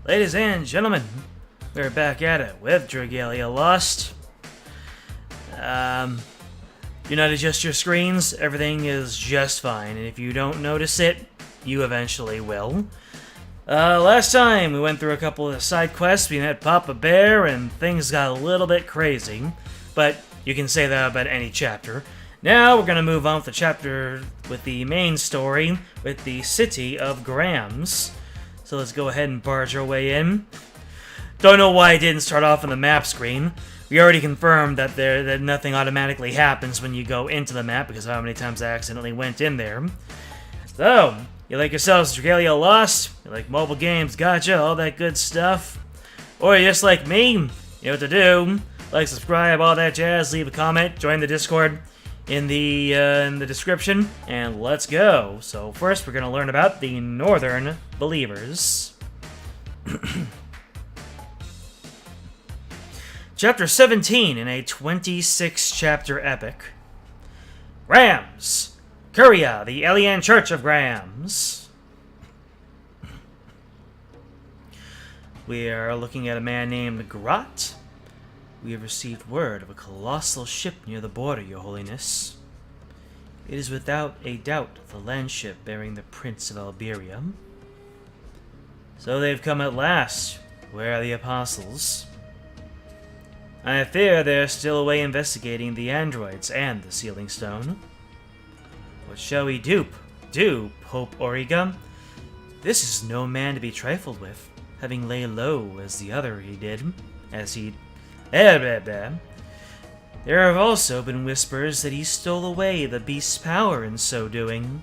Ladies and gentlemen, we're back at it with Dragalia Lost. Do not adjust your screens, everything is just fine, and if you don't notice it, you eventually will. Last time we went through a couple of side quests, we met Papa Bear, and things got a little bit crazy, but you can say that about any chapter. Now we're gonna move on with the chapter with the main story, with the city of Grams. So let's go ahead and barge our way in. Don't know why it didn't start off on the map screen. We already confirmed that nothing automatically happens when you go into the map because of how many times I accidentally went in there. So, you like yourselves Dragalia Lost? You like mobile games, gotcha, all that good stuff? Or you just like me? You know what to do. Like, subscribe, all that jazz, leave a comment, join the Discord in the description, and let's go. So first we're going to learn about the Northern Believers. Chapter 17 in a 26-chapter epic. Grams! Curia, the alien church of Grams. We are looking at a man named Grot. We have received word of a colossal ship near the border, Your Holiness. It is without a doubt the land ship bearing the Prince of Alberia. So they've come at last. Where are the apostles? I fear they're still away investigating the androids and the sealing stone. What shall we do, Pope Auriga? This is no man to be trifled with, having lay low as the other There have also been whispers that he stole away the beast's power in so doing.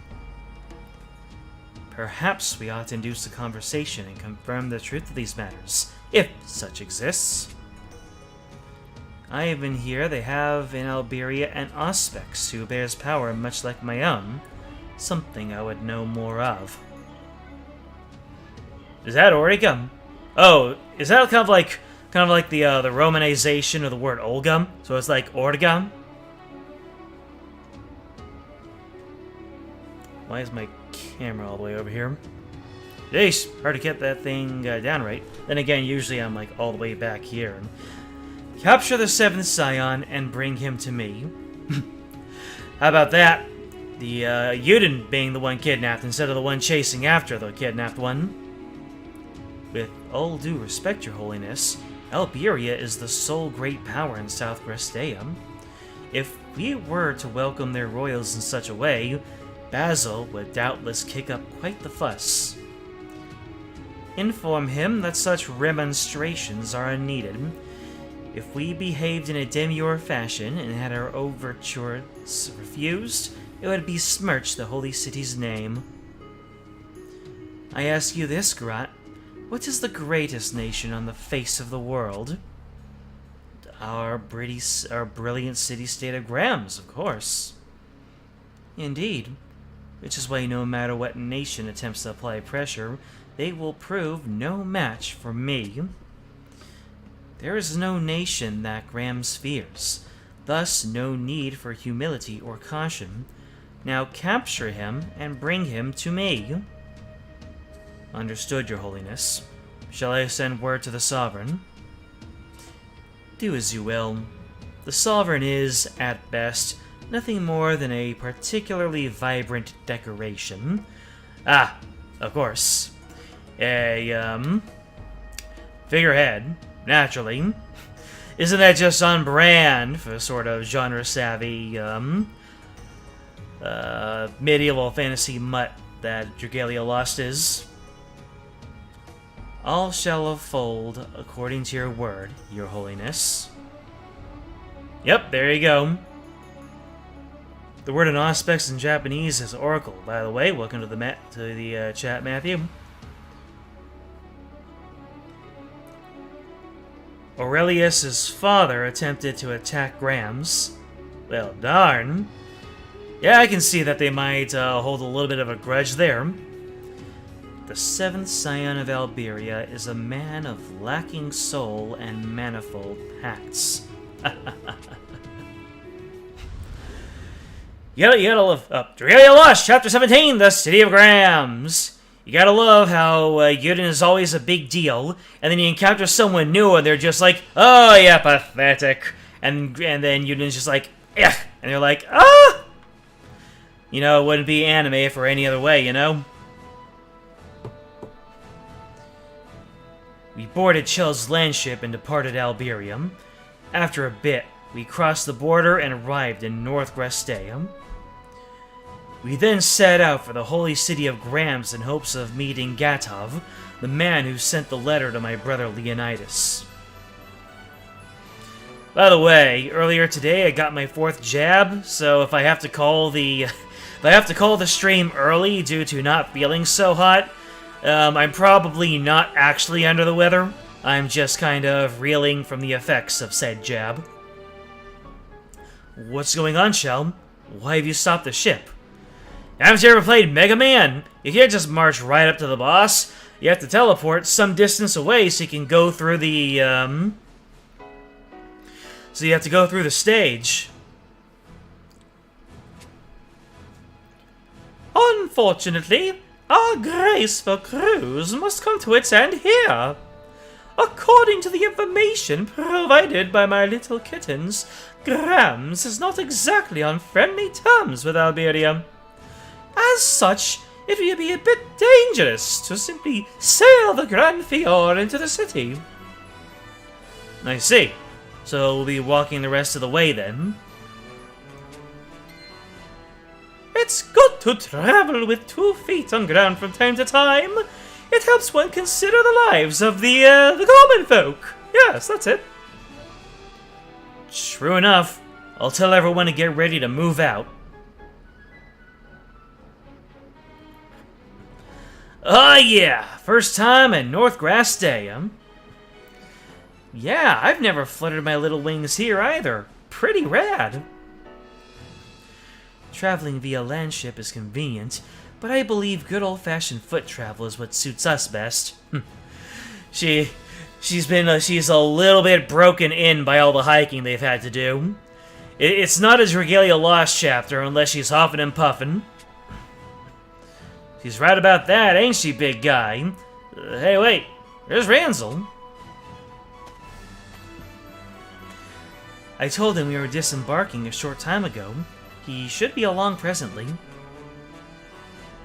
Perhaps we ought to induce a conversation and confirm the truth of these matters, if such exists. I even hear they have in Alberia an Auspex who bears power much like my own, something I would know more of. Is that Auriga? Oh, is that kind of like the Romanization of the word Olga, so it's like Orga. Why is my camera all the way over here? Jeez, hard to get that thing down right. Then again, usually I'm like all the way back here. Capture the 7th Scion and bring him to me. How about that? The Yuden being the one kidnapped instead of the one chasing after the kidnapped one. With all due respect, Your Holiness, Alberia is the sole great power in South Grestea. If we were to welcome their royals in such a way, Basil would doubtless kick up quite the fuss. Inform him that such remonstrations are unneeded. If we behaved in a demure fashion and had our overtures refused, it would besmirch the holy city's name. I ask you this, Grot. What is the greatest nation on the face of the world? Our brilliant city-state of Grams, of course. Indeed. Which is why no matter what nation attempts to apply pressure, they will prove no match for me. There is no nation that Grams fears, thus no need for humility or caution. Now capture him and bring him to me. Understood, Your Holiness. Shall I send word to the Sovereign? Do as you will. The Sovereign is, at best, nothing more than a particularly vibrant decoration. Ah, of course. A, figurehead, naturally. Isn't that just on brand for sort of genre-savvy, medieval fantasy mutt that Dragalia Lost is? All shall unfold according to your word, Your Holiness. Yep, there you go. The word in Auspex in Japanese is oracle. By the way, welcome to the chat, Matthew. Aurelius's father attempted to attack Grams. Well, darn. Yeah, I can see that they might hold a little bit of a grudge there. The 7th Scion of Alberia is a man of lacking soul and manifold pacts. You gotta live up. Dragalia Lost, Chapter 17, The City of Grams. You gotta love how Yuden is always a big deal, and then you encounter someone new and they're just like, oh yeah, pathetic. And then Yuden's just like, ugh, and they're like, ah! You know, it wouldn't be anime for any other way, you know? We boarded Chell's landship and departed Alberium. After a bit, we crossed the border and arrived in North Gresteum. We then set out for the holy city of Grams in hopes of meeting Gatov, the man who sent the letter to my brother Leonidas. By the way, earlier today I got my 4th jab, so if I have to call the stream early due to not feeling so hot, I'm probably not actually under the weather. I'm just kind of reeling from the effects of said jab. What's going on, Shell? Why have you stopped the ship? Haven't you ever played Mega Man? You can't just march right up to the boss. You have to teleport some distance away so you can go through the, So you have to go through the stage. Unfortunately, our graceful cruise must come to its end here. According to the information provided by my little kittens, Grams is not exactly on friendly terms with Alberia. As such, it would be a bit dangerous to simply sail the Grand Fjord into the city. I see. So we'll be walking the rest of the way then. It's good to travel with 2 feet on ground from time to time. It helps one consider the lives of the common folk. Yes, that's it. True enough. I'll tell everyone to get ready to move out. Oh yeah, first time in North Gresteum. Yeah, I've never fluttered my little wings here either. Pretty rad. Traveling via landship is convenient, but I believe good old-fashioned foot travel is what suits us best. She's a little bit broken in by all the hiking they've had to do. It's not a Dragalia Lost chapter unless she's huffing and puffing. She's right about that, ain't she, big guy? Hey, wait, there's Ransel. I told him we were disembarking a short time ago. He should be along presently.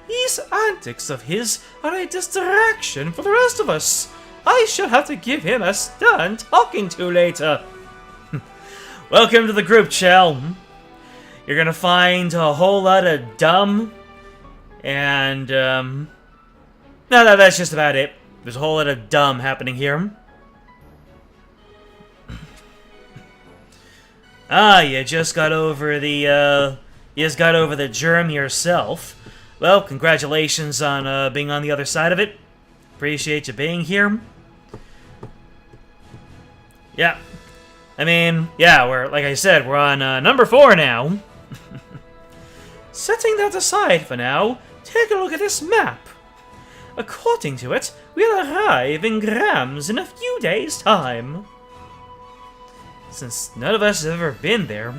These antics of his are a distraction for the rest of us. I shall have to give him a stern talking to later. Welcome to the group, Chell. You're gonna find a whole lot of dumb and, no, that's just about it. There's a whole lot of dumb happening here. Ah, you just got over the germ yourself. Well, congratulations on being on the other side of it. Appreciate you being here. Yeah. I mean, yeah, like I said, we're on number 4 now. Setting that aside for now, take a look at this map. According to it, we'll arrive in Grams in a few days' time. Since none of us have ever been there,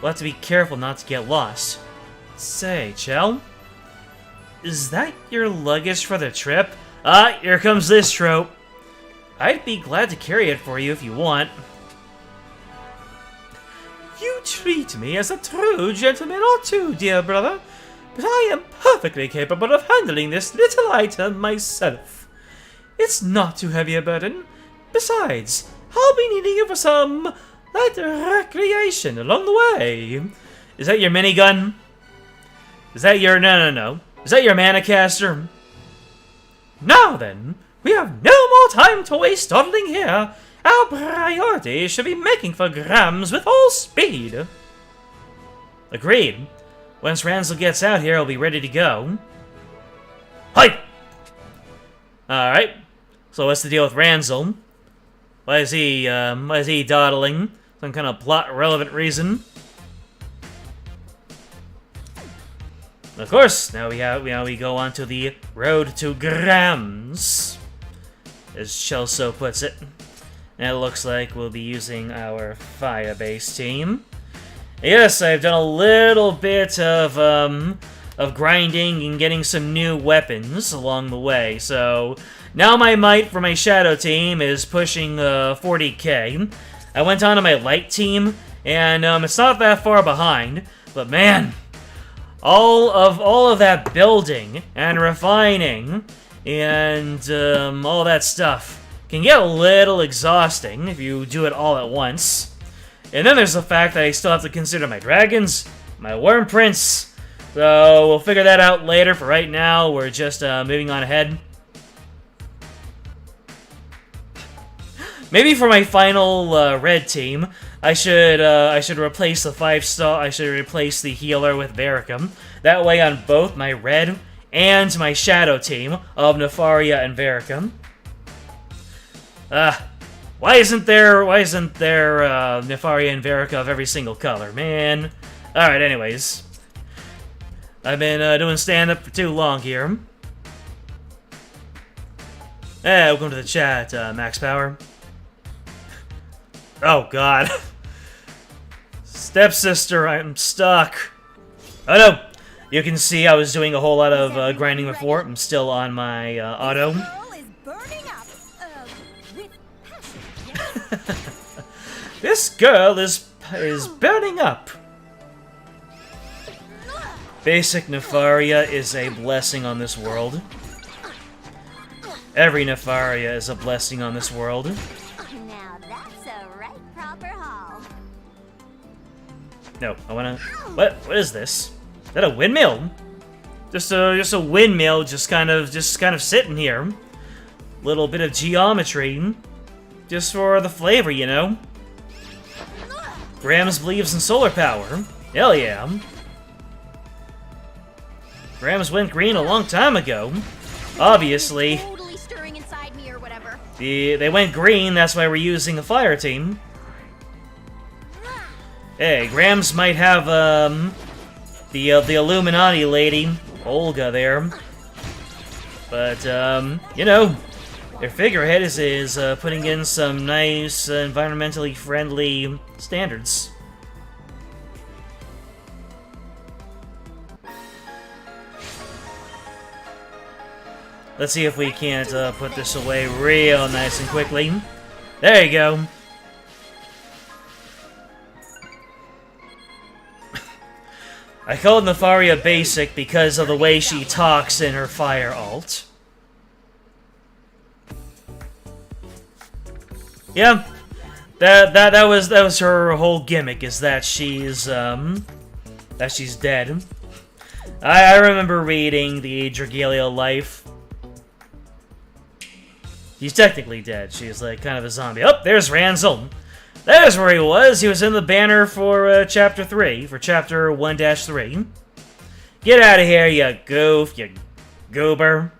we'll have to be careful not to get lost. Say, Chell, is that your luggage for the trip? Ah, here comes this trope. I'd be glad to carry it for you if you want. You treat me as a true gentleman or two, dear brother, but I am perfectly capable of handling this little item myself. It's not too heavy a burden. Besides, I'll be needing you for some light recreation along the way. Is that your minigun? Is that your... No. Is that your Manicaster? Now then, we have no more time to waste dawdling here. Our priority should be making for Grams with all speed. Agreed. Once Ransel gets out here, I'll be ready to go. Hi! Alright. So what's the deal with Ransel? Why is he dawdling? Some kind of plot-relevant reason? Of course, now we go on to the road to Grams, as Chelso puts it. And it looks like we'll be using our Firebase team. Yes, I've done a little bit of of grinding and getting some new weapons along the way. So now my might for my shadow team is pushing 40k. I went on to my light team, and it's not that far behind, but man, all of that building and refining and all that stuff can get a little exhausting if you do it all at once. And then there's the fact that I still have to consider my dragons, my worm prince, so we'll figure that out later. For right now, we're just moving on ahead. Maybe for my final red team, I should replace the 5-star. I should replace the healer with Vericum. That way, on both my red and my shadow team of Nefaria and Vericum. Why isn't there Nefaria and Verica of every single color, man? All right, anyways, I've been doing stand-up for too long here. Hey, welcome to the chat, Max Power. Oh, God. Stepsister, I'm stuck. Oh, no. You can see I was doing a whole lot of grinding before. I'm still on my auto. This girl is burning up. Basic Nefaria is a blessing on this world. Every Nefaria is a blessing on this world. No, I wanna. What is this? Is that a windmill? Just a windmill, just kind of sitting here. Little bit of geometry, just for the flavor, you know. Grams believes in solar power. Hell yeah. Grams went green a long time ago. Obviously. They went green. That's why we're using a fire team. Hey, Grams might have, the Illuminati lady, Olga, there. But, you know, their figurehead is putting in some nice, environmentally friendly standards. Let's see if we can't, put this away real nice and quickly. There you go. I called Nefaria basic because of the way she talks in her fire alt. Yeah, that was her whole gimmick, is that she's dead. I remember reading the Dragalia Life. He's technically dead. She's like kind of a zombie. Oh, there's Ranzel. There's where he was. He was in the banner for Chapter 3, for Chapter 1-3. Get out of here, you goof, you goober.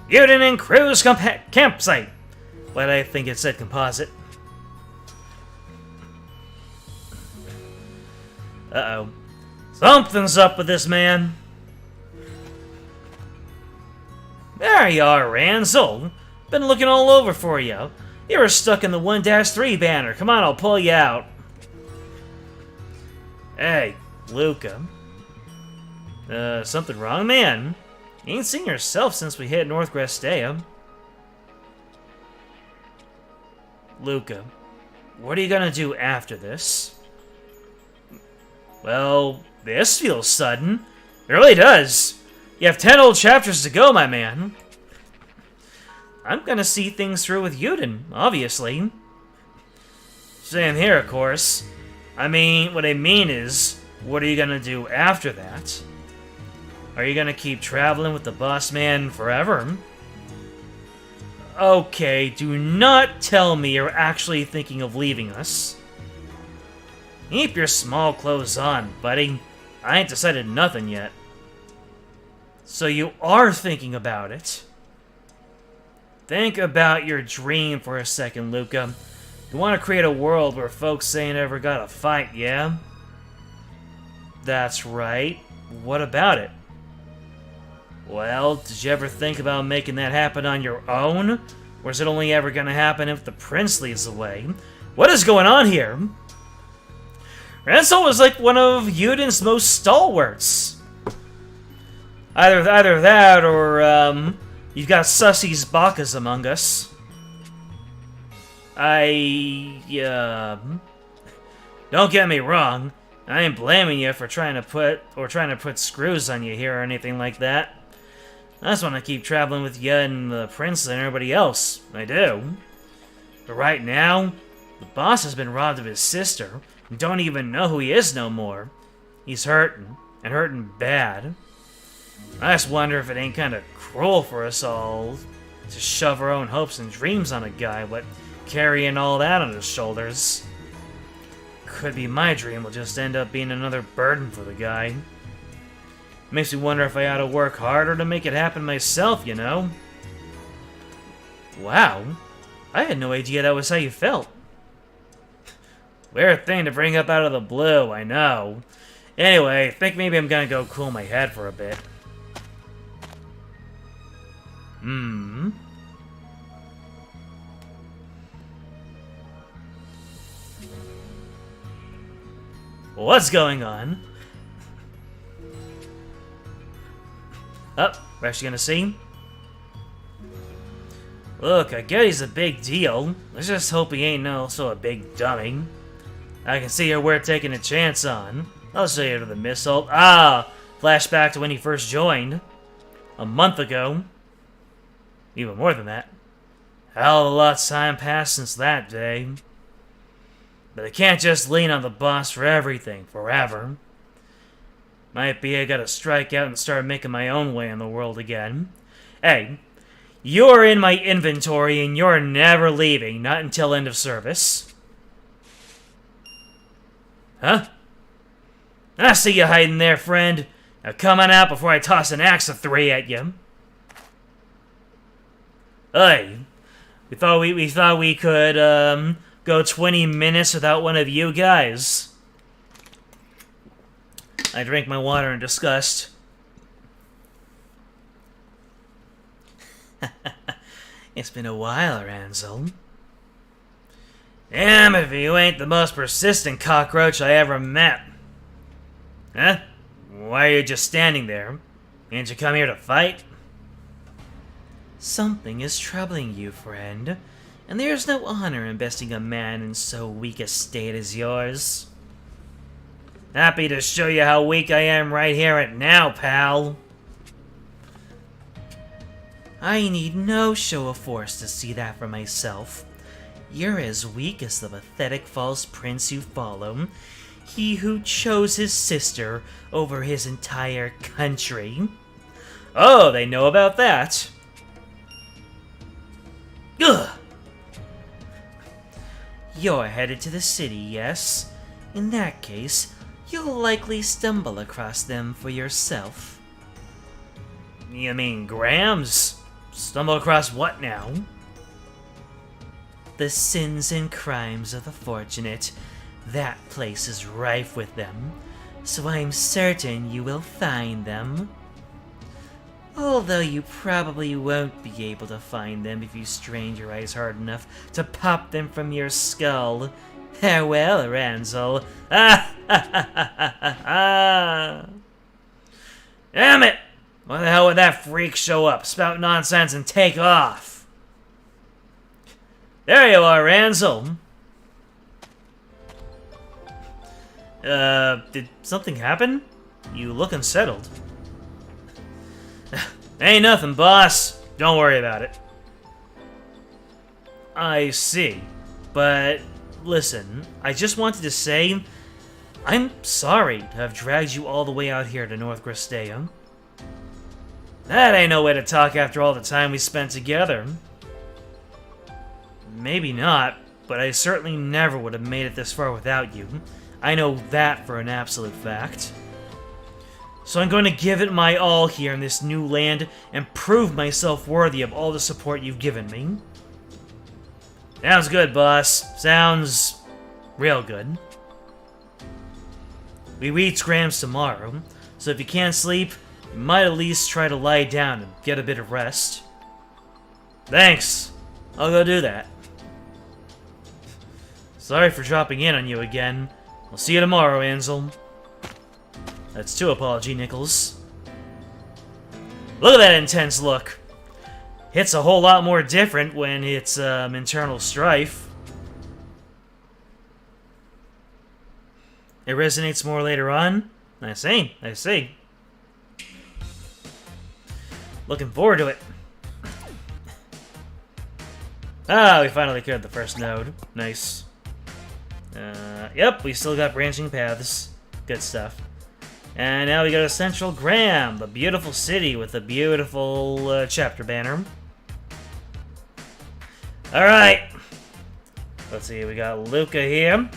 Yuden and Crew's campsite. Why did I think it said composite? Uh-oh. Something's up with this man. There you are, Ranzel. Been looking all over for you. You were stuck in the 1-3 banner. Come on, I'll pull you out. Hey, Luca. Something wrong, man? You ain't seen yourself since we hit North Grestea. Luca, what are you gonna do after this? Well, this feels sudden. It really does. You have 10 old chapters to go, my man. I'm gonna see things through with Yuden, obviously. Same here, of course. I mean, what I mean is, what are you gonna do after that? Are you gonna keep traveling with the boss man forever? Okay, do not tell me you're actually thinking of leaving us. Keep your small clothes on, buddy. I ain't decided nothing yet. So you are thinking about it. Think about your dream for a second, Luca. You want to create a world where folks ain't ever gotta fight, yeah? That's right. What about it? Well, did you ever think about making that happen on your own? Or is it only ever gonna happen if the prince leads the way? What is going on here? Ransel was like one of Yuden's most stalwarts. Either that, or, you've got Sussie's Bakas among us. Don't get me wrong. I ain't blaming you for trying to put screws on you here or anything like that. I just want to keep traveling with you and the prince and everybody else. I do. But right now, the boss has been robbed of his sister and don't even know who he is no more. He's hurting, and hurting bad. I just wonder if it ain't kind of cruel for us all to shove our own hopes and dreams on a guy, but carrying all that on his shoulders. Could be my dream will just end up being another burden for the guy. Makes me wonder if I ought to work harder to make it happen myself, you know? Wow. I had no idea that was how you felt. Weird thing to bring up out of the blue, I know. Anyway, I think maybe I'm gonna go cool my head for a bit. What's going on? Oh, we're actually gonna see? Look, I get he's a big deal. Let's just hope he ain't also a big dummy. I can see you're worth taking a chance on. I'll show you to the missile. Ah! Flashback to when he first joined. A month ago. Even more than that. Hell of a lot's time passed since that day. But I can't just lean on the boss for everything, forever. Might be I gotta strike out and start making my own way in the world again. Hey, you're in my inventory and you're never leaving, not until end of service. Huh? I see you hiding there, friend. Now come on out before I toss an axe of 3 at you. Hey, we thought we could, go 20 minutes without one of you guys. I drank my water in disgust. It's been a while, Ransel. Damn if you ain't the most persistent cockroach I ever met. Huh? Why are you just standing there? Didn't you come here to fight? Something is troubling you, friend. And there's no honor in besting a man in so weak a state as yours. Happy to show you how weak I am right here and now, pal. I need no show of force to see that for myself. You're as weak as the pathetic false prince you follow. He who chose his sister over his entire country. Oh, they know about that. Ugh! You're headed to the city, yes? In that case, you'll likely stumble across them for yourself. You mean Grams? Stumble across what now? The sins and crimes of the fortunate. That place is rife with them, so I'm certain you will find them. Although you probably won't be able to find them if you strain your eyes hard enough to pop them from your skull. Farewell, Ransel. Ah, ha, ha, ha, ha, ha. Damn it! Why the hell would that freak show up, spout nonsense, and take off? There you are, Ransel. Did something happen? You look unsettled. Ain't nothing, boss. Don't worry about it. I see. But, listen, I just wanted to say, I'm sorry to have dragged you all the way out here to North Gristea. That ain't no way to talk after all the time we spent together. Maybe not, but I certainly never would have made it this far without you. I know that for an absolute fact. So I'm going to give it my all here in this new land and prove myself worthy of all the support you've given me. Sounds good, boss. Sounds real good. We reach Grams tomorrow, so if you can't sleep, you might at least try to lie down and get a bit of rest. Thanks. I'll go do that. Sorry for dropping in on you again. I'll see you tomorrow, Ansel. That's 2 apology nickels. Look at that intense look. Hits a whole lot more different when it's internal strife. It resonates more later on. I see, I see. Looking forward to it. Ah, we finally cleared the first node. Nice. Yep, we still got branching paths. Good stuff. And now we got a Central Graham, the beautiful city with the beautiful chapter banner. Alright. Let's see, we got Luca here.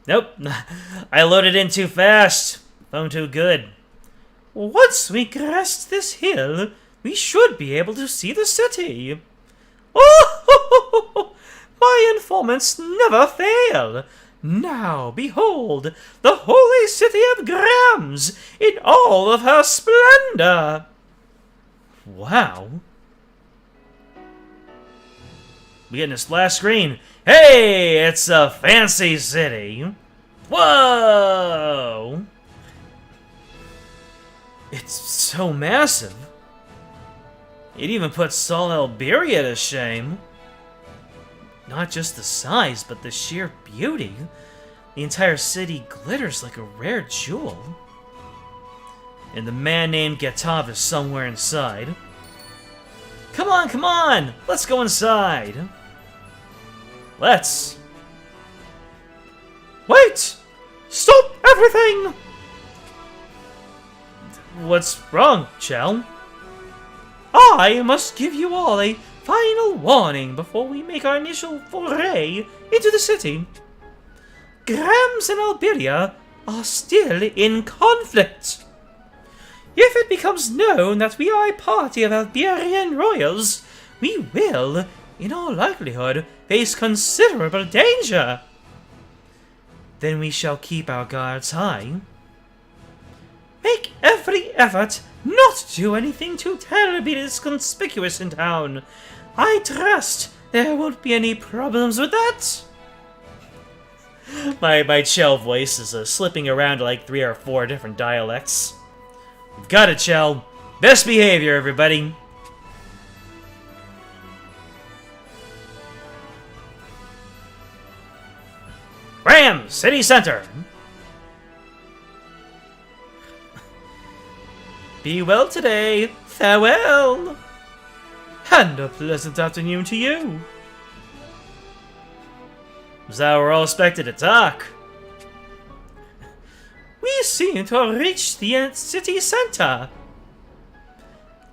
Nope, I loaded in too fast. Phone too good. Once we crest this hill, we should be able to see the city. Oh, my informants never fail. Now, behold, the holy city of Grams in all of her splendor. Wow. We getting a splash screen. Hey, it's a fancy city. Whoa. It's so massive. It even puts Sol Alberia to shame. Not just the size, but the sheer beauty. The entire city glitters like a rare jewel. And the man named Getav is somewhere inside. Come on, come on! Let's go inside! Let's! Wait! Stop everything! What's wrong, Chell? I must give you all a final warning before we make our initial foray into the city. Grams and Alberia are still in conflict. If it becomes known that we are a party of Alberian royals, we will, in all likelihood, face considerable danger. Then we shall keep our guards high. Make every effort not to do anything too terribly disconspicuous in town. I trust there won't be any problems with that. My Chell voice is slipping around like 3 or 4 different dialects. We've got it, Chell. Best behavior, everybody. Ram, city center. Be well today. Farewell. And a pleasant afternoon to you. Is that we're all expected to talk? We seem to have reached the city center.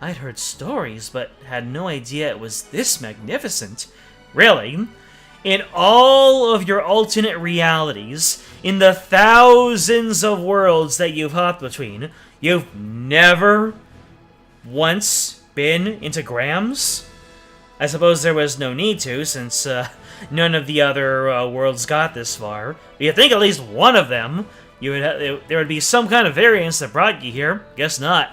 I'd heard stories, but had no idea it was this magnificent. Really? In all of your alternate realities, in the thousands of worlds that you've hopped between, you've never once been into Grams? I suppose there was no need to, since none of the other worlds got this far. But you think at least one of them, there would be some kind of variance that brought you here. Guess not.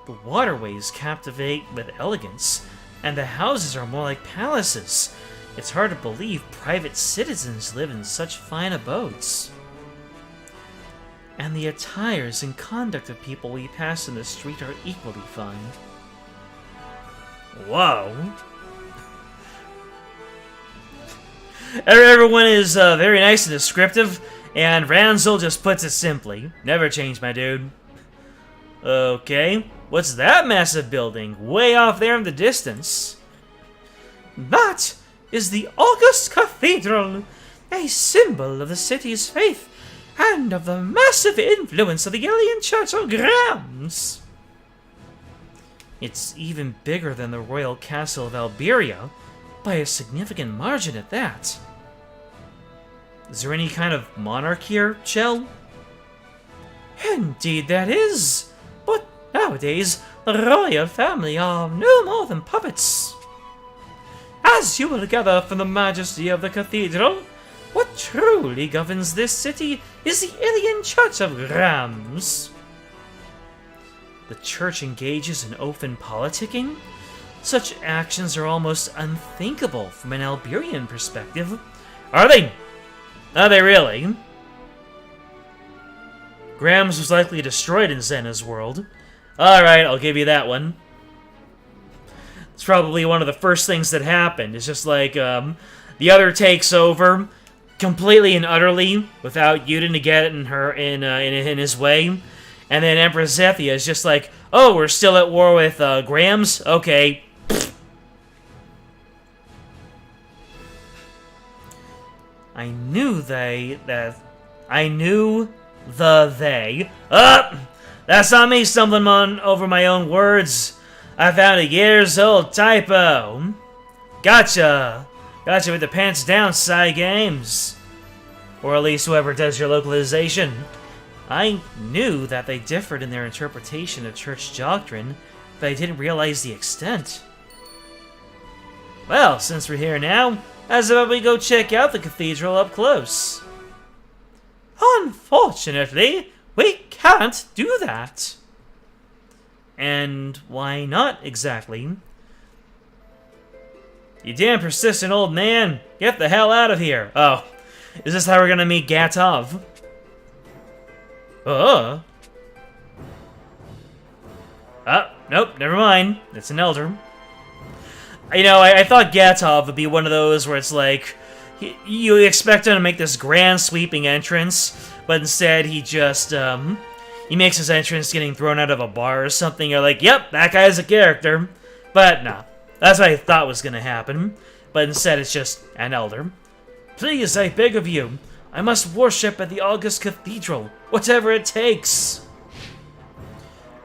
The waterways captivate with elegance, and the houses are more like palaces. It's hard to believe private citizens live in such fine abodes. And the attires and conduct of people we pass in the street are equally fine. Whoa. Everyone is very nice and descriptive, and Ranzel just puts it simply. Never change, my dude. Okay, what's that massive building way off there in the distance? That is the August Cathedral, a symbol of the city's faith and of the massive influence of the alien Church of Grams. It's even bigger than the royal castle of Alberia, by a significant margin at that. Is there any kind of monarch here, Chell? Indeed there is, but nowadays the royal family are no more than puppets. As you will gather from the majesty of the cathedral, what truly governs this city is the alien Church of Grams. The church engages in open politicking? Such actions are almost unthinkable from an Alberian perspective. Are they? Are they really? Grams was likely destroyed in Zena's world. Alright, I'll give you that one. It's probably one of the first things that happened. It's just like, the other takes over completely and utterly without Yuden to get in his way. And then Empress Zethia is just like, oh, we're still at war with, Grams? Okay. I knew they. That's not me stumbling over my own words. I found a years-old typo. Gotcha with the pants down, Psy Games. Or at least whoever does your localization. I knew that they differed in their interpretation of church doctrine, but I didn't realize the extent. Well, since we're here now, how's about we go check out the cathedral up close? Unfortunately, we can't do that. And why not, exactly? You damn persistent old man! Get the hell out of here! Oh, is this how we're gonna meet Gatov? Nope, never mind. It's an elder. You know, I thought Gatov would be one of those where it's like, you expect him to make this grand sweeping entrance, but instead he just, he makes his entrance getting thrown out of a bar or something. You're like, yep, that guy's a character. But no, that's what I thought was gonna happen. But instead it's just an elder. Please, I beg of you, I must worship at the August Cathedral, whatever it takes.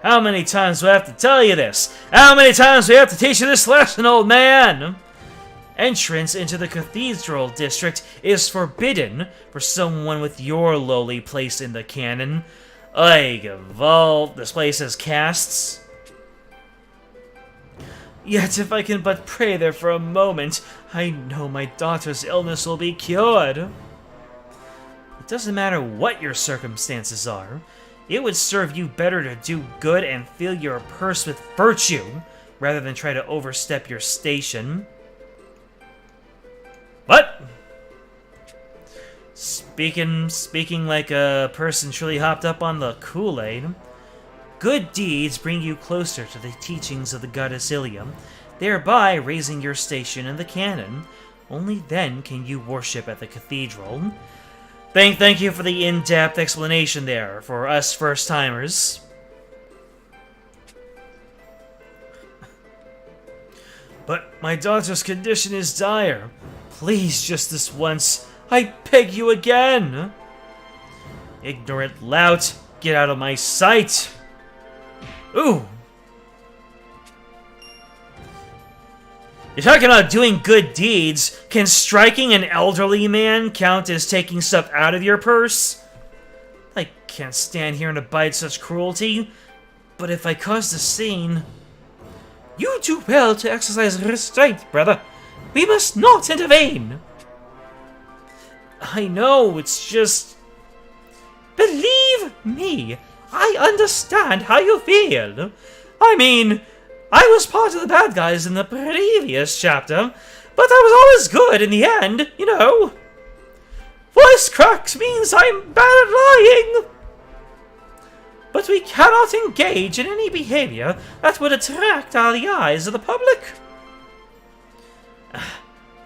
How many times do I have to tell you this? How many times do I have to teach you this lesson, old man? Entrance into the Cathedral District is forbidden for someone with your lowly place in the canon. Like, of all this place has castes. Yet if I can but pray there for a moment, I know my daughter's illness will be cured. It doesn't matter what your circumstances are. It would serve you better to do good and fill your purse with virtue, rather than try to overstep your station. What? Speaking like a person truly hopped up on the Kool-Aid. Good deeds bring you closer to the teachings of the goddess Ilia, thereby raising your station in the canon. Only then can you worship at the cathedral. Thank you for the in-depth explanation there, for us first-timers. But my daughter's condition is dire. Please, just this once, I beg you again. Ignorant lout, get out of my sight. Ooh. You're talking about doing good deeds. Can striking an elderly man count as taking stuff out of your purse? I can't stand here and abide such cruelty. But if I cause a scene... You do well to exercise restraint, brother. We must not intervene. I know, it's just... Believe me, I understand how you feel. I mean... I was part of the bad guys in the previous chapter, but I was always good in the end, you know. Voice cracks means I'm bad at lying. But we cannot engage in any behavior that would attract the eyes of the public.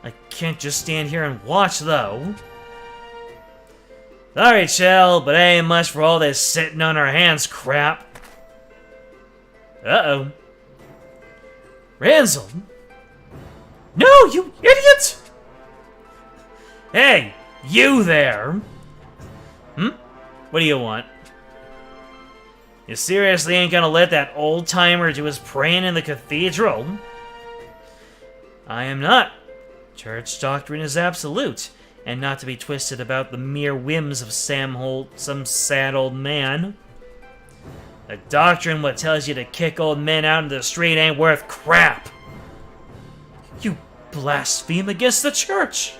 I can't just stand here and watch, though. Sorry, Chell, but ain't much for all this sitting on our hands crap. Uh-oh. Ransom? No, you idiot! Hey, you there! What do you want? You seriously ain't gonna let that old-timer do his praying in the cathedral? I am not. Church doctrine is absolute, and not to be twisted about the mere whims of some sad old man. A doctrine what tells you to kick old men out into the street ain't worth crap. You blaspheme against the church.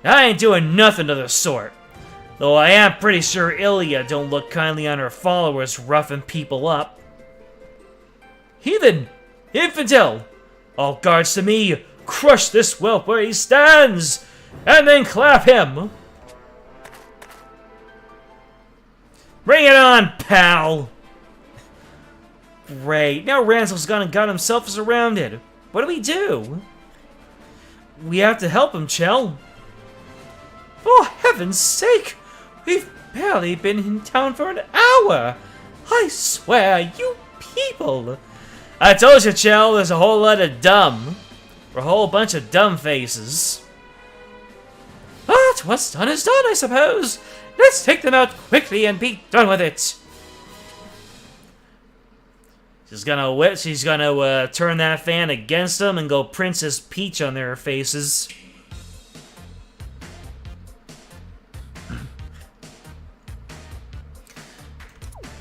I ain't doing nothing of the sort. Though I am pretty sure Ilia don't look kindly on her followers roughing people up. Heathen! Infidel! All guards to me! Crush this whelp where he stands! and then clap him. Bring it on, pal. Great. Now Ransel's got himself surrounded. What do we do? We have to help him, Chell. For heaven's sake! We've barely been in town for an hour! I swear, you people! I told you, Chell, there's a whole lot of dumb. Or a whole bunch of dumb faces. But what's done is done, I suppose. Let's take them out quickly and be done with it. She's gonna turn that fan against them and go Princess Peach on their faces.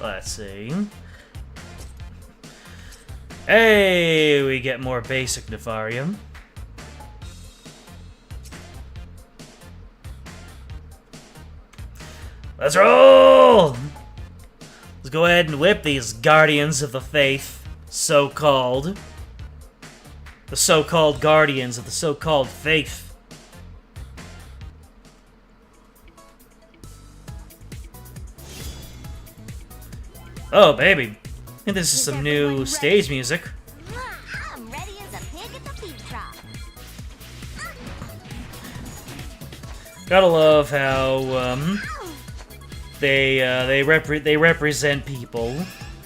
Let's see. Hey, we get more basic Nefarium. Let's roll! Let's go ahead and whip these Guardians of the Faith, so-called. The so-called Guardians of the so-called Faith. Oh, baby. I think this is some new stage music. I'm ready as a pig at the feed trough. Gotta love how, they represent people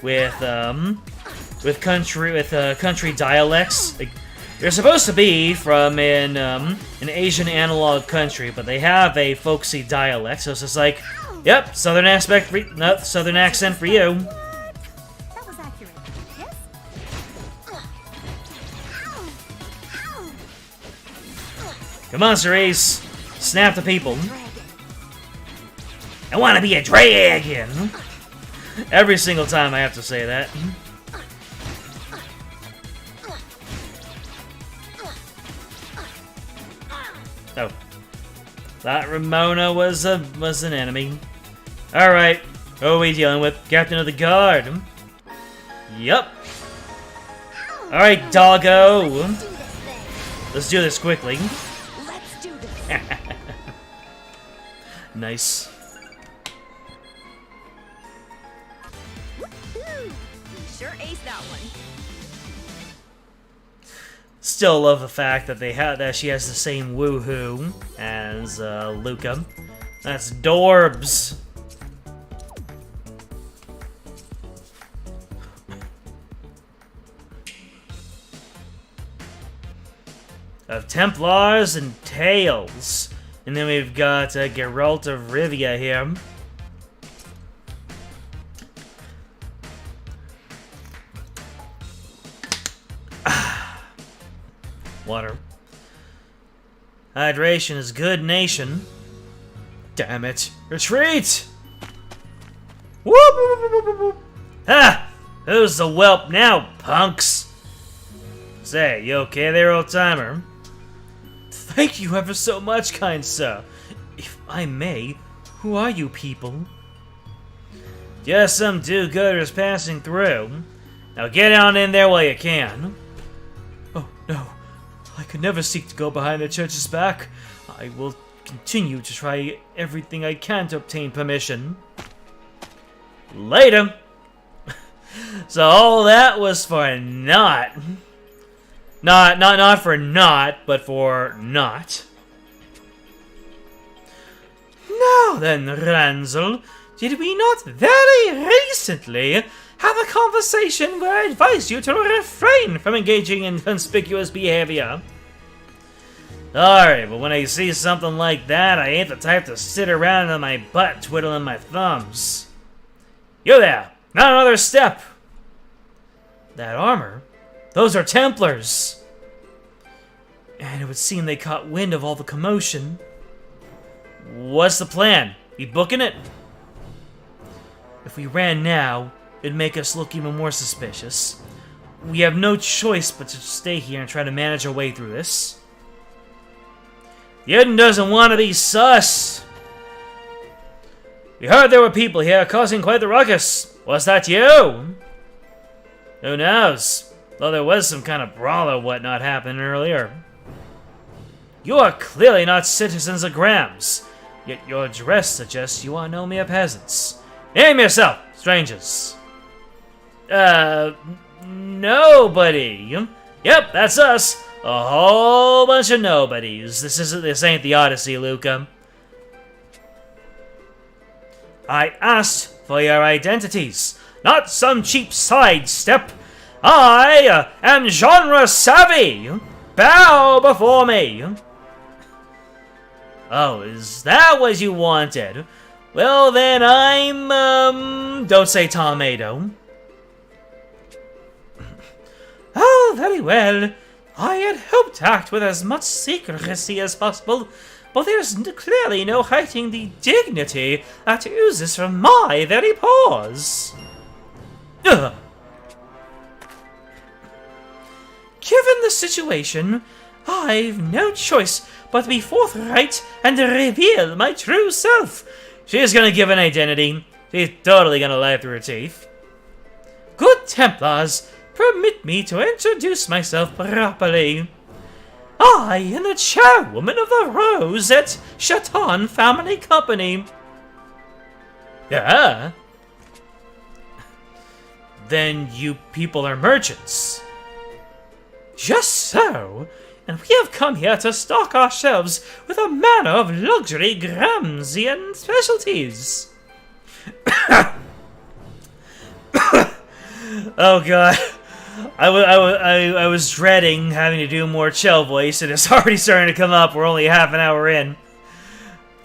with country dialects. They're supposed to be from an Asian analog country, but they have a folksy dialect, so it's just like, yep, southern accent for you. That was accurate. Yes? Come on, Cerise, snap the people. I want to be a dragon! Every single time I have to say that. Oh. That Ramona was an enemy. Alright. Who are we dealing with? Captain of the Guard. Yup. Alright, doggo. Let's do this quickly. Let's do this. Nice. Sure aced that one. Still love the fact that she has the same woohoo as Luca. That's Dorbs. Of Templars and Tails. And then we've got Geralt of Rivia here. Water. Hydration is good nation. Damn it. Retreat! Whoop, whoop, whoop, whoop, whoop. Ha! Who's the whelp now, punks? Say, you okay there, old-timer? Thank you ever so much, kind sir. If I may, who are you people? Just some do-gooders passing through. Now get on in there while you can. Oh, no. I could never seek to go behind the church's back. I will continue to try everything I can to obtain permission. Later. So all that was for naught. Not for naught, but for naught. Now then, Ransel, did we not very recently have a conversation where I advised you to refrain from engaging in conspicuous behavior? Alright, but when I see something like that, I ain't the type to sit around on my butt twiddling my thumbs. You there! Not another step! That armor? Those are Templars! And it would seem they caught wind of all the commotion. What's the plan? We booking it? If we ran now, it'd make us look even more suspicious. We have no choice but to stay here and try to manage our way through this. Yudin doesn't want to be sus! We heard there were people here causing quite the ruckus. Was that you? Who knows? Though there was some kind of brawl or whatnot happening earlier. You are clearly not citizens of Grams, yet your dress suggests you are no mere peasants. Name yourself, strangers. Nobody. Yep, that's us. A whole bunch of nobodies. This ain't the Odyssey, Luca. I asked for your identities, not some cheap sidestep. I am genre savvy. Bow before me. Oh, is that what you wanted? Well, then I'm, don't say tomato. Oh, very well. I had hoped to act with as much secrecy as possible, but there's clearly no hiding the dignity that oozes from my very pores. Ugh. Given the situation, I've no choice but to be forthright and reveal my true self. She's gonna give an identity. She's totally gonna lie through her teeth. Good Templars, permit me to introduce myself properly. I am the chairwoman of the Rose at Chaton Family Company. Yeah? Then you people are merchants. Just so, and we have come here to stock our shelves with a manner of luxury Gramsian specialties. Oh god. I was dreading having to do more Chell voice, and it's already starting to come up. We're only half an hour in.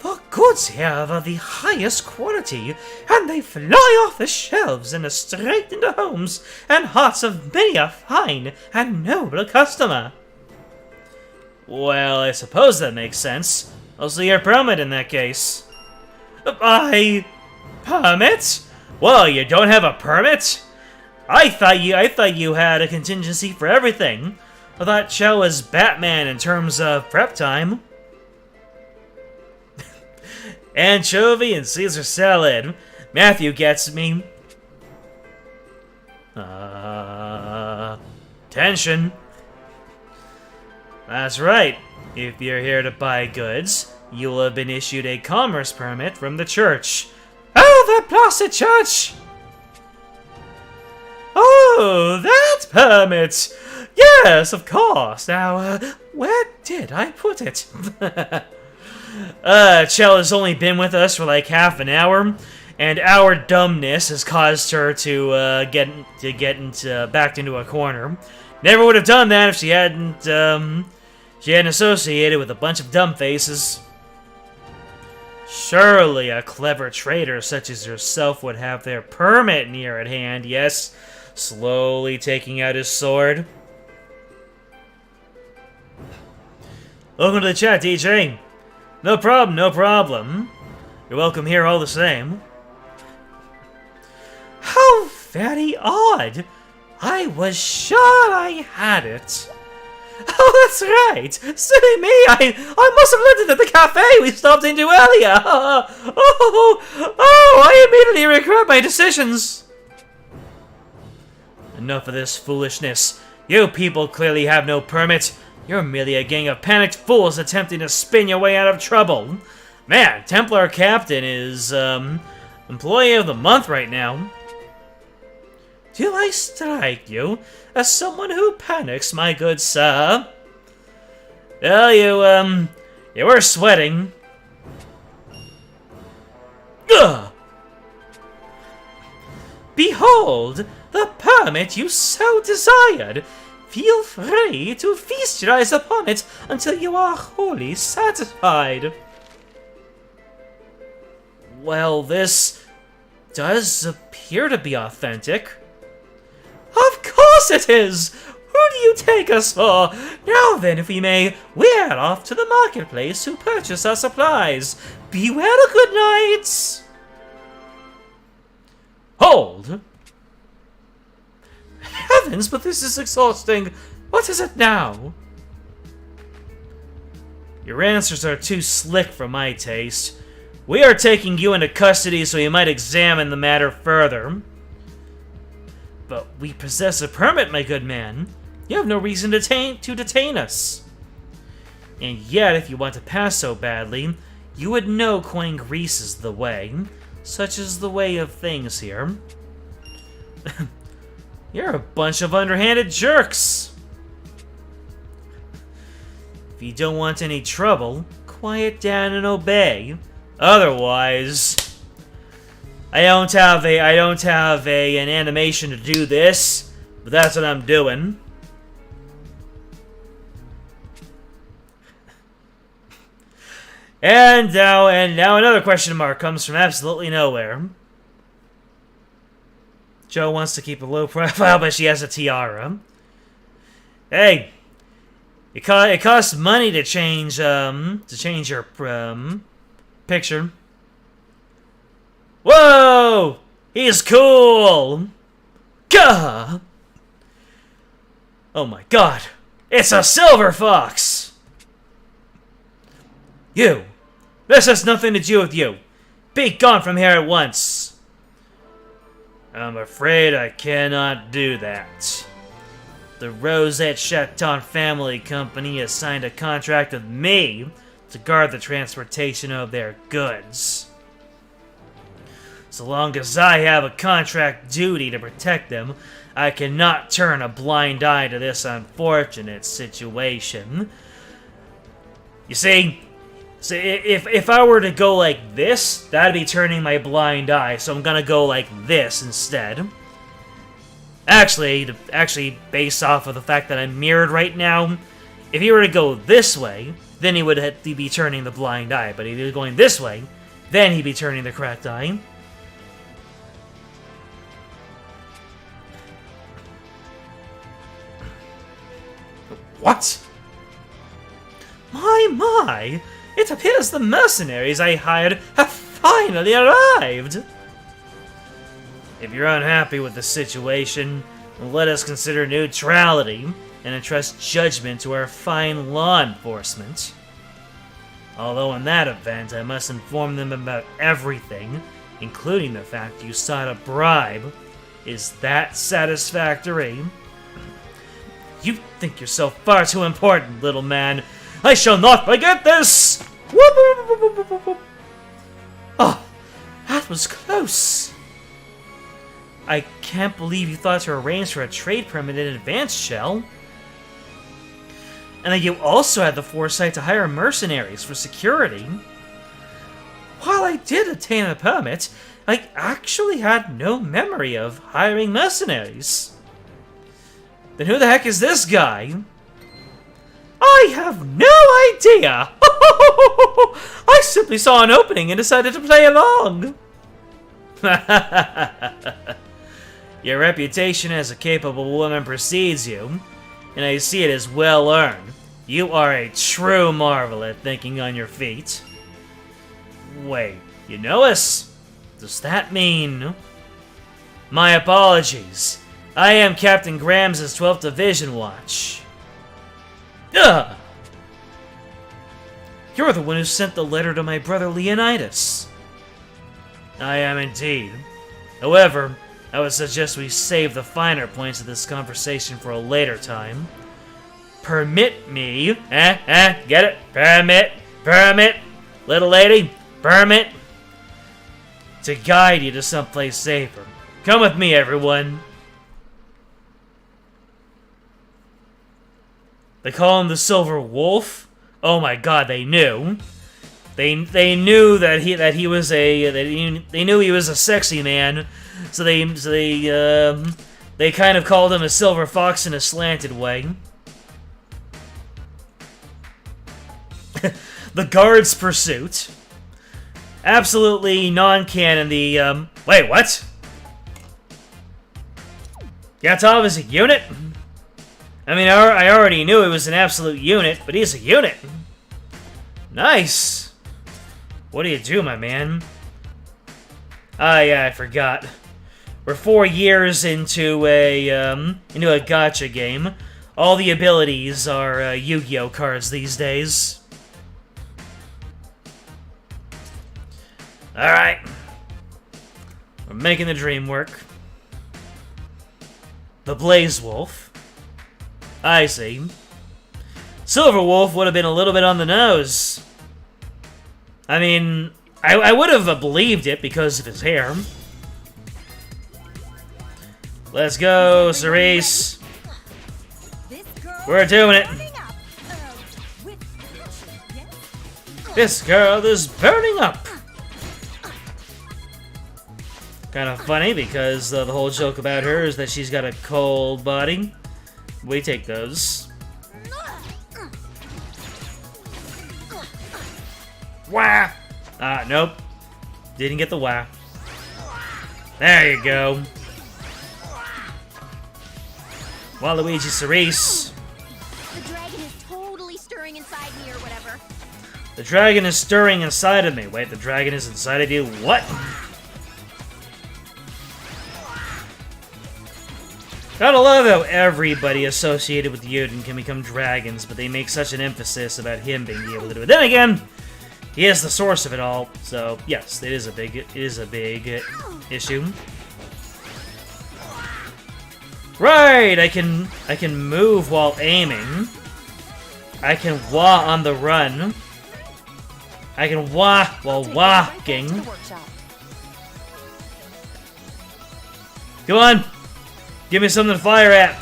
The goods here are of the highest quality, and they fly off the shelves and are straight into homes and hearts of many a fine and noble customer. Well, I suppose that makes sense. Also, your permit in that case. Permit? Well, you don't have a permit? I thought you had a contingency for everything. I thought Chell was Batman in terms of prep time. Anchovy and Caesar salad. Matthew gets me. Tension. That's right. If you're here to buy goods, you will have been issued a commerce permit from the church. Oh, the blessed church! Oh, that permit! Yes, of course. Now, where did I put it? Chell has only been with us for like half an hour, and our dumbness has caused her to get backed into a corner. Never would have done that if she hadn't associated with a bunch of dumb faces. Surely a clever trader such as yourself would have their permit near at hand, yes? Slowly taking out his sword. Welcome to the chat, DJ. No problem, no problem. You're welcome here all the same. How very odd. I was sure I had it. Oh, that's right. Silly me. I must have left it at the cafe we stopped into earlier. I immediately regret my decisions. Enough of this foolishness. You people clearly have no permit. You're merely a gang of panicked fools attempting to spin your way out of trouble. Man, Templar Captain is, Employee of the Month right now. Do I strike you as someone who panics, my good sir? Well, you were sweating. Ugh! Behold, the permit you so desired. Feel free to feast your eyes upon it until you are wholly satisfied. Well, this does appear to be authentic. Of course it is! Who do you take us for? Now then, if we may, we're off to the marketplace to purchase our supplies. Beware the good knights! Hold! Heavens, but this is exhausting. What is it now? Your answers are too slick for my taste. We are taking you into custody so you might examine the matter further. But we possess a permit, my good man. You have no reason to detain us. And yet, if you want to pass so badly, you would know coin grease is the way. Such is the way of things here. You're a bunch of underhanded jerks! If you don't want any trouble, quiet down and obey. Otherwise, I don't have an animation to do this, but that's what I'm doing. And now another question mark comes from absolutely nowhere. Joe wants to keep a low profile, but she has a tiara. Hey, it costs money to change your picture. Whoa, he's cool. Gah! Oh my God, it's a silver fox. You! This has nothing to do with you! Be gone from here at once! I'm afraid I cannot do that. The Rosette Chaton Family Company has signed a contract with me to guard the transportation of their goods. So long as I have a contract duty to protect them, I cannot turn a blind eye to this unfortunate situation. You see, if I were to go like this, that'd be turning my blind eye, so I'm gonna go like this instead. Actually, based off of the fact that I'm mirrored right now, if he were to go this way, then he would be turning the blind eye, but if he was going this way, then he'd be turning the correct eye. What? My! It appears the mercenaries I hired have finally arrived! If you're unhappy with the situation, let us consider neutrality and entrust judgment to our fine law enforcement. Although in that event, I must inform them about everything, including the fact you sought a bribe. Is that satisfactory? You think yourself far too important, little man. I shall not forget this! Oh, that was close. I can't believe you thought to arrange for a trade permit in advance, Shell. And that you also had the foresight to hire mercenaries for security. While I did obtain a permit, I actually had no memory of hiring mercenaries. Then who the heck is this guy? I have no idea! I simply saw an opening and decided to play along! Your reputation as a capable woman precedes you, and I see it as well earned. You are a true marvel at thinking on your feet. Wait, you know us? Does that mean... My apologies. I am Captain Grams' 12th Division Watch. Ugh! You're the one who sent the letter to my brother Leonidas. I am indeed. However, I would suggest we save the finer points of this conversation for a later time. Permit me... get it? Permit, little lady, permit, to guide you to someplace safer. Come with me, everyone. They call him the Silver Wolf. Oh my God, they knew. They knew that he was a they knew he was a sexy man, so they kind of called him a silver fox in a slanted way. The Guard's Pursuit. Absolutely non-canon. The wait, what? Yatov is a unit? I mean, I already knew he was an absolute unit, but he's a unit. Nice. What do you do, my man? Ah, yeah, I forgot. We're 4 years into a gacha game. All the abilities are Yu-Gi-Oh cards these days. All right, we're making the dream work. The Blaze Wolf. I see. Silverwolf would have been a little bit on the nose. I mean, I would have believed it because of his hair. Let's go, Cerise. We're doing it. This girl is burning up. Kind of funny because the whole joke about her is that she's got a cold body. We take those. Wah! Nope. Didn't get the wah. There you go. Waluigi Cerise. The dragon is totally stirring inside me or whatever. The dragon is stirring inside of me. Wait, the dragon is inside of you? What? Gotta love how everybody associated with Yuden can become dragons, but they make such an emphasis about him being able to do it. Then again, he is the source of it all, so yes, it is a big issue. Right, I can move while aiming. I can wah on the run. I can wah while walking. Come on, give me something to fire at.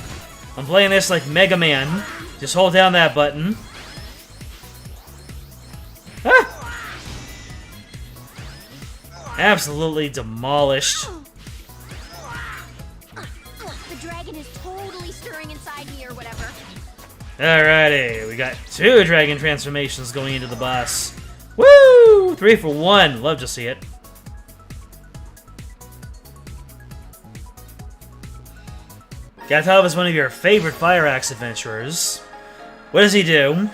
I'm playing this like Mega Man. Just hold down that button. Ah! Absolutely demolished. Alrighty, we got 2 dragon transformations going into the boss. Woo! 3 for 1. Love to see it. Gatov is one of your favorite Fire Axe adventurers. What does he do?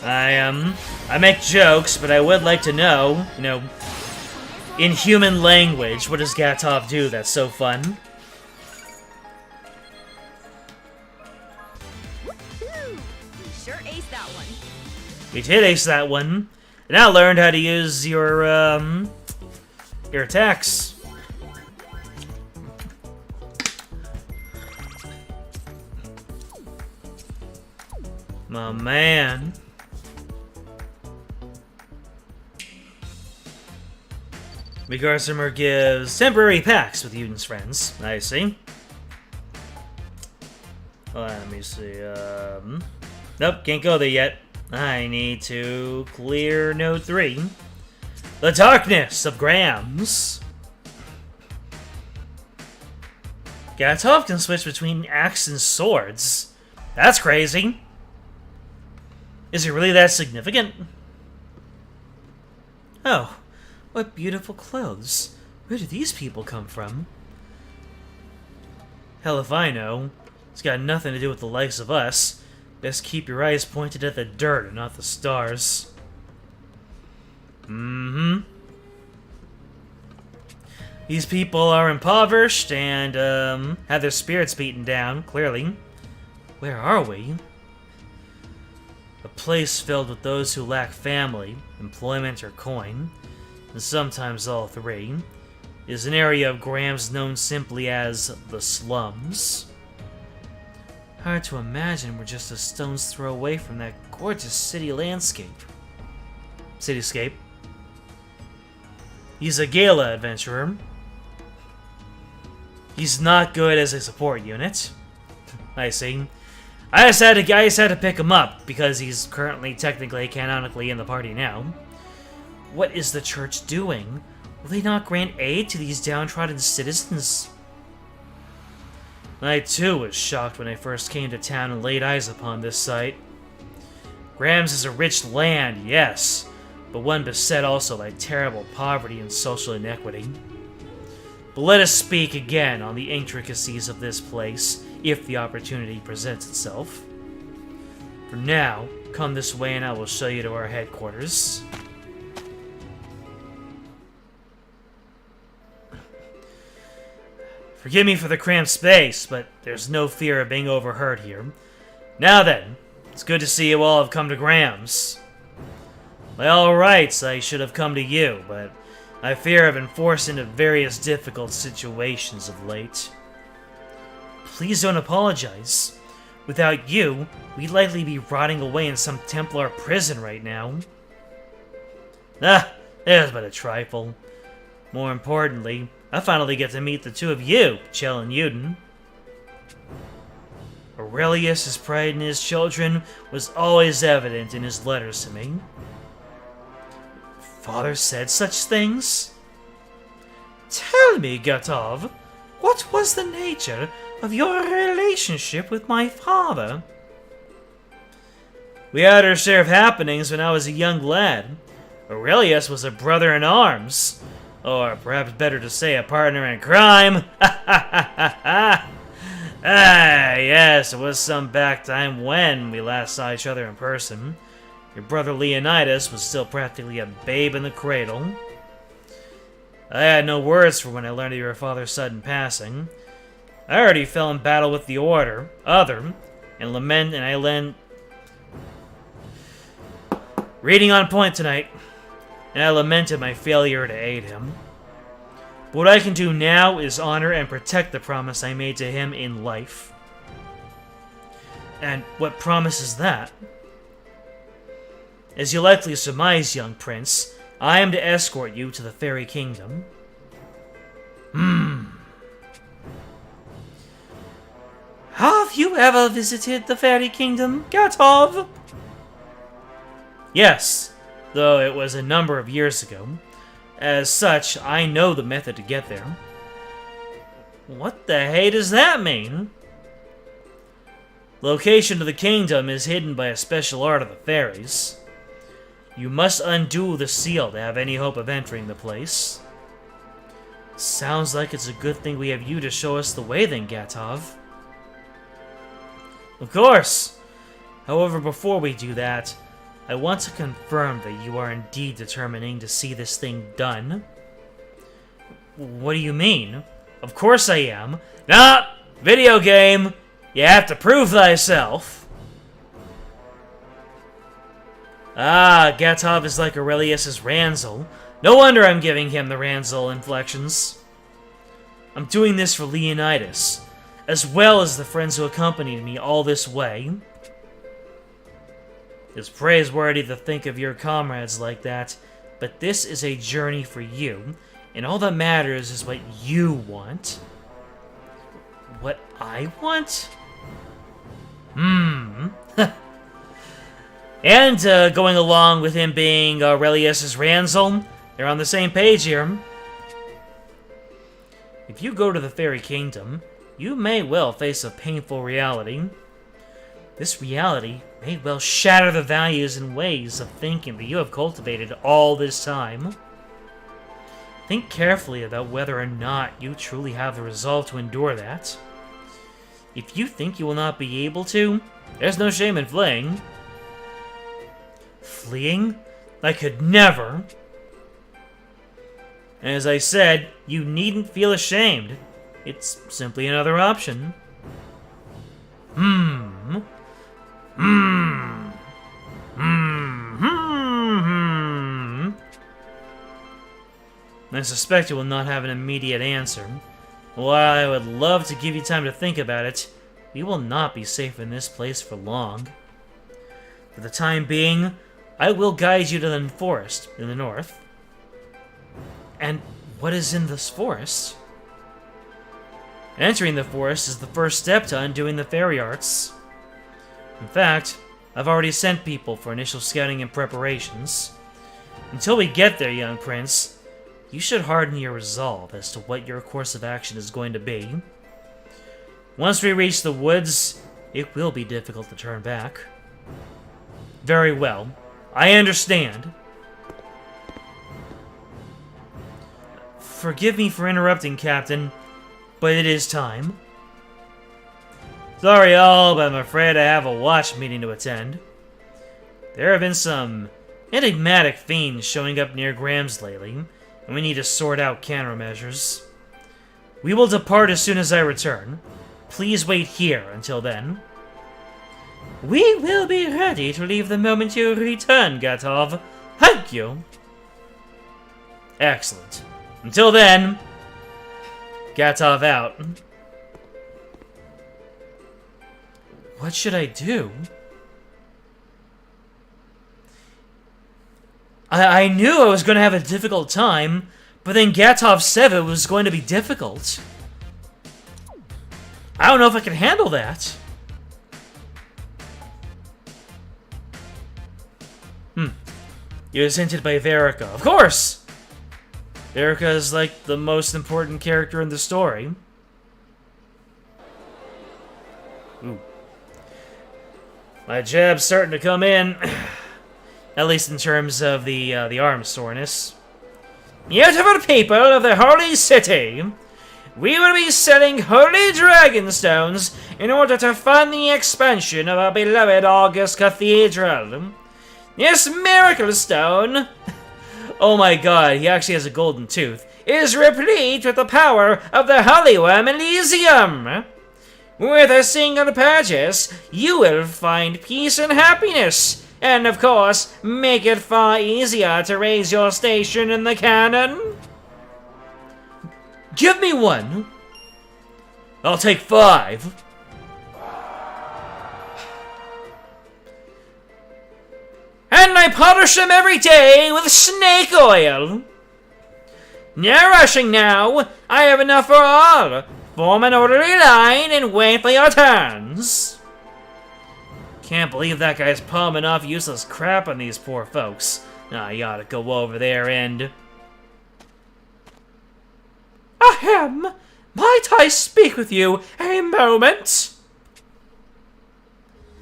I make jokes, but I would like to know, in human language, what does Gatov do that's so fun? We did ace that one. And now learned how to use your attacks. My man. Garcimer gives temporary packs with Yuden's friends. I see. Let me see. Nope, can't go there yet. I need to clear Node 3. The Darkness of Grams. Gatov can switch between axe and swords. That's crazy. Is it really that significant? Oh, what beautiful clothes. Where do these people come from? Hell if I know. It's got nothing to do with the likes of us. Best keep your eyes pointed at the dirt and not the stars. These people are impoverished and, have their spirits beaten down, clearly. Where are we? A place filled with those who lack family, employment, or coin, and sometimes all 3, is an area of Grams known simply as the slums. Hard to imagine we're just a stone's throw away from that gorgeous cityscape. He's a Gala adventurer. He's not good as a support unit. I see. I just had to pick him up because he's currently technically canonically in the party now. What is the church doing? Will they not grant aid to these downtrodden citizens? I too was shocked when I first came to town and laid eyes upon this site. Grams is a rich land, yes, but one beset also by terrible poverty and social inequity. But let us speak again on the intricacies of this place, if the opportunity presents itself. For now, come this way and I will show you to our headquarters. Forgive me for the cramped space, but there's no fear of being overheard here. Now then, it's good to see you all have come to Grams. By all rights, I should have come to you, but I fear I've been forced into various difficult situations of late. Please don't apologize. Without you, we'd likely be rotting away in some Templar prison right now. Ah, it was but a trifle. More importantly, I finally get to meet the two of you, Chell and Uden. Aurelius's pride in his children was always evident in his letters to me. Father said such things? Tell me, Gatov, what was the nature of your relationship with my father? We had our share of happenings when I was a young lad. Aurelius was a brother in arms, or perhaps better to say a partner in crime. Yes, it was some back time when we last saw each other in person. Your brother Leonidas was still practically a babe in the cradle. I had no words for when I learned of your father's sudden passing. I already fell in battle with the Other, reading on point tonight, and I lamented my failure to aid him. But what I can do now is honor and protect the promise I made to him in life. And what promise is that? As you likely surmise, young prince, I am to escort you to the Fairy Kingdom. Have you ever visited the Fairy Kingdom, Gatov? Yes, though it was a number of years ago. As such, I know the method to get there. What the hey does that mean? Location of the kingdom is hidden by a special art of the fairies. You must undo the seal to have any hope of entering the place. Sounds like it's a good thing we have you to show us the way then, Gatov. Of course! However, before we do that, I want to confirm that you are indeed determining to see this thing done. What do you mean? Of course I am. Nah! Video game! You have to prove thyself! Ah, Gatov is like Aurelius's Ranzel. No wonder I'm giving him the Ranzel inflections. I'm doing this for Leonidas, as well as the friends who accompanied me all this way. It's praiseworthy to think of your comrades like that, but this is a journey for you, and all that matters is what you want. What I want? And going along with him being Aurelius's Ranzel, they're on the same page here. If you go to the Fairy Kingdom, you may well face a painful reality. This reality may well shatter the values and ways of thinking that you have cultivated all this time. Think carefully about whether or not you truly have the resolve to endure that. If you think you will not be able to, there's no shame in fleeing. Fleeing? I could never. As I said, you needn't feel ashamed. It's simply another option. I suspect you will not have an immediate answer. While I would love to give you time to think about it, we will not be safe in this place for long. For the time being, I will guide you to the forest in the north. And what is in this forest? Entering the forest is the first step to undoing the fairy arts. In fact, I've already sent people for initial scouting and preparations. Until we get there, young prince, you should harden your resolve as to what your course of action is going to be. Once we reach the woods, it will be difficult to turn back. Very well. I understand. Forgive me for interrupting, Captain, but it is time. Sorry all, but I'm afraid I have a watch meeting to attend. There have been some enigmatic fiends showing up near Graham's lately, and we need to sort out countermeasures. We will depart as soon as I return. Please wait here until then. We will be ready to leave the moment you return, Gatov. Thank you. Excellent. Until then, Gatov out. What should I do? I knew I was going to have a difficult time, but then Gatov said it was going to be difficult. I don't know if I can handle that. He was hinted by Verica. Of course! Verica is like the most important character in the story. Ooh. My jab's starting to come in. At least in terms of the arm soreness. Beautiful people of the Holy City, we will be selling holy dragon stones in order to fund the expansion of our beloved August Cathedral. This miracle stone, oh my god, he actually has a golden tooth, is replete with the power of the Holyworm Elysium. With a single purchase, you will find peace and happiness, and of course, make it far easier to raise your station in the canon. Give me one. I'll take 5. And I polish them every day with snake oil. No rushing now. I have enough for all. Form an orderly line and wait for your turns. Can't believe that guy's palming off useless crap on these poor folks. Nah, you ought to go over there and... Ahem! Might I speak with you a moment?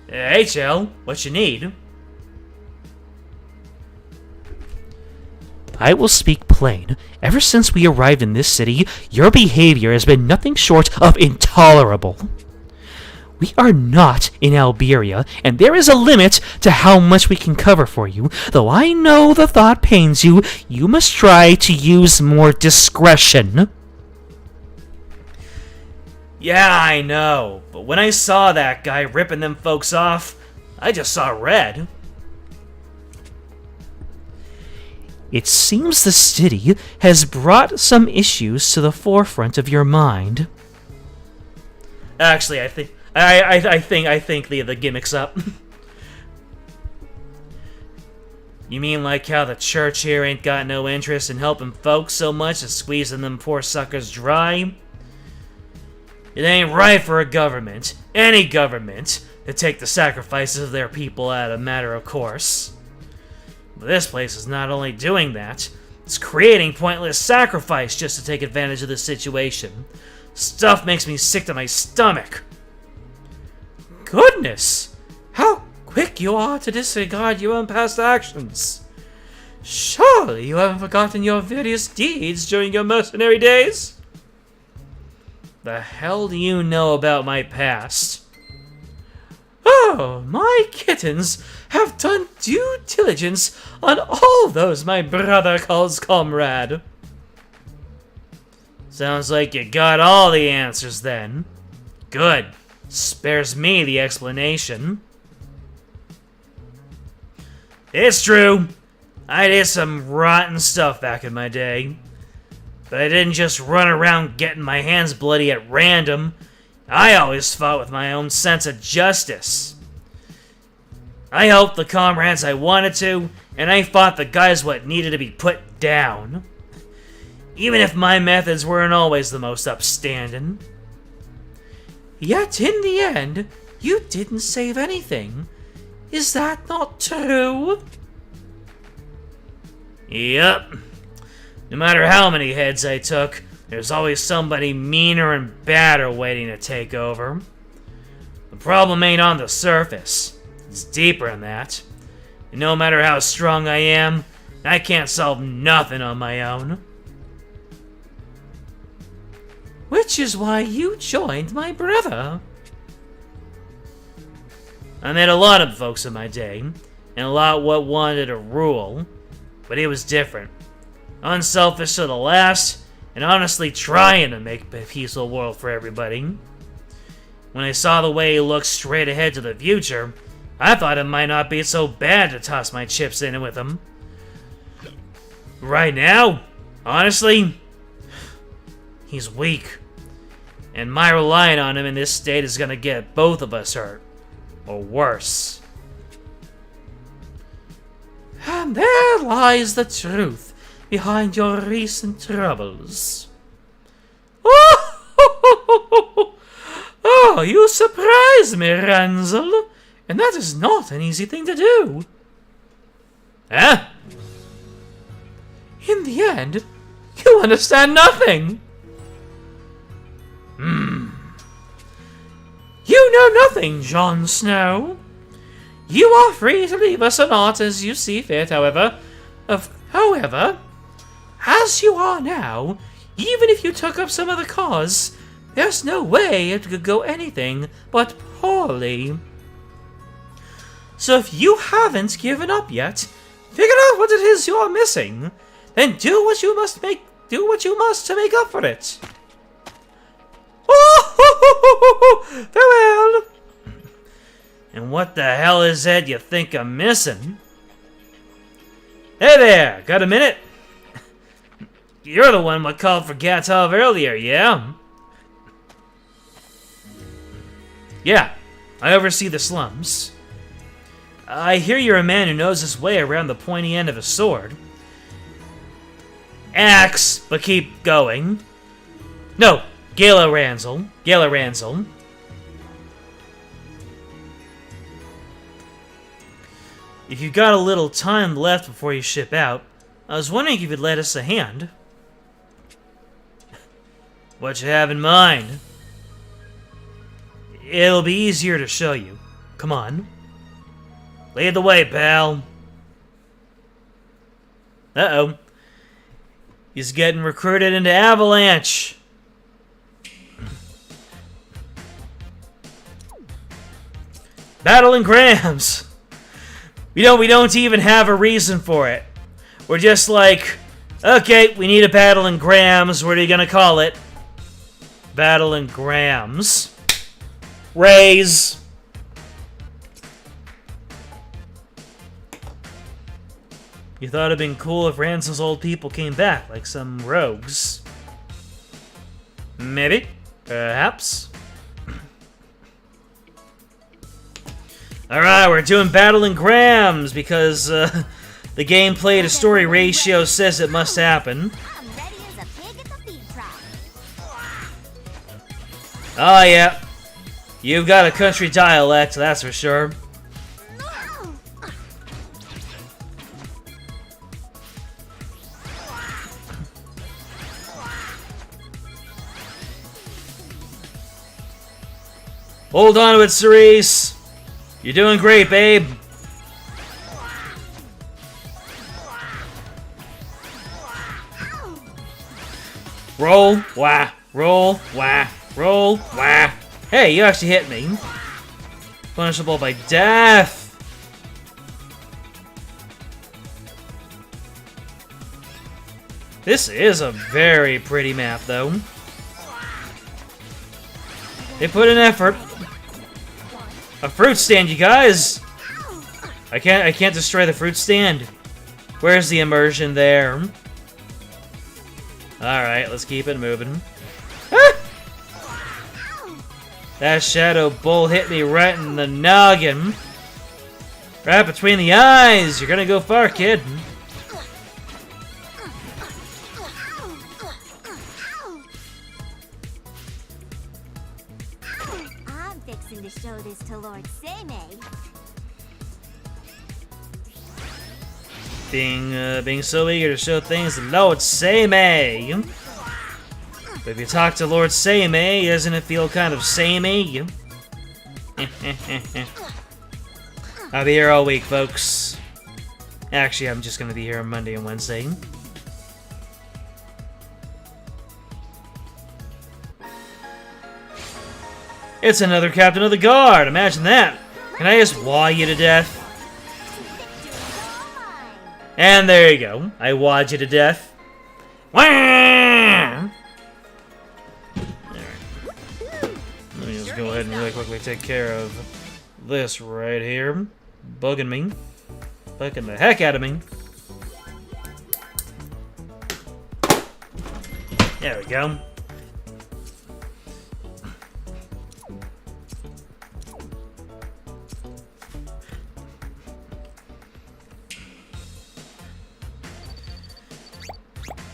Hey, Chell. What you need? I will speak plain. Ever since we arrived in this city, your behavior has been nothing short of intolerable. We are not in Alberia, and there is a limit to how much we can cover for you. Though I know the thought pains you, you must try to use more discretion. Yeah, I know, but when I saw that guy ripping them folks off, I just saw red. It seems the city has brought some issues to the forefront of your mind. Actually, I think the gimmick's up. You mean like how the church here ain't got no interest in helping folks so much as squeezing them poor suckers dry? It ain't right for a government, any government, to take the sacrifices of their people as a matter of course. But this place is not only doing that, it's creating pointless sacrifice just to take advantage of the situation. Stuff makes me sick to my stomach. Goodness! How quick you are to disregard your own past actions. Surely you haven't forgotten your various deeds during your mercenary days? The hell do you know about my past? Oh, my kittens have done due diligence on all those my brother calls comrade. Sounds like you got all the answers then. Good. Spares me the explanation. It's true. I did some rotten stuff back in my day. But I didn't just run around getting my hands bloody at random. I always fought with my own sense of justice. I helped the comrades I wanted to, and I fought the guys what needed to be put down. Even if my methods weren't always the most upstanding. Yet in the end, you didn't save anything. Is that not true? Yep. No matter how many heads I took, there's always somebody meaner and badder waiting to take over. The problem ain't on the surface. It's deeper than that. And no matter how strong I am, I can't solve nothing on my own. Which is why you joined my brother. I met a lot of folks in my day, and a lot what wanted to rule, but it was different. Unselfish to the last, and honestly trying to make a peaceful world for everybody. When I saw the way he looked straight ahead to the future, I thought it might not be so bad to toss my chips in with him. Right now, honestly, he's weak. And my relying on him in this state is gonna get both of us hurt. or worse. And there lies the truth behind your recent troubles. Oh, you surprise me, Ransel, and that is not an easy thing to do. Huh? In the end, you understand nothing. You know nothing, Jon Snow. You are free to leave us or not as you see fit, however, as you are now, even if you took up some other cause, there's no way it could go anything but poorly. So if you haven't given up yet, figure out what it is you are missing, then do what you must to make up for it. Oh, farewell. And what the hell is that you think I'm missing? Hey there, got a minute? You're the one what called for Gatov earlier, yeah? Yeah, I oversee the slums. I hear you're a man who knows his way around the pointy end of a sword. Axe, but keep going. No, Gala Ransel. If you've got a little time left before you ship out, I was wondering if you could lend us a hand. What you have in mind? It'll be easier to show you. Come on. Lead the way, pal. Uh-oh. He's getting recruited into Avalanche. Battling Grams. We don't even have a reason for it. We're just like, okay, we need a Battling Grams. What are you gonna call it? Battling Grams. Raise. You thought it'd been cool if Ransel's old people came back, like some rogues. Maybe. Perhaps. Alright, we're doing Battling Grams because the gameplay to story ratio says it must happen. I'm ready as a pig at the feed trap. Oh yeah. You've got a country dialect, that's for sure. Hold on to it, Cerise. You're doing great, babe. Roll, wah, roll, wah, roll, wah. Hey, you actually hit me. Punishable by death. This is a very pretty map, though. They put in effort. A fruit stand, you guys! I can't destroy the fruit stand. Where's the immersion there? Alright, let's keep it moving. Ah! That shadow bull hit me right in the noggin. Right between the eyes! You're gonna go far, kid. I'm fixing to show this to Lord Seimei. Being so eager to show things to Lord Seimei. But if you talk to Lord Seimei, doesn't it feel kind of samey? I'll be here all week, folks. Actually, I'm just gonna be here on Monday and Wednesday. It's another captain of the guard. Imagine that. Can I just wah you to death? And there you go. I wawed you to death. Wah! Alright. Let me just go ahead and really quickly take care of this right here. Bugging me. Bugging the heck out of me. There we go.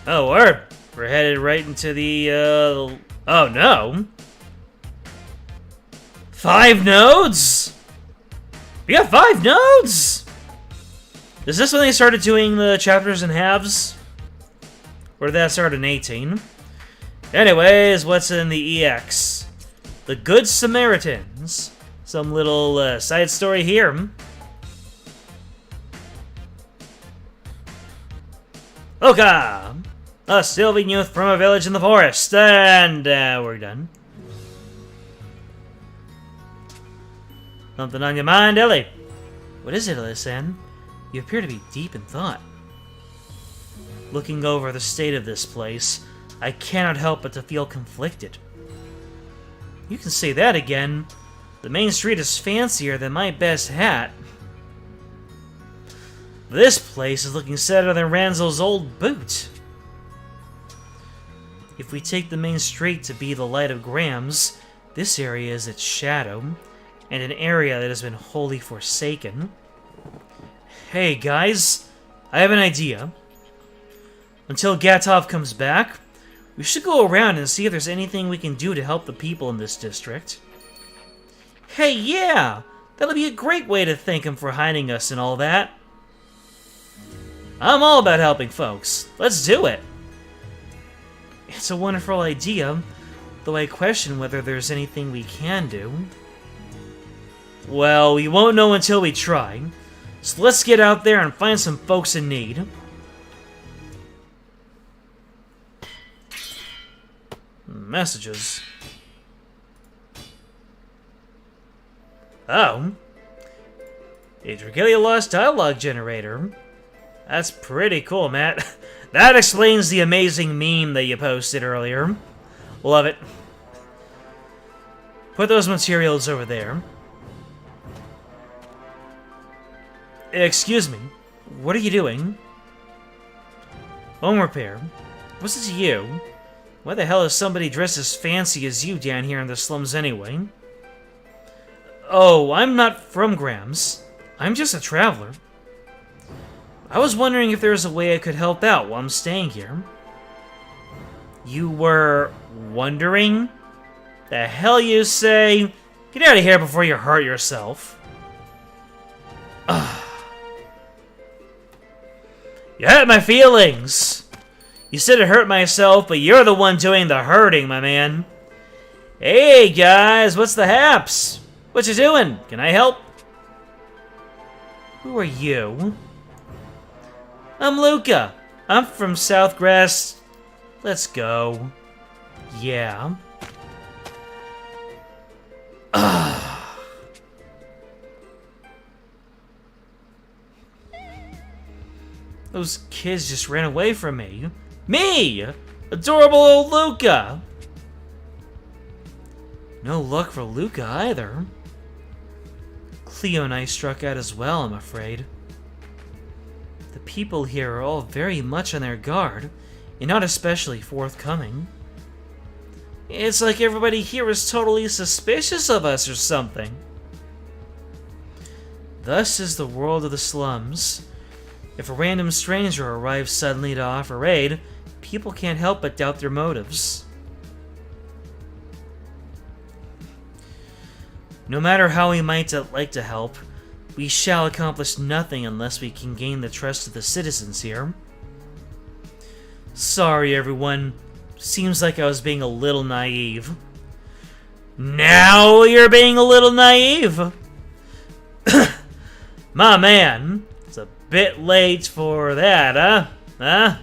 Oh, we're headed right into the, oh no. 5 nodes? We got 5 nodes? Is this when they started doing the chapters in halves? Or did that start in 18? Anyways, what's in the EX? The Good Samaritans. Some little side story here. Oka! A Sylvan youth from a village in the forest. And we're done. Something on your mind, Ellie? What is it, Alysanne? You appear to be deep in thought. Looking over the state of this place, I cannot help but to feel conflicted. You can say that again. The main street is fancier than my best hat. This place is looking sadder than Ranzel's old boot. If we take the main street to be the light of Graham's, this area is its shadow, and an area that has been wholly forsaken. Hey guys, I have an idea. Until Gatov comes back, we should go around and see if there's anything we can do to help the people in this district. Hey, yeah! That'll be a great way to thank him for hiding us and all that. I'm all about helping folks. Let's do it! It's a wonderful idea, though I question whether there's anything we can do. Well, we won't know until we try, so let's get out there and find some folks in need. Messages. Oh. A Dragalia Lost dialogue generator. That's pretty cool, Matt. That explains the amazing meme that you posted earlier. Love it. Put those materials over there. Excuse me. What are you doing? Home repair. What's it to you? Why the hell is somebody dressed as fancy as you down here in the slums anyway? Oh, I'm not from Graham's. I'm just a traveler. I was wondering if there was a way I could help out while I'm staying here. You were wondering? The hell you say? Get out of here before you hurt yourself. You hurt my feelings. You said it hurt myself, but you're the one doing the hurting, my man. Hey, guys, what's the haps? What you doing? Can I help? Who are you? I'm Luca. I'm from Southgrass. Let's go. Yeah. Those kids just ran away from me. Me! Adorable old Luca! No luck for Luca either. Cleo and I struck out as well, I'm afraid. The people here are all very much on their guard, and not especially forthcoming. It's like everybody here is totally suspicious of us or something. Thus is the world of the slums. If a random stranger arrives suddenly to offer aid, people can't help but doubt their motives. No matter how we might like to help, we shall accomplish nothing unless we can gain the trust of the citizens here. Sorry, everyone. Seems like I was being a little naive. Now you're being a little naive! My man, it's a bit late for that, huh? Huh?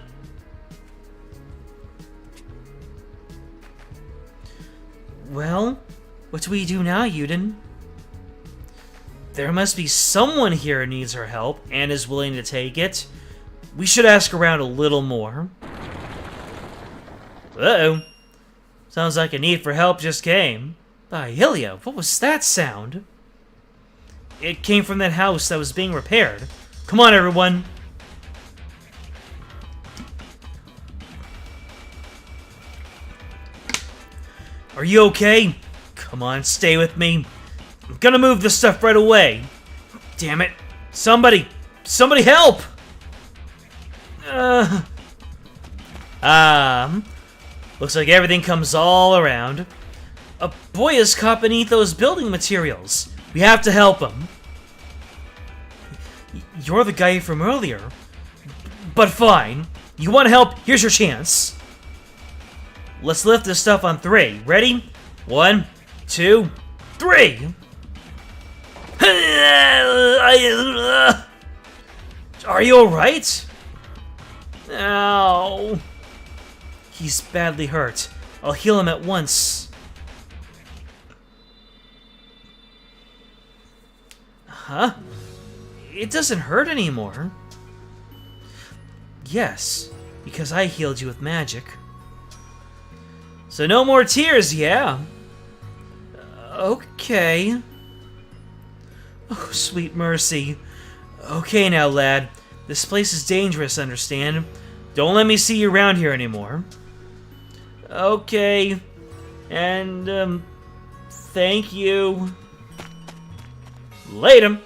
Well, what do we do now, Yuden? There must be someone here who needs our help and is willing to take it. We should ask around a little more. Uh-oh. Sounds like a need for help just came. By Hylia, what was that sound? It came from that house that was being repaired. Come on, everyone. Are you okay? Come on, stay with me. I'm gonna move this stuff right away. Damn it. Somebody help! Looks like everything comes all around. A boy is caught beneath those building materials. We have to help him. You're the guy from earlier. But fine. You want to help? Here's your chance. Let's lift this stuff on 3. Ready? 1, 2, 3. Are you alright? Ow. He's badly hurt. I'll heal him at once. Huh? It doesn't hurt anymore. Yes, because I healed you with magic. So no more tears, yeah? Okay. Oh, sweet mercy. Okay now, lad. This place is dangerous, understand? Don't let me see you around here anymore. Okay. And, thank you. Later.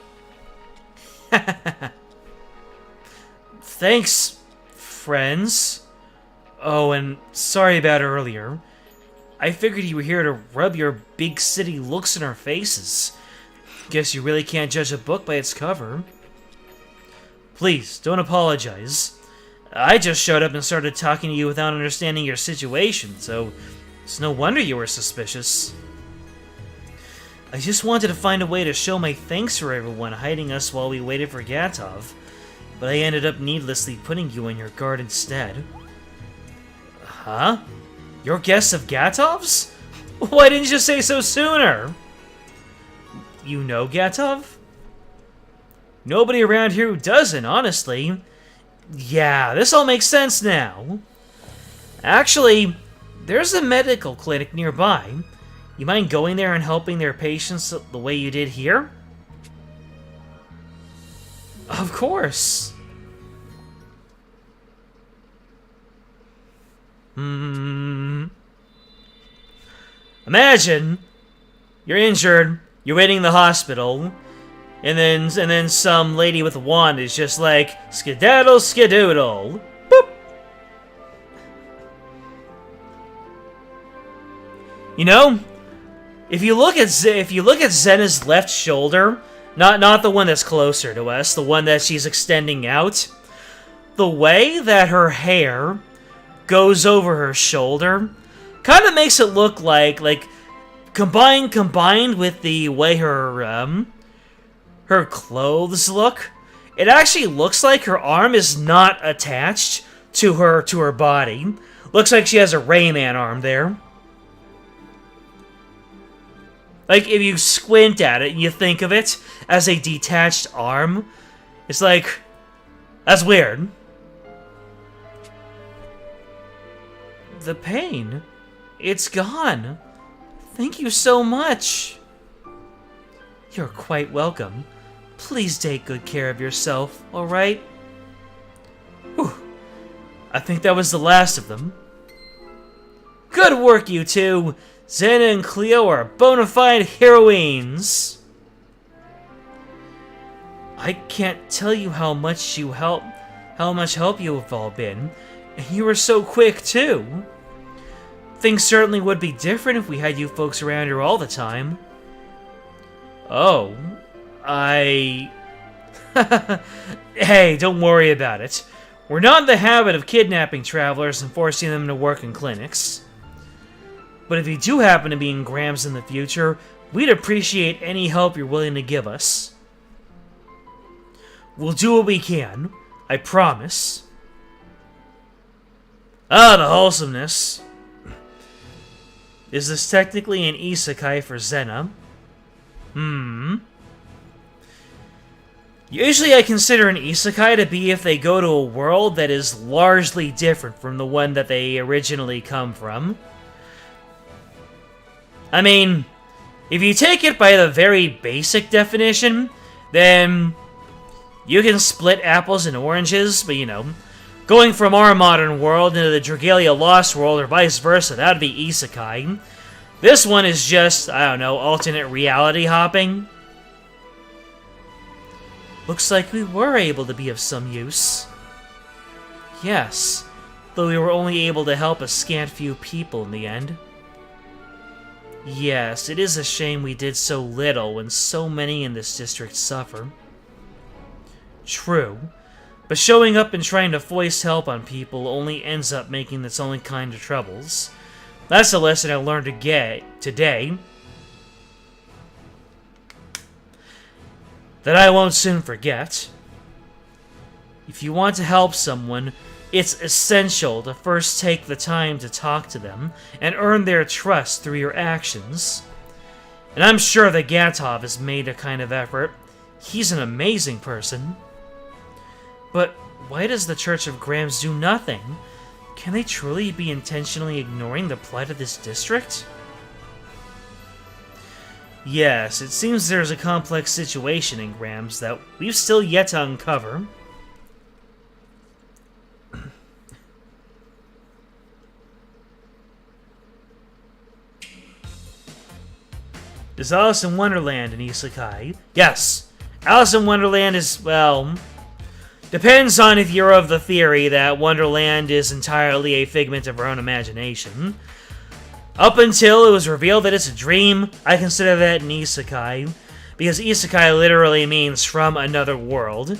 Thanks, friends. Oh, and sorry about earlier. I figured you were here to rub your big city looks in our faces. Guess you really can't judge a book by its cover. Please, don't apologize. I just showed up and started talking to you without understanding your situation, so it's no wonder you were suspicious. I just wanted to find a way to show my thanks for everyone hiding us while we waited for Gatov, but I ended up needlessly putting you in your guard instead. Huh? You're guests of Gatov's? Why didn't you say so sooner? You know Gatov? Nobody around here who doesn't, honestly. Yeah, this all makes sense now. Actually, there's a medical clinic nearby. You mind going there and helping their patients the way you did here? Of course. Imagine you're injured, you're waiting in the hospital, and then some lady with a wand is just like, skedaddle, skedoodle. Boop. You know, if you look at Zena's left shoulder, not the one that's closer to us, the one that she's extending out, the way that her hair goes over her shoulder kind of makes it look like combined with the way her clothes look, it actually looks like her arm is not attached to her body. Looks like she has a Rayman arm there. Like, if you squint at it and you think of it as a detached arm, it's like, that's weird. The pain, it's gone. Thank you so much. You're quite welcome. Please take good care of yourself, alright? Whew. I think that was the last of them. Good work, you two! Zena and Cleo are bona fide heroines! I can't tell you how much help you have all been. And you were so quick, too. Things certainly would be different if we had you folks around here all the time. Oh, Hey, don't worry about it. We're not in the habit of kidnapping travelers and forcing them to work in clinics. But if you do happen to be in Grams in the future, we'd appreciate any help you're willing to give us. We'll do what we can, I promise. Ah, the wholesomeness. Is this technically an isekai for Zena? Usually I consider an isekai to be if they go to a world that is largely different from the one that they originally come from. I mean, if you take it by the very basic definition, then you can split apples and oranges, but you know, going from our modern world into the Dragalia Lost world or vice versa, that would be isekai. This one is just, I don't know, alternate reality hopping. Looks like we were able to be of some use. Yes, though we were only able to help a scant few people in the end. Yes, it is a shame we did so little when so many in this district suffer. True, but showing up and trying to foist help on people only ends up making its own kind of troubles. That's a lesson I learned today that I won't soon forget. If you want to help someone, it's essential to first take the time to talk to them and earn their trust through your actions. And I'm sure that Gatov has made a kind of effort. He's an amazing person. But why does the Church of Grams do nothing? Can they truly be intentionally ignoring the plight of this district? Yes, it seems there's a complex situation in Grams that we've still yet to uncover. Is Alice in Wonderland an isekai? Yes. Alice in Wonderland is, well, depends on if you're of the theory that Wonderland is entirely a figment of our own imagination. Up until it was revealed that it's a dream, I consider that an isekai, because isekai literally means from another world.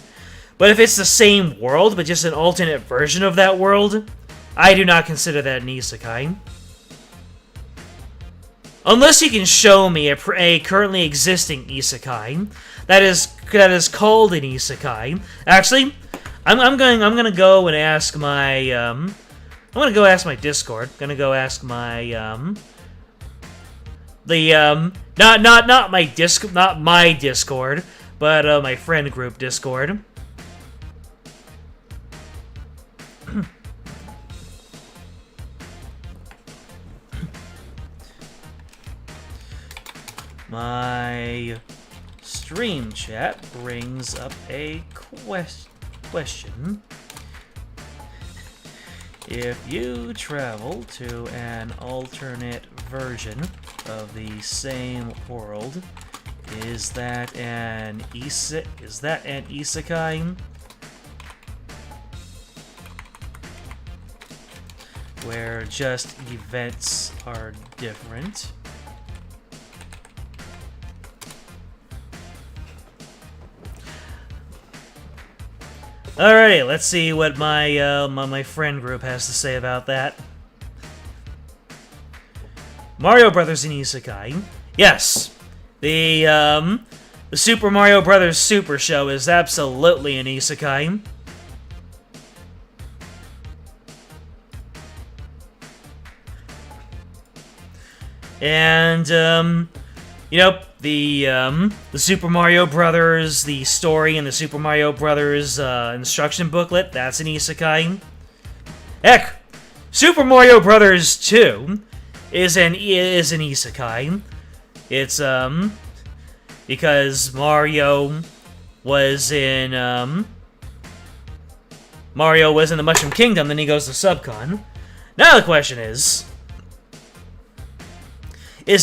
But if it's the same world, but just an alternate version of that world, I do not consider that an isekai. Unless you can show me a currently existing isekai that is called an isekai. Actually, I'm gonna go and ask my I'm gonna go ask my Discord. I'm gonna go ask my not my Discord, but my friend group Discord. My stream chat brings up a question. If you travel to an alternate version of the same world, is that an isekai? Where just events are different? Alrighty, let's see what my friend group has to say about that. Mario Brothers in Isekai. Yes, the Super Mario Brothers Super Show is absolutely an Isekai. And you know, the Super Mario Brothers, the story in the Super Mario Brothers instruction booklet, that's an isekai. Heck, Super Mario Brothers 2 is an isekai. It's because Mario was in the Mushroom Kingdom, then he goes to Subcon. Now the question is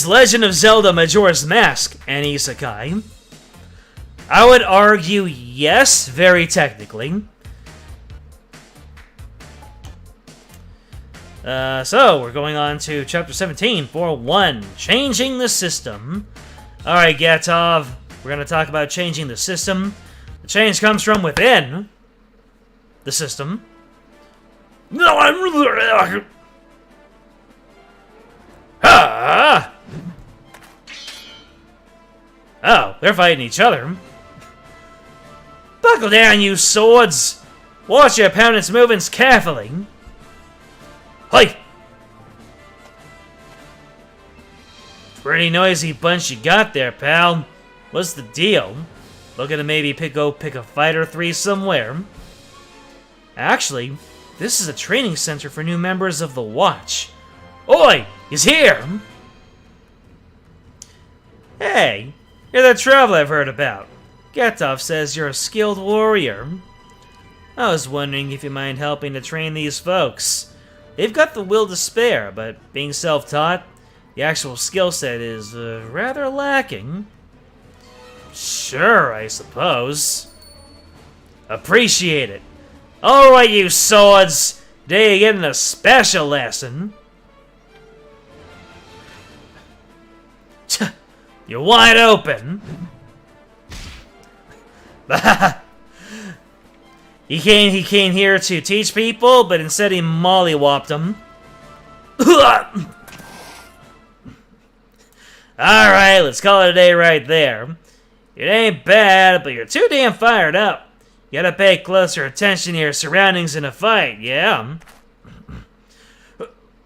Legend of Zelda Majora's Mask an isekai? I would argue yes, very technically. So, we're going on to Chapter 17 for 1, Changing the System. Alright, Gatov, we're going to talk about changing the system. The change comes from within the system. Ah! Oh, they're fighting each other. Buckle down, you swords! Watch your opponent's movements carefully. Hey! Pretty noisy bunch you got there, pal. What's the deal? Looking to maybe go pick a fight or 3 somewhere? Actually, this is a training center for new members of the Watch. Oi! He's here! Hey, you're that traveler I've heard about. Gatov says you're a skilled warrior. I was wondering if you mind helping to train these folks. They've got the will to spare, but being self-taught, the actual skill set is rather lacking. Sure, I suppose. Appreciate it. Alright, you swords! Today you're getting a special lesson. You're wide open. He came here to teach people, but instead he mollywopped them. Alright, let's call it a day right there. It ain't bad, but you're too damn fired up. You gotta pay closer attention to your surroundings in a fight, yeah?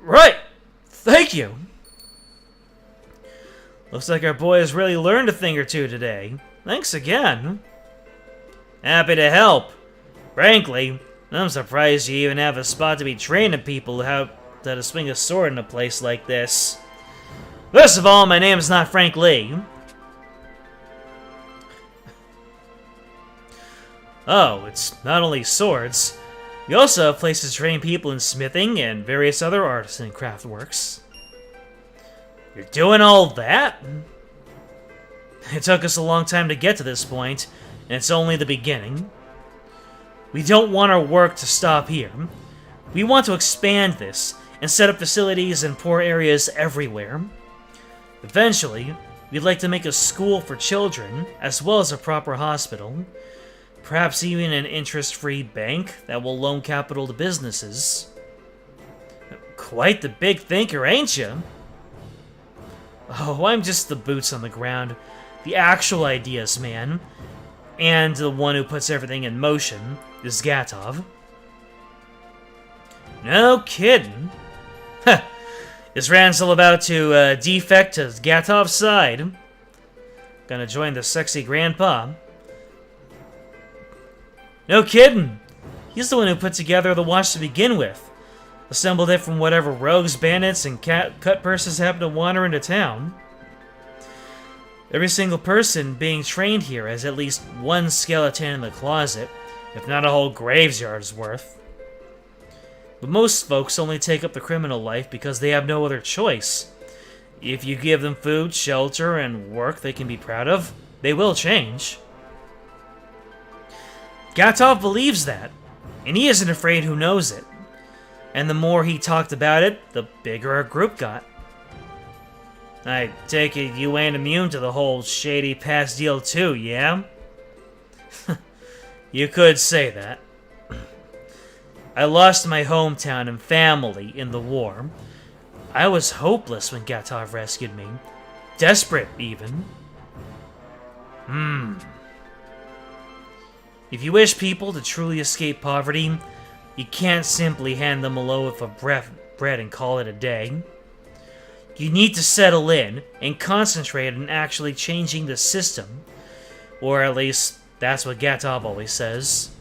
Right! Thank you! Looks like our boy has really learned a thing or two today. Thanks again. Happy to help. Frankly, I'm surprised you even have a spot to be training people how to swing a sword in a place like this. First of all, my name is not Frank Lee. Oh, it's not only swords. We also have places to train people in smithing and various other artisan craft works. You're doing all that? It took us a long time to get to this point, and it's only the beginning. We don't want our work to stop here. We want to expand this and set up facilities in poor areas everywhere. Eventually, we'd like to make a school for children, as well as a proper hospital. Perhaps even an interest-free bank that will loan capital to businesses. Quite the big thinker, ain't you? Oh, I'm just the boots on the ground. The actual ideas, man. And the one who puts everything in motion is Gatov. No kidding. Huh. Is Ransel about to defect to Gatov's side? Gonna join the sexy grandpa. No kidding! He's the one who put together the watch to begin with. Assembled it from whatever rogues, bandits, and cut purses happened to wander into town. Every single person being trained here has at least one skeleton in the closet, if not a whole graveyard's worth. But most folks only take up the criminal life because they have no other choice. If you give them food, shelter, and work they can be proud of, they will change. Gatov believes that, and he isn't afraid who knows it. And the more he talked about it, the bigger our group got. I take it you ain't immune to the whole shady past deal too, yeah? You could say that. I lost my hometown and family in the war. I was hopeless when Gatov rescued me. Desperate, even. If you wish people to truly escape poverty, you can't simply hand them a loaf of bread and call it a day. You need to settle in and concentrate on actually changing the system. Or at least, that's what Gatov always says.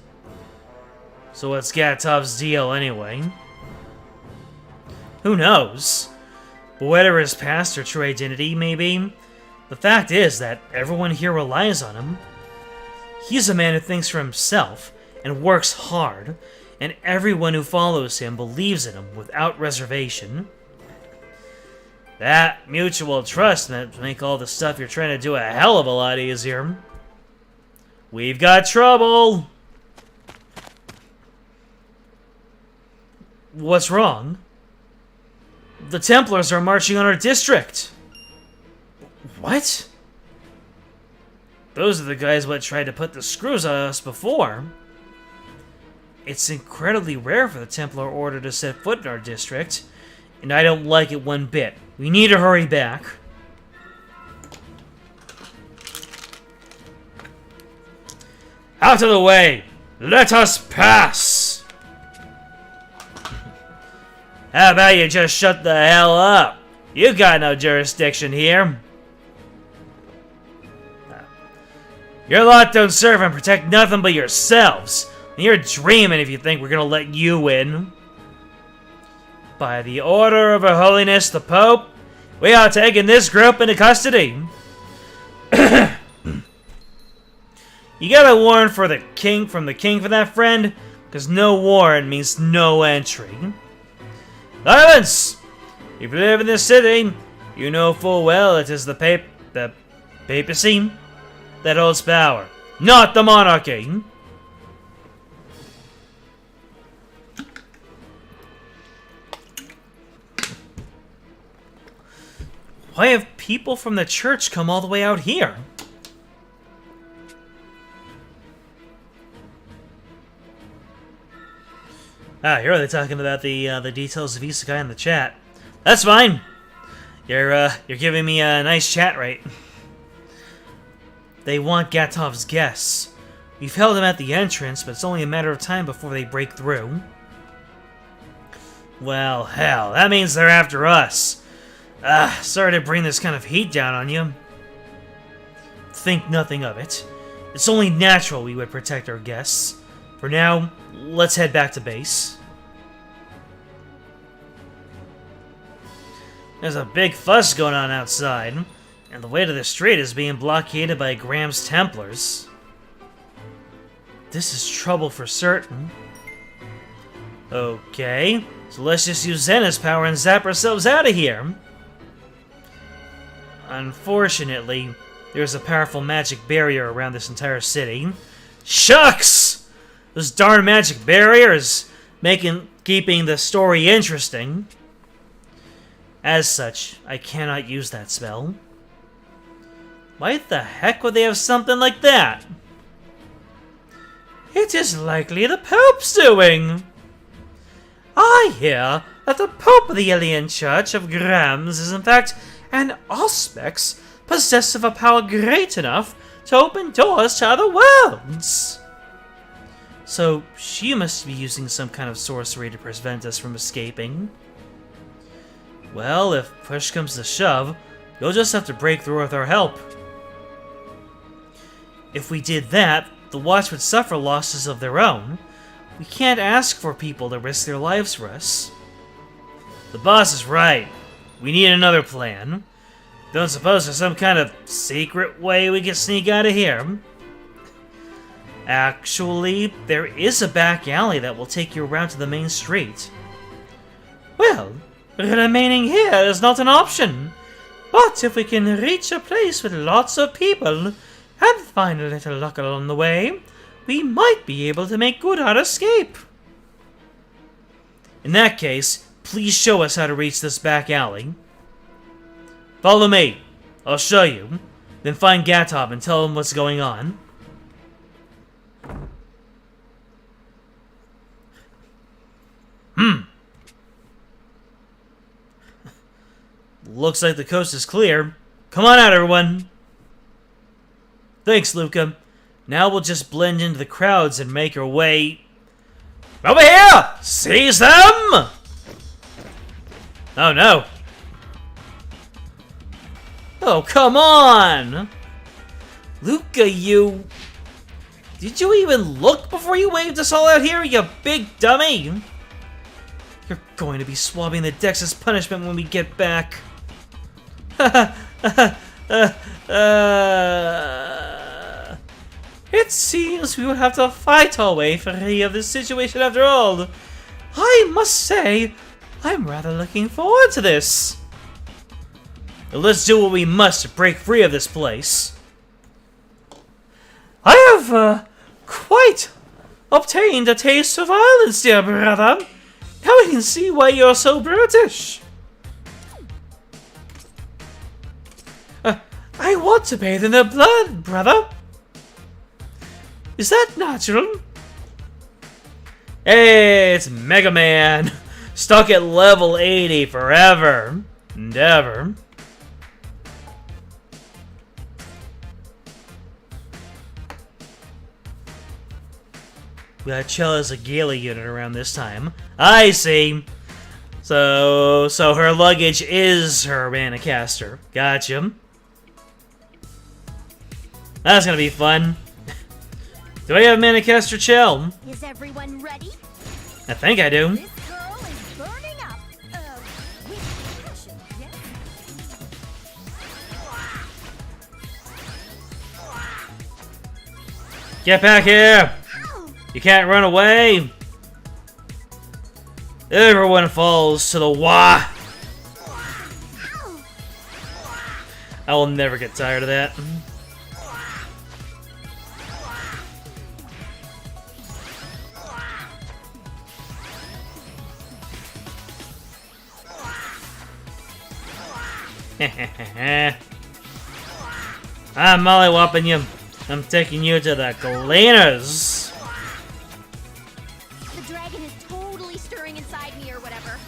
So what's Gatov's deal anyway? Who knows? But whether his past or true identity may be, the fact is that everyone here relies on him. He's a man who thinks for himself and works hard, and everyone who follows him believes in him without reservation. That mutual trust meant to make all the stuff you're trying to do a hell of a lot easier. We've got trouble! What's wrong? The Templars are marching on our district! What? Those are the guys what tried to put the screws on us before. It's incredibly rare for the Templar Order to set foot in our district, and I don't like it one bit. We need to hurry back. Out of the way! Let us pass! How about you just shut the hell up? You got no jurisdiction here. Your lot don't serve and protect nothing but yourselves. And you're dreaming if you think we're gonna let you in. By the order of Her Holiness the Pope, we are taking this group into custody. You got a warrant for the king from that, friend? Because no warrant means no entry. Silence! If you live in this city, you know full well it is the papacy that holds power, not the monarchy. Why have people from the church come all the way out here? Ah, here they're talking about the details of Isekai in the chat. That's fine. You're giving me a nice chat rate. They want Gatov's guests. We've held them at the entrance, but it's only a matter of time before they break through. Well, hell, that means they're after us. Sorry to bring this kind of heat down on you. Think nothing of it. It's only natural we would protect our guests. For now, let's head back to base. There's a big fuss going on outside, and the way to the street is being blockaded by Graham's Templars. This is trouble for certain. Okay, so let's just use Zena's power and zap ourselves out of here. Unfortunately, there's a powerful magic barrier around this entire city. Shucks! Those darn magic barriers keeping the story interesting. As such, I cannot use that spell. Why the heck would they have something like that? It is likely the Pope's doing. I hear that the Pope of the Alien Church of Grams is in fact an Auspex possessed of a power great enough to open doors to other worlds. So she must be using some kind of sorcery to prevent us from escaping. Well, if push comes to shove, you'll just have to break through with our help. If we did that, the Watch would suffer losses of their own. We can't ask for people to risk their lives for us. The boss is right. We need another plan. Don't suppose there's some kind of secret way we can sneak out of here? Actually, there is a back alley that will take you around to the main street. Well, remaining here is not an option. But if we can reach a place with lots of people and find a little luck along the way, we might be able to make good our escape. In that case, please show us how to reach this back alley. Follow me. I'll show you. Then find Gatov and tell him what's going on. Looks like the coast is clear. Come on out, everyone. Thanks, Luca. Now we'll just blend into the crowds and make our way... Over here! Seize them! Oh, no. Oh, come on! Luca, you... Did you even look before you waved us all out here, you big dummy? You're going to be swabbing the decks as punishment when we get back. It seems we will have to fight our way free of this situation after all. I must say, I'm rather looking forward to this. Let's do what we must to break free of this place. I have, quite obtained a taste of violence, dear brother. Now I can see why you're so brutish. I want to bathe in their blood, brother. Is that natural? Hey, it's Mega Man. Stuck at level 80 forever and ever. We got Chella's a Gala unit around this time. I see. So her luggage is her Manicaster. Gotcha. That's gonna be fun. Do I have Manicaster Chell? Is everyone ready? I think I do. This girl is burning up. With passion, yes? Get back here! You can't run away! Everyone falls to the wah! I will never get tired of that. I'm mollywopping you. I'm taking you to the cleaners. The dragon is totally stirring inside me or whatever.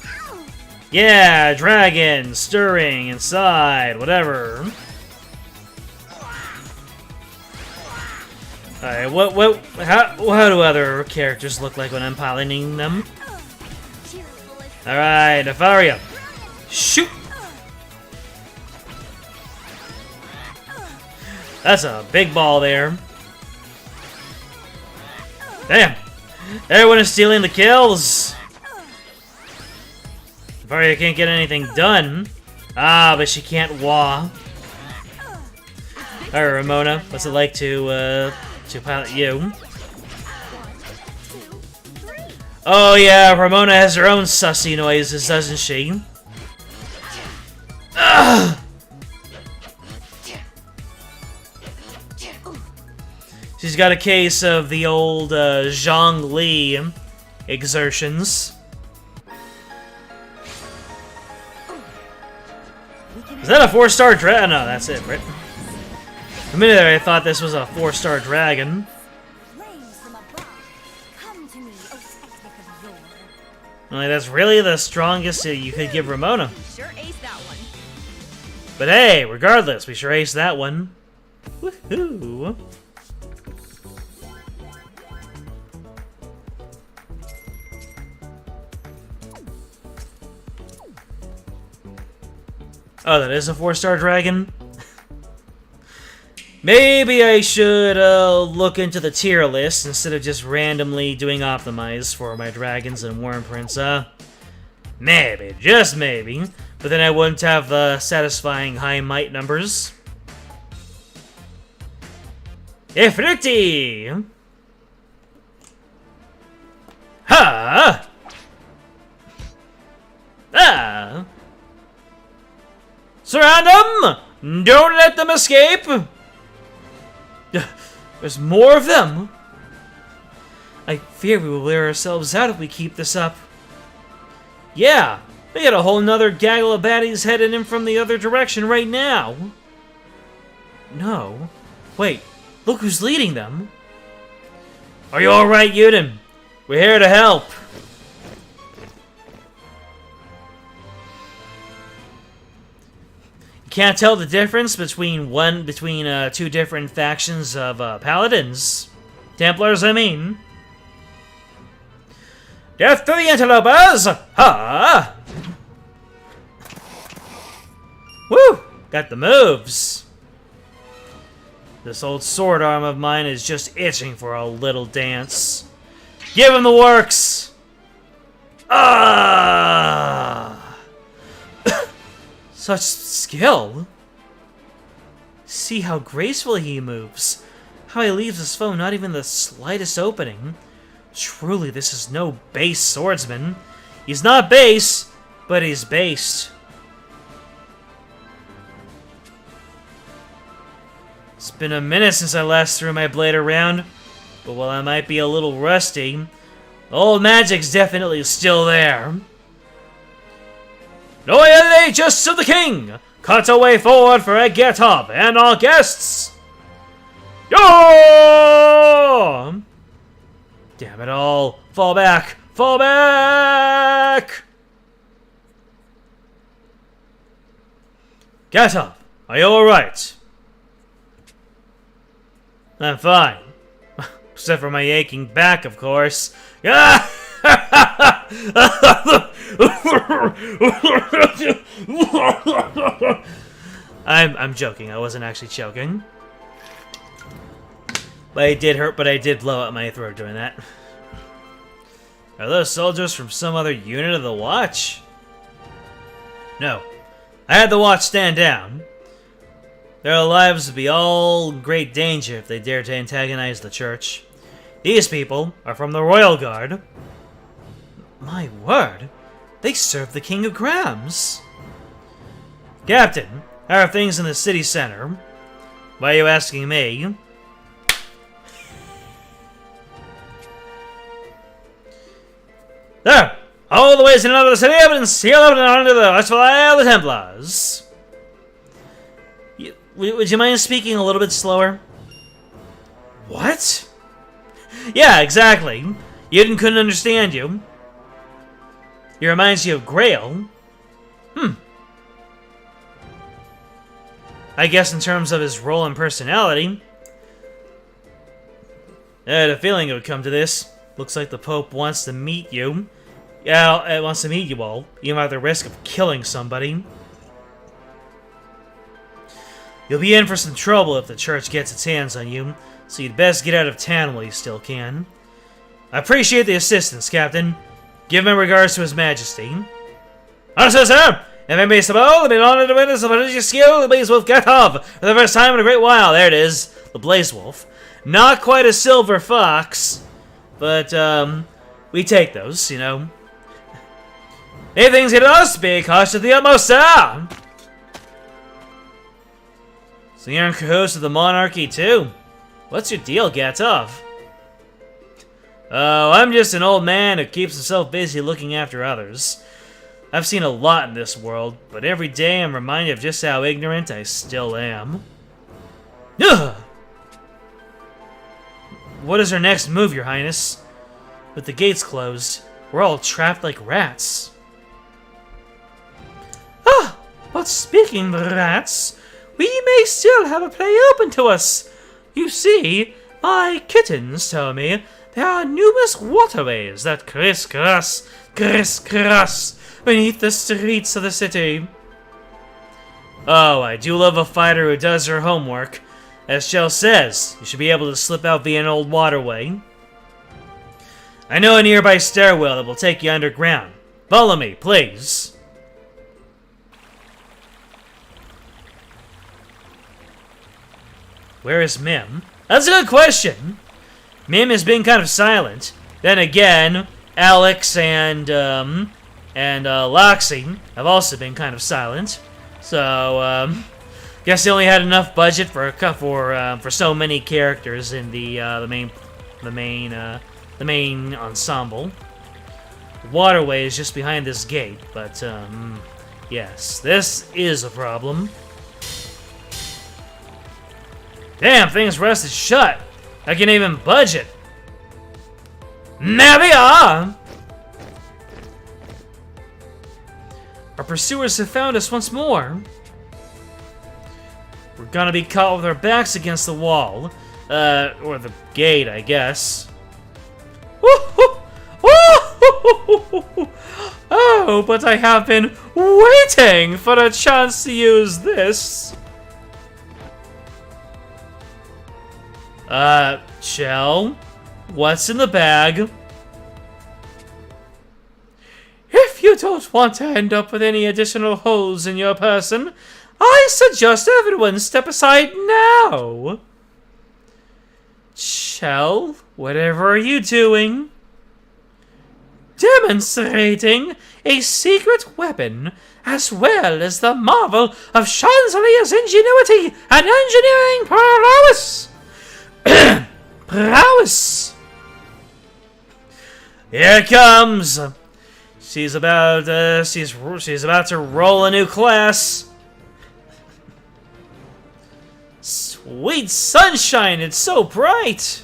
Ow! Yeah, dragon stirring inside, whatever. Alright, how do other characters look like when I'm piloting them? Alright, Nefaria. Shoot! That's a big ball there. Damn! Everyone is stealing the kills! Nefaria can't get anything done. Ah, but she can't wah. Alright, Ramona, what's it like to pilot you? Oh yeah, Ramona has her own sussy noises, doesn't she? Ugh! She's got a case of the old Zhongli exertions. Is that a 4-star dragon? No, that's it, right? For a minute there, I thought this was a 4-star dragon. Flames from above. Come to me, O technic of yore. Only that's really the strongest you could give Ramona. Sure aced that one. But hey, regardless, we sure aced that one. Woohoo! Oh, that is a 4-star dragon? Maybe I should look into the tier list instead of just randomly doing optimize for my dragons and worm prints, Maybe, just maybe. But then I wouldn't have the satisfying high might numbers. Ifriti! Ha! Ah! Surround them! Don't let them escape! There's more of them! I fear we will wear ourselves out if we keep this up. Yeah, we got a whole nother gaggle of baddies heading in from the other direction right now. No. Wait, look who's leading them. Are you alright, Yuden? We're here to help. Can't tell the difference between two different factions of paladins. Templars, I mean. Death to the interlopers! Ha! Woo! Got the moves. This old sword arm of mine is just itching for a little dance. Give him the works! Ah! Such skill. See how gracefully he moves. How he leaves his foe not even the slightest opening. Truly, this is no base swordsman. He's not base, but he's based. It's been a minute since I last threw my blade around, but while I might be a little rusty, the old magic's definitely still there. Loyally just to the king! Cut a way forward for a get up and our guests! Yo! Damn it all! Fall back! Fall back! Get up! Are you alright? I'm fine. Except for my aching back, of course. I'm joking. I wasn't actually choking. But it did hurt, but I did blow out my throat doing that. Are those soldiers from some other unit of the Watch? No. I had the Watch stand down. Their lives would be all in great danger if they dared to antagonize the church. These people are from the Royal Guard. My word, they serve the King of Grams. Captain, how are things in the city center? Why are you asking me? There! all the ways in and out of the city have been sealed up and under the watchful eye of the Templars. Would you mind speaking a little bit slower? What? Yeah, exactly. Yidden couldn't understand you. He reminds you of Grail. I guess in terms of his role and personality. I had a feeling it would come to this. Looks like the Pope wants to meet you. Yeah, it wants to meet you all, even at the risk of killing somebody. You'll be in for some trouble if the church gets its hands on you, so you'd best get out of town while you still can. I appreciate the assistance, Captain. Give my regards to His Majesty. Understood, sir! If I'm based about, I've been honored to witness the prodigious skill the Blaze Wolf get off for the first time in a great while. There it is, the Blaze Wolf. Not quite a silver fox, but, we take those, you know. If things get us, be cautious to the utmost, sir! So you're in cahoots with the monarchy, too? What's your deal, Gatov? Oh, I'm just an old man who keeps himself busy looking after others. I've seen a lot in this world, but every day I'm reminded of just how ignorant I still am. Ugh! What is our next move, Your Highness? With the gates closed, we're all trapped like rats. Ah, but speaking of rats, we may still have a play open to us. You see, my kittens tell me there are numerous waterways that crisscross beneath the streets of the city. Oh, I do love a fighter who does her homework. As Shell says, you should be able to slip out via an old waterway. I know a nearby stairwell that will take you underground. Follow me, please. Where is Mim? That's a good question. Mim has been kind of silent. Then again, Alex and Loxy have also been kind of silent. So, guess they only had enough budget for so many characters in the main ensemble. The waterway is just behind this gate, but yes, this is a problem. Damn, things rusted shut. I can't even budget. There we are. Our pursuers have found us once more. We're gonna be caught with our backs against the wall. Or the gate, I guess. Oh, but I have been waiting for a chance to use this. Shell? What's in the bag? If you don't want to end up with any additional holes in your person, I suggest everyone step aside now. Shell, whatever are you doing? Demonstrating a secret weapon, as well as the marvel of Chancelier's ingenuity and engineering prowess. Prowess! Here it comes! She's about to roll a new class. Sweet sunshine, it's so bright!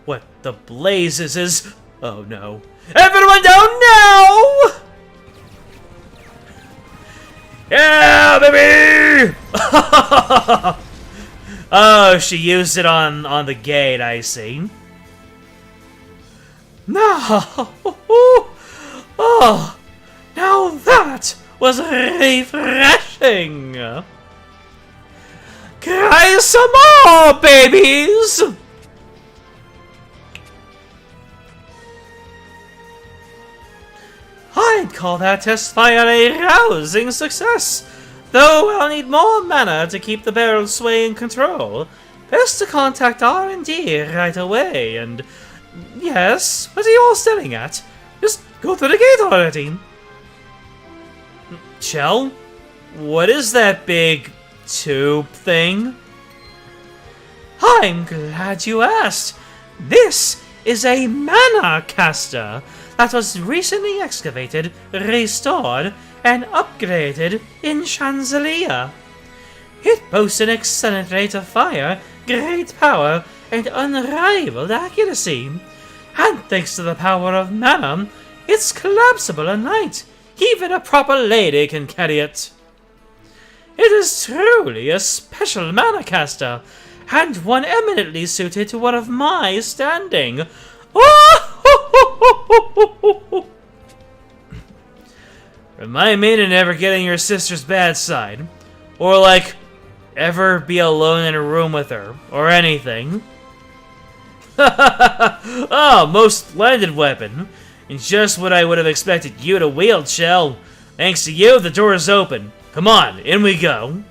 What the blazes is... Oh no. Everyone down now! Yeah, baby! Oh, she used it on the gate, I see. No! Oh, now that was refreshing! Cry some more, babies! I'd call that test fire a rousing success, though I'll need more mana to keep the barrel sway in control. Best to contact R&D right away, and... Yes, what are you all staring at? Just go through the gate already. Shell? What is that big tube thing? I'm glad you asked. This is a mana caster that was recently excavated, restored, and upgraded in Chancelia. It boasts an excellent rate of fire, great power, and unrivaled accuracy. And thanks to the power of mana, it's collapsible at night. Even a proper lady can carry it. It is truly a special mana caster, and one eminently suited to one of my standing. Remind me to never get on your sister's bad side. Or, like, ever be alone in a room with her. Or anything. Oh, most splendid weapon. And just what I would have expected you to wield, Shell. Thanks to you, the door is open. Come on, in we go.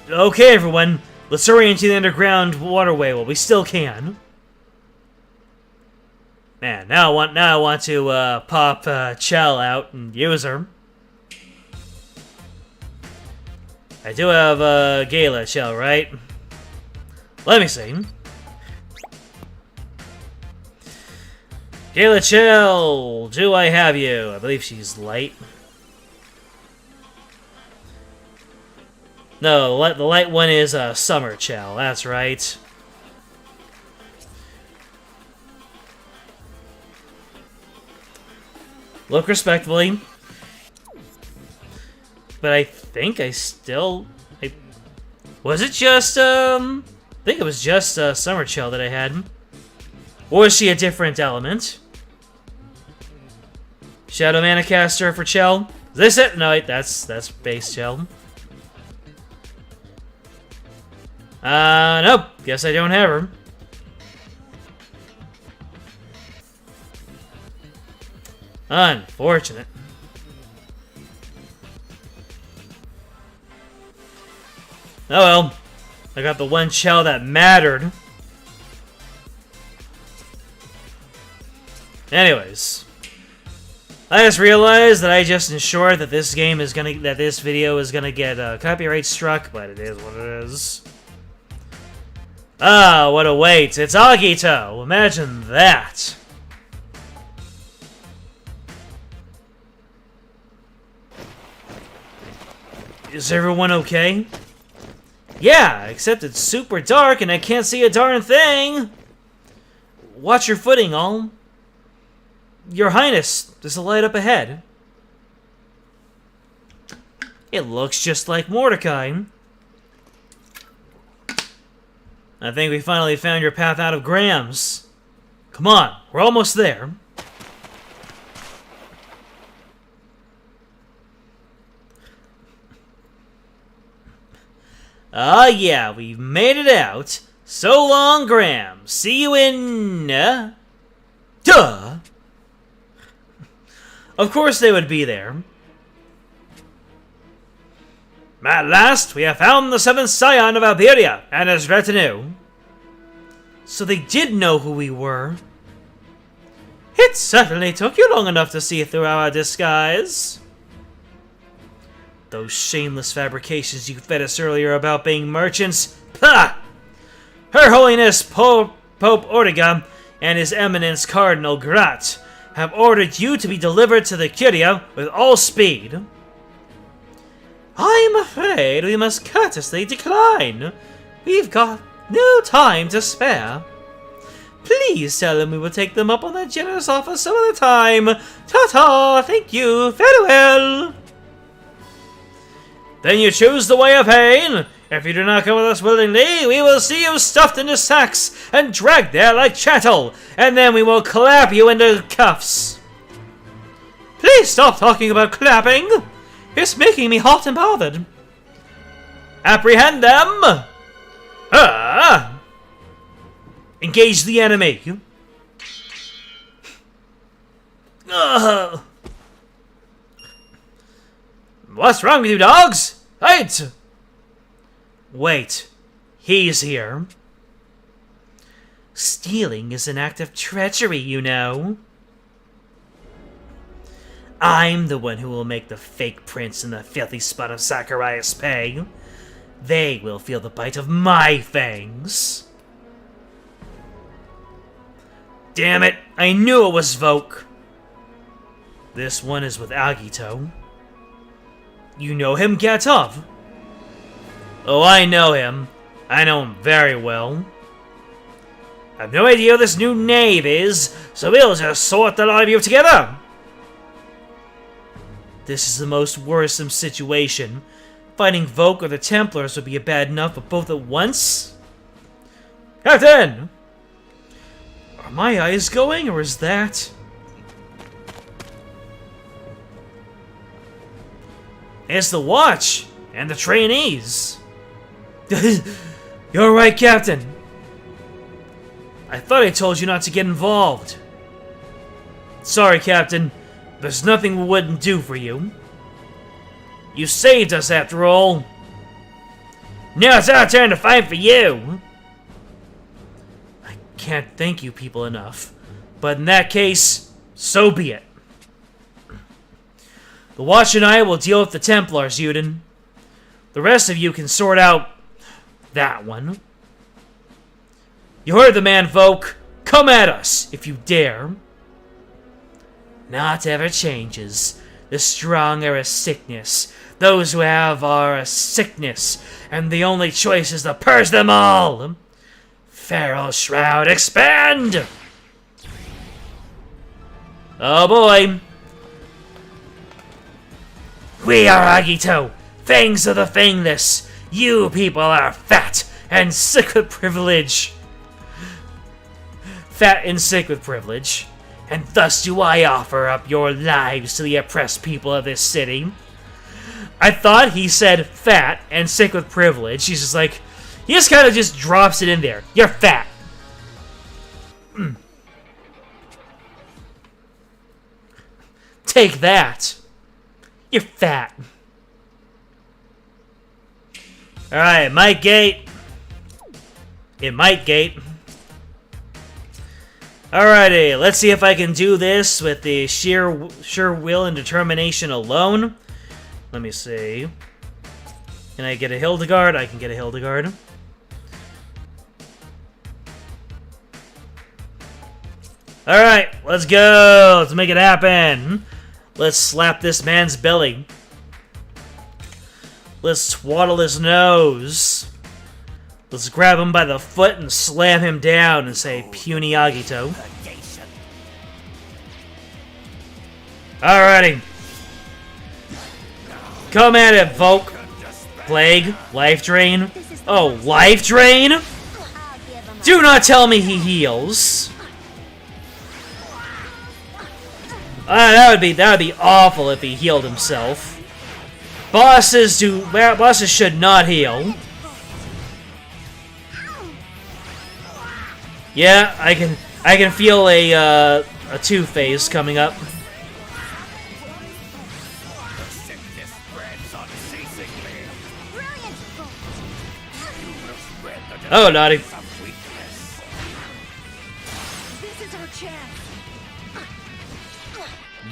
Okay, everyone. Let's hurry into the underground waterway while we still can. Man, now I want to pop Chell out and use her. I do have Gala Chell, right? Let me see. Gala Chell, do I have you? I believe she's light. No, the light one is Summer Chell. That's right. Look respectfully. But I think I still... was it just, I think it was just Summer Chell that I had. Or is she a different element? Shadow Mana Caster for Chell. Is this it? No, wait, that's base Chell. Nope. Guess I don't have her. Unfortunate. Oh well. I got the one Chell that mattered. Anyways. I just realized that I just ensured that this game is gonna... that this video is gonna get copyright struck, but it is what it is. Ah, what a wait. It's Agito. Imagine that. Is everyone okay? Yeah, except it's super dark and I can't see a darn thing. Watch your footing, all. Your Highness, there's a light up ahead. It looks just like Mordecai. I think we finally found your path out of Graham's. Come on, we're almost there. Ah, yeah, we've made it out. So long, Graham. See you in... duh! Of course they would be there. At last, we have found the seventh scion of Alberia and his retinue. So they did know who we were. It certainly took you long enough to see through our disguise. Those shameless fabrications you fed us earlier about being merchants. Pah! Her Holiness Pope Ortega and His Eminence Cardinal Grat have ordered you to be delivered to the Curia with all speed. I'm afraid we must courteously decline. We've got no time to spare. Please tell them we will take them up on that generous offer some other time. Ta-ta, thank you, farewell. Then you choose the way of pain. If you do not come with us willingly, we will see you stuffed into sacks and dragged there like chattel, and then we will clap you into cuffs. Please stop talking about clapping. It's making me hot and bothered. Apprehend them! Engage the enemy. What's wrong with you, dogs? Fight! Wait, he's here. Stealing is an act of treachery, you know. I'm the one who will make the fake prince and the filthy spot of Zacharias pay. They will feel the bite of my fangs. Damn it, I knew it was Voke. This one is with Agito. You know him, Gatov? Oh, I know him. I know him very well. I have no idea who this new knave is, so we'll just sort the lot of you together. This is the most worrisome situation. Fighting Voke or the Templars would be bad enough, but both at once? Captain! Are my eyes going, or is that... It's the watch! And the trainees! You're right, Captain! I thought I told you not to get involved. Sorry, Captain. There's nothing we wouldn't do for you. You saved us, after all. Now it's our turn to fight for you! I can't thank you people enough. But in that case, so be it. The Watch and I will deal with the Templars, Yuden. The rest of you can sort out that one. You heard the man, Voke. Come at us, if you dare. Not ever changes. The strong are a sickness. Those who have are a sickness. And the only choice is to purge them all. Feral Shroud, expand! Oh boy. We are Agito, fangs of the fangless. You people are fat and sick with privilege. Fat and sick with privilege. And thus do I offer up your lives to the oppressed people of this city. I thought he said fat and sick with privilege. He's just like, he just kind of just drops it in there. You're fat. Take that. You're fat. Alright, Might Gate. It Might Gate. Alrighty, let's see if I can do this with the sheer will and determination alone. Let me see. Can I get a Hildegard? I can get a Hildegard. Alright, let's go! Let's make it happen! Let's slap this man's belly. Let's twaddle his nose. Let's grab him by the foot and slam him down and say, puny Agito. Alrighty. Come at it, Voke. Plague. Life Drain. Oh, Life Drain? Do not tell me he heals. That would be awful if he healed himself. Bosses should not heal. Yeah, I can feel a two-phase coming up. Oh, naughty.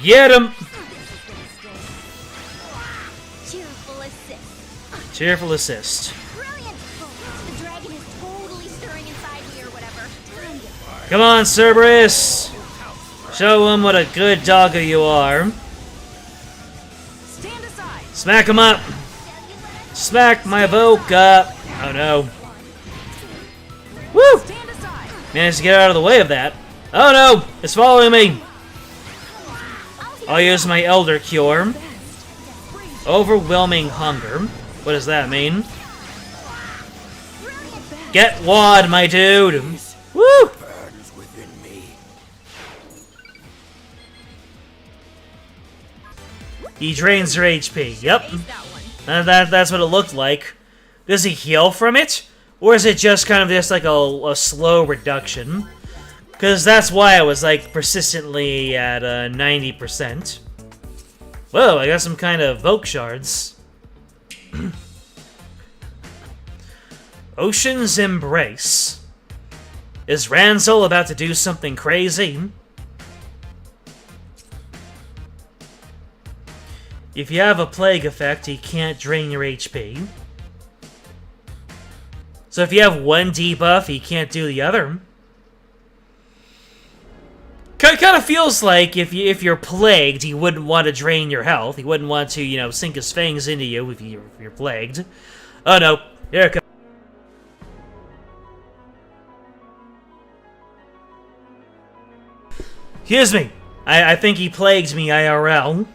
Get him! Cheerful assist. Cheerful assist. Brilliant! The dragon is totally stirring inside me or whatever. Come on, Cerberus! Show him what a good doggo you are. Stand aside. Smack him up! Smack my Voke up! Oh no. Woo! Stand aside. Managed to get out of the way of that. Oh no! It's following me! I'll use my Elder Cure. Overwhelming Hunger. What does that mean? Get wad, my dude! Woo! He drains your HP. Yep. That's what it looked like. Does he heal from it? Or is it just kind of just like a slow reduction? Because that's why I was like persistently at 90%. Whoa, I got some kind of Voke shards. Ocean's Embrace. Is Ransel about to do something crazy? If you have a plague effect, he can't drain your HP. So if you have one debuff, he can't do the other. kind of feels like if you're plagued, he wouldn't want to drain your health. He wouldn't want to, you know, sink his fangs into you if you're plagued. Oh no, here it comes. Excuse me. I think he plagued me IRL.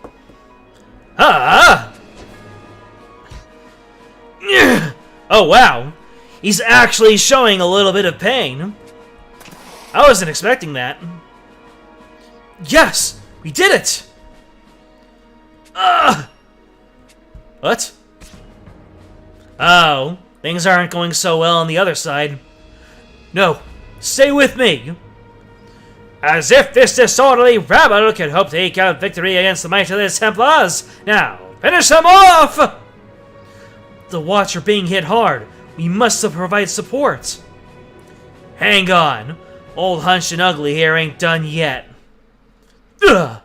Ah! Oh wow. He's actually showing a little bit of pain. I wasn't expecting that. Yes! We did it! What? Oh, things aren't going so well on the other side. No, stay with me! As if this disorderly rabble could hope to eke out victory against the might of the Templars! Now, finish them off! The Watch are being hit hard. We must provide support. Hang on. Old Hunched and Ugly here ain't done yet. Ugh.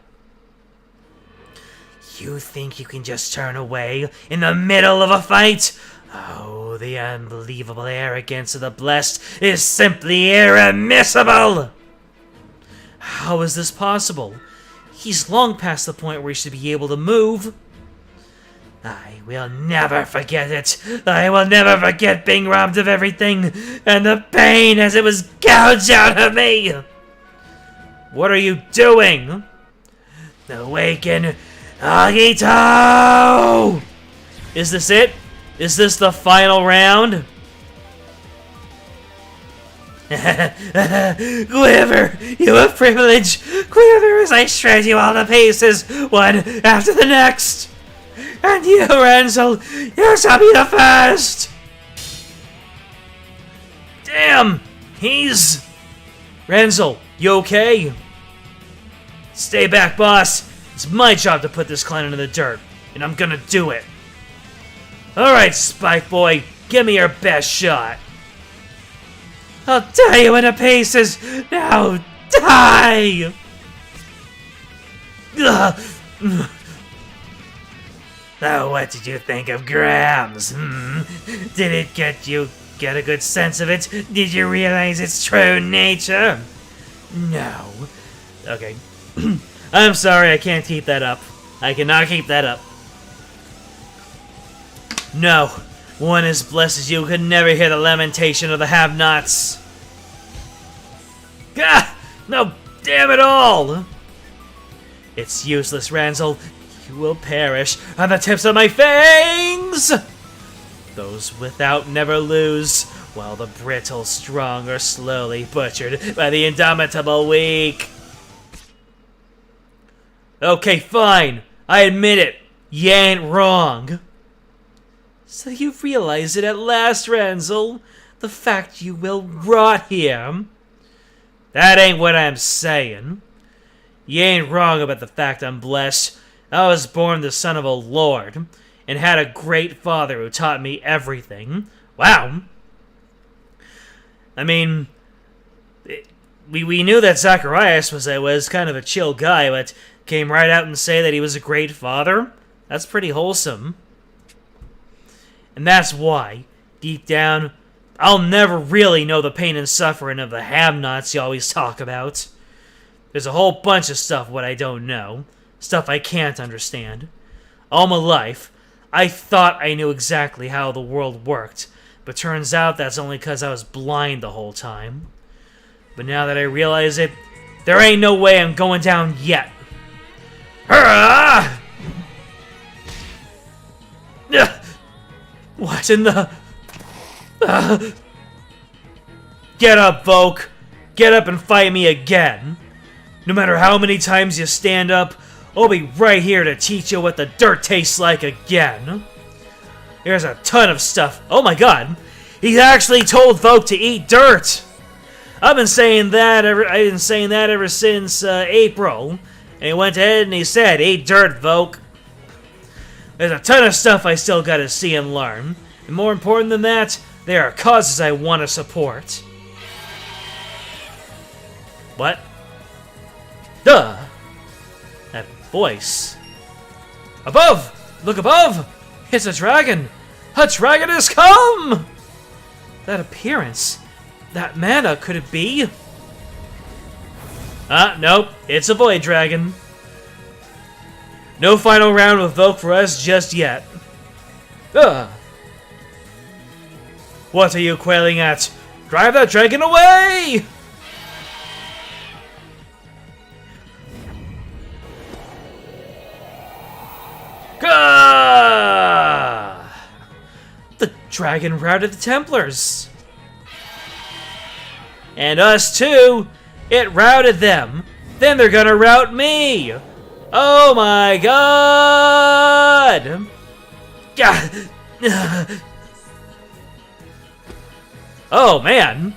You think you can just turn away in the middle of a fight? Oh, the unbelievable arrogance of the Blessed is simply irremissible! How is this possible? He's long past the point where he should be able to move. I will never forget it. I will never forget being robbed of everything, and the pain as it was gouged out of me! What are you doing? Awaken Agito! Is this it? Is this the final round? Quiver, you of privilege! Quiver as I shred you all to pieces, one after the next! And you, Renzel, you shall be the first! Damn! He's... Renzel, you okay? Stay back, boss. It's my job to put this clown into the dirt, and I'm gonna do it. Alright, Spike Boy, give me your best shot. I'll tear you into pieces! Now, die! Ugh. Oh, what did you think of Grams? Did it get a good sense of it? Did you realize its true nature? No. Okay. I'm sorry, I can't keep that up. I cannot keep that up. No. One as blessed as you could never hear the lamentation of the have-nots. Gah! No, damn it all! It's useless, Ranzel. You will perish on the tips of my fangs! Those without never lose, while the brittle strong are slowly butchered by the indomitable weak. Okay, fine. I admit it. You ain't wrong. So you've realized it at last, Ranzel. The fact you will rot here. That ain't what I'm saying. You ain't wrong about the fact I'm blessed. I was born the son of a lord, and had a great father who taught me everything. Wow. I mean, we knew that Zacharias was kind of a chill guy, but came right out and say that he was a great father? That's pretty wholesome. And that's why, deep down, I'll never really know the pain and suffering of the have-nots you always talk about. There's a whole bunch of stuff what I don't know. Stuff I can't understand. All my life, I thought I knew exactly how the world worked, but turns out that's only because I was blind the whole time. But now that I realize it, there ain't no way I'm going down yet. Hurrah! What in the... Get up, Volk! Get up and fight me again! No matter how many times you stand up, I'll be right here to teach you what the dirt tastes like again. There's a ton of stuff. Oh my god! He actually told Volk to eat dirt! I've been saying that ever since April. And he went ahead and he said, eat dirt, Volk. There's a ton of stuff I still gotta see and learn. And more important than that, there are causes I want to support. What? Duh! That voice. Above! Look above! It's a dragon! A dragon has come! That appearance. That mana, could it be? Nope. It's a Void Dragon. No final round with Vogue for us just yet. Ugh. What are you quailing at? Drive that dragon away! Gah! The dragon routed the Templars. And us too. It routed them. Then they're gonna rout me. Oh my god! God. Oh man.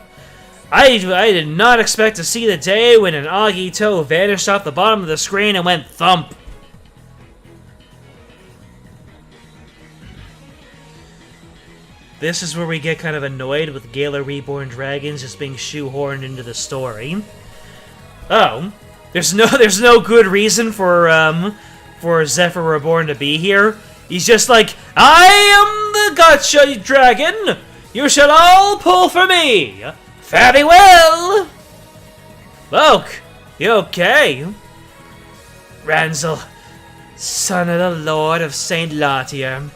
I did not expect to see the day when an Agito vanished off the bottom of the screen and went thump. This is where we get kind of annoyed with Gala Reborn Dragons just being shoehorned into the story. Oh, there's no good reason for Zephyr Reborn to be here. He's just like, I am the gotcha dragon. You shall all pull for me. Very well. Oak, you okay? Ranzel, son of the Lord of Saint Latier.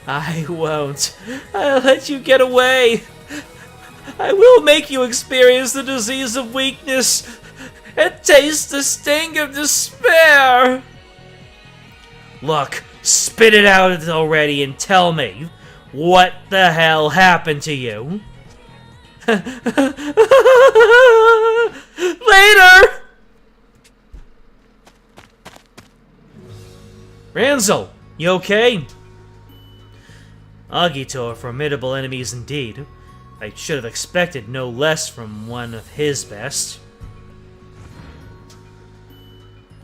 I won't. I'll let you get away. I will make you experience the disease of weakness and taste the sting of despair. Look, spit it out already and tell me, what the hell happened to you? Later! Ranzel, you okay? Agito are formidable enemies indeed. I should have expected no less from one of his best.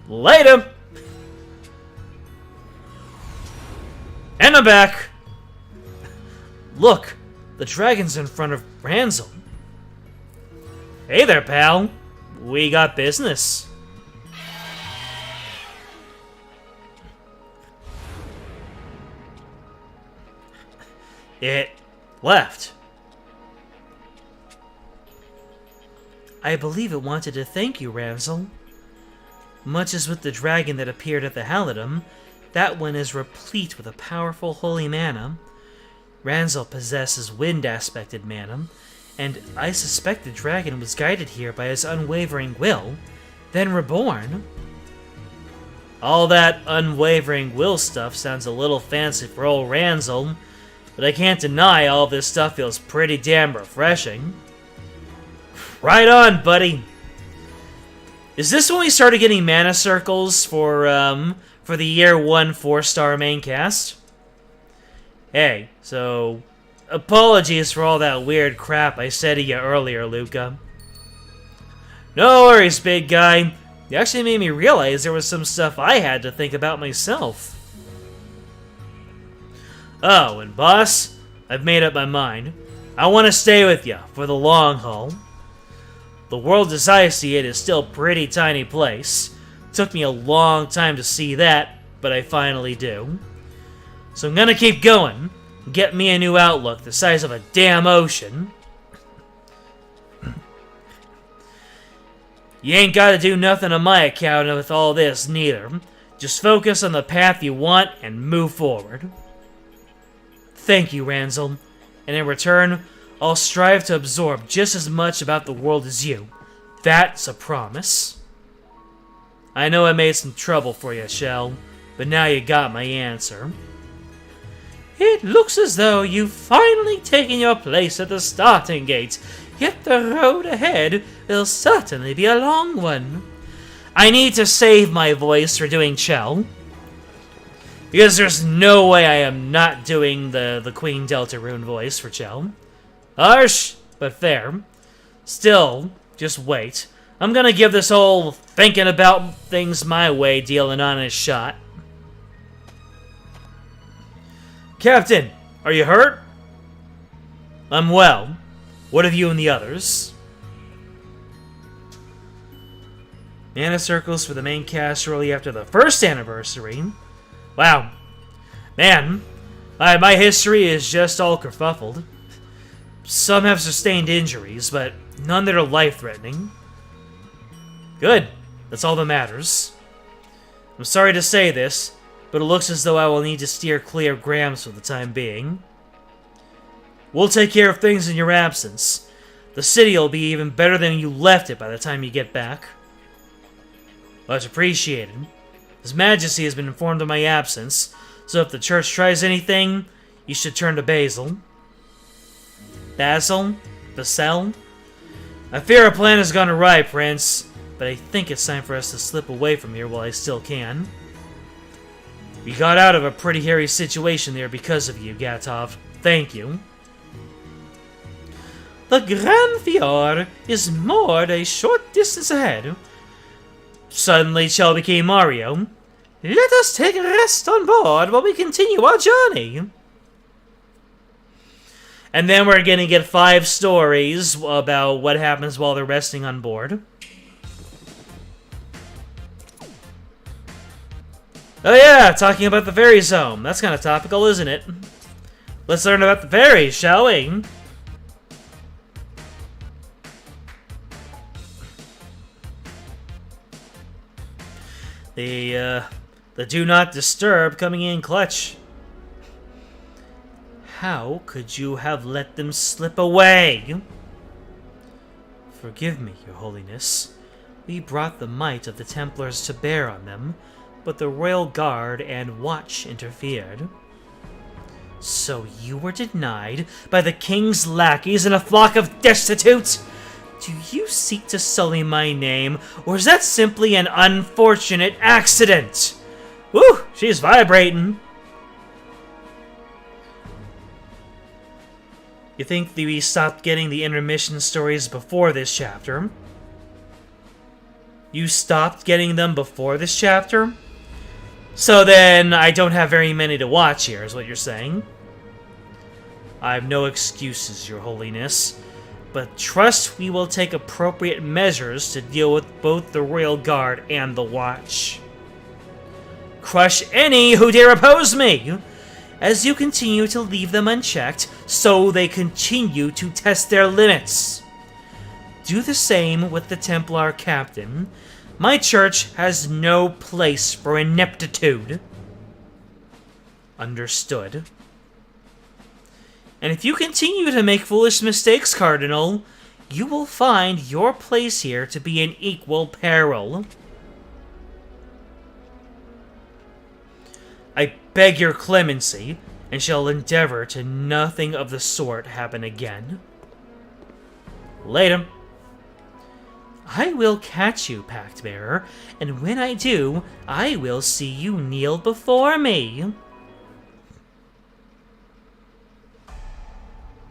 Later! And I'm back! Look, the dragon's in front of Ranzel. Hey there, pal. We got business. It left. I believe it wanted to thank you, Ranzel. Much as with the dragon that appeared at the Halidom, that one is replete with a powerful holy mana. Ranzel possesses wind-aspected mana, and I suspect the dragon was guided here by his unwavering will, then reborn. All that unwavering will stuff sounds a little fancy for old Ranzel, but I can't deny all this stuff feels pretty damn refreshing. Right on, buddy. Is this when we started getting mana circles for the year 1 4-star main cast? Hey, so apologies for all that weird crap I said to you earlier, Luca. No worries, big guy. You actually made me realize there was some stuff I had to think about myself. Oh, and boss, I've made up my mind. I want to stay with you for the long haul. The world as I see it is still a pretty tiny place. Took me a long time to see that, but I finally do. So I'm gonna keep going. Get me a new outlook the size of a damn ocean. You ain't gotta do nothing on my account with all this, neither. Just focus on the path you want and move forward. Thank you, Ranzel. And in return, I'll strive to absorb just as much about the world as you. That's a promise. I know I made some trouble for you, Shell, but now you got my answer. It looks as though you've finally taken your place at the starting gate, yet the road ahead will certainly be a long one. I need to save my voice for doing Chell, because there's no way I am not doing the Queen Deltarune voice for Chell. Harsh, but fair. Still, just wait. I'm gonna give this whole thinking about things my way deal an honest shot. Captain, are you hurt? I'm well. What of you and the others? Mana circles for the main cast shortly after the first anniversary. Wow. Man, my history is just all kerfuffled. Some have sustained injuries, but none that are life-threatening. Good. That's all that matters. I'm sorry to say this, but it looks as though I will need to steer clear of Grams for the time being. We'll take care of things in your absence. The city will be even better than you left it by the time you get back. Much appreciated. His Majesty has been informed of my absence, so if the church tries anything, you should turn to Basil. Basil? Basel? I fear our plan has gone awry, Prince, but I think it's time for us to slip away from here while I still can. We got out of a pretty hairy situation there because of you, Gatov. Thank you. The Grand Fjord is moored a short distance ahead. Suddenly, Chell became Mario. Let us take a rest on board while we continue our journey. And then we're gonna get 5 stories about what happens while they're resting on board. Oh yeah, talking about the fairies' home. That's kind of topical, isn't it? Let's learn about the fairies, shall we? The do not disturb coming in clutch. How could you have let them slip away? Forgive me, Your Holiness. We brought the might of the Templars to bear on them, but the Royal Guard and Watch interfered. So you were denied by the King's lackeys and a flock of destitutes? Do you seek to sully my name, or is that simply an unfortunate accident? Woo! She's vibrating. You think that we stopped getting the intermission stories before this chapter? You stopped getting them before this chapter? So then, I don't have very many to watch here, is what you're saying? I have no excuses, Your Holiness, but trust we will take appropriate measures to deal with both the Royal Guard and the Watch. Crush any who dare oppose me! As you continue to leave them unchecked, so they continue to test their limits. Do the same with the Templar captain. My church has no place for ineptitude. Understood. And if you continue to make foolish mistakes, Cardinal, you will find your place here to be in equal peril. I beg your clemency, and shall endeavor to nothing of the sort happen again. Later. I will catch you, Pact Bearer, and when I do, I will see you kneel before me.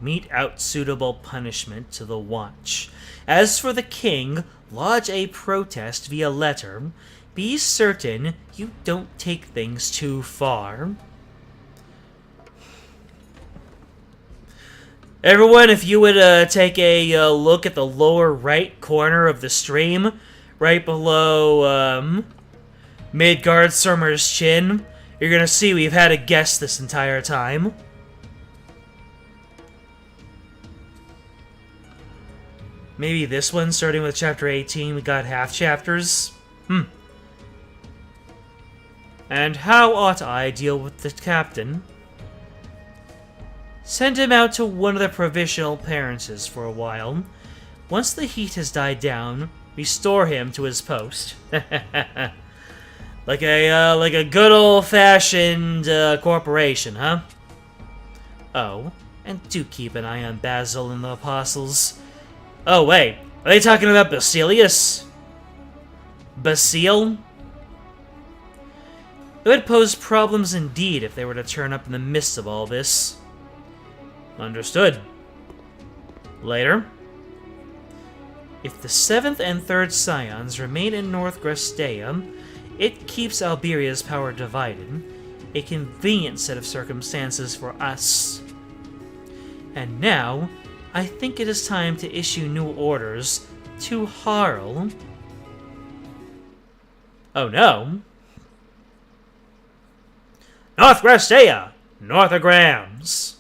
Mete out suitable punishment to the Watch. As for the King, lodge a protest via letter. Be certain you don't take things too far. Everyone, if you would take a look at the lower right corner of the stream, right below Midgard Surmer's chin, you're gonna see we've had a guest this entire time. Maybe this one, starting with chapter 18, we got half chapters. And how ought I deal with the captain? Send him out to one of the provisional parences for a while. Once the heat has died down, restore him to his post. like a good old-fashioned corporation, huh? Oh, and do keep an eye on Basil and the Apostles. Oh wait, are they talking about Basilius? Basile? It would pose problems indeed if they were to turn up in the midst of all this. Understood. Later. If the 7th and 3rd Scions remain in North Grestea, it keeps Alberia's power divided. A convenient set of circumstances for us. And now, I think it is time to issue new orders to Harl. Oh no. North Grestea! North of Grams!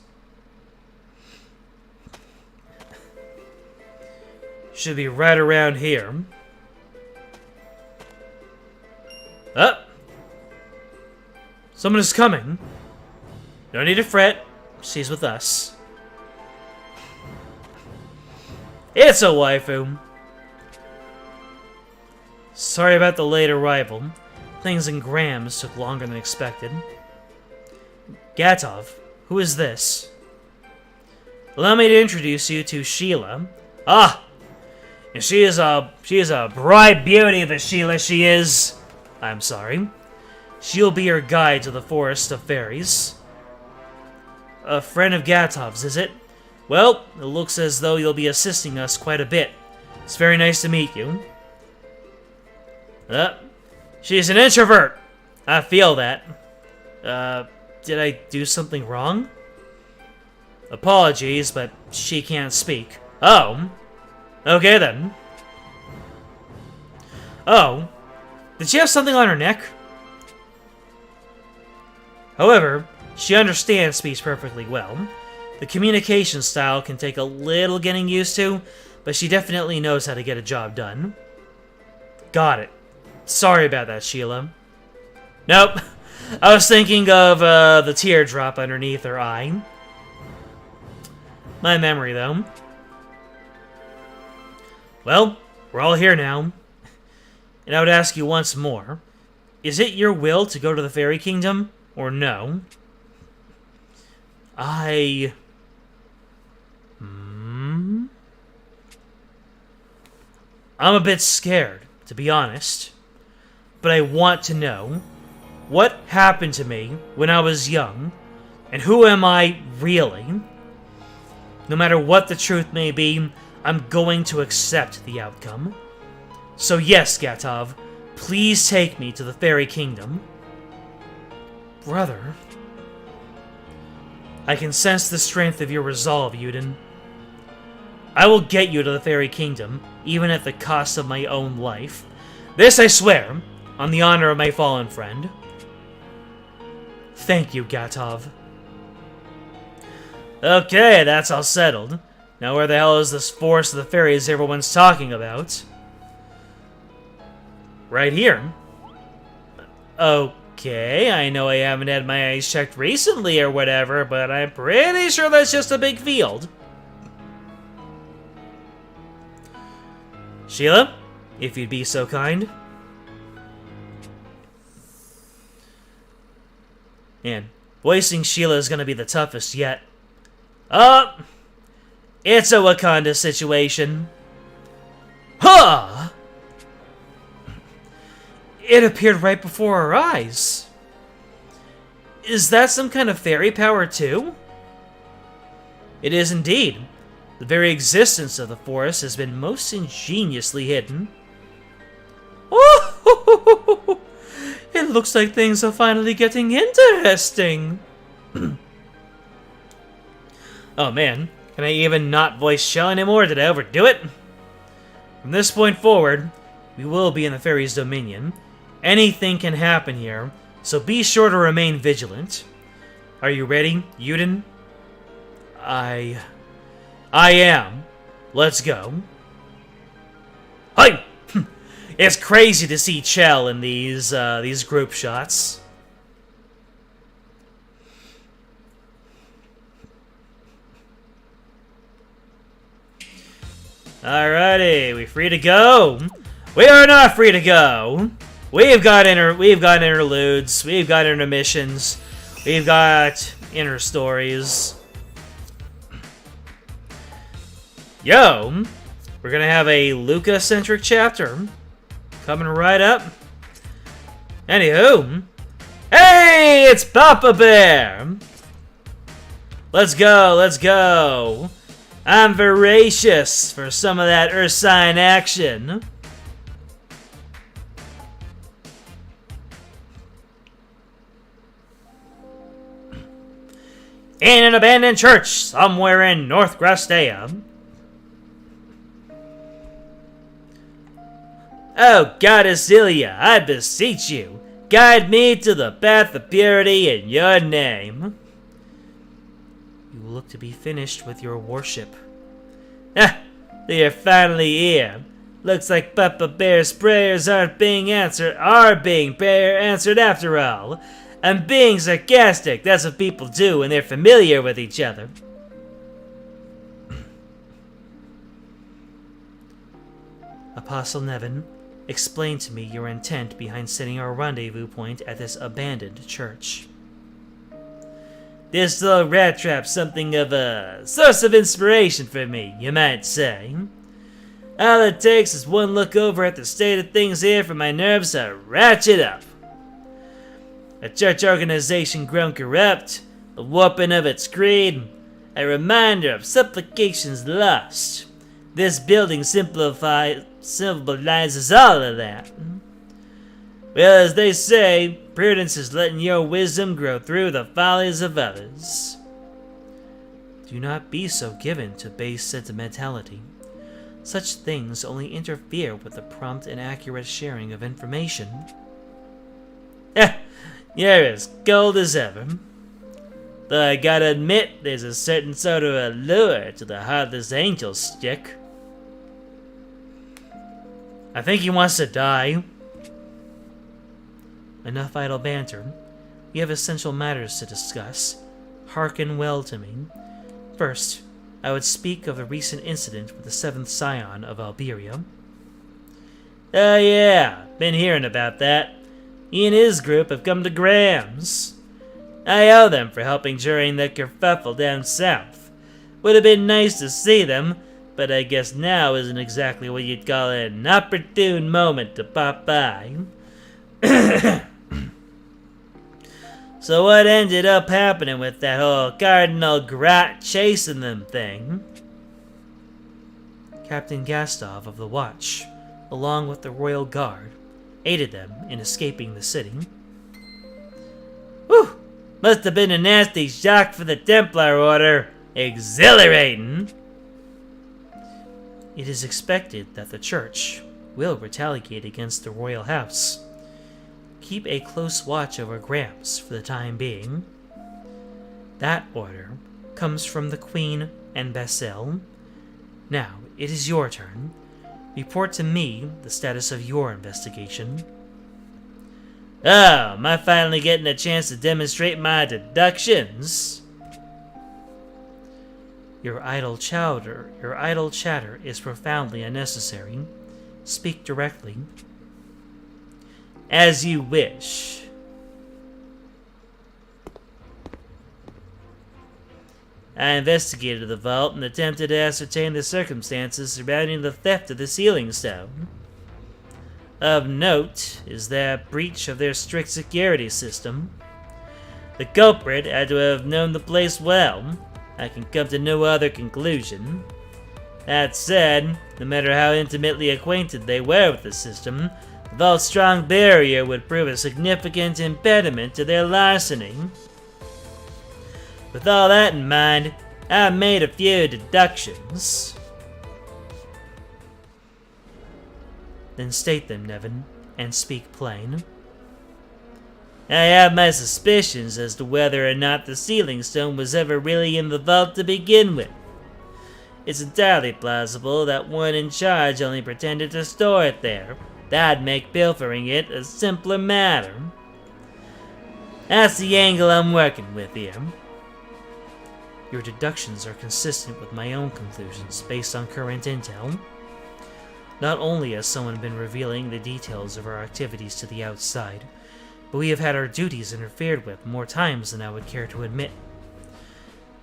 Should be right around here. Someone is coming. No need to fret. She's with us. It's a waifu. Sorry about the late arrival. Things in Grams took longer than expected. Gatov, who is this? Allow me to introduce you to Sheila. Ah! And she is a bright beauty, the Sheila she is. I'm sorry. She'll be your guide to the Forest of Fairies. A friend of Gatov's, is it? Well, it looks as though you'll be assisting us quite a bit. It's very nice to meet you. She's an introvert. I feel that. Did I do something wrong? Apologies, but she can't speak. Oh. Okay then. Oh. Did she have something on her neck? However, she understands speech perfectly well. The communication style can take a little getting used to, but she definitely knows how to get a job done. Got it. Sorry about that, Sheila. Nope. I was thinking of the teardrop underneath her eye. My memory, though. Well, we're all here now. And I would ask you once more. Is it your will to go to the Fairy Kingdom, or no? I'm a bit scared, to be honest. But I want to know what happened to me when I was young, and who am I really? No matter what the truth may be, I'm going to accept the outcome. So yes, Gatov, please take me to the Fairy Kingdom. Brother, I can sense the strength of your resolve, Yuden. I will get you to the Fairy Kingdom, even at the cost of my own life. This I swear, on the honor of my fallen friend. Thank you, Gatov. Okay, that's all settled. Now where the hell is this forest of the fairies everyone's talking about? Right here. Okay, I know I haven't had my eyes checked recently or whatever, but I'm pretty sure that's just a big field. Sheila, if you'd be so kind. Man, voicing Sheila is gonna be the toughest yet. It's a Wakanda situation. Huh! It appeared right before our eyes. Is that some kind of fairy power too? It is indeed. The very existence of the forest has been most ingeniously hidden. Oh! It looks like things are finally getting interesting. Oh man, can I even not voice Shell anymore? Did I overdo it? From this point forward, we will be in the fairies' dominion. Anything can happen here, so be sure to remain vigilant. Are you ready, Yuden? I am. Let's go. Hi! It's crazy to see Chell in these group shots. Alrighty, we free to go? We are not free to go. We've got interludes, we've got intermissions, we've got inner stories. Yo, we're gonna have a Luca-centric chapter coming right up. Anywho, hey, it's Papa Bear. Let's go, let's go. I'm voracious for some of that Earth sign action. In an abandoned church somewhere in North Grastea. Oh, Goddess Ilya, I beseech you, guide me to the path of purity in your name. You look to be finished with your worship. Ah, you're finally here. Looks like Papa Bear's prayers aren't being answered after all. I'm being sarcastic. That's what people do when they're familiar with each other. Apostle Nevin, explain to me your intent behind setting our rendezvous point at this abandoned church. This little rat trap's something of a source of inspiration for me, you might say. All it takes is one look over at the state of things here for my nerves to ratchet up. A church organization grown corrupt, a warping of its creed, a reminder of supplications lost. This building symbolizes all of that. Well, as they say, prudence is letting your wisdom grow through the follies of others. Do not be so given to base sentimentality. Such things only interfere with the prompt and accurate sharing of information. You're as cold as ever. Though I gotta admit, there's a certain sort of allure to the heartless angel stick. I think he wants to die. Enough idle banter. We have essential matters to discuss. Hearken well to me. First, I would speak of the recent incident with the 7th Scion of Alberia. Oh yeah, been hearing about that. He and his group have come to Graham's. I owe them for helping during the kerfuffle down south. Would have been nice to see them, but I guess now isn't exactly what you'd call an opportune moment to pop by. So what ended up happening with that whole Cardinal Grat chasing them thing? Captain Gastov of the Watch, along with the Royal Guard, aided them in escaping the city. Whew! Must have been a nasty shock for the Templar Order. Exhilarating! It is expected that the Church will retaliate against the Royal House. Keep a close watch over Gramps for the time being. That order comes from the Queen and Basil. Now, it is your turn. Report to me the status of your investigation. Oh, am I finally getting a chance to demonstrate my deductions? Your idle chatter is profoundly unnecessary. Speak directly. As you wish. I investigated the vault and attempted to ascertain the circumstances surrounding the theft of the sealing stone. Of note is their breach of their strict security system. The culprit had to have known the place well. I can come to no other conclusion. That said, no matter how intimately acquainted they were with the system, the vault's strong barrier would prove a significant impediment to their larceny. With all that in mind, I made a few deductions. Then state them, Nevin, and speak plain. I have my suspicions as to whether or not the sealing stone was ever really in the vault to begin with. It's entirely plausible that one in charge only pretended to store it there. That'd make pilfering it a simpler matter. That's the angle I'm working with here. Your deductions are consistent with my own conclusions based on current intel. Not only has someone been revealing the details of our activities to the outside, but we have had our duties interfered with more times than I would care to admit.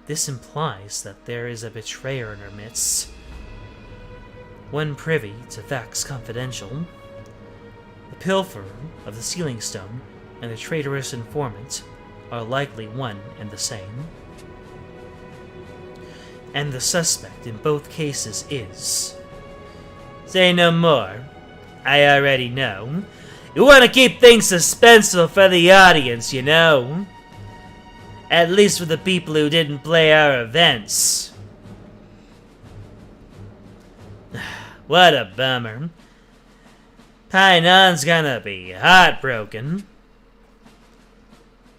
This implies that there is a betrayer in our midst, one privy to facts confidential. The pilferer of the sealing stone and the traitorous informant are likely one and the same. And the suspect in both cases is... Say no more. I already know. You want to keep things suspenseful for the audience, you know. At least for the people who didn't play our events. What a bummer. Painon's gonna be heartbroken.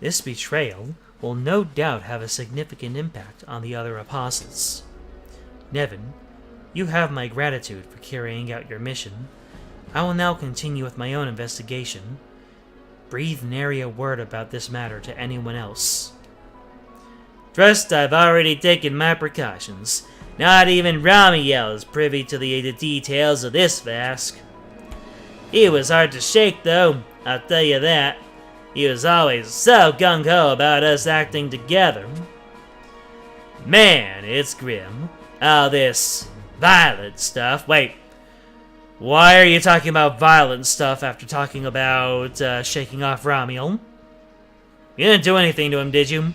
This betrayal will no doubt have a significant impact on the other apostles. Nevin, you have my gratitude for carrying out your mission. I will now continue with my own investigation. breathe nary a word about this matter to anyone else. Trust I've already taken my precautions. Not even Ramiel is privy to the details of this Vask. He was hard to shake, though, I'll tell you that. He was always so gung-ho about us acting together. Man, it's grim. All this violent stuff. Wait, why are you talking about violent stuff after talking about shaking off Ramiel? You didn't do anything to him, did you?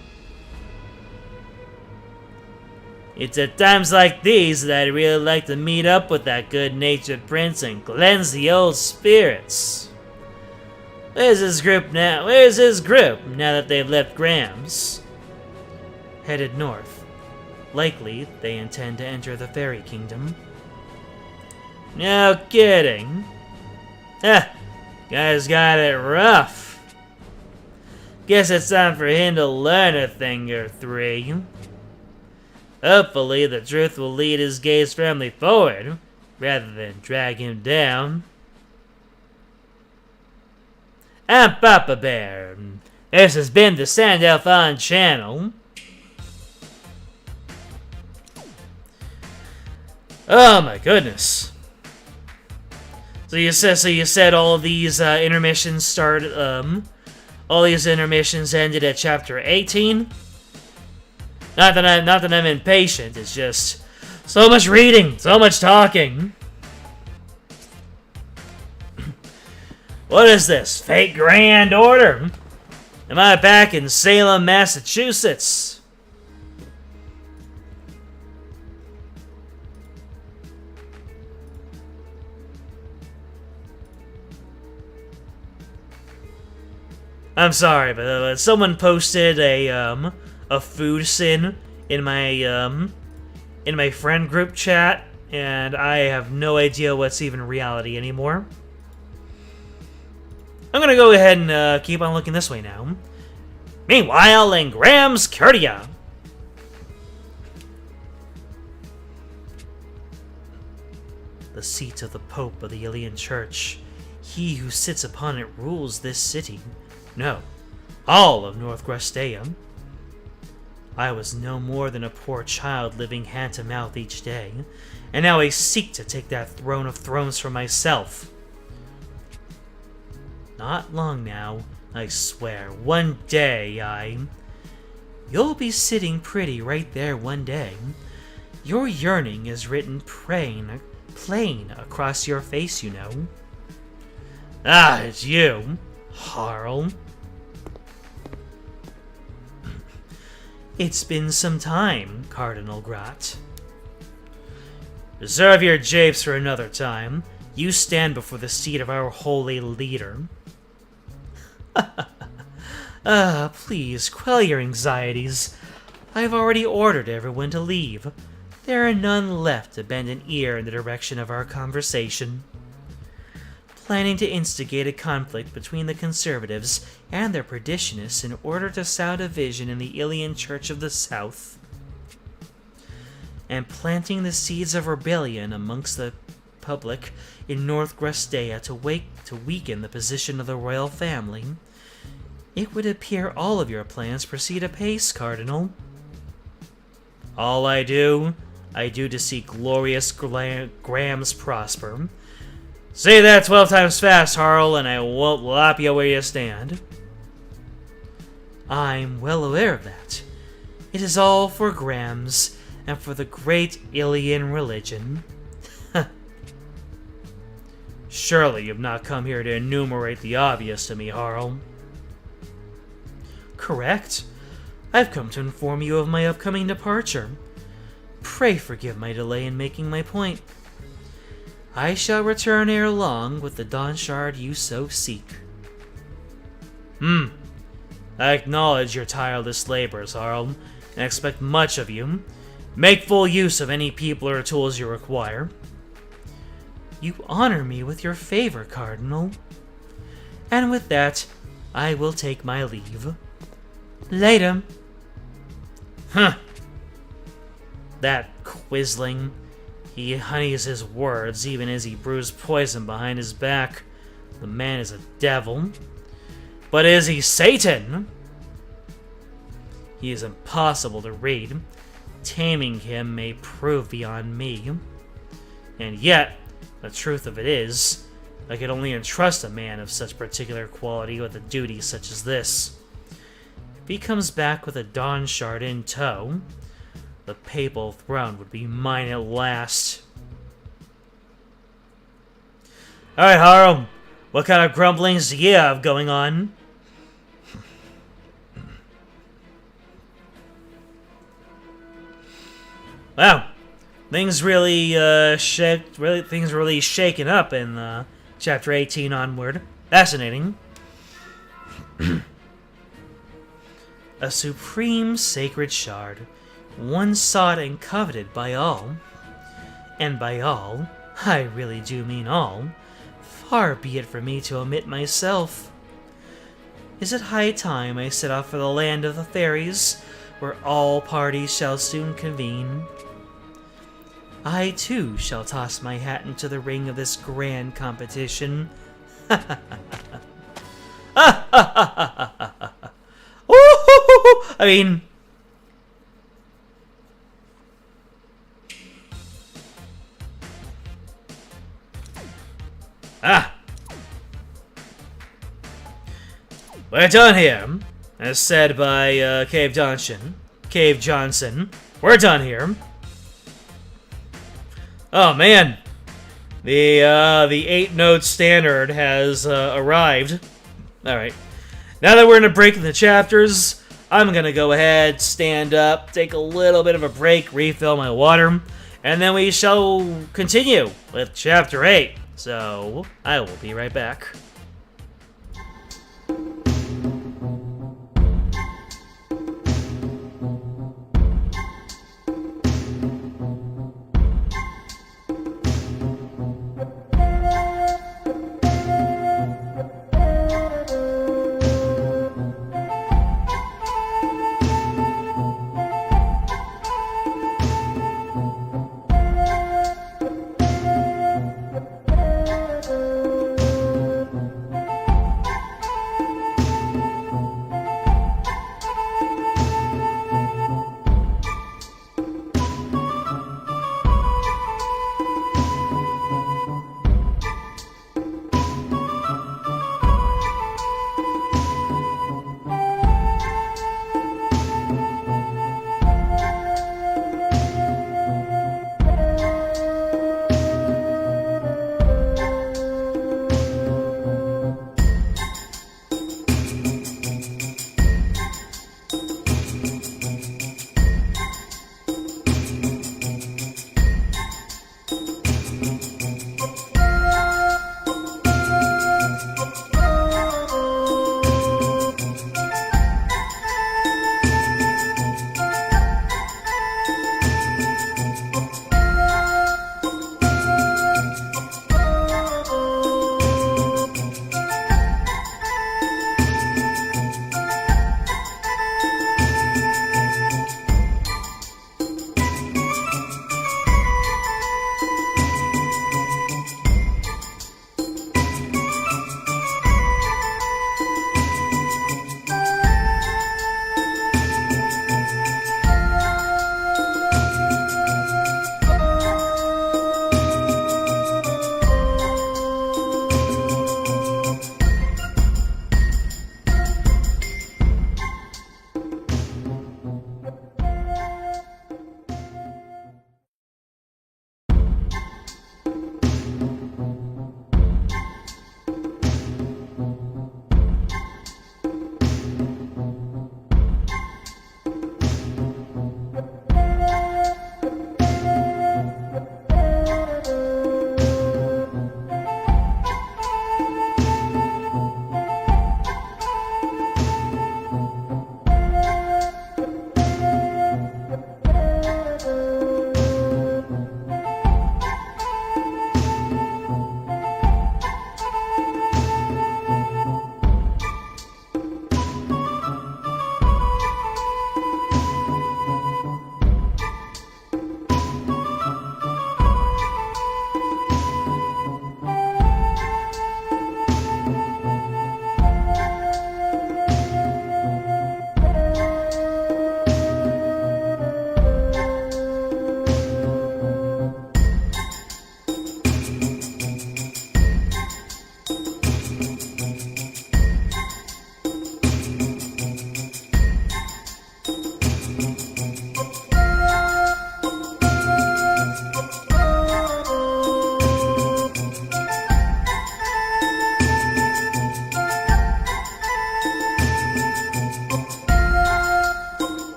It's at times like these that I'd really like to meet up with that good-natured prince and cleanse the old spirits. Where's his group now? Where's his group now that they've left Graham's? Headed north. Likely, they intend to enter the Fairy Kingdom. No kidding. Guys got it rough. Guess it's time for him to learn a thing or three. Hopefully, the truth will lead his gaze firmly forward, rather than drag him down. I'm Papa Bear. This has been the Sandalphon channel. Oh my goodness. So you said all of these intermissions started, all these intermissions ended at chapter 18? Not that I'm impatient, it's just so much reading, so much talking. What is this? Fake Grand Order? Am I back in Salem, Massachusetts? I'm sorry, but someone posted a food sin in my friend group chat, and I have no idea what's even reality anymore. I'm gonna go ahead and keep on looking this way now. Meanwhile, in Graham's Curtia. The seat of the Pope of the Ilian Church. He who sits upon it rules this city. No, all of North Grestea. I was no more than a poor child living hand to mouth each day, and now I seek to take that throne of thrones for myself. Not long now, I swear. One day, You'll be sitting pretty right there one day. Your yearning is written plain across your face, you know. Ah, it's you, Harl. It's been some time, Cardinal Grat. Reserve your japes for another time. You stand before the seat of our holy leader. Please, quell your anxieties. I've already ordered everyone to leave. There are none left to bend an ear in the direction of our conversation. Planning to instigate a conflict between the conservatives and their perditionists in order to sow division in the Ilian Church of the South, and planting the seeds of rebellion amongst the public in North Grestea to weaken the position of the royal family. It would appear all of your plans proceed apace, Cardinal. All I do to see glorious Grams prosper. Say that 12 times fast, Harl, and I won't lop you where you stand. I'm well aware of that. It is all for Grams, and for the great Ilian religion. Surely you've not come here to enumerate the obvious to me, Harl. Correct. I've come to inform you of my upcoming departure. Pray forgive my delay in making my point. I shall return ere long with the Dawn Shard you so seek. I acknowledge your tireless labors, Harl, and expect much of you. Make full use of any people or tools you require. You honor me with your favor, Cardinal. And with that, I will take my leave. Later. That quisling. He honeys his words even as he brews poison behind his back. The man is a devil. But is he Satan? He is impossible to read. Taming him may prove beyond me. And yet, the truth of it is, I could only entrust a man of such particular quality with a duty such as this. If he comes back with a Dawn Shard in tow, the papal throne would be mine at last. Alright, Harum, what kind of grumblings do you have going on? Wow, things really shaken up in chapter 18 onward. Fascinating. A supreme sacred shard, one sought and coveted by all. And by all, I really do mean all. Far be it from me to omit myself. Is it high time I set off for the land of the fairies, where all parties shall soon convene? I, too, shall toss my hat into the ring of this grand competition. I mean... We're done here, as said by Cave Johnson. We're done here. Oh man, the 8-note standard has arrived. All right, now that we're in a break in the chapters, I'm gonna go ahead, stand up, take a little bit of a break, refill my water, and then we shall continue with chapter 8. So I will be right back.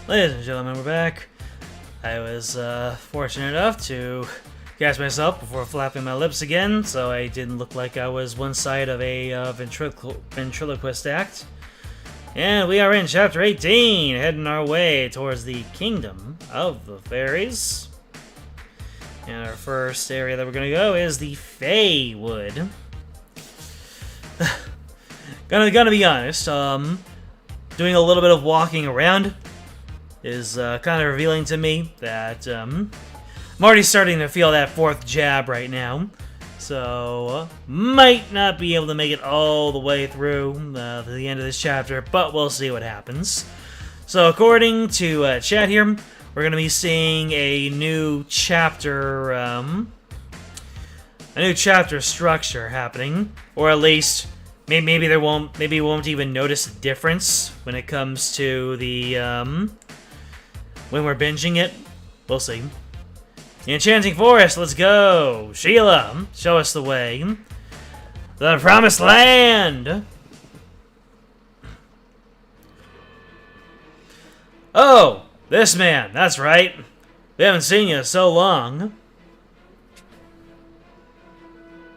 Ladies and gentlemen, we're back. I was fortunate enough to catch myself before flapping my lips again, so I didn't look like I was one side of a ventriloquist act. And we are in Chapter 18, heading our way towards the Kingdom of the Fairies. And our first area that we're going to go is the Feywood. Gonna be honest, doing a little bit of walking around is kind of revealing to me that I'm already starting to feel that fourth jab right now. So, might not be able to make it all the way through to the end of this chapter, but we'll see what happens. So, according to chat here, we're going to be seeing a new chapter, structure happening, or at least maybe we won't even notice a difference when it comes to the when we're binging it. We'll see. The Enchanting Forest, let's go! Sheila, show us the way. The Promised Land! Oh, this man, that's right. We haven't seen you in so long.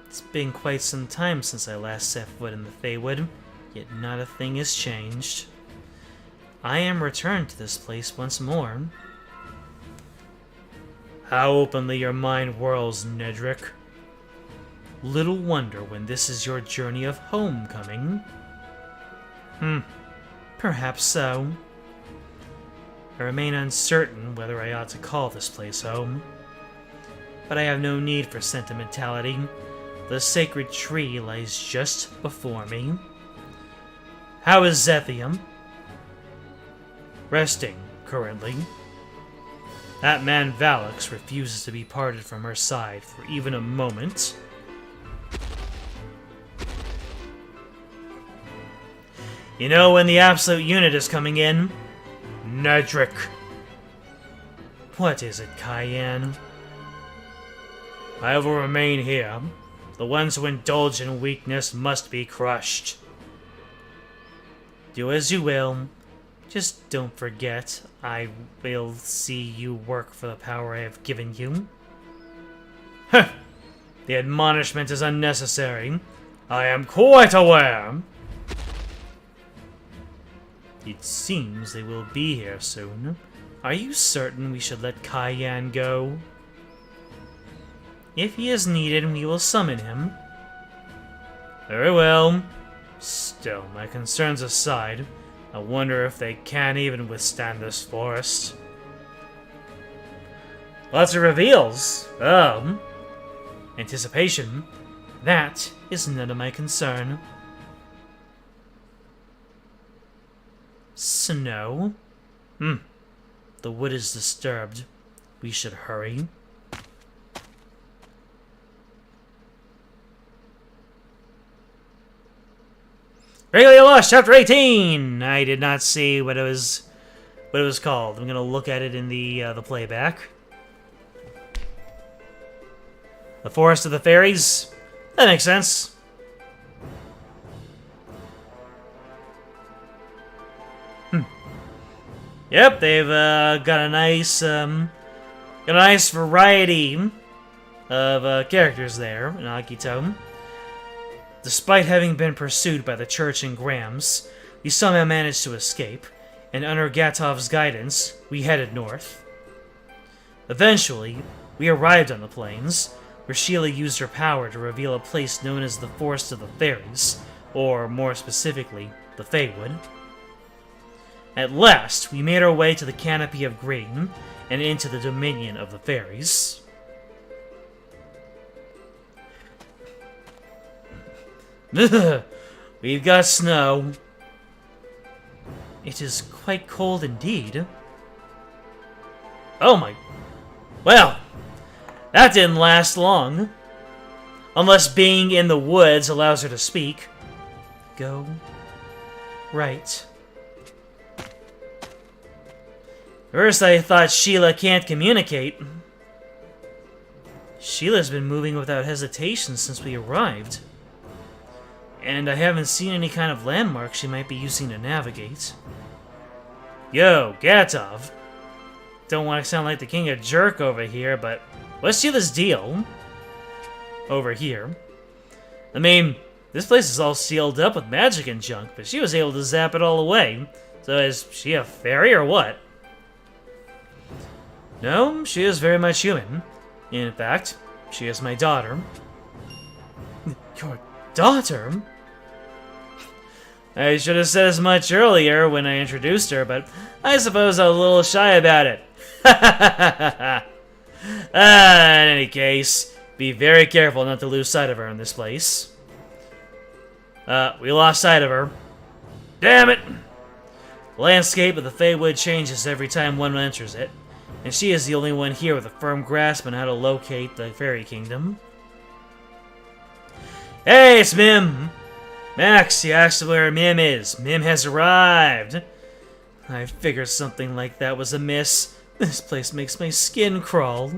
It's been quite some time since I last set foot in the Feywood, yet not a thing has changed. I am returned to this place once more. How openly your mind whirls, Nedrick. Little wonder when this is your journey of homecoming. Perhaps so. I remain uncertain whether I ought to call this place home. But I have no need for sentimentality. The sacred tree lies just before me. How is Zethium? Resting, currently. That man Valix refuses to be parted from her side for even a moment. You know when the absolute unit is coming in? Nedrick. What is it, Cayenne? I will remain here. The ones who indulge in weakness must be crushed. Do as you will. Just don't forget, I will see you work for the power I have given you. Huh! The admonishment is unnecessary. I am quite aware. It seems they will be here soon. Are you certain we should let Cayenne go? If he is needed, we will summon him. Very well. Still, my concerns aside, I wonder if they can even withstand this forest. Lots of reveals. Anticipation. That is none of my concern. Snow? The wood is disturbed. We should hurry. Dragalia Lost, Chapter 18! I did not see what it was called. I'm gonna look at it in the playback. The Forest of the Fairies? That makes sense. Yep, they've got a nice variety of characters there in Akito. Despite having been pursued by the Church and Grams, we somehow managed to escape, and under Gatov's guidance, we headed north. Eventually, we arrived on the plains, where Sheila used her power to reveal a place known as the Forest of the Fairies, or more specifically, the Feywood. At last, we made our way to the Canopy of Green, and into the Dominion of the Fairies. We've got snow. It is quite cold indeed. Oh my... Well, that didn't last long. Unless being in the woods allows her to speak. Go. Right. First I thought Sheila can't communicate. Sheila's been moving without hesitation since we arrived. And I haven't seen any kind of landmark she might be using to navigate. Yo, Gatov. Don't want to sound like the king of jerk over here, but let's do this deal. Over here. I mean, this place is all sealed up with magic and junk, but she was able to zap it all away. So is she a fairy or what? No, she is very much human. In fact, she is my daughter. Your daughter? I should have said as much earlier when I introduced her, but I suppose I was a little shy about it. In any case, be very careful not to lose sight of her in this place. We lost sight of her. Damn it! The landscape of the Feywood changes every time one enters it, and she is the only one here with a firm grasp on how to locate the Fairy Kingdom. Hey, it's Mim! Max, you asked where Mim is. Mim has arrived. I figured something like that was amiss. This place makes my skin crawl.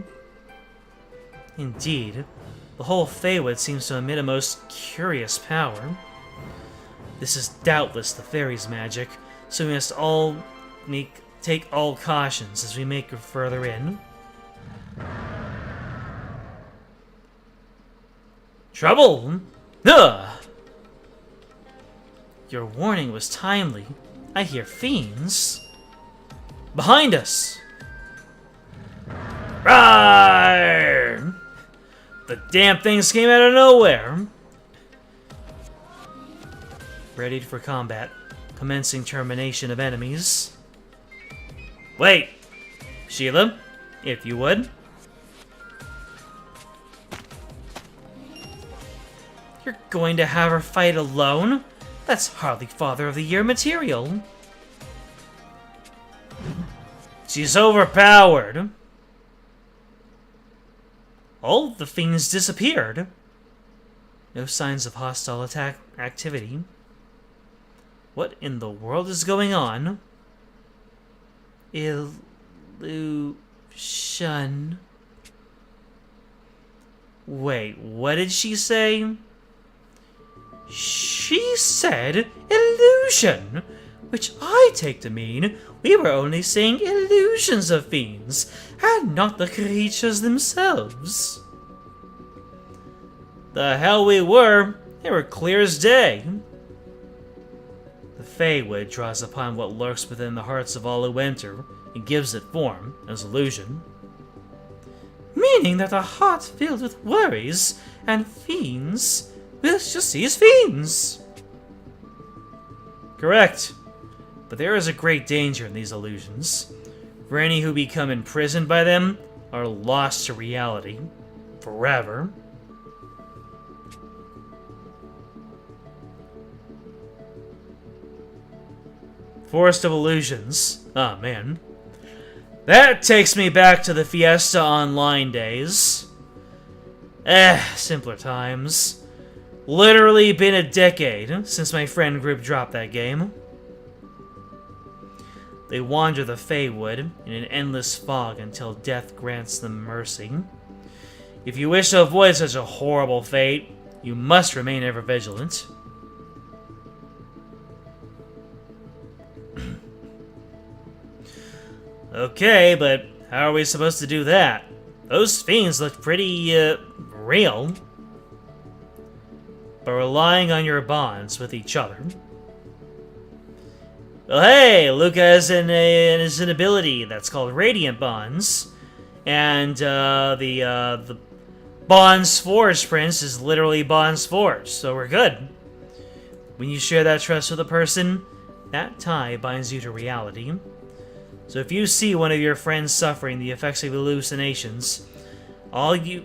Indeed, the whole Feywood seems to emit a most curious power. This is doubtless the fairy's magic, so we must all take all cautions as we make it further in. Trouble? Ugh! Your warning was timely. I hear fiends. Behind us! Rawr! The damn things came out of nowhere! Ready for combat. Commencing termination of enemies. Wait! Sheila, if you would. You're going to have her fight alone? That's hardly Father of the Year material. She's overpowered. All of the fiends disappeared. No signs of hostile attack activity. What in the world is going on? Illusion. Wait, what did she say? She said illusion, which I take to mean we were only seeing illusions of fiends, and not the creatures themselves. The hell we were. They were clear as day. The Feywood draws upon what lurks within the hearts of all who enter, and gives it form as illusion. Meaning that a heart filled with worries and fiends will just see as fiends. Correct. But there is a great danger in these illusions. For any who become imprisoned by them are lost to reality. Forever. Forest of Illusions. Oh, man. That takes me back to the Fiesta Online days. Simpler times. Literally been a decade since my friend group dropped that game. They wander the Feywood in an endless fog until death grants them mercy. If you wish to avoid such a horrible fate, you must remain ever vigilant. Okay, but how are we supposed to do that? Those fiends look pretty, real. But relying on your bonds with each other. Well, hey, Luca has an ability that's called Radiant Bonds. And, the Bonds Forged Prince is literally Bonds Forged, so we're good. When you share that trust with a person, that tie binds you to reality. So if you see one of your friends suffering the effects of hallucinations, all of you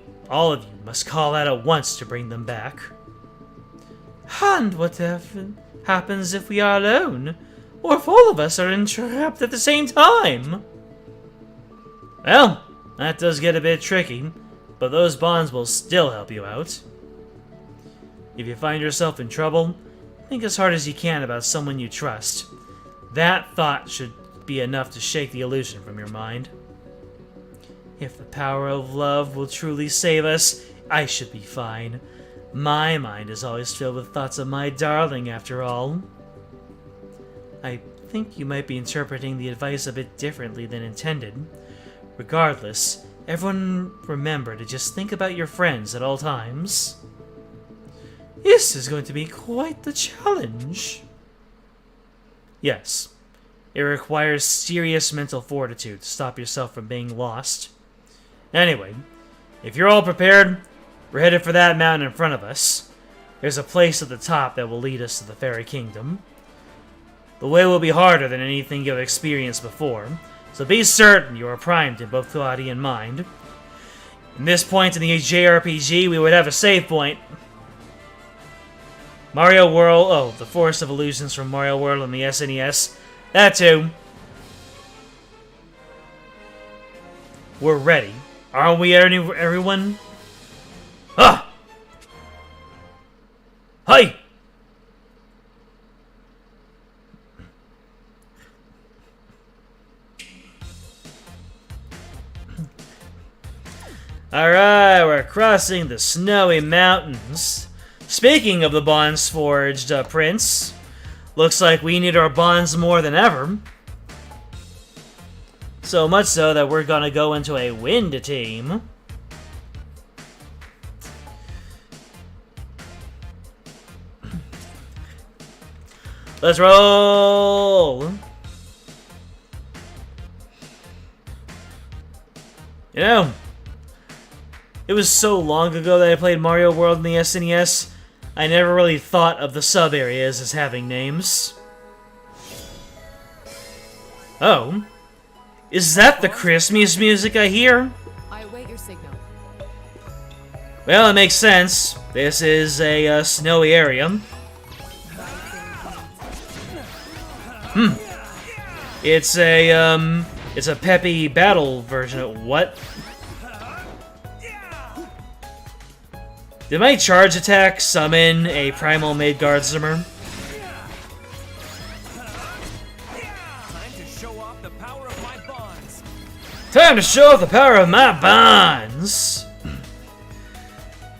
must call out at once to bring them back. And what happens if we are alone? Or if all of us are entrapped at the same time? Well, that does get a bit tricky, but those bonds will still help you out. If you find yourself in trouble, think as hard as you can about someone you trust. That thought should be enough to shake the illusion from your mind. If the power of love will truly save us, I should be fine. My mind is always filled with thoughts of my darling, after all. I think you might be interpreting the advice a bit differently than intended. Regardless, everyone remember to just think about your friends at all times. This is going to be quite the challenge. Yes, it requires serious mental fortitude to stop yourself from being lost. Anyway, if you're all prepared, we're headed for that mountain in front of us. There's a place at the top that will lead us to the Fairy Kingdom. The way will be harder than anything you've experienced before, so be certain you are primed in both body and mind. In this point in the JRPG, we would have a save point. Mario World, oh, the Forest of Illusions from Mario World on the SNES. That too. We're ready. Aren't we, everyone? Ah! Hi! Alright, we're crossing the snowy mountains. Speaking of the bonds forged, Prince, looks like we need our bonds more than ever. So much so that we're gonna go into a wind team. Let's roll! You know, it was so long ago that I played Mario World in the SNES, I never really thought of the sub-areas as having names. Oh. Is that the Christmas music I hear? I await your signal. Well, it makes sense. This is a snowy area. It's a peppy battle version of what? Did my charge attack summon a primal Midgardsormr? Time to show off the power of my bonds. Time to show off the power of my bonds!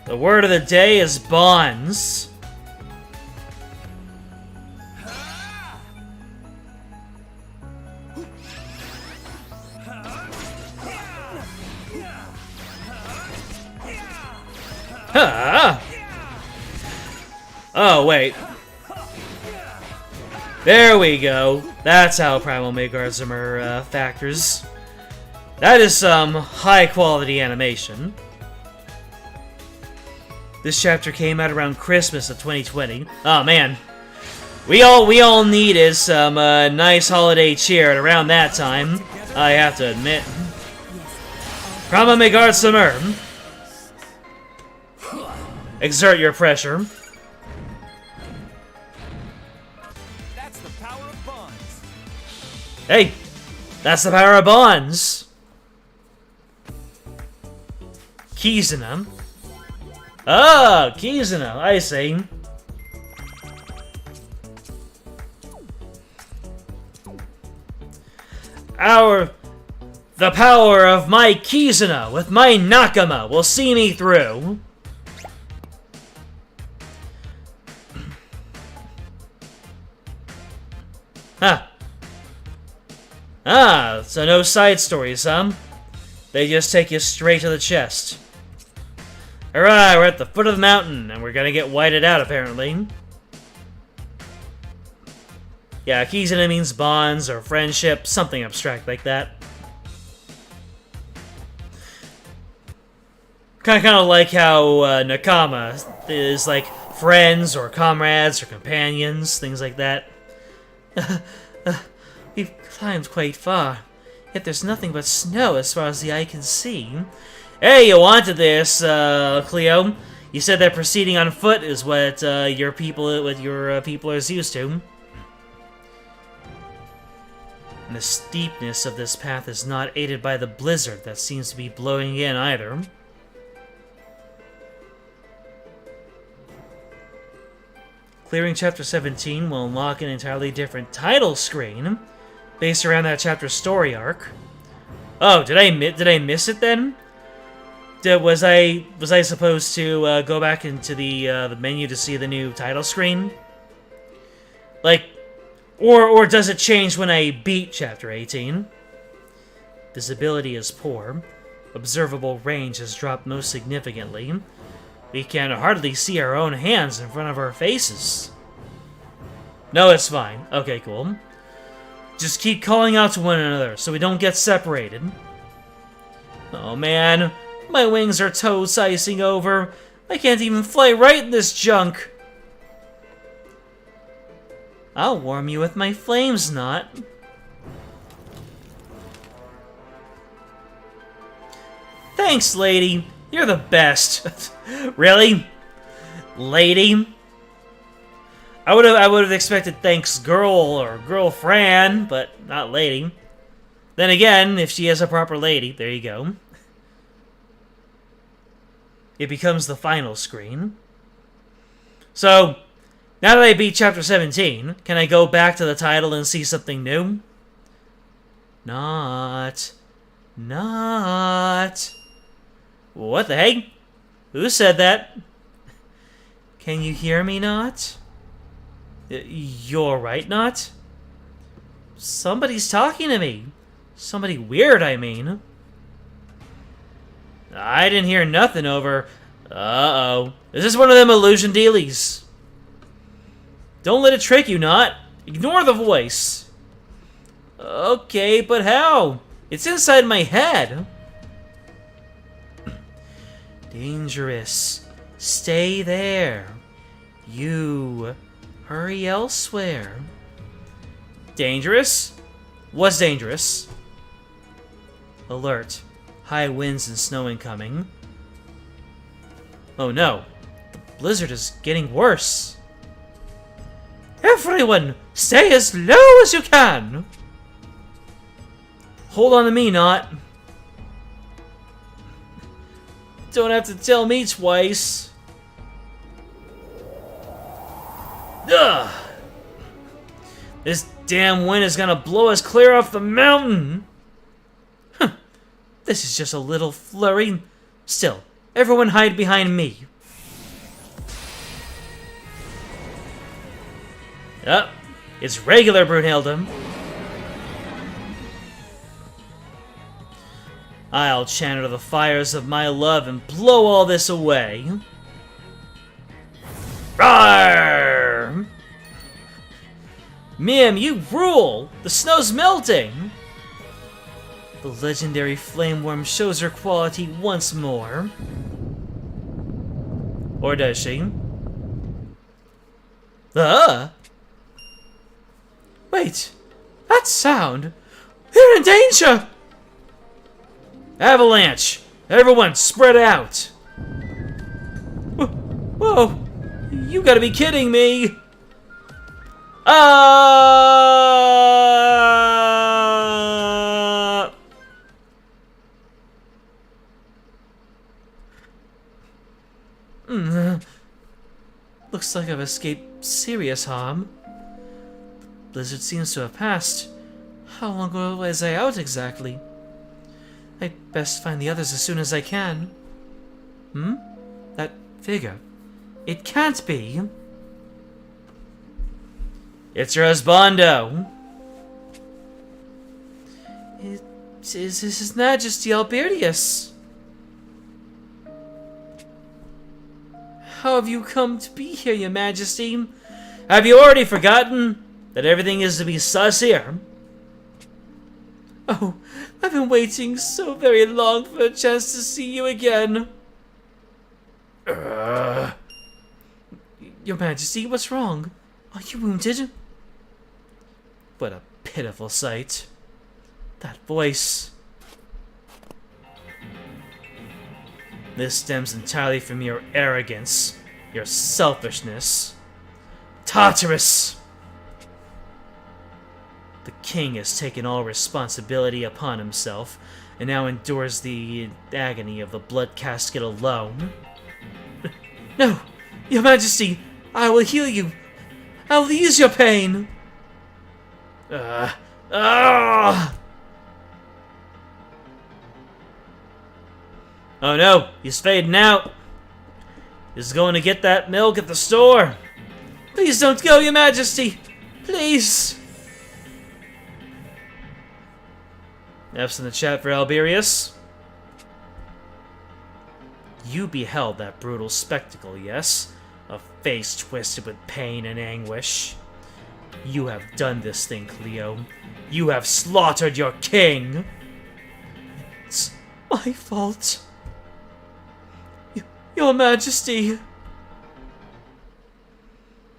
The word of the day is bonds. Huh. Oh, wait. There we go. That's how Primal Midgardsormr factors. That is some high-quality animation. This chapter came out around Christmas of 2020. Oh, man. We all needed some nice holiday cheer at around that time, I have to admit. Primal Midgardsormr. Exert your pressure. That's the power of bonds. Hey, that's the power of bonds. Kizuna. Oh, Kizuna, I see. The power of my Kizuna with my Nakama will see me through. Huh. Ah, so no side stories, huh? They just take you straight to the chest. Alright, we're at the foot of the mountain, and we're gonna get whited out, apparently. Yeah, Kizuna means bonds or friendship, something abstract like that. Kind of like how Nakama is like friends or comrades or companions, things like that. We've climbed quite far, yet there's nothing but snow as far as the eye can see. Hey, you wanted this, Cleo. You said that proceeding on foot is what your people are used to. And the steepness of this path is not aided by the blizzard that seems to be blowing in either. Clearing Chapter 17 will unlock an entirely different title screen, based around that chapter's story arc. Oh, did I miss it then? Was I supposed to go back into the menu to see the new title screen? Like, Or does it change when I beat Chapter 18? Visibility is poor. Observable range has dropped most significantly. We can hardly see our own hands in front of our faces. No, it's fine. Okay, cool. Just keep calling out to one another so we don't get separated. Oh man, my wings are toes icing over. I can't even fly right in this junk. I'll warm you with my flames, Not. Thanks, lady. You're the best. Really? Lady? I would have expected thanks, girl or girlfriend, but not lady. Then again, if she is a proper lady, there you go. It becomes the final screen. So, now that I beat Chapter 17, can I go back to the title and see something new? Not. What the heck? Who said that? Can you hear me, Not? You're right, Not? Somebody's talking to me. Somebody weird, I mean. I didn't hear nothing over... Uh-oh. Is this one of them illusion dealies? Don't let it trick you, Not. Ignore the voice. Okay, but how? It's inside my head. Dangerous. Stay there. You. Hurry elsewhere. Dangerous? What's dangerous? Alert. High winds and snow incoming. Oh no. The blizzard is getting worse. Everyone, stay as low as you can. Hold on to me, Not. Don't have to tell me twice. Ugh. This damn wind is gonna blow us clear off the mountain. Huh. This is just a little flurry. Still, everyone hide behind me. Yup, it's regular Brunhilde. I'll channel the fires of my love and blow all this away. Rawr! Mim, you rule! The snow's melting! The legendary flame worm shows her quality once more. Or does she? Wait! That sound! We're in danger! Avalanche! Everyone, spread out! Whoa! You gotta be kidding me! Looks like I've escaped serious harm. The blizzard seems to have passed. How long ago was I out exactly? I'd best find the others as soon as I can. That figure. It can't be. It's your husbando. It is His Majesty Albertius. How have you come to be here, Your Majesty? Have you already forgotten that everything is to be sus here? Oh, I've been waiting so very long for a chance to see you again. Your Majesty, what's wrong? Are you wounded? What a pitiful sight. That voice. This stems entirely from your arrogance, your selfishness. Tartarus! The king has taken all responsibility upon himself, and now endures the agony of the blood casket alone. No! Your Majesty! I will heal you! I'll ease your pain! Oh no, he's fading out. He's going to get that milk at the store. Please don't go, Your Majesty. Please. F's in the chat for Alberius. You beheld that brutal spectacle, yes? A face twisted with pain and anguish. You have done this thing, Cleo. You have slaughtered your king! It's my fault. Your Majesty.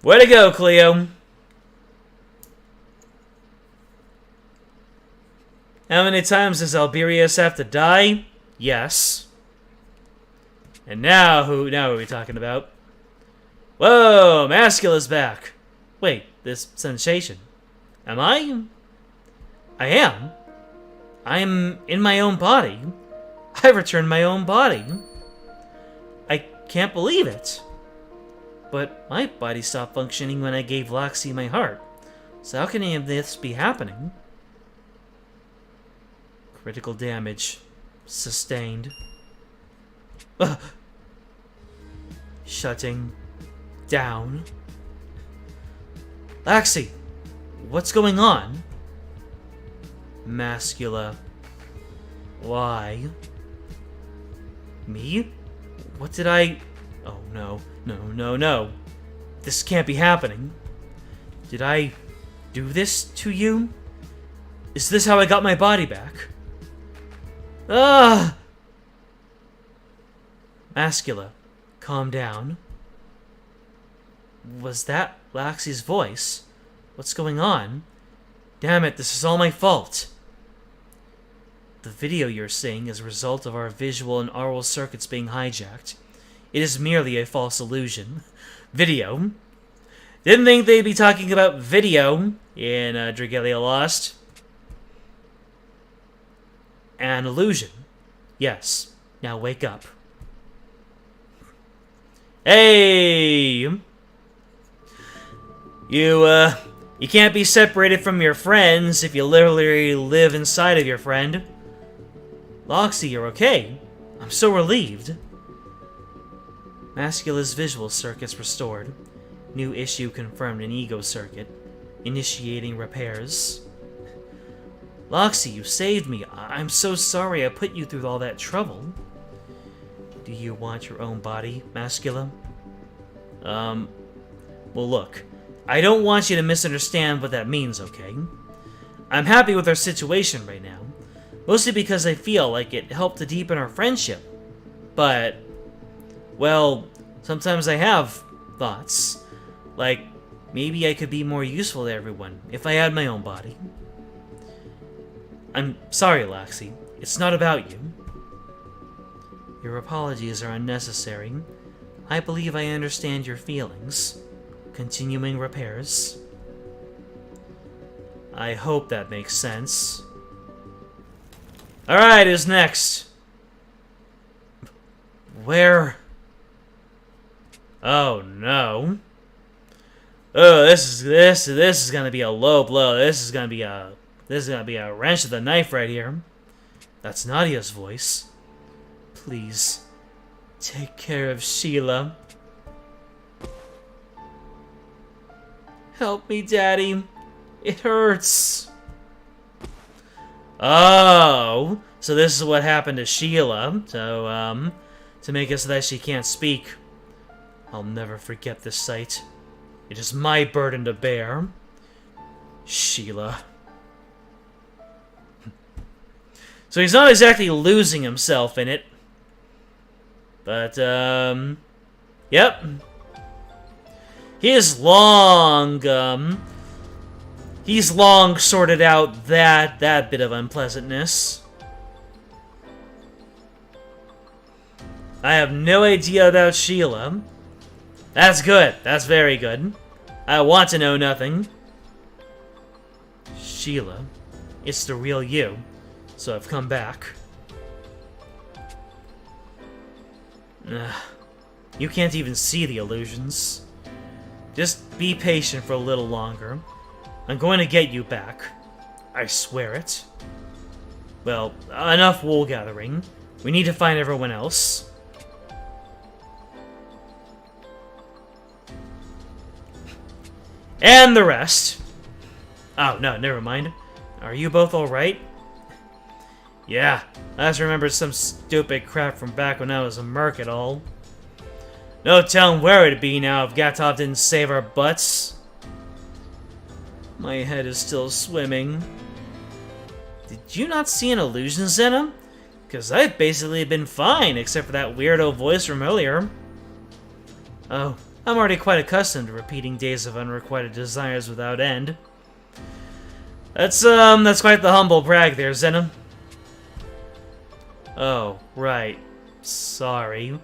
Way to go, Cleo. How many times does Alberius have to die? Yes. And now who are we talking about? Whoa, Mascula's back. Wait, this sensation. Am I? I am. I'm in my own body. I returned my own body. I can't believe it. But my body stopped functioning when I gave Loxy my heart. So how can any of this be happening? Critical damage. Sustained. Ugh. Shutting down. Laxy, what's going on? Mascula. Why? Me? What did I... Oh, no. No. This can't be happening. Did I do this to you? Is this how I got my body back? Ah! Mascula, calm down. Was that Laxy's voice? What's going on? Damn it, this is all my fault. The video you're seeing is a result of our visual and oral circuits being hijacked. It is merely a false illusion. Video. Didn't think they'd be talking about video in Dragalia Lost. An illusion. Yes. Now wake up. Hey! You can't be separated from your friends if you literally live inside of your friend. Loxy, you're okay. I'm so relieved. Mascula's visual circuits restored. New issue confirmed in ego circuit. Initiating repairs. Loxy, you saved me. I'm so sorry I put you through all that trouble. Do you want your own body, Mascula? Well look. I don't want you to misunderstand what that means, okay? I'm happy with our situation right now. Mostly because I feel like it helped to deepen our friendship. But, well, sometimes I have thoughts. Like, maybe I could be more useful to everyone if I had my own body. I'm sorry, Laxy. It's not about you. Your apologies are unnecessary. I believe I understand your feelings. Continuing repairs. I hope that makes sense. Alright, who's next? Where? Oh no. Oh, this is gonna be a low blow. This is gonna be a wrench to the knife right here. That's Nadia's voice. Please, take care of Sheila. Help me, Daddy. It hurts. Oh, so this is what happened to Sheila. So, to make it so that she can't speak. I'll never forget this sight. It is my burden to bear. Sheila. So he's not exactly losing himself in it. But, yep. He's long sorted out that bit of unpleasantness. I have no idea about Sheila. That's good. That's very good. I want to know nothing. Sheila, it's the real you, so I've come back. You can't even see the illusions. Just be patient for a little longer. I'm going to get you back. I swear it. Well, enough wool gathering. We need to find everyone else. And the rest. Oh, no, never mind. Are you both alright? Yeah, I just remembered some stupid crap from back when I was a merc at all. No telling where it'd be now if Gatov didn't save our butts. My head is still swimming. Did you not see an illusion, Zena? Because I've basically been fine, except for that weirdo voice from earlier. Oh, I'm already quite accustomed to repeating days of unrequited desires without end. That's quite the humble brag there, Zena. Oh, right. Sorry.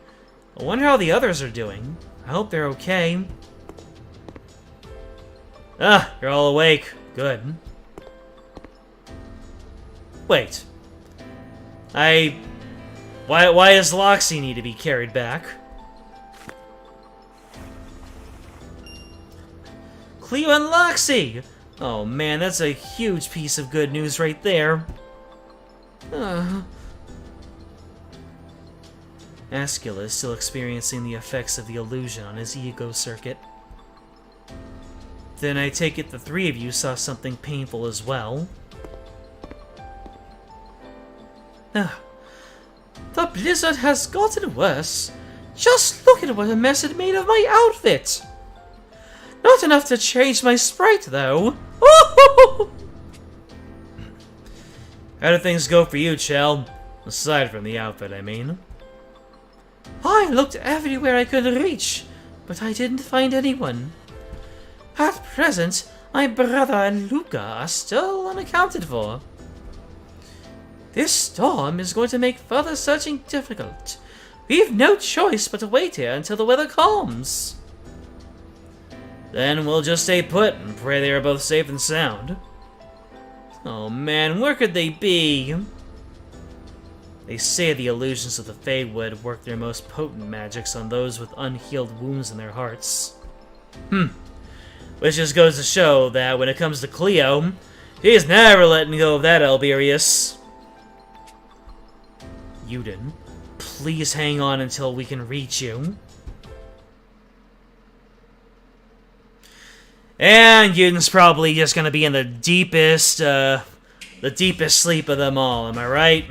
I wonder how the others are doing. I hope they're okay. Ah, you're all awake. Good. Wait. Why does Loxy need to be carried back? Cleo and Loxy! Oh man, that's a huge piece of good news right there. Ascula is still experiencing the effects of the illusion on his ego circuit. Then I take it the three of you saw something painful as well. The blizzard has gotten worse. Just look at what a mess it made of my outfit! Not enough to change my sprite, though. How do things go for you, Chell? Aside from the outfit, I mean. I looked everywhere I could reach, but I didn't find anyone. At present, my brother and Luca are still unaccounted for. This storm is going to make further searching difficult. We've no choice but to wait here until the weather calms. Then we'll just stay put and pray they are both safe and sound. Oh man, where could they be? They say the illusions of the Feywood work their most potent magics on those with unhealed wounds in their hearts. Which just goes to show that when it comes to Cleo, she's never letting go of that Elberius. Yuden, please hang on until we can reach you. And Yuden's probably just gonna be in the deepest sleep of them all, am I right?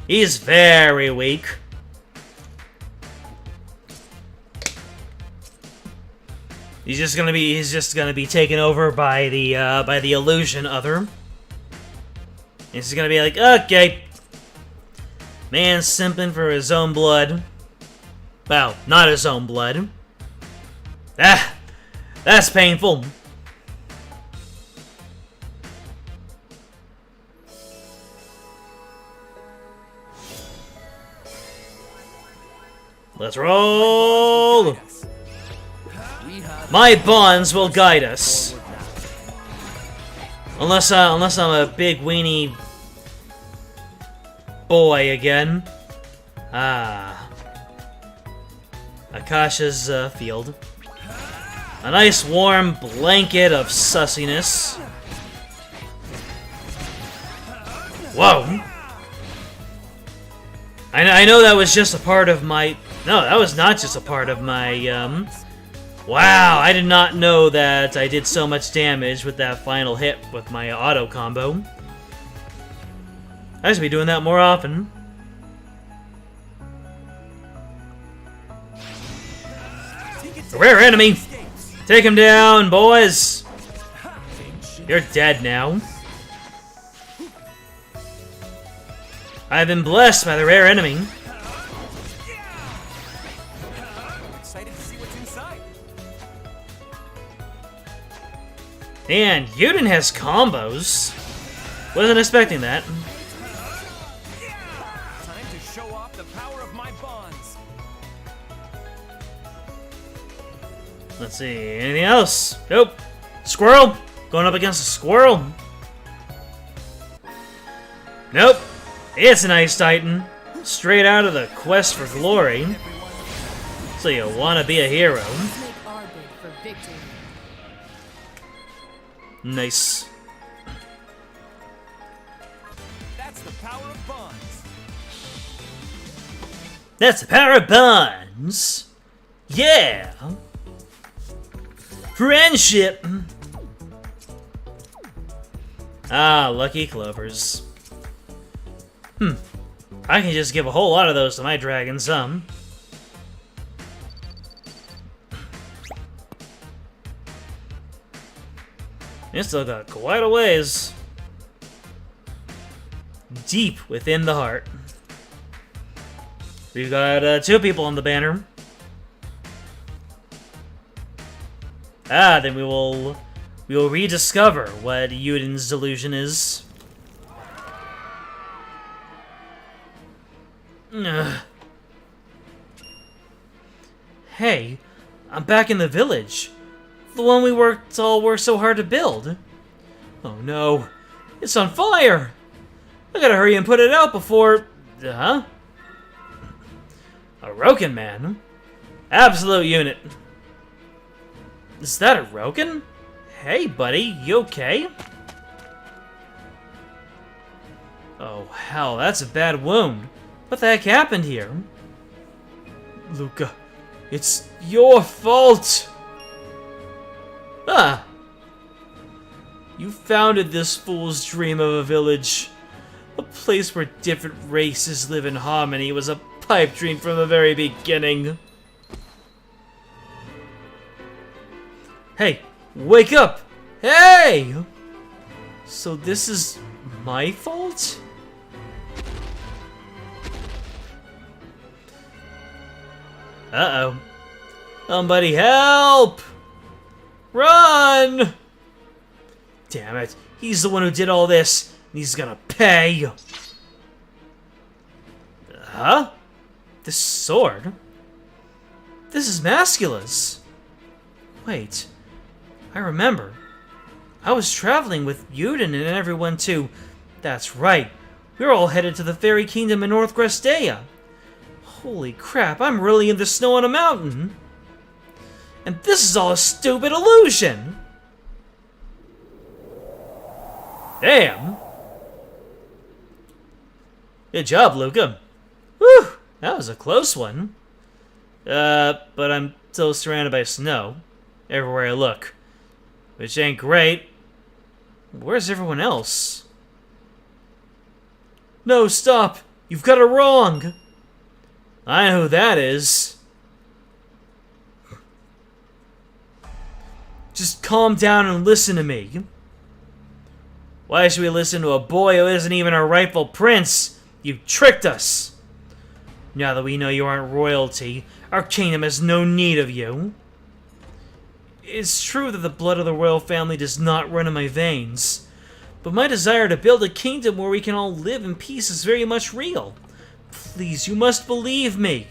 He's very weak. He's just gonna be taken over by the illusion other. He's gonna be like, okay. Man simping for his own blood. Well, not his own blood. That's painful. Let's roll! My bonds will guide us. Unless I'm a big weenie boy again. Akasha's field. A nice warm blanket of sussiness. Whoa! I know that was just a part of my... No, that was not just a part of my, Wow, I did not know that I did so much damage with that final hit with my auto combo. I should be doing that more often. A rare enemy! Take him down, boys! You're dead now. I've been blessed by the rare enemy. Excited to see what's inside. And Yuden has combos. Wasn't expecting that. Time to show off the power of my bonds. Let's see, anything else? Nope. Squirrel! Going up against a squirrel. Nope. It's an Ice Titan. Straight out of the Quest for Glory. So you wanna be a hero. Make our bid for victory. Nice. That's the power of bonds. That's the power of bonds. Yeah. Friendship. Ah, lucky clovers. I can just give a whole lot of those to my dragon, some. It's still got quite a ways. Deep within the heart. We've got 2 people on the banner. Then we will rediscover what Yuden's delusion is. Ugh. Hey, I'm back in the village. The one we worked so hard to build. Oh no, it's on fire! I gotta hurry and put it out before... Huh? A Roken man? Absolute unit. Is that a Roken? Hey buddy, you okay? Oh hell, that's a bad wound. What the heck happened here? Luca, it's your fault! Ah! You founded this fool's dream of a village. A place where different races live in harmony was a pipe dream from the very beginning. Hey, wake up! Hey! So this is my fault? Uh-oh. Somebody help! Run! Damn it. He's the one who did all this. And he's gonna pay. Huh? This sword? This is Mascula's. Wait. I remember. I was traveling with Yuden and everyone too. That's right. We were all headed to the Fairy Kingdom in North Grestea. Holy crap, I'm really in the snow on a mountain. And this is all a stupid illusion. Damn. Good job, Luca. Whew, that was a close one. But I'm still surrounded by snow everywhere I look. Which ain't great. Where's everyone else? No, stop! You've got it wrong! I know who that is. Just calm down and listen to me. Why should we listen to a boy who isn't even our rightful prince? You tricked us! Now that we know you aren't royalty, our kingdom has no need of you. It's true that the blood of the royal family does not run in my veins, but my desire to build a kingdom where we can all live in peace is very much real. Please, you must believe me.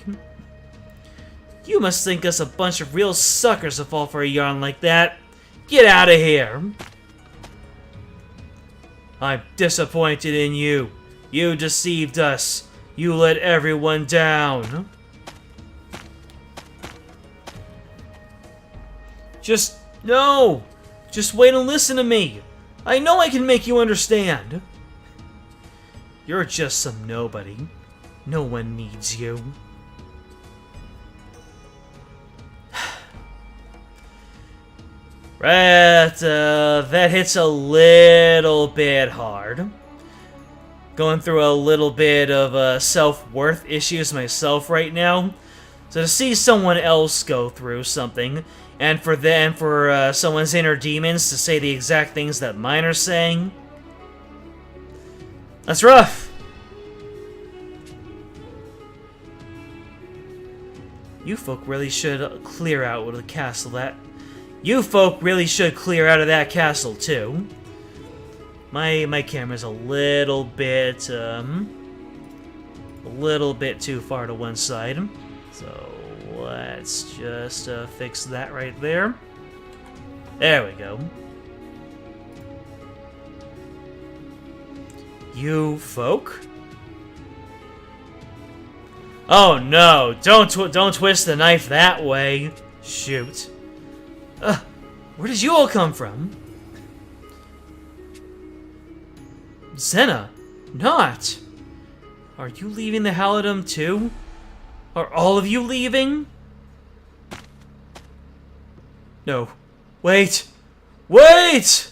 You must think us a bunch of real suckers to fall for a yarn like that. Get out of here. I'm disappointed in you. You deceived us. You let everyone down. No! Just wait and listen to me. I know I can make you understand. You're just some nobody. No one needs you. Right, that hits a little bit hard. Going through a little bit of self-worth issues myself right now. So to see someone else go through something, and for someone's inner demons to say the exact things that mine are saying, that's rough. You folk really should clear out of the castle. You folk really should clear out of that castle too. My camera's a little bit too far to one side, so let's just fix that right there. There we go. You folk? Oh no! Don't twist the knife that way. Shoot. Where did you all come from? Zena, not. Are you leaving the Halidom too? Are all of you leaving? No. Wait! Wait!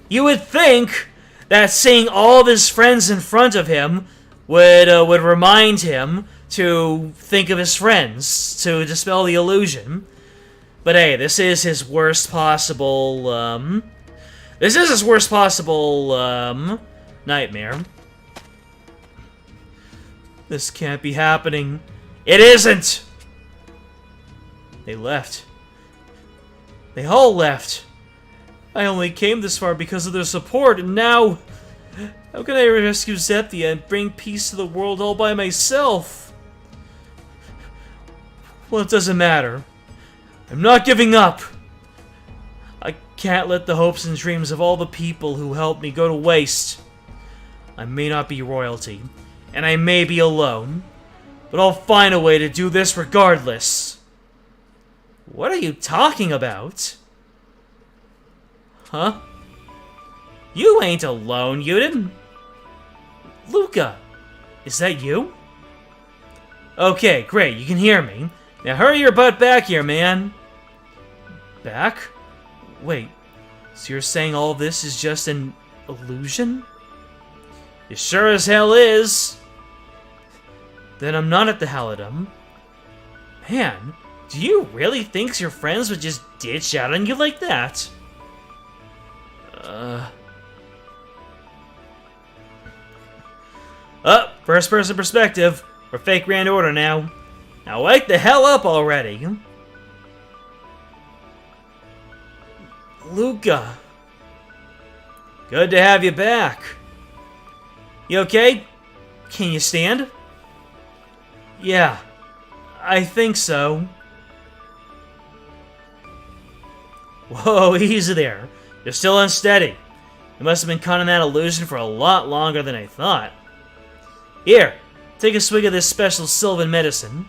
You would think that seeing all of his friends in front of him would remind him to think of his friends, to dispel the illusion. But hey, this is his worst possible, nightmare. This can't be happening. It isn't! They left. They all left. I only came this far because of their support, and now... How can I rescue Zepthia and bring peace to the world all by myself? Well, it doesn't matter. I'm not giving up. I can't let the hopes and dreams of all the people who helped me go to waste. I may not be royalty, and I may be alone, but I'll find a way to do this regardless. What are you talking about? Huh? You ain't alone, Yuden. Luca, is that you? Okay, great, you can hear me. Now hurry your butt back here, man. Back? Wait, so you're saying all this is just an illusion? It sure as hell is. Then I'm not at the Halidom. Man, do you really think your friends would just ditch out on you like that? First person perspective. We're fake Grand Order now. Now wake the hell up already. Luca. Good to have you back. You okay? Can you stand? Yeah, I think so. Whoa, easy there. You're still unsteady. You must have been caught in that illusion for a lot longer than I thought. Here, take a swig of this special Sylvan medicine.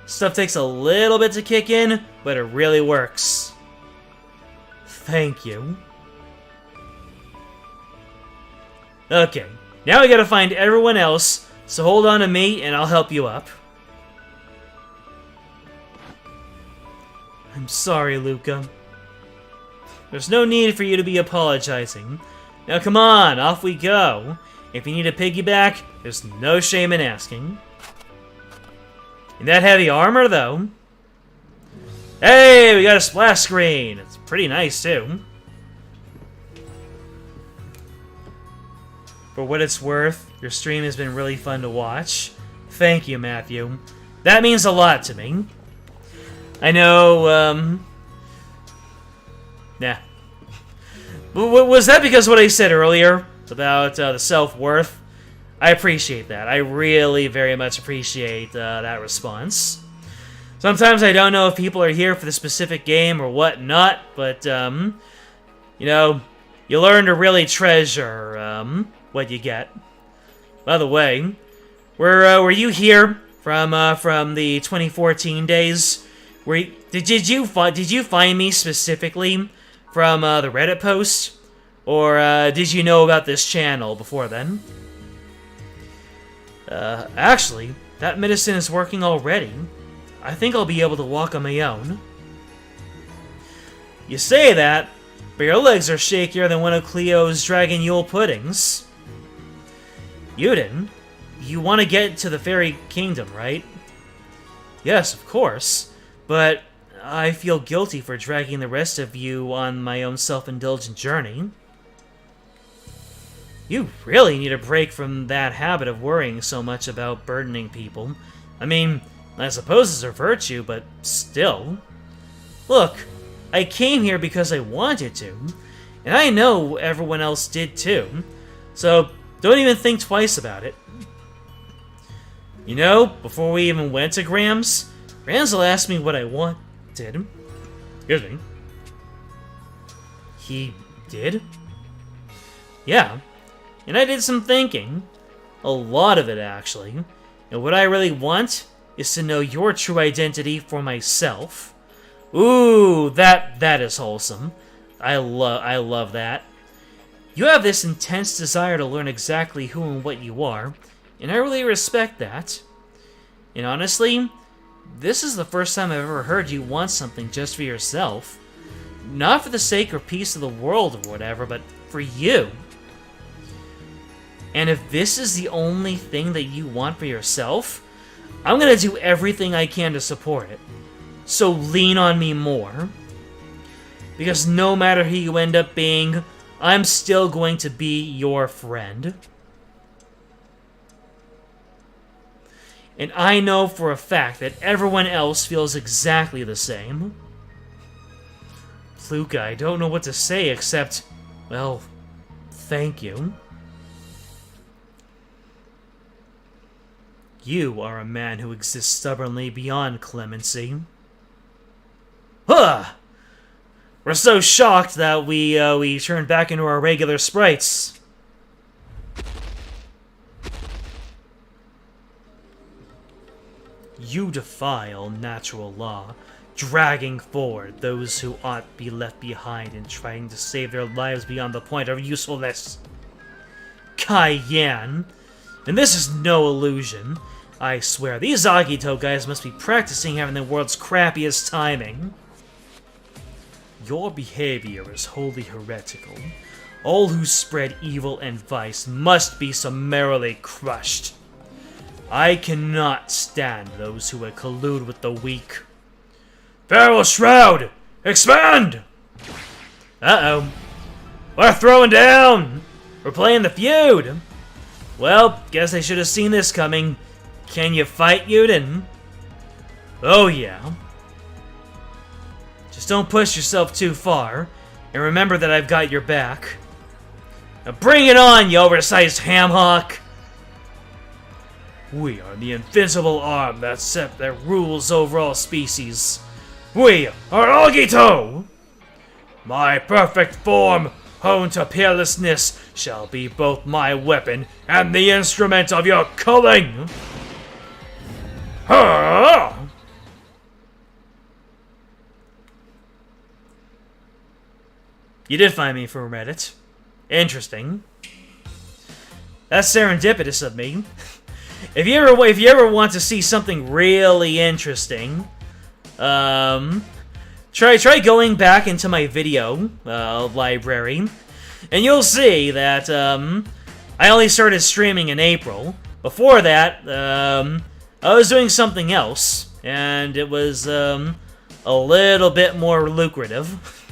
Stuff takes a little bit to kick in, but it really works. Thank you. Okay, now we gotta find everyone else, so hold on to me and I'll help you up. I'm sorry, Luca. There's no need for you to be apologizing. Now come on, off we go. If you need a piggyback, there's no shame in asking. In that heavy armor, though. Hey, we got a splash screen. It's pretty nice, too. For what it's worth, your stream has been really fun to watch. Thank you, Matthew. That means a lot to me. I know, Nah. Was that because of what I said earlier about the self-worth? I appreciate that. I really very much appreciate that response. Sometimes I don't know if people are here for the specific game or whatnot, but, you know, you learn to really treasure what you get. By the way, were you here from the 2014 days? Did you find me specifically from the Reddit post, or did you know about this channel before then? Actually, that medicine is working already. I think I'll be able to walk on my own. You say that, but your legs are shakier than one of Cleo's Dragon Yule puddings. Yuden, you want to get to the Fairy Kingdom, right? Yes, of course, but I feel guilty for dragging the rest of you on my own self-indulgent journey. You really need a break from that habit of worrying so much about burdening people. I mean, I suppose it's a virtue, but still. Look, I came here because I wanted to, and I know everyone else did too, so don't even think twice about it. You know, before we even went to Grams, Ransel asked me what I wanted. Excuse me. He did? Yeah. And I did some thinking. A lot of it, actually. And what I really want is to know your true identity for myself. Ooh, that is wholesome. I love that. You have this intense desire to learn exactly who and what you are, and I really respect that. And honestly, this is the first time I've ever heard you want something just for yourself. Not for the sake or peace of the world or whatever, but for you. And if this is the only thing that you want for yourself, I'm gonna do everything I can to support it. So lean on me more. Because no matter who you end up being, I'm still going to be your friend. And I know for a fact that everyone else feels exactly the same. Pluka, I don't know what to say except, well, thank you. You are a man who exists stubbornly beyond clemency. Huh! We're so shocked that we turned back into our regular sprites. You defy all natural law, dragging forward those who ought be left behind and trying to save their lives beyond the point of usefulness. Cayenne! And this is no illusion. I swear, these Agito guys must be practicing having the world's crappiest timing. Your behavior is wholly heretical. All who spread evil and vice must be summarily crushed. I cannot stand those who would collude with the weak. Feral Shroud! Expand! Uh-oh. We're throwing down! We're playing the feud! Well, guess I should have seen this coming. Can you fight, Yuden? Oh yeah. Just don't push yourself too far, and remember that I've got your back. Now bring it on, you oversized ham-hock! We are the invincible arm that rules over all species. We are Agito! My perfect form, honed to peerlessness, shall be both my weapon and the instrument of your culling! Huh? You did find me from Reddit. Interesting. That's serendipitous of me. If you ever want to see something really interesting, try going back into my video library, and you'll see that I only started streaming in April. Before that, I was doing something else, and it was a little bit more lucrative.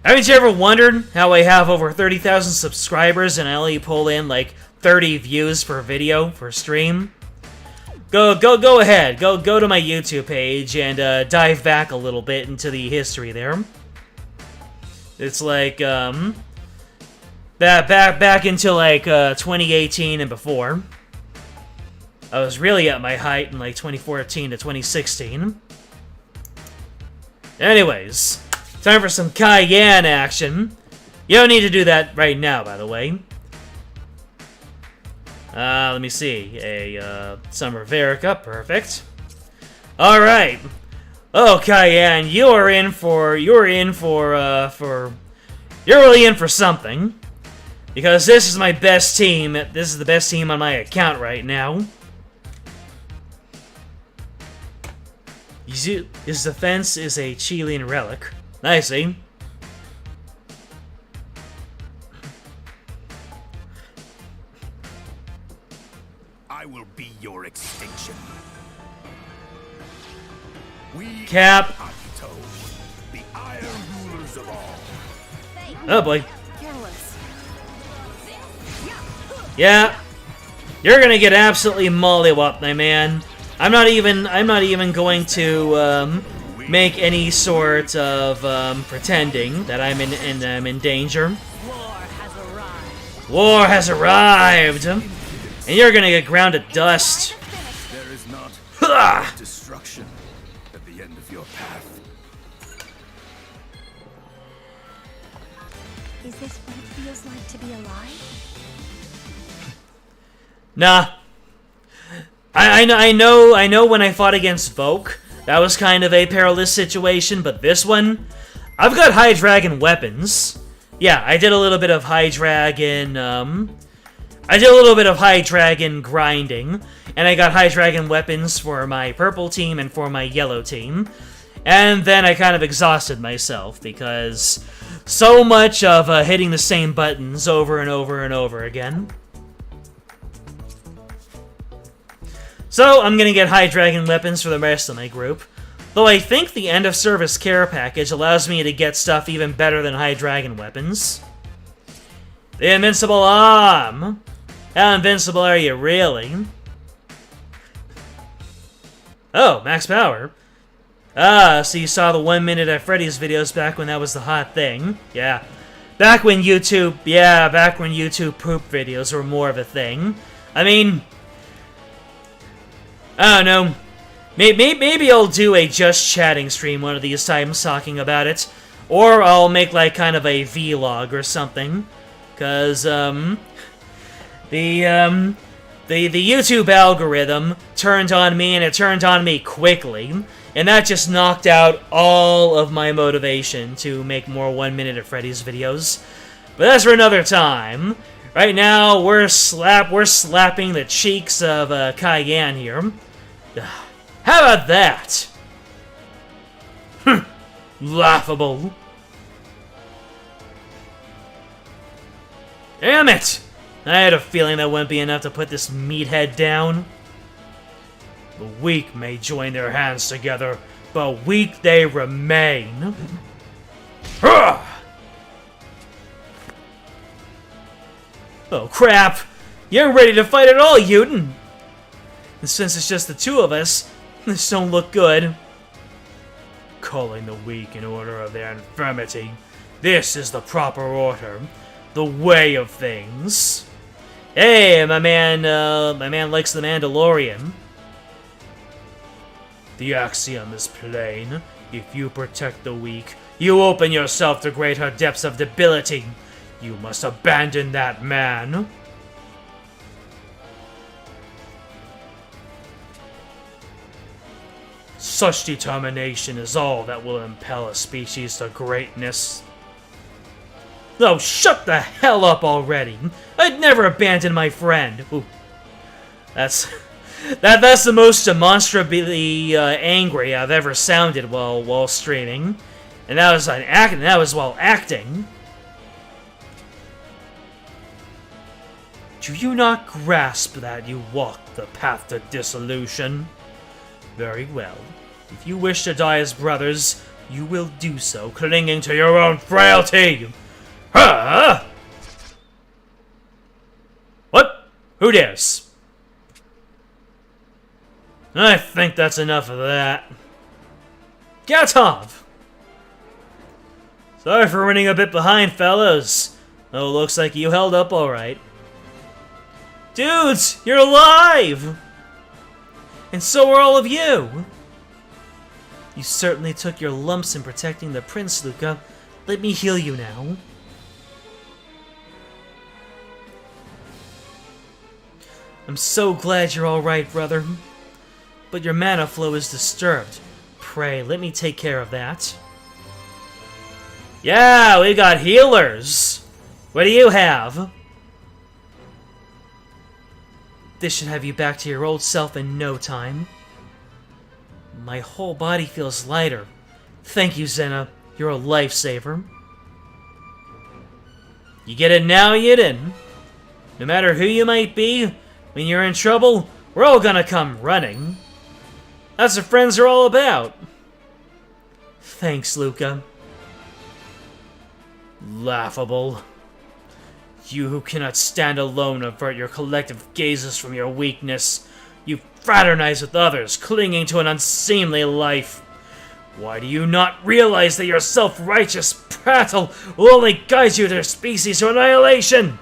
Haven't you ever wondered how I have over 30,000 subscribers and I only pull in like 30 views per video for stream? Go ahead. Go to my YouTube page and dive back a little bit into the history there. It's like back into like 2018 and before. I was really at my height in like 2014 to 2016. Anyways, time for some Cayenne action. You don't need to do that right now, by the way. Let me see. Summer Verica, perfect. Alright. Oh, Cayenne, you're really in for something. Because this is my best team. This is the best team on my account right now. His defense is a Chilean relic. I see. I will be your extinction. We Cap. Agito, the iron rulers of all. Oh boy. Careless. Yeah. You're gonna get absolutely mollywopped, my man. I'm not even going to make any sort of pretending that I'm in danger. War has arrived, and you're gonna get ground to dust. There is not destruction at the end of your path. Is this what it feels like to be alive? Nah. I know when I fought against Voke, that was kind of a perilous situation, but this one, I've got high dragon weapons. Yeah, I did a little bit of high dragon, grinding, and I got high dragon weapons for my purple team and for my yellow team. And then I kind of exhausted myself because so much of hitting the same buttons over and over and over again. So I'm gonna get high dragon weapons for the rest of my group. Though I think the end of service care package allows me to get stuff even better than high dragon weapons. The invincible arm! How invincible are you really? Oh, max power. Ah, so you saw the 1 minute at Freddy's videos back when that was the hot thing. Yeah. Back when YouTube poop videos were more of a thing. I mean, I don't know. Maybe I'll do a just chatting stream one of these times talking about it. Or I'll make like kind of a vlog or something. Cause, the YouTube algorithm turned on me, and it turned on me quickly. And that just knocked out all of my motivation to make more 1 minute at Freddy's videos. But that's for another time. Right now, we're slapping the cheeks of Cayenne here. How about that? Laughable. Damn it! I had a feeling that wouldn't be enough to put this meathead down. The weak may join their hands together, but weak they remain. Oh crap! You're ready to fight at all, Uten! And since it's just the two of us, this don't look good. Calling the weak in order of their infirmity. This is the proper order. The way of things. Hey, my man likes the Mandalorian. The axiom is plain. If you protect the weak, you open yourself to greater depths of debility. You must abandon that man. Such determination is all that will impel a species to greatness. Oh, shut the hell up already! I'd never abandon my friend. Ooh. That's the most demonstrably angry I've ever sounded while streaming, and that was while acting. Do you not grasp that you walk the path to dissolution? Very well. If you wish to die as brothers, you will do so, clinging to your own frailty. Huh? What? Who dares? I think that's enough of that. Gatov! Sorry for running a bit behind, fellas. Oh, looks like you held up alright. Dudes, you're alive! And so are all of you! You certainly took your lumps in protecting the prince, Luca. Let me heal you now. I'm so glad you're alright, brother. But your mana flow is disturbed. Pray, let me take care of that. Yeah, we got healers! What do you have? This should have you back to your old self in no time. My whole body feels lighter. Thank you, Zena. You're a lifesaver. You get it now, you didn't. No matter who you might be, when you're in trouble, we're all gonna come running. That's what friends are all about. Thanks, Luca. Laughable. You who cannot stand alone avert your collective gazes from your weakness. You fraternize with others, clinging to an unseemly life. Why do you not realize that your self-righteous prattle will only guide you their species to annihilation?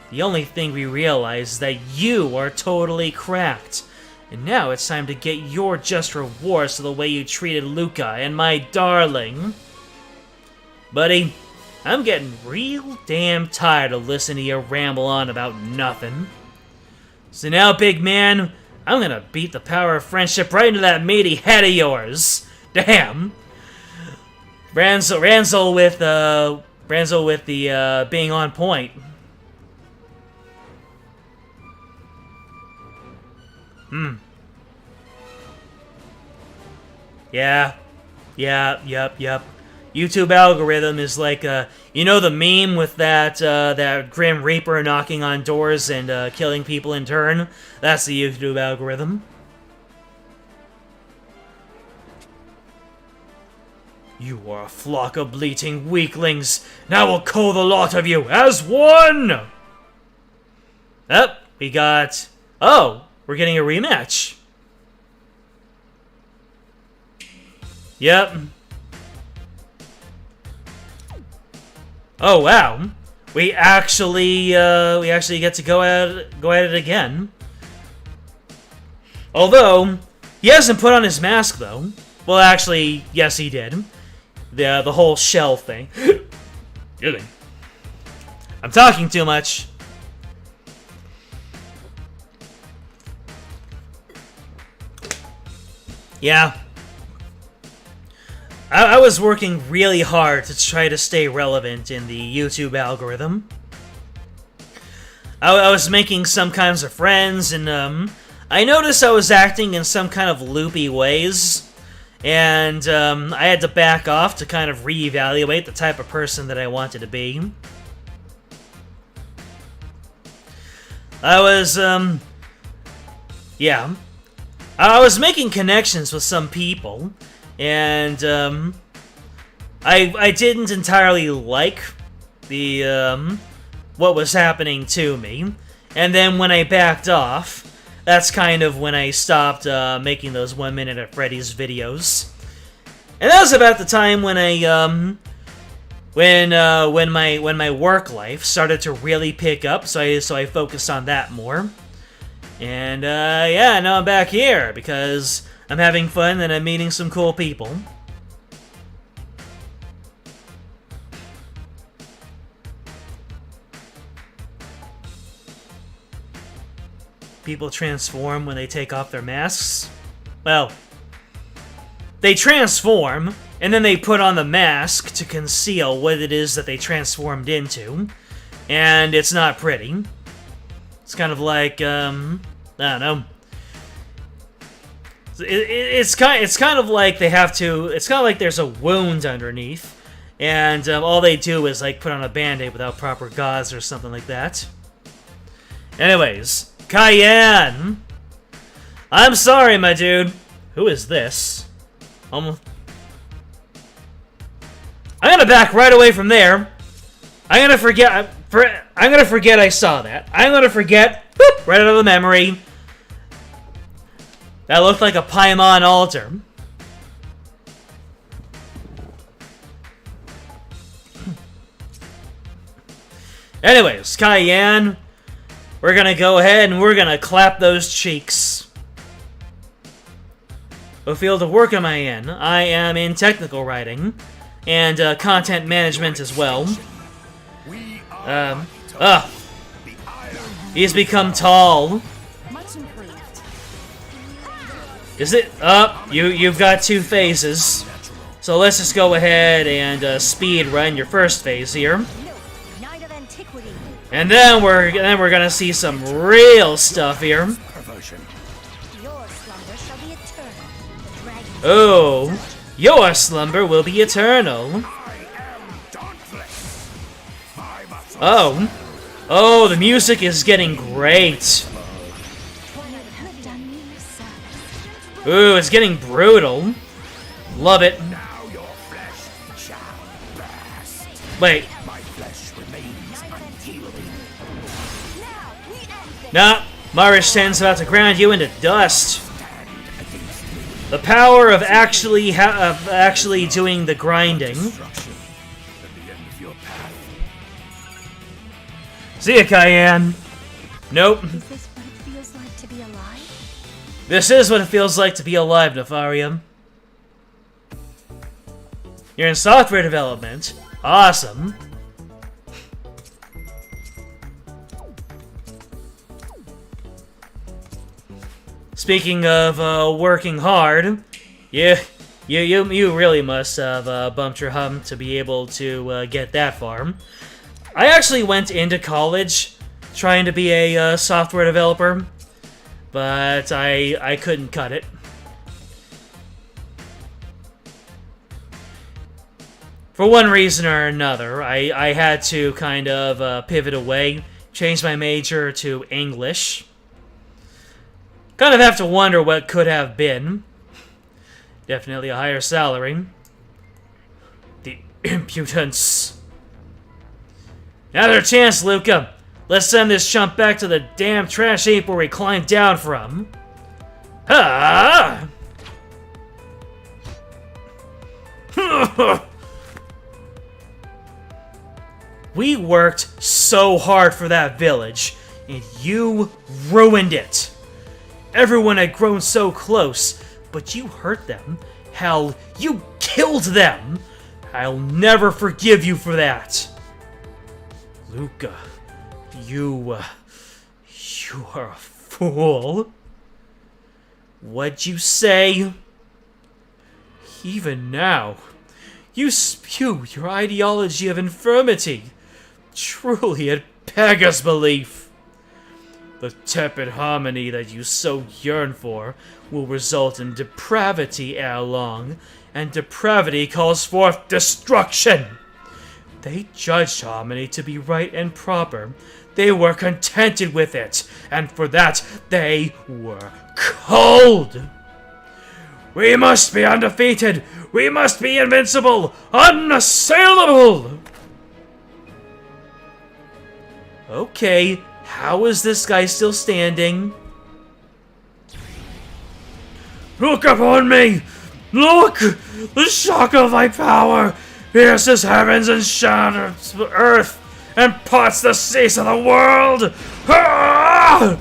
The only thing we realize is that you are totally cracked. And now it's time to get your just rewards for the way you treated Luca and my darling. Buddy, I'm getting real damn tired of listening to you ramble on about nothing. So now, big man, I'm gonna beat the power of friendship right into that meaty head of yours. Damn. Ranzel with the being on point. Yeah. Yep. YouTube algorithm is like, you know the meme with that Grim Reaper knocking on doors and killing people in turn? That's the YouTube algorithm. You are a flock of bleating weaklings. Now we'll cull the lot of you as one! We got... Oh, we're getting a rematch. Yep. Oh wow, we actually get to go at it again. Although he hasn't put on his mask though. Well, actually, yes, he did. The whole shell thing. Excuse me. I'm talking too much. Yeah. I was working really hard to try to stay relevant in the YouTube algorithm. I was making some kinds of friends, and I noticed I was acting in some kind of loopy ways, and I had to back off to kind of reevaluate the type of person that I wanted to be. I was, yeah. I was making connections with some people, and I didn't entirely like the what was happening to me. And then when I backed off, that's kind of when I stopped making those 1 Minute at Freddy's videos. And that was about the time when I when my work life started to really pick up, so I focused on that more. And yeah, now I'm back here because I'm having fun and I'm meeting some cool people. People transform when they take off their masks. Well, they transform, and then they put on the mask to conceal what it is that they transformed into. And it's not pretty. It's kind of like, I don't know. It's kind of like they have to. It's kind of like there's a wound underneath, and all they do is like put on a band-aid without proper gauze or something like that. Anyways, Cayenne. I'm sorry, my dude. Who is this? I'm gonna back right away from there. I'm gonna forget I saw that. I'm gonna forget. Whoop, right out of the memory. That looked like a Paimon altar. Anyways, Cayenne, we're gonna go ahead and we're gonna clap those cheeks. What field of work am I in? I am in technical writing and content management as well. He's become tall. Much improved. Is it? You've got 2 phases. So let's just go ahead and speed run your first phase here. No, Knight of Antiquity. And then we're gonna see some real stuff here. Your slumber shall be eternal. The dragon. Oh, your slumber will be eternal. Oh, the music is getting great. Ooh, it's getting brutal. Love it. Wait. Nah, Marish 10's about to ground you into dust. The power of actually doing the grinding. See ya, Cayenne. Nope. Is this what it feels like to be alive? This is what it feels like to be alive, Nefarium. You're in software development. Awesome. Speaking of working hard, you really must have bumped your hump to be able to get that far. I actually went into college trying to be a software developer, but I couldn't cut it. for one reason or another, I had to kind of pivot away, change my major to English. Kind of have to wonder what could have been. Definitely a higher salary. The impudence. Another chance, Luca. Let's send this chump back to the damn trash heap where we climbed down from. Ah! We worked so hard for that village, and you ruined it. Everyone had grown so close, but you hurt them. Hell, you killed them. I'll never forgive you for that. Luca, you are a fool. What'd you say? Even now, you spew your ideology of infirmity. Truly, it beggars belief. The tepid harmony that you so yearn for will result in depravity ere long, and depravity calls forth destruction. They judged harmony to be right and proper. They were contented with it, and for that they were cold. We must be undefeated. We must be invincible, unassailable. Okay, how is this guy still standing? Look upon me! Look! The shock of my power pierces heavens and shatters earth and parts the seas of the world! Ah!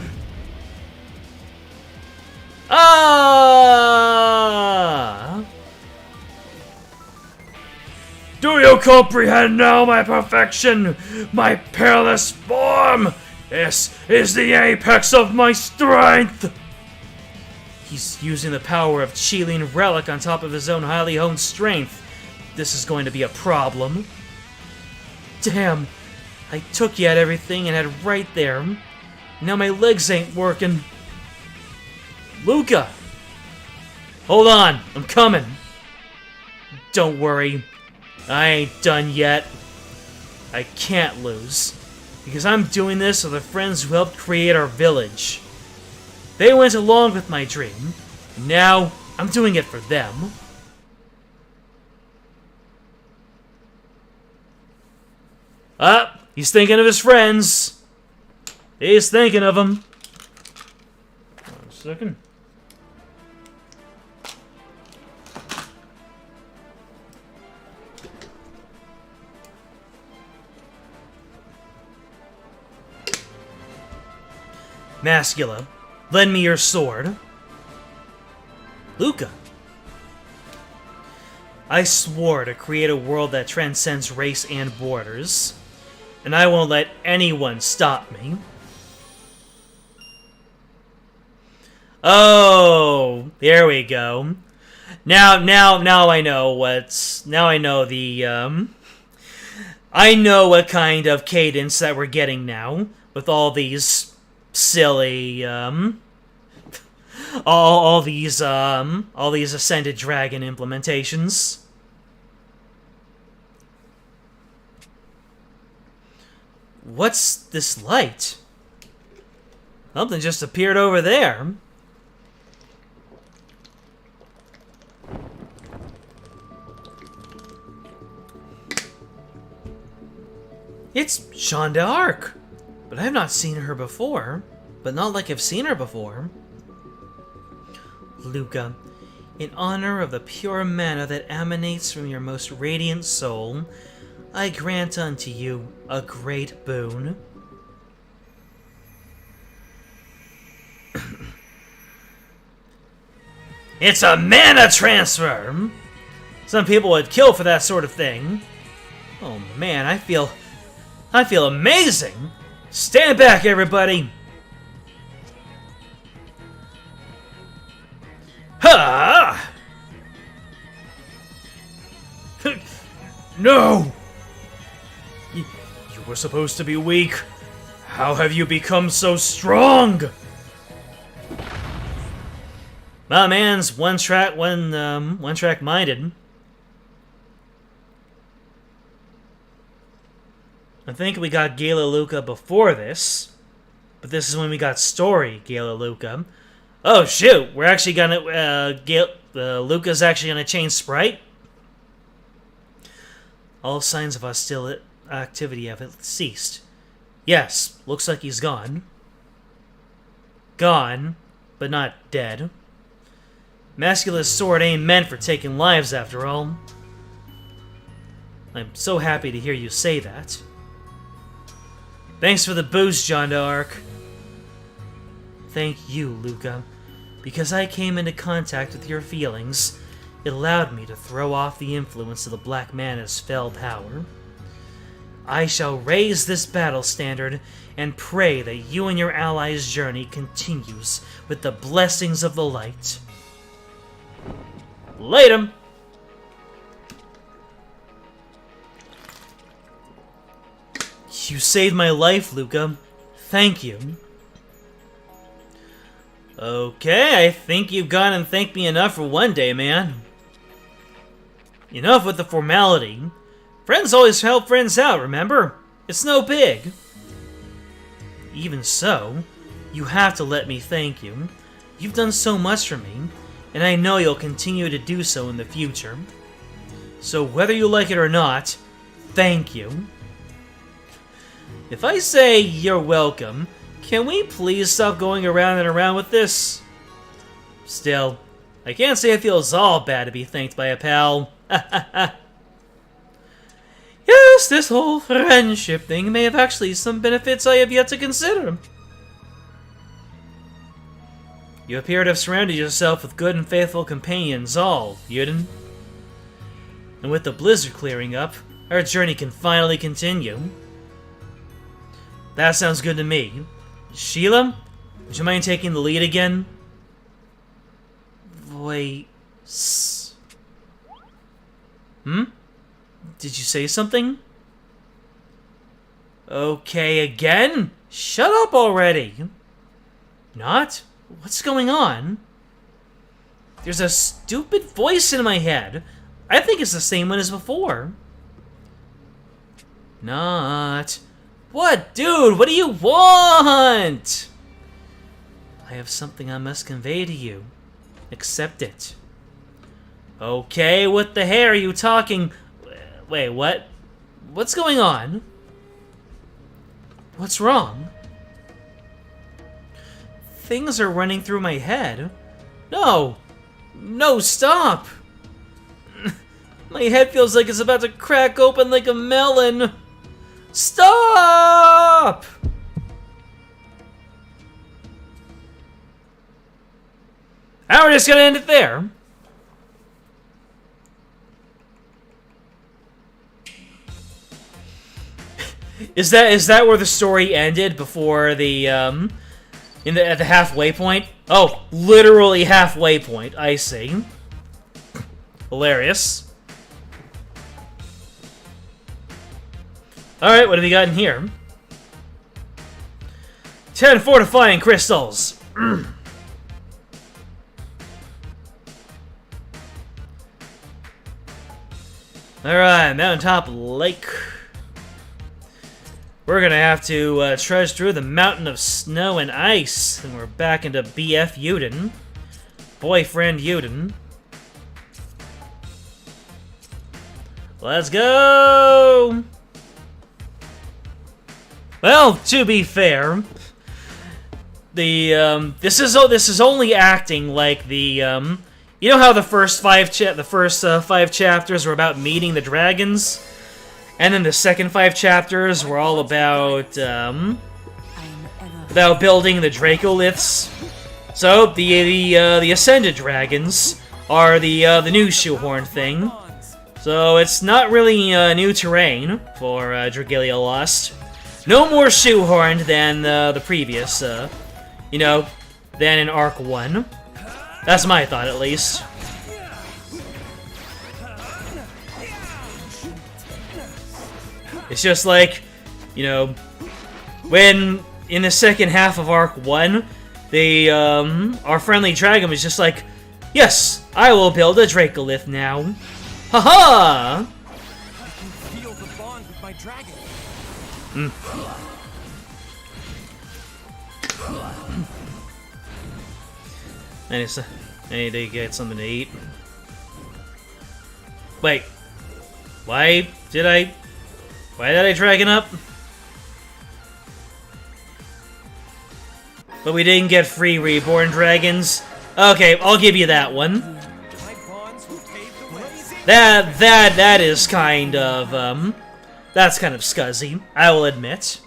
Ah! Do you comprehend now my perfection, my peerless form? This is the apex of my strength! He's using the power of Chilean Relic on top of his own highly honed strength. This is going to be a problem. Damn, I took you at everything and had right there. Now my legs ain't working. Luca! Hold on, I'm coming. Don't worry, I ain't done yet. I can't lose, because I'm doing this with the friends who helped create our village. They went along with my dream. Now, I'm doing it for them. Ah, he's thinking of his friends. He's thinking of them. 1 second. Mascula, lend me your sword. Luca. I swore to create a world that transcends race and borders, and I won't let anyone stop me. Oh, there we go. Now I know what's... Now I know the, I know what kind of cadence that we're getting now, with all these silly, all these Ascended Dragon implementations. What's this light? Something just appeared over there. It's Jeanne d'Arc. But I have not seen her before. But not like I've seen her before. Luca, in honor of the pure mana that emanates from your most radiant soul, I grant unto you a great boon. It's a mana transfer! Some people would kill for that sort of thing. Oh man, I feel amazing! Stand back, everybody! Ha! No! You were supposed to be weak. How have you become so strong? My man's one track minded. I think we got Gala Luca before this, but this is when we got story Gala Luca. Oh shoot, we're actually gonna, Luca's actually gonna change sprite? All signs of hostile activity have ceased. Yes, looks like he's gone. Gone, but not dead. Masculine's sword ain't meant for taking lives after all. I'm so happy to hear you say that. Thanks for the boost, John d'Arc. Thank you, Luca. Because I came into contact with your feelings, it allowed me to throw off the influence of the Black Mana's fell power. I shall raise this battle standard and pray that you and your allies' journey continues with the blessings of the light. Light 'em! You saved my life, Luca. Thank you. Okay, I think you've gone and thanked me enough for one day, man. Enough with the formality. Friends always help friends out, remember? It's no big. Even so, you have to let me thank you. You've done so much for me, and I know you'll continue to do so in the future. So whether you like it or not, thank you. If I say you're welcome, can we please stop going around and around with this? Still, I can't say it feels all bad to be thanked by a pal. Yes, this whole friendship thing may have actually some benefits I have yet to consider. You appear to have surrounded yourself with good and faithful companions all, Yuden. And with the blizzard clearing up, our journey can finally continue. That sounds good to me. Sheila, would you mind taking the lead again? Voice. Did you say something? Okay, again? Shut up already! Not? What's going on? There's a stupid voice in my head. I think it's the same one as before. Not. What, dude? What do you want? I have something I must convey to you. Accept it. Okay, what the hell are you talking? Wait, what? What's going on? What's wrong? Things are running through my head. No! No, stop! My head feels like it's about to crack open like a melon. Stop! Now we're just gonna end it there. Is that where the story ended before the at the halfway point? Oh, literally halfway point. I see. Hilarious. All right, what have we got in here? 10 fortifying crystals. All right, mountaintop lake. We're gonna have to trudge through the mountain of snow and ice, and we're back into BF Yuden. Boyfriend Yuden. Let's go! Well, to be fair, the this is only acting like the you know how the first five chapters were about meeting the dragons? And then the second 5 chapters were all about building the Dracoliths. So the Ascended Dragons are the new shoehorn thing. So it's not really new terrain for Dragalia Lost. No more shoehorned than the previous, than in Arc 1. That's my thought, at least. It's just like, when in the second half of Arc 1, our friendly dragon was just like, yes, I will build a Dracolith now. Haha! I can feel the bond with my dragon. I need to get something to eat. Wait. Why did I dragon up? But we didn't get free reborn dragons. Okay, I'll give you that one. My bonds will pave the way. That is kind of that's kind of scuzzy, I will admit.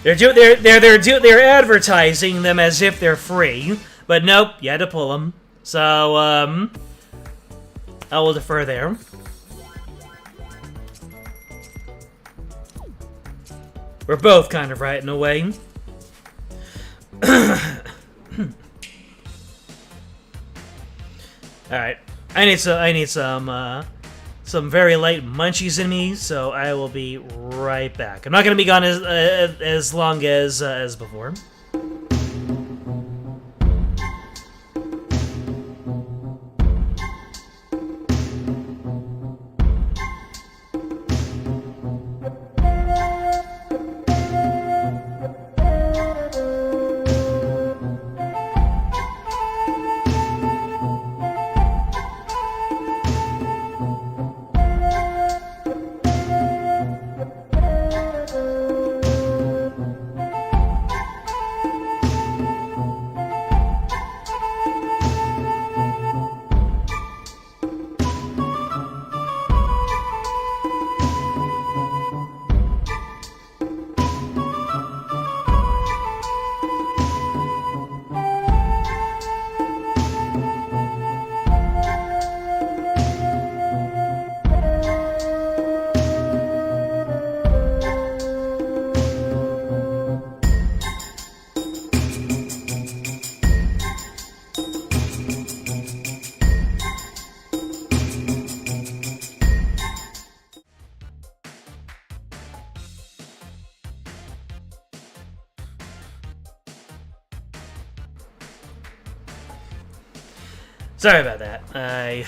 They're advertising them as if they're free, but nope, you had to pull them. So I will defer there. We're both kind of right in a way. Alright. I need some very light munchies in me, so I will be right back. I'm not gonna be gone as long as before. Sorry about that. I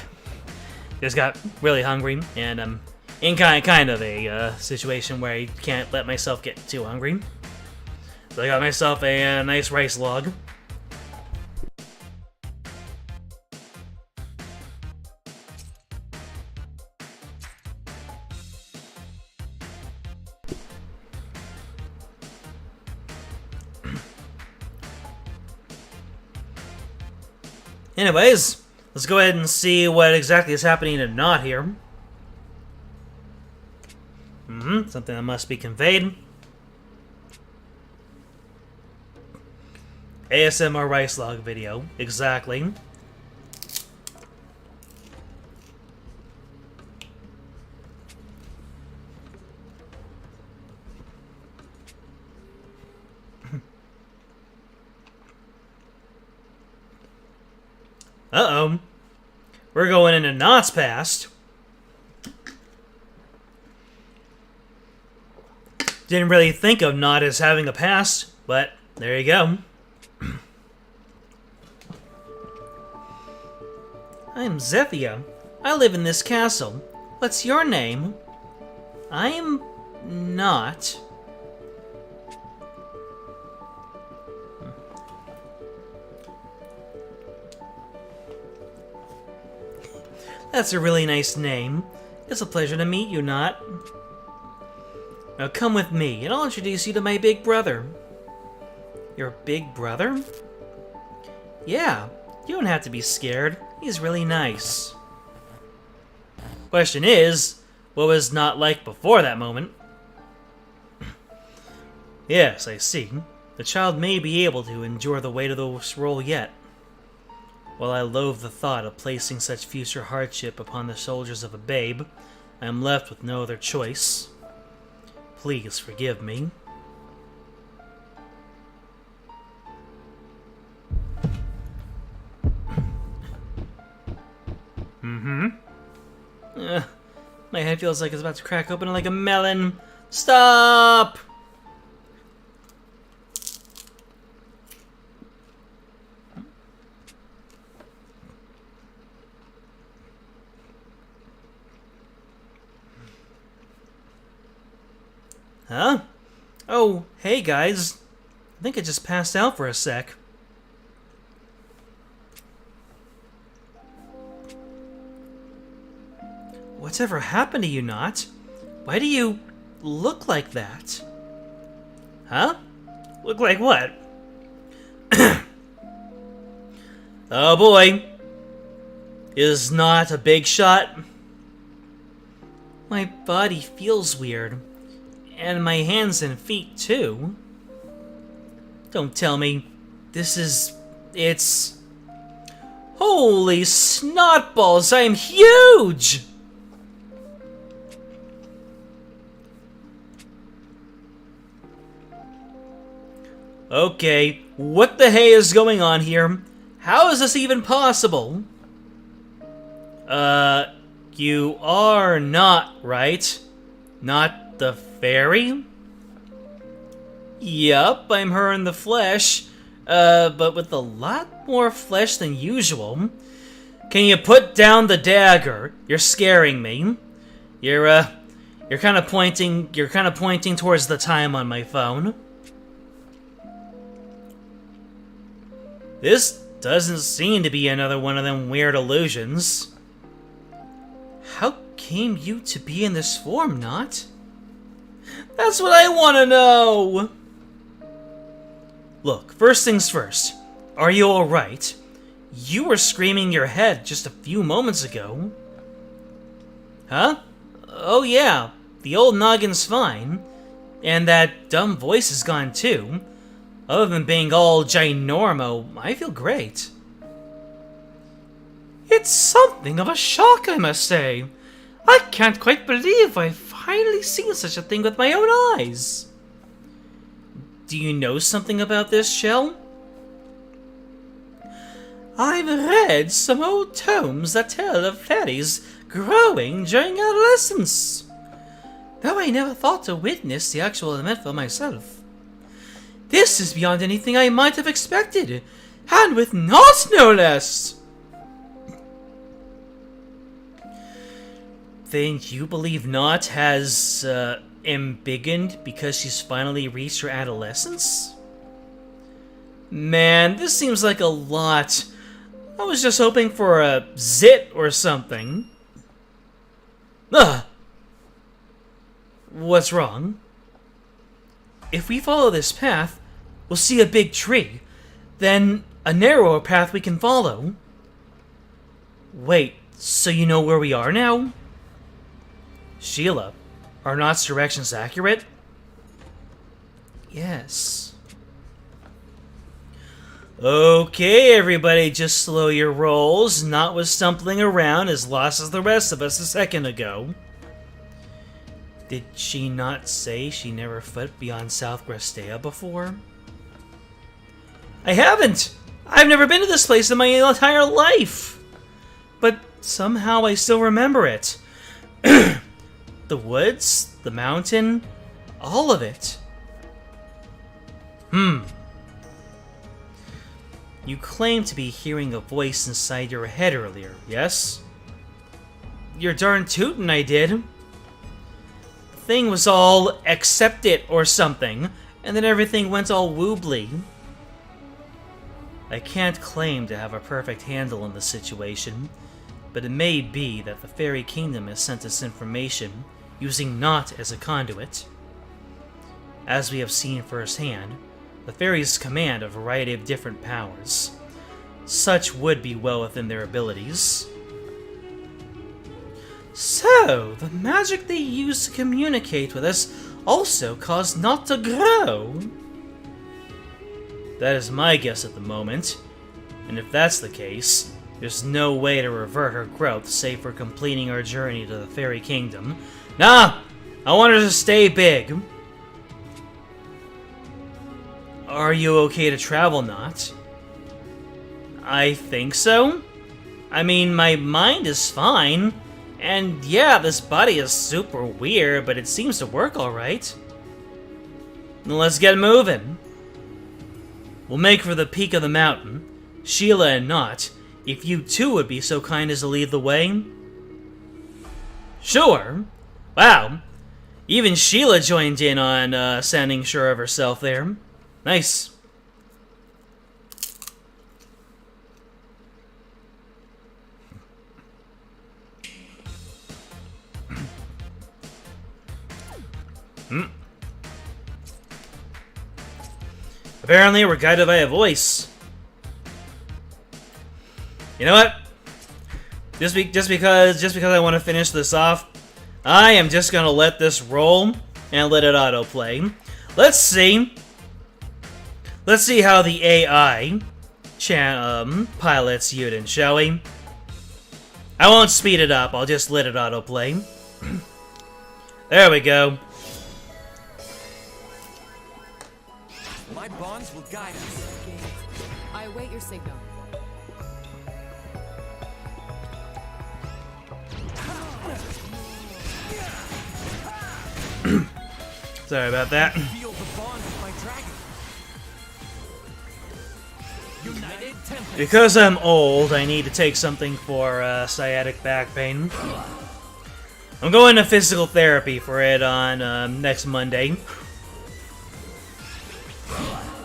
just got really hungry, and I'm in kind of a situation where I can't let myself get too hungry. So I got myself a nice rice log. Anyways, let's go ahead and see what exactly is happening to Not here. Something that must be conveyed. ASMR rice log video, exactly. Uh-oh. We're going into Not's past. Didn't really think of Not as having a past, but there you go. I'm Zethia. I live in this castle. What's your name? I'm Not. That's a really nice name. It's a pleasure to meet you, Not. Now come with me, and I'll introduce you to my big brother. Your big brother? Yeah, you don't have to be scared. He's really nice. Question is, what was Not like before that moment? Yes, I see. The child may be able to endure the weight of this role yet. While I loathe the thought of placing such future hardship upon the shoulders of a babe, I am left with no other choice. Please forgive me. My head feels like it's about to crack open like a melon. Stop! Huh? Oh, hey guys. I think I just passed out for a sec. Whatever happened to you, Not? Why do you look like that? Huh? Look like what? Oh boy. Is Not a big shot? My body feels weird. And my hands and feet, too. Don't tell me it's... Holy snotballs, I'm huge! Okay, what the hey is going on here? How is this even possible? You are not, right? Not the fairy? Yup, I'm her in the flesh, but with a lot more flesh than usual. Can you put down the dagger? You're scaring me. You're kind of pointing towards the time on my phone. This doesn't seem to be another one of them weird illusions. How came you to be in this form, Not? That's what I want to know! Look, first things first. Are you alright? You were screaming your head just a few moments ago. Huh? Oh yeah, the old noggin's fine. And that dumb voice is gone too. Other than being all ginormo, I feel great. It's something of a shock, I must say. I can't quite believe I've finally seen such a thing with my own eyes. Do you know something about this, Shell? I've read some old tomes that tell of fairies growing during adolescence, though I never thought to witness the actual event for myself. This is beyond anything I might have expected, and with Not no less! Then you believe Not has, embiggened because she's finally reached her adolescence? Man, this seems like a lot. I was just hoping for a zit or something. Ugh! What's wrong? If we follow this path, we'll see a big tree. Then a narrower path we can follow. Wait, so you know where we are now? Sheila, are Not's directions accurate? Yes. Okay, everybody, just slow your rolls. Not was stumbling around as lost as the rest of us a second ago. Did she not say she never foot beyond South Grestea before? I haven't! I've never been to this place in my entire life! But somehow I still remember it. The woods, the mountain, all of it. You claimed to be hearing a voice inside your head earlier, yes? You're darn tootin' I did. The thing was all, accept it or something, and then everything went all woobly. I can't claim to have a perfect handle on the situation, but it may be that the Fairy Kingdom has sent us information using Not as a conduit. As we have seen firsthand, the fairies command a variety of different powers. Such would be well within their abilities. So, the magic they use to communicate with us also caused Not to grow? That is my guess at the moment, and if that's the case, there's no way to revert her growth save for completing our journey to the Fairy Kingdom. Nah! I want her to stay big! Are you okay to travel, Not? I think so. I mean, my mind is fine. And yeah, this body is super weird, but it seems to work alright. Let's get moving. We'll make for the peak of the mountain. Sheila and Not, if you too would be so kind as to lead the way. Sure. Wow. Even Sheila joined in on sounding sure of herself there. Nice. Apparently, we're guided by a voice. You know what? Just because I want to finish this off, I am just gonna let this roll and let it autoplay. Let's see. Let's see how the AI pilots Yuden, shall we? I won't speed it up. I'll just let it autoplay. There we go. My bonds will guide us. I await your signal. Sorry about that. Feel the bond with my dragon. United Tempest. Because I'm old, I need to take something for sciatic back pain. I'm going to physical therapy for it on next Monday.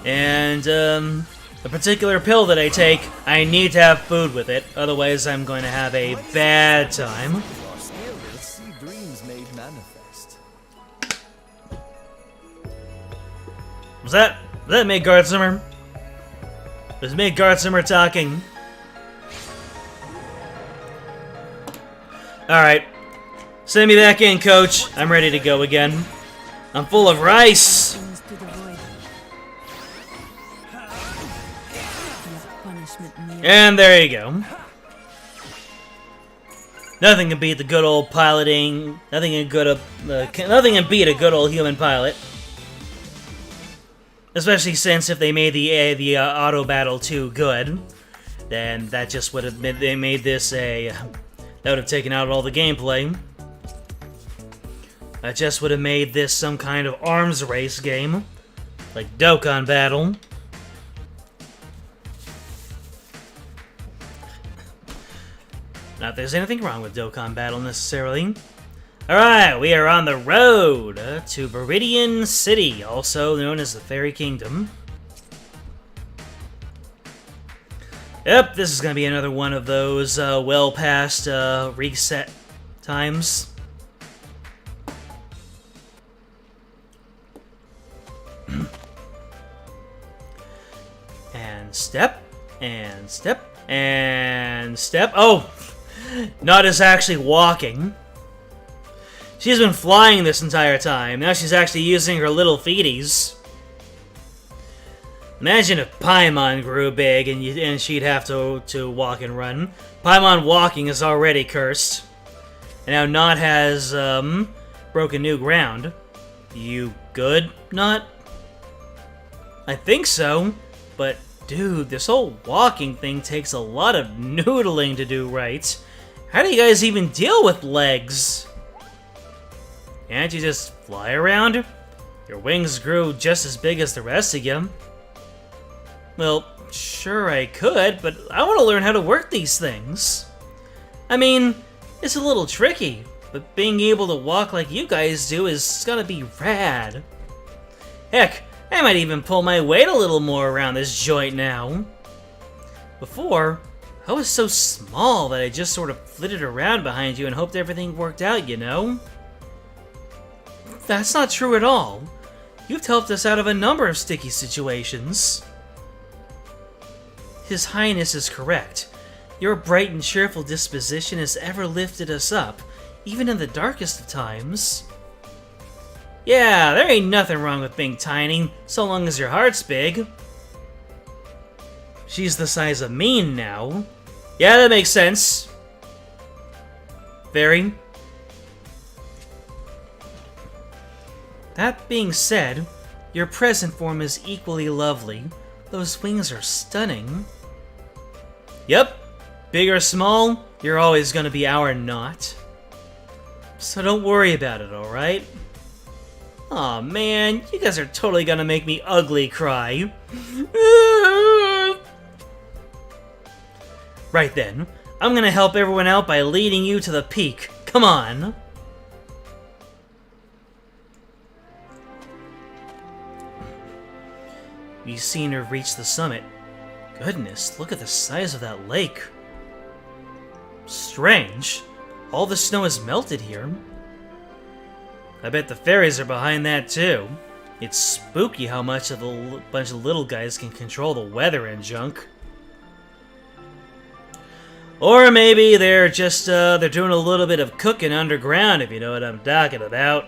And the particular pill that I take, I need to have food with it, otherwise I'm going to have a bad time. See dreams made manifest. Was that Midgardsimmer? Was Midgardsimmer talking? Alright. Send me back in, coach. I'm ready to go again. I'm full of rice! Things to the void. Enough punishment near. And there you go. Nothing can beat the good old piloting. Nothing can beat a good old human pilot. Especially since if they made the auto battle too good, then that just would have been, they made this a, that would have taken out all the gameplay. That just would have made this some kind of arms race game, like Dokkan Battle. Not that there's anything wrong with Dokkan Battle necessarily. Alright, we are on the road to Viridian City, also known as the Fairy Kingdom. Yep, this is going to be another one of those well past reset times. And step, and step, and step. Oh! Not as actually walking. She's been flying this entire time. Now she's actually using her little feeties. Imagine if Paimon grew big and she'd have to walk and run. Paimon walking is already cursed. And now Not has broken new ground. You good, Not? I think so. But dude, this whole walking thing takes a lot of noodling to do right. How do you guys even deal with legs? Can't you just fly around? Your wings grew just as big as the rest of you. Well, sure I could, but I want to learn how to work these things. I mean, it's a little tricky, but being able to walk like you guys do is gonna be rad. Heck, I might even pull my weight a little more around this joint now. Before, I was so small that I just sort of flitted around behind you and hoped everything worked out, you know? That's not true at all. You've helped us out of a number of sticky situations. His Highness is correct. Your bright and cheerful disposition has ever lifted us up, even in the darkest of times. Yeah, there ain't nothing wrong with being tiny, so long as your heart's big. She's the size of me now. Yeah, that makes sense. Very. That being said, your present form is equally lovely. Those wings are stunning. Yep, big or small, you're always gonna be our Not. So don't worry about it, alright? Aw man, you guys are totally gonna make me ugly cry. Right then, I'm gonna help everyone out by leading you to the peak. Come on. be seen to reach the summit. Goodness, look at the size of that lake. Strange. All the snow is melted here. I bet the fairies are behind that too. It's spooky how much of a bunch of little guys can control the weather and junk. Or maybe they're just, they're doing a little bit of cooking underground, if you know what I'm talking about.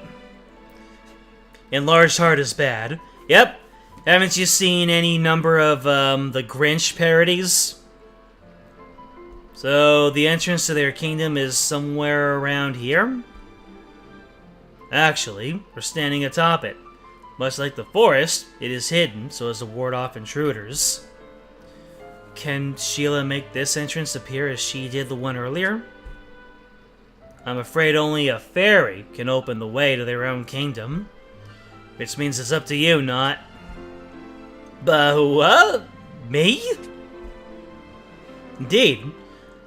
Enlarged heart is bad. Yep. Haven't you seen any number of, the Grinch parodies? So, the entrance to their kingdom is somewhere around here? Actually, we're standing atop it. Much like the forest, it is hidden so as to ward off intruders. Can Sheila make this entrance appear as she did the one earlier? I'm afraid only a fairy can open the way to their own kingdom. Which means it's up to you, not... But what? Me? Indeed.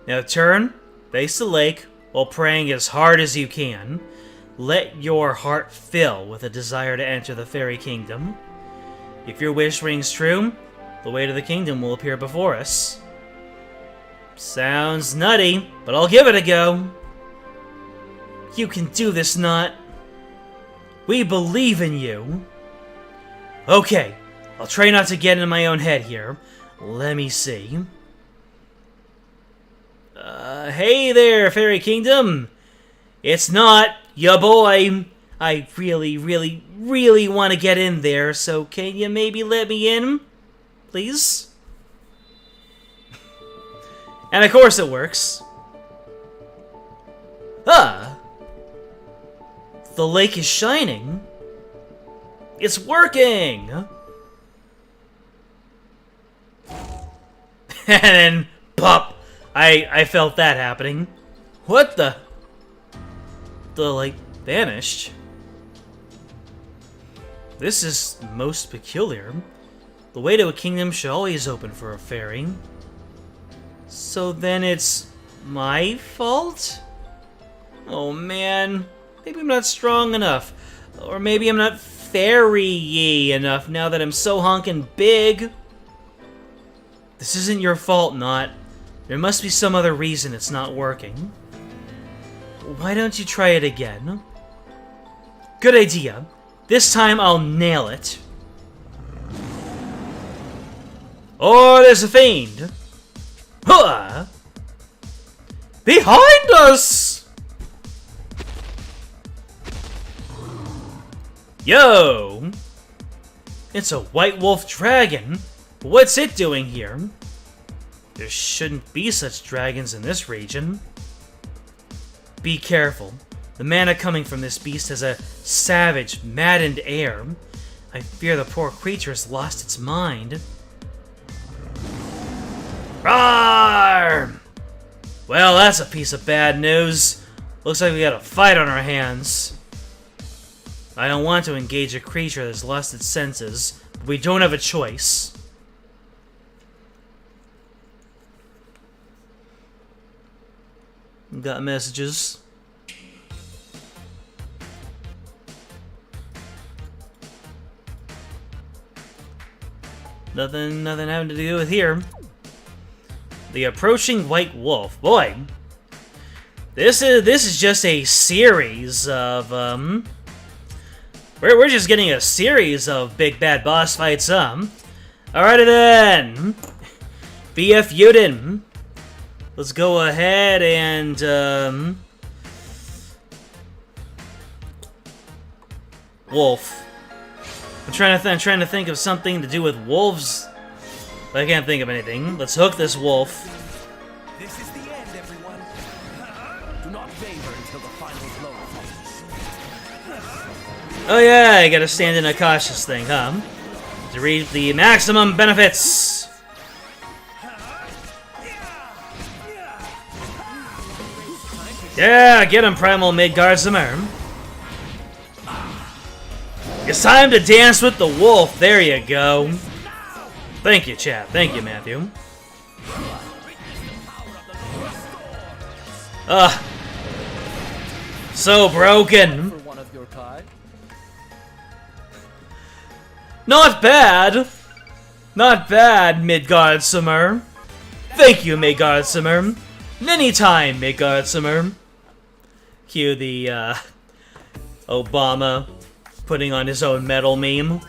Now turn, face the lake, while praying as hard as you can. Let your heart fill with a desire to enter the fairy kingdom. If your wish rings true, the way to the kingdom will appear before us. Sounds nutty, but I'll give it a go. You can do this, Not. We believe in you. Okay, I'll try not to get in my own head here. Let me see. Hey there, Fairy Kingdom. It's Not, ya boy. I really want to get in there, so can you maybe let me in? Please? And of course it works. Ah! The lake is shining. It's working! And then, pop! I felt that happening. What the? The light vanished. This is most peculiar. The way to a kingdom should always open for a fairy. So then it's my fault? Oh man, maybe I'm not strong enough. Or maybe I'm not fairy-y enough now that I'm so honkin' big. This isn't your fault, Not. There must be some other reason it's not working. Why don't you try it again? Good idea. This time I'll nail it. Or there's a fiend. Huh! Behind us! Yo! It's a white wolf dragon. What's it doing here? There shouldn't be such dragons in this region. Be careful. The mana coming from this beast has a savage, maddened air. I fear the poor creature has lost its mind. Roar! Well, that's a piece of bad news. Looks like we got a fight on our hands. I don't want to engage a creature that's lost its senses, but we don't have a choice. Got messages. Nothing having to do with here. The approaching white wolf. Boy, this is just a series of we're just getting a series of big bad boss fights. Alrighty then, BF Yuden. Let's go ahead and wolf. I'm trying to think of something to do with wolves. But I can't think of anything. Let's hook this wolf. This is the end, everyone. Do not waver until the final blow. Oh yeah, I gotta stand in a cautious thing, huh? To reap the maximum benefits. Yeah, get him, Primal Midgardsamer. It's time to dance with the wolf. There you go. Thank you, chat. Thank you, Matthew. So broken. For one of your kind. Not bad. Not bad, Midgardsumer. Thank you, Midgardsumer. Anytime, Midgardsumer. Cue the, Obama putting on his own medal meme.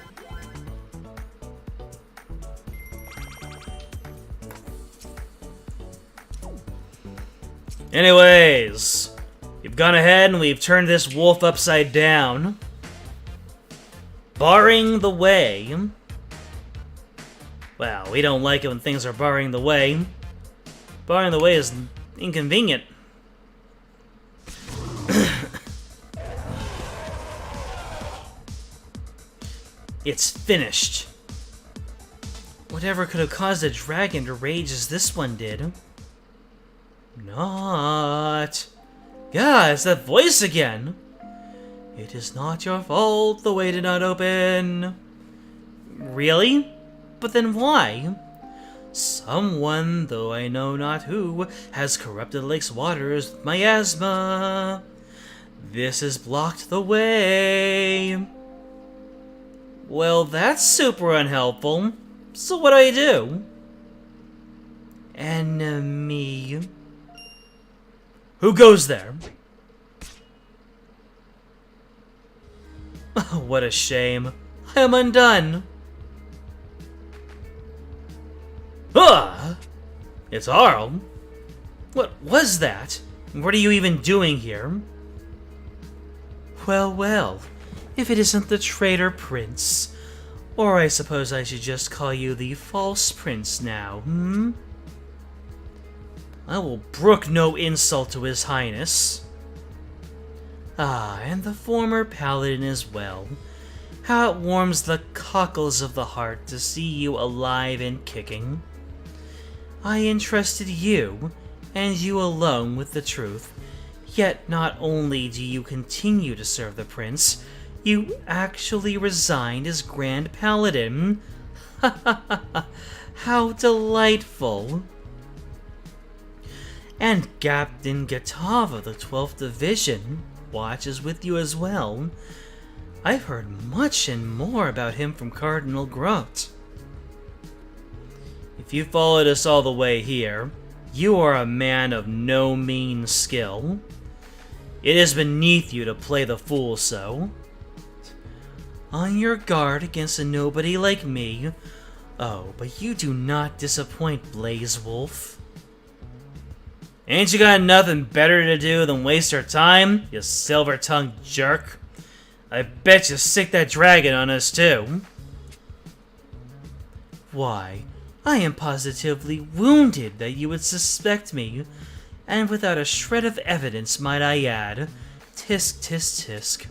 Anyways, we've gone ahead and we've turned this wolf upside down. Barring the way. Well, we don't like it when things are barring the way. Barring the way is inconvenient. It's finished. Whatever could have caused a dragon to rage as this one did? Not. Yeah, it's that voice again. It is not your fault the way did not open. Really? But then why? Someone, though I know not who, has corrupted the lake's waters with miasma. This has blocked the way. Well, that's super unhelpful. So what do I do? Enemy. Who goes there? Oh, what a shame. I am undone. Ah! It's Arl. What was that? What are you even doing here? Well, well. If it isn't the traitor prince. Or I suppose I should just call you the false prince now, hmm? I will brook no insult to his highness. Ah, and the former paladin as well. How it warms the cockles of the heart to see you alive and kicking. I entrusted you, and you alone, with the truth. Yet not only do you continue to serve the prince, you actually resigned as Grand Paladin. Ha ha ha ha! How delightful! And Captain Gatav of the 12th Division watches with you as well. I've heard much and more about him from Cardinal Grot. If you followed us all the way here, you are a man of no mean skill. It is beneath you to play the fool so. On your guard against a nobody like me. Oh, but you do not disappoint, Blaze Wolf. Ain't you got nothing better to do than waste our time, you silver-tongued jerk? I bet you sick that dragon on us too. Why, I am positively wounded that you would suspect me, and without a shred of evidence, might I add. Tisk, tisk, tisk.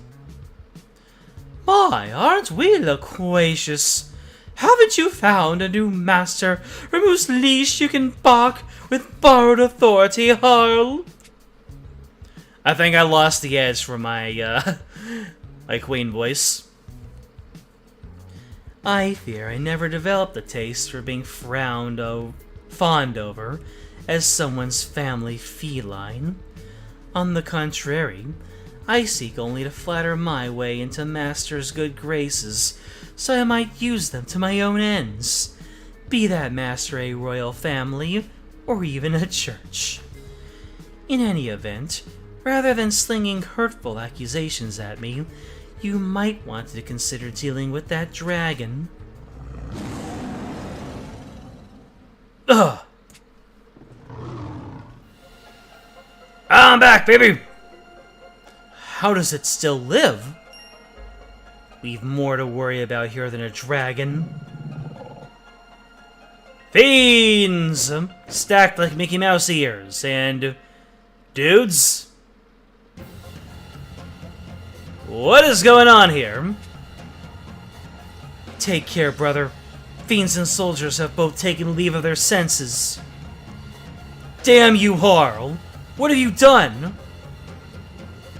My, aren't we loquacious? Haven't you found a new master from whose leash you can bark with borrowed authority, Harl? I think I lost the edge for my, my queen voice. I fear I never developed a taste for being fond over as someone's family feline. On the contrary, I seek only to flatter my way into Master's good graces, so I might use them to my own ends, be that Master a royal family, or even a church. In any event, rather than slinging hurtful accusations at me, you might want to consider dealing with that dragon. Ugh! I'm back, baby! How does it still live? We've more to worry about here than a dragon. Fiends! Stacked like Mickey Mouse ears, and... dudes? What is going on here? Take care, brother. Fiends and soldiers have both taken leave of their senses. Damn you, Harl! What have you done?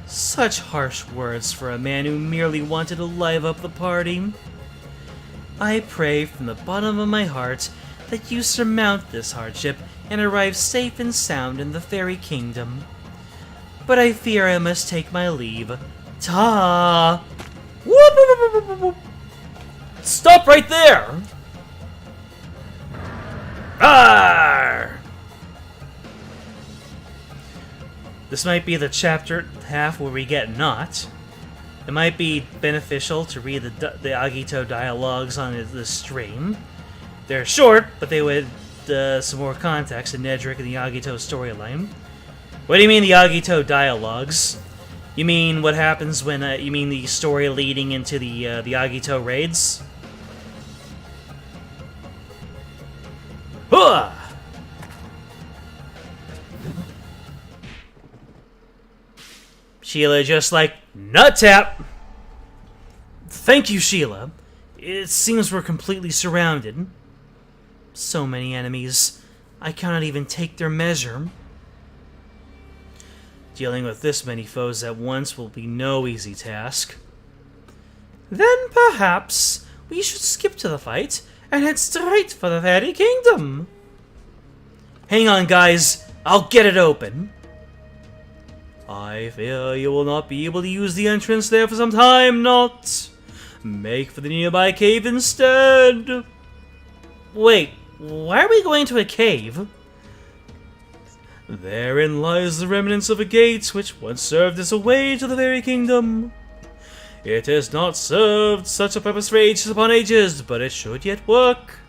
Such harsh words for a man who merely wanted to live up the party. I pray from the bottom of my heart that you surmount this hardship and arrive safe and sound in the fairy kingdom. But I fear I must take my leave. Ta! Whoop, whoop, whoop, whoop, whoop. Stop right there! Arr! This might be the chapter half where we get not. It might be beneficial to read the Agito dialogues on the stream. They're short, but they would some more context in Nedrick and the Agito storyline. What do you mean the Agito dialogues? You mean what happens when you mean the story leading into the Agito raids? Huh! Sheila just like, nut tap! Thank you, Sheila. It seems we're completely surrounded. So many enemies. I cannot even take their measure. Dealing with this many foes at once will be no easy task. Then perhaps we should skip to the fight and head straight for the Fairy Kingdom. Hang on, guys. I'll get it open. I fear you will not be able to use the entrance there for some time, not. Make for the nearby cave instead. Wait, why are we going to a cave? Therein lies the remnants of a gate which once served as a way to the Fairy Kingdom. It has not served such a purpose for ages upon ages, but it should yet work.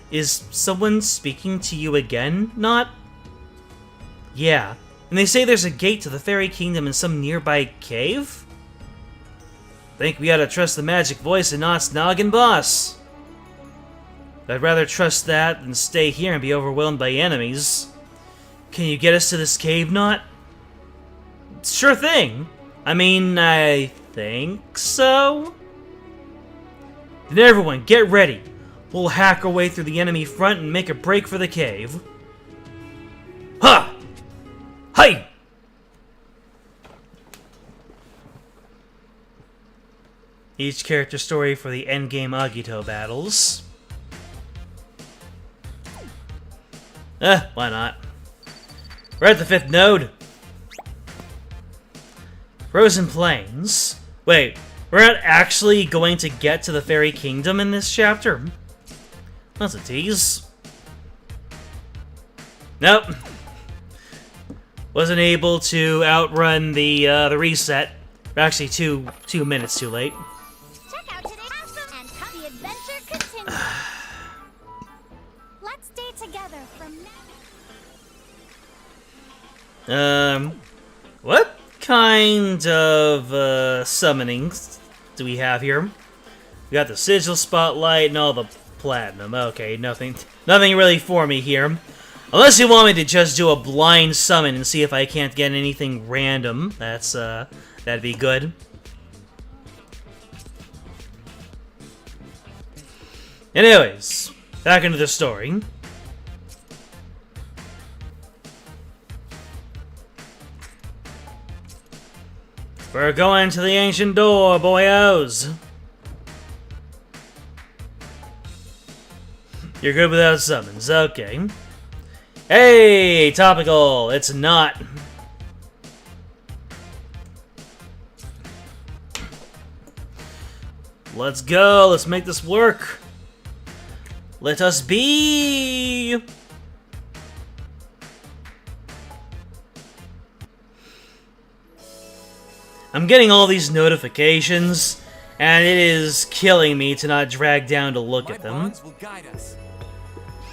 Is someone speaking to you again, Not? Yeah, and they say there's a gate to the Fairy Kingdom in some nearby cave? Think we ought to trust the magic voice and Not's noggin boss. I'd rather trust that than stay here and be overwhelmed by enemies. Can you get us to this cave, Not? Sure thing. I mean, I think so? Then everyone, get ready. We'll hack our way through the enemy front and make a break for the cave. Ha! Hi! Each character story for the endgame Agito battles. Why not? We're at the 5th node. Frozen Plains. Wait, we're not actually going to get to the Fairy Kingdom in this chapter? That's a tease. Nope. Wasn't able to outrun the reset. We're actually two minutes too late. Check out today's awesome and the adventure continues. Let's stay together from now. What kind of summonings do we have here? We got the sigil spotlight and all the platinum. Okay, nothing really for me here. Unless you want me to just do a blind summon and see if I can't get anything random. That'd be good. Anyways, back into the story. We're going to the ancient door, boyos. You're good without summons, okay. Hey, topical, it's not. Let's go, let's make this work. Let us be. I'm getting all these notifications, and it is killing me to not drag down to look at them. bonds will guide us.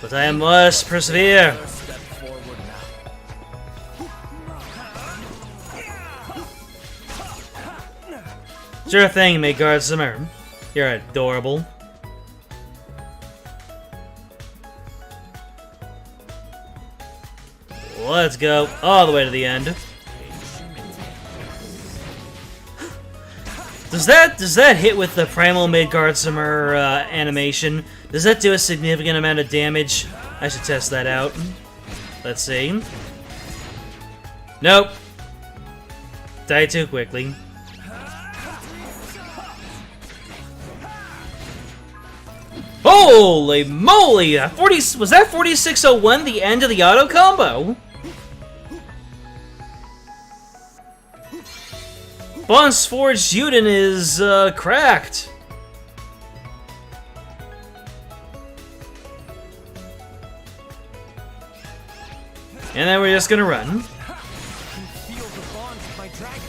But I must persevere. First step forward now. Sure thing, Midgard Summer. You're adorable. Let's go all the way to the end. Does that hit with the Primal Midgard Summer animation? Does that do a significant amount of damage? I should test that out. Let's see. Nope. Died too quickly. Holy moly! Was that 4601 the end of the auto combo? Bon's Forged Yuden is cracked. And then we're just gonna run. Feel the bond with my dragon.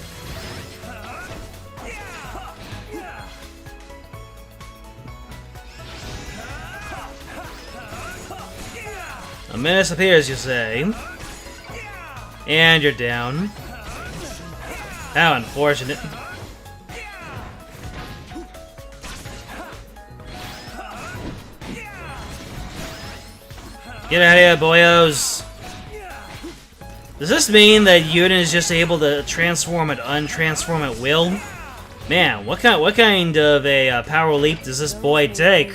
A menace appears, you say. And you're down. How unfortunate. Get out of here, boyos. Does this mean that Yuden is just able to transform and untransform at will? Man, what kind of a power leap does this boy take?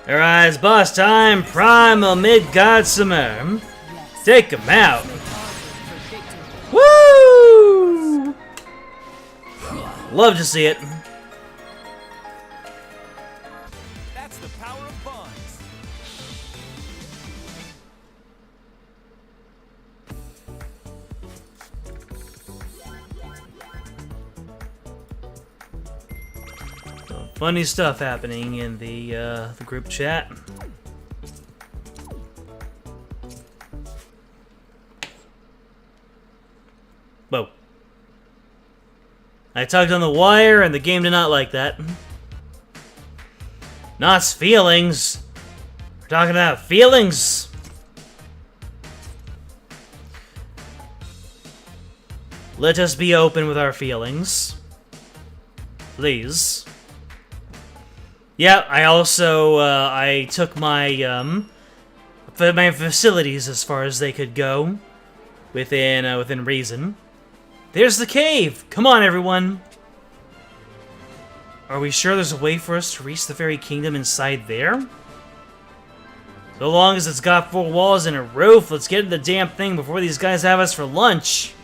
Alright, it's boss time. Primal Mid-God Summer. Take him out. Woo! Love to see it. That's the power of bonds. Funny stuff happening in the group chat. Whoa. I tugged on the wire and the game did not like that. Not's feelings. We're talking about feelings. Let us be open with our feelings. Please. Yeah, I also, I took my, my facilities as far as they could go. Within reason. There's the cave! Come on, everyone! Are we sure there's a way for us to reach the fairy kingdom inside there? So long as it's got 4 walls and a roof, let's get in the damn thing before these guys have us for lunch!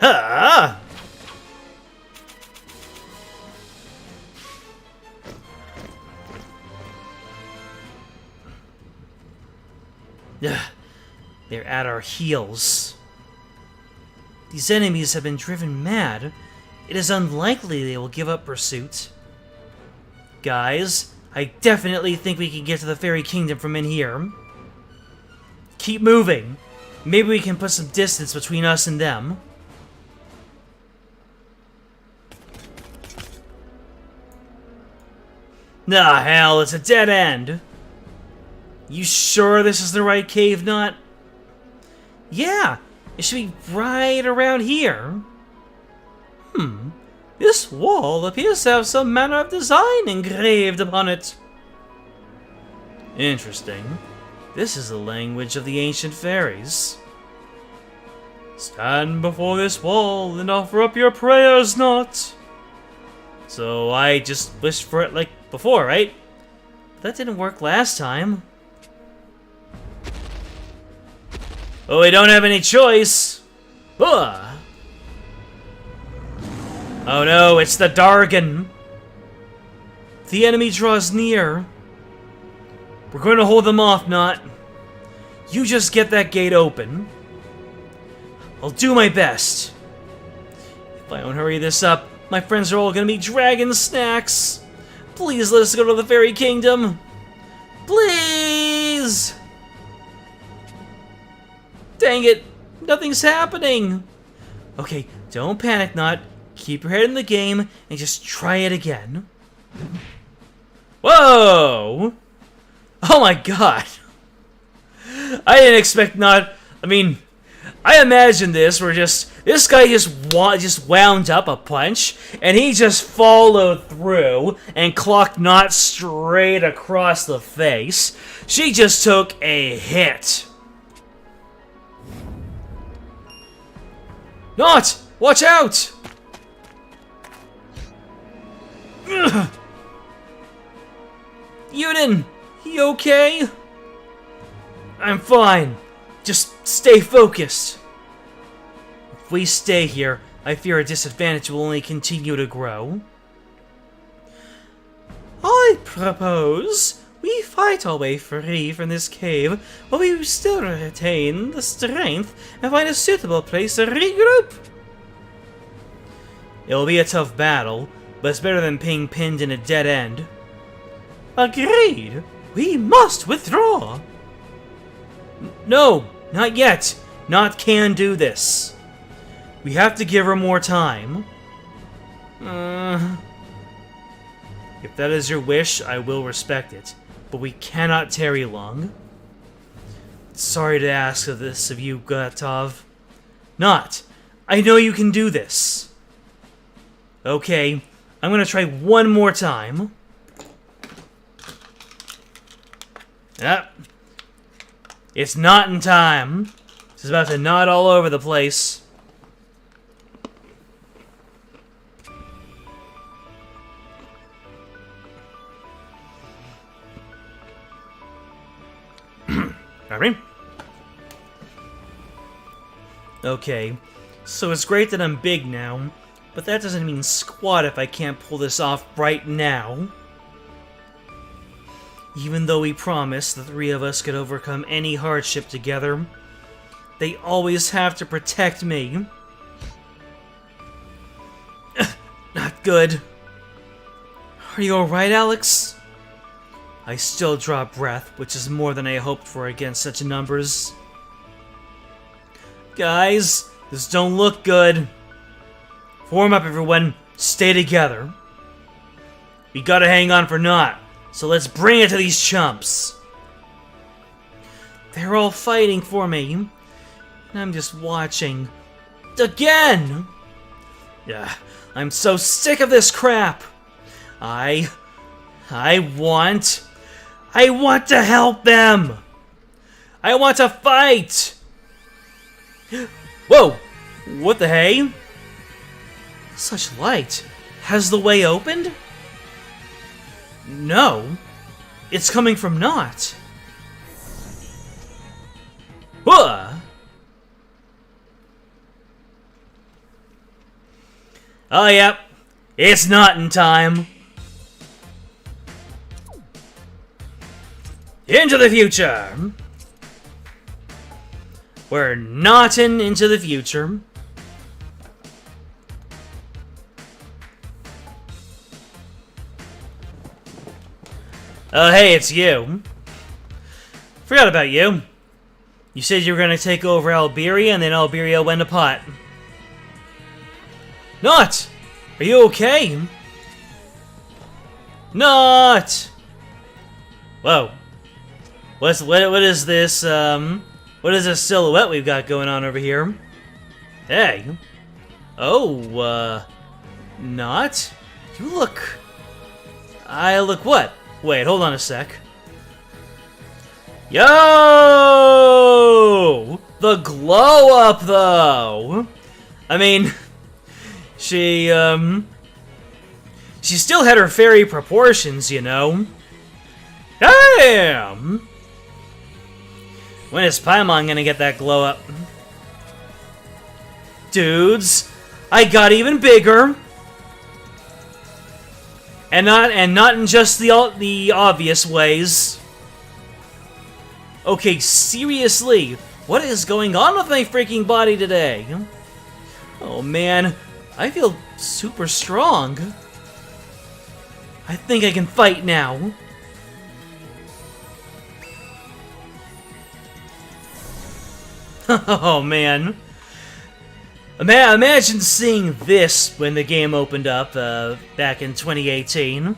Huh? They're at our heels. These enemies have been driven mad. It is unlikely they will give up pursuit. Guys, I definitely think we can get to the fairy kingdom from in here. Keep moving. Maybe we can put some distance between us and them. Nah, hell, it's a dead end. You sure this is the right cave, Nut? Yeah, it should be right around here. This wall appears to have some manner of design engraved upon it. Interesting. This is the language of the ancient fairies. Stand before this wall and offer up your prayers, Nut. So I just wished for it like before, right? But that didn't work last time. Oh, we don't have any choice. Ugh. Oh no, it's the Dargan. The enemy draws near. We're going to hold them off, Not. You just get that gate open. I'll do my best. If I don't hurry this up, my friends are all going to be dragon snacks. Please let us go to the fairy kingdom. Please! Dang it! Nothing's happening! Okay, don't panic, Not. Keep your head in the game and just try it again. Whoa! Oh my god! I didn't expect Not. I mean, I imagined this where this guy just wound up a punch and he just followed through and clocked Not straight across the face. She just took a hit. Not! Watch out! Ugh. Yuden! You okay? I'm fine. Just stay focused. If we stay here, I fear our disadvantage will only continue to grow. I propose We fight our way free from this cave, but we still retain the strength and find a suitable place to regroup. It will be a tough battle, but it's better than being pinned in a dead end. Agreed. We must withdraw. No, not yet. Not can do this. We have to give her more time. If that is your wish, I will respect it. But we cannot tarry long. Sorry to ask of this of you, Gatov. Not. I know you can do this. Okay, I'm gonna try one more time. Yep. It's not in time. It's about to nod all over the place. Pardon me? Okay, so it's great that I'm big now, but that doesn't mean squat if I can't pull this off right now. Even though we promised the three of us could overcome any hardship together, they always have to protect me. Not good. Are you alright, Alex? I still draw breath, which is more than I hoped for against such numbers. Guys, this don't look good. Form up, everyone. Stay together. We gotta hang on for naught, so let's bring it to these chumps. They're all fighting for me, and I'm just watching. Again! Yeah, I'm so sick of this crap. I want to help them! I want to fight! Whoa! What the hey? Such light. Has the way opened? No. It's coming from naught. Whoa! Oh, yep. It's not in time. Into the future! We're knotting into the future. Oh, hey, it's you. Forgot about you. You said you were gonna take over Alberia, and then Alberia went apart. Not! Are you okay? Not! Whoa. What is this, what is this silhouette we've got going on over here? Hey. Oh, not? You look... I look what? Wait, hold on a sec. Yo! The glow up, though! I mean, she still had her fairy proportions, you know? Damn! When is Paimon gonna get that glow up? Dudes, I got even bigger! And not in just the obvious ways. Okay, seriously, what is going on with my freaking body today? Oh man, I feel super strong. I think I can fight now. Oh man. Imagine seeing this when the game opened up back in 2018.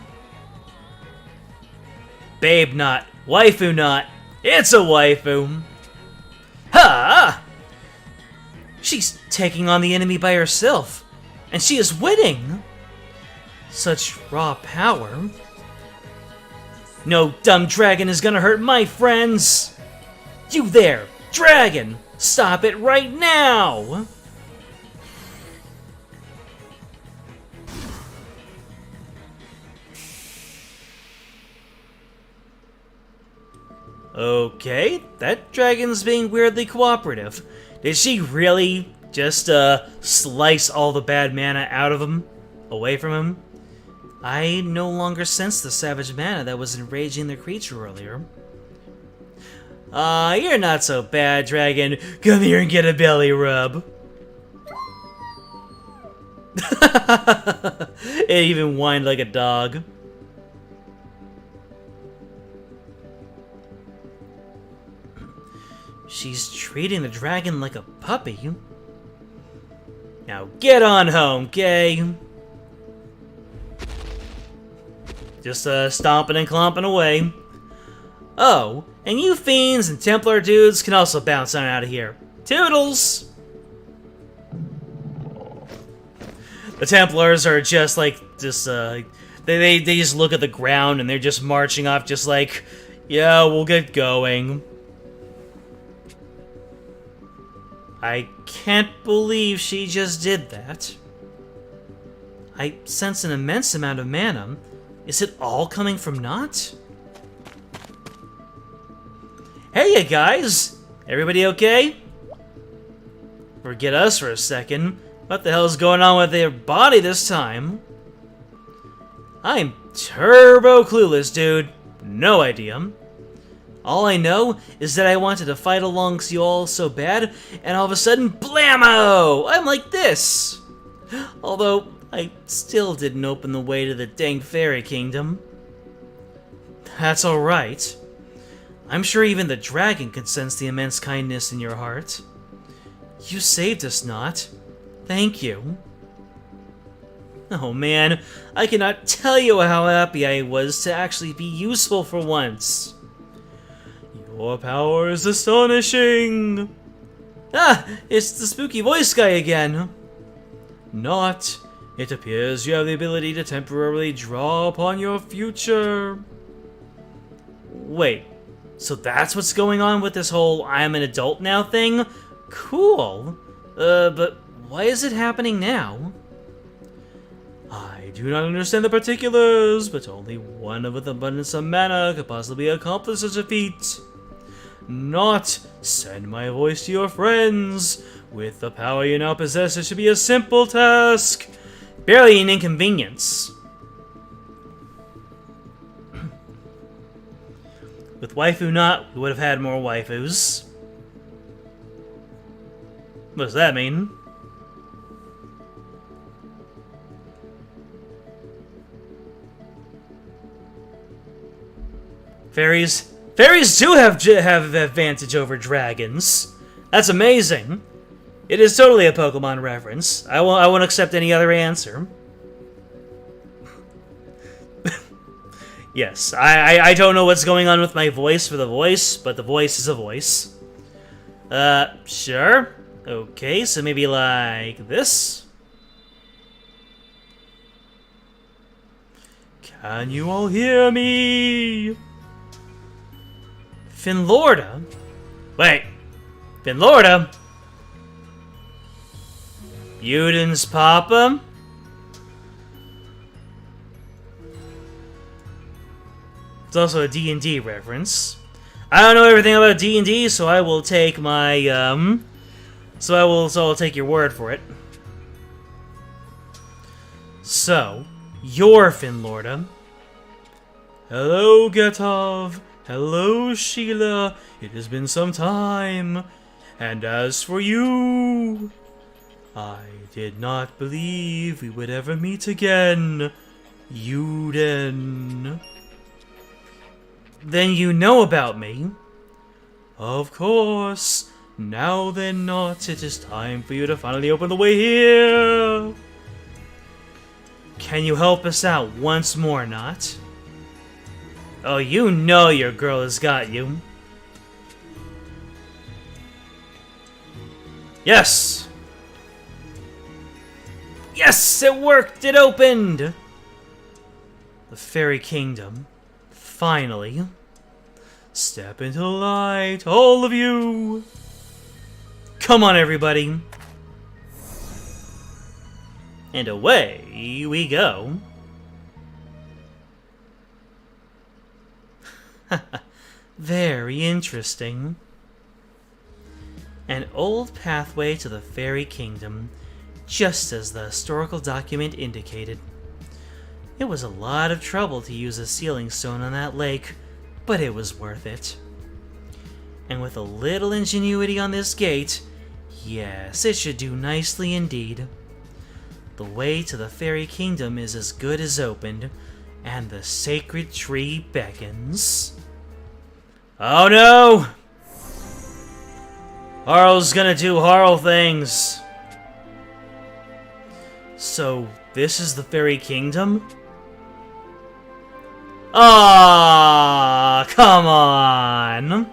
Babe not, waifu not, it's a waifu. Ha! She's taking on the enemy by herself, and she is winning. Such raw power. No dumb dragon is gonna hurt my friends. You there, dragon, stop it right now. Okay, that dragon's being weirdly cooperative. Did she really just, slice all the bad mana out of him? Away from him? I no longer sense the savage mana that was enraging the creature earlier. You're not so bad, dragon. Come here and get a belly rub. It even whined like a dog. She's treating the dragon like a puppy. Now get on home, okay? Just stomping and clomping away. Oh, and you fiends and Templar dudes can also bounce on out of here. Toodles! The Templars are just like, they just look at the ground and they're just marching off just like, yeah, we'll get going. I can't believe she just did that. I sense an immense amount of mana. Is it all coming from Not? Hey, you guys! Everybody okay? Forget us for a second. What the hell is going on with their body this time? I'm turbo clueless, dude. No idea. All I know is that I wanted to fight alongst you all so bad, and all of a sudden, blammo! I'm like this! Although, I still didn't open the way to the dang fairy kingdom. That's alright. I'm sure even the dragon can sense the immense kindness in your heart. You saved us, Not. Thank you. Oh man, I cannot tell you how happy I was to actually be useful for once. Your power is astonishing! Ah, it's the spooky voice guy again. Not. It appears you have the ability to temporarily draw upon your future. Wait, so that's what's going on with this whole I'm an adult now thing? Cool. But why is it happening now? I do not understand the particulars, but only one with abundance of mana could possibly accomplish such a feat. Not send my voice to your friends. With the power you now possess, it should be a simple task. Barely an inconvenience. With waifu Not, we would have had more waifus. What does that mean? Fairies do have advantage over dragons. That's amazing. It is totally a Pokemon reference. I won't accept any other answer. Yes, I don't know what's going on with my voice for the voice, but the voice is a voice. Sure. Okay, so maybe like this. Can you all hear me? Finlorda? Wait, Finlorda? Yuden's papa? It's also a D&D reference. I don't know everything about D&D, so I will take my, So I'll take your word for it. So, you're Finlorda. Hello, Getov. Hello, Sheila. It has been some time. And as for you, I did not believe we would ever meet again, Yuden. Then you know about me. Of course. Now then, Not, it is time for you to finally open the way here. Can you help us out once more, Not? Oh, you know your girl has got you. Yes! Yes, it worked! It opened! The Fairy Kingdom. Finally. Step into the light, all of you! Come on, everybody! And away we go. Very interesting. An old pathway to the Fairy Kingdom, just as the historical document indicated. It was a lot of trouble to use a sealing stone on that lake, but it was worth it. And with a little ingenuity on this gate, yes, it should do nicely indeed. The way to the fairy kingdom is as good as opened, and the sacred tree beckons. Oh no! Harl's gonna do Harl things. So, this is the fairy kingdom? Ah, come on!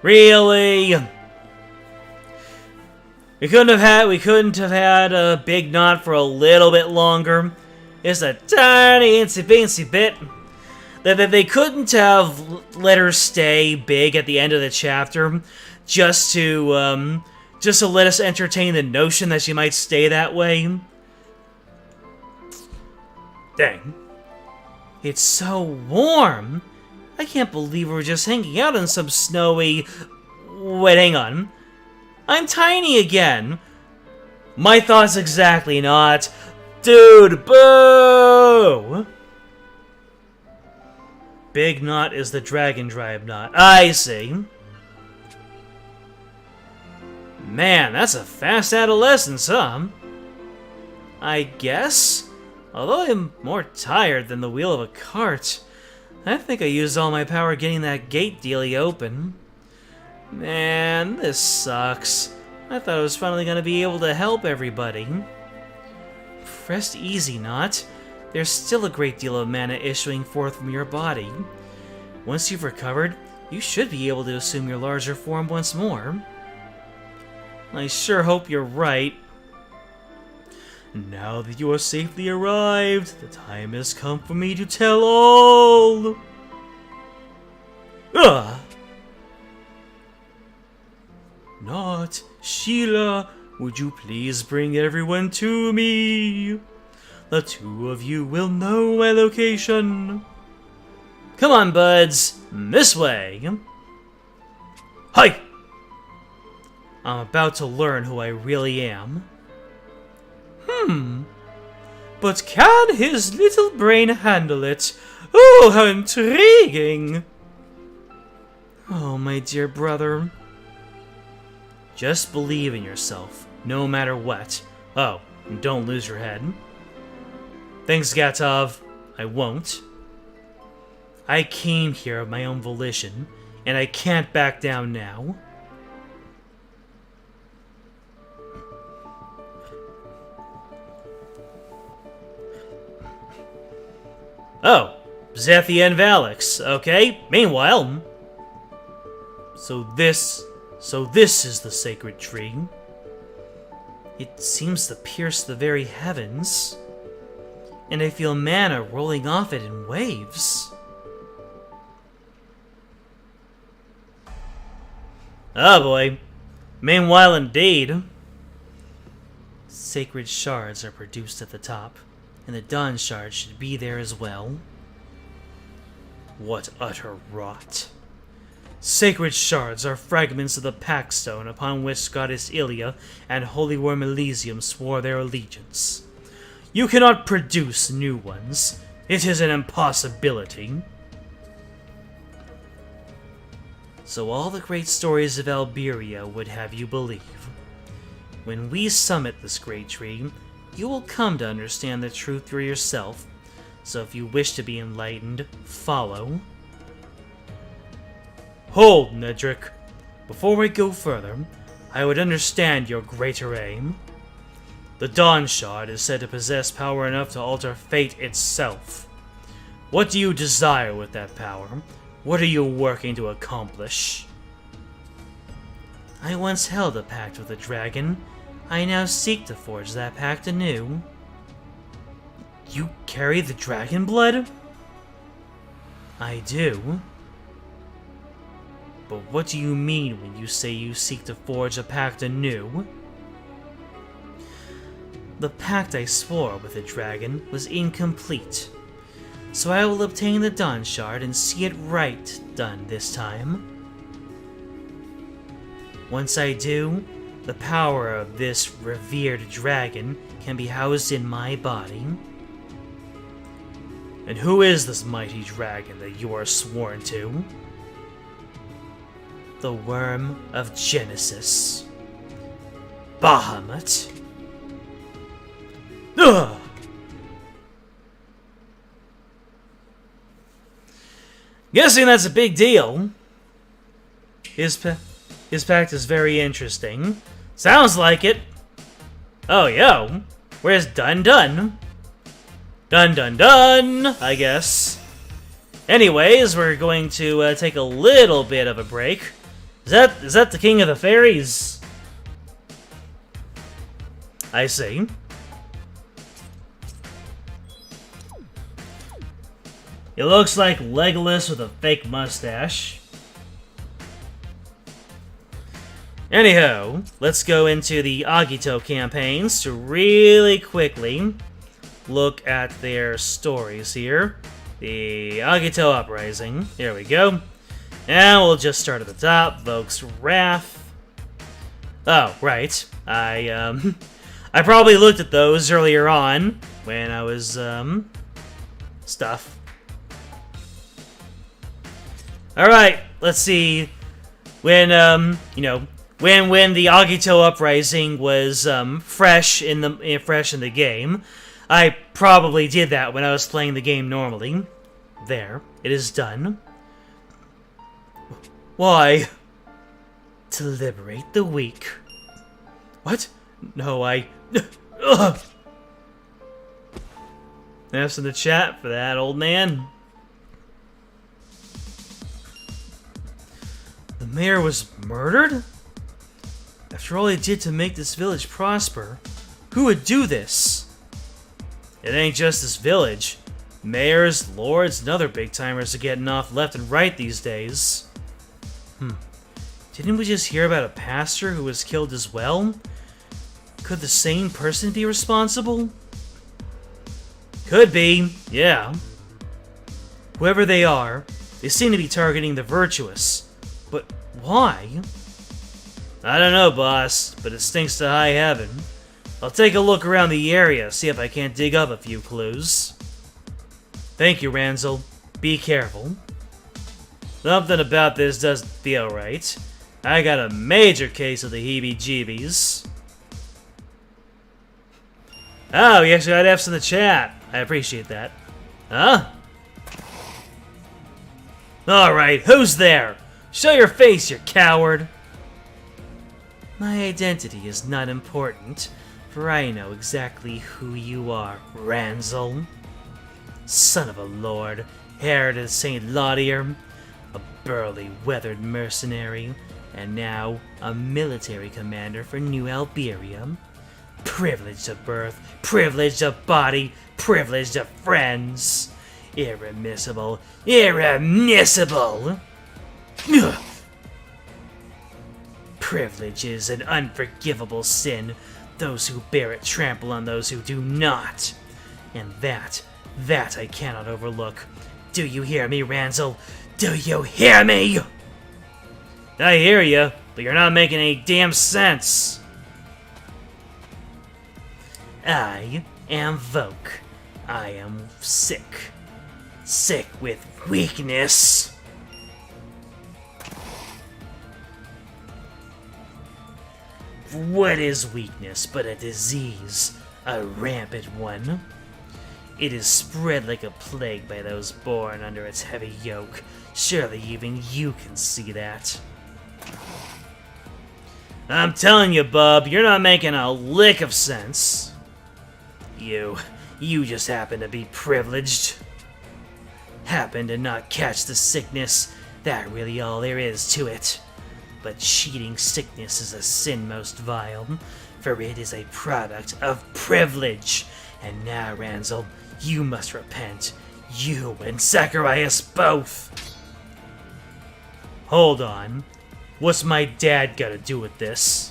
Really? We couldn't have had a big knot for a little bit longer. It's a tiny incy bit that they couldn't have let her stay big at the end of the chapter, just to let us entertain the notion that she might stay that way. Dang. It's so warm. I can't believe we're just hanging out in some snowy... Wait, hang on. I'm tiny again. My thoughts exactly, not... Dude, boo! Big knot is the dragon drive knot. I see. Man, that's a fast adolescence, huh? I guess? Although I'm more tired than the wheel of a cart, I think I used all my power getting that gate dealie open. Man, this sucks. I thought I was finally gonna be able to help everybody. Rest easy, Knot. There's still a great deal of mana issuing forth from your body. Once you've recovered, you should be able to assume your larger form once more. I sure hope you're right. Now that you are safely arrived, the time has come for me to tell all! Ugh! Not Sheila, would you please bring everyone to me? The two of you will know my location. Come on, buds, this way. Hi! I'm about to learn who I really am. But can his little brain handle it? Oh, how intriguing! Oh, my dear brother. Just believe in yourself, no matter what. Oh, and don't lose your head. Thanks, Gatov. I won't. I came here of my own volition, and I can't back down now. Oh, Zethia and Valix. Okay, meanwhile... So this is the sacred tree. It seems to pierce the very heavens. And I feel mana rolling off it in waves. Oh boy. Meanwhile indeed. Sacred shards are produced at the top. And the Dawn Shard should be there as well. What utter rot. Sacred shards are fragments of the Pact Stone upon which Goddess Ilia and Holy Worm Elysium swore their allegiance. You cannot produce new ones. It is an impossibility. So all the great stories of Alberia would have you believe. When we summit this great tree, you will come to understand the truth for yourself, so if you wish to be enlightened, follow. Hold, Nedrick. Before we go further, I would understand your greater aim. The Dawn Shard is said to possess power enough to alter fate itself. What do you desire with that power? What are you working to accomplish? I once held a pact with a dragon. I now seek to forge that pact anew. You carry the dragon blood? I do. But what do you mean when you say you seek to forge a pact anew? The pact I swore with the dragon was incomplete, so I will obtain the Dawn Shard and see it right done this time. Once I do, the power of this revered dragon can be housed in my body. And who is this mighty dragon that you are sworn to? The Worm of Genesis. Bahamut. Ugh! Guessing that's a big deal. His pact is very interesting. Sounds like it. Oh, yo. Where's Dun Dun? Dun Dun Dun, I guess. Anyways, we're going to take a little bit of a break. Is that the King of the Fairies? I see. It looks like Legolas with a fake mustache. Anyhow, let's go into the Agito campaigns to really quickly look at their stories here. The Agito Uprising. Here we go. And we'll just start at the top. Volk's Wrath. Oh, right. I probably looked at those earlier on when I was, stuff. Alright, let's see. When, when the Agito Uprising was, fresh in the game, I probably did that when I was playing the game normally. There, it is done. Why? To liberate the weak. What? No, Ugh. That's in the chat for that old man. The mayor was murdered? After all he did to make this village prosper, who would do this? It ain't just this village. Mayors, lords, and other big-timers are getting off left and right these days. Didn't we just hear about a pastor who was killed as well? Could the same person be responsible? Could be, yeah. Whoever they are, they seem to be targeting the virtuous. But why? I don't know, boss, but it stinks to high heaven. I'll take a look around the area, see if I can't dig up a few clues. Thank you, Ranzel. Be careful. Something about this doesn't feel right. I got a major case of the heebie-jeebies. Oh, you actually got F's in the chat. I appreciate that. Huh? Alright, who's there? Show your face, you coward! My identity is not important, for I know exactly who you are, Ranzel. Son of a lord, heir to St. Laudier, a burly, weathered mercenary, and now a military commander for New Alberia. Privileged of birth, privileged of body, privileged of friends. Irremissible, irremissible! Ugh. Privilege is an unforgivable sin. Those who bear it trample on those who do not. And that I cannot overlook. Do you hear me, Ranzel? Do you hear me? I hear you, but you're not making any damn sense. I am Volk. I am sick. Sick with weakness. What is weakness but a disease? A rampant one? It is spread like a plague by those born under its heavy yoke. Surely even you can see that. I'm telling you, bub, you're not making a lick of sense. You just happen to be privileged. Happen to not catch the sickness. That really all there is to it. But cheating sickness is a sin most vile, for it is a product of privilege. And now, Ranzel, you must repent. You and Zacharias both. Hold on. What's my dad got to do with this?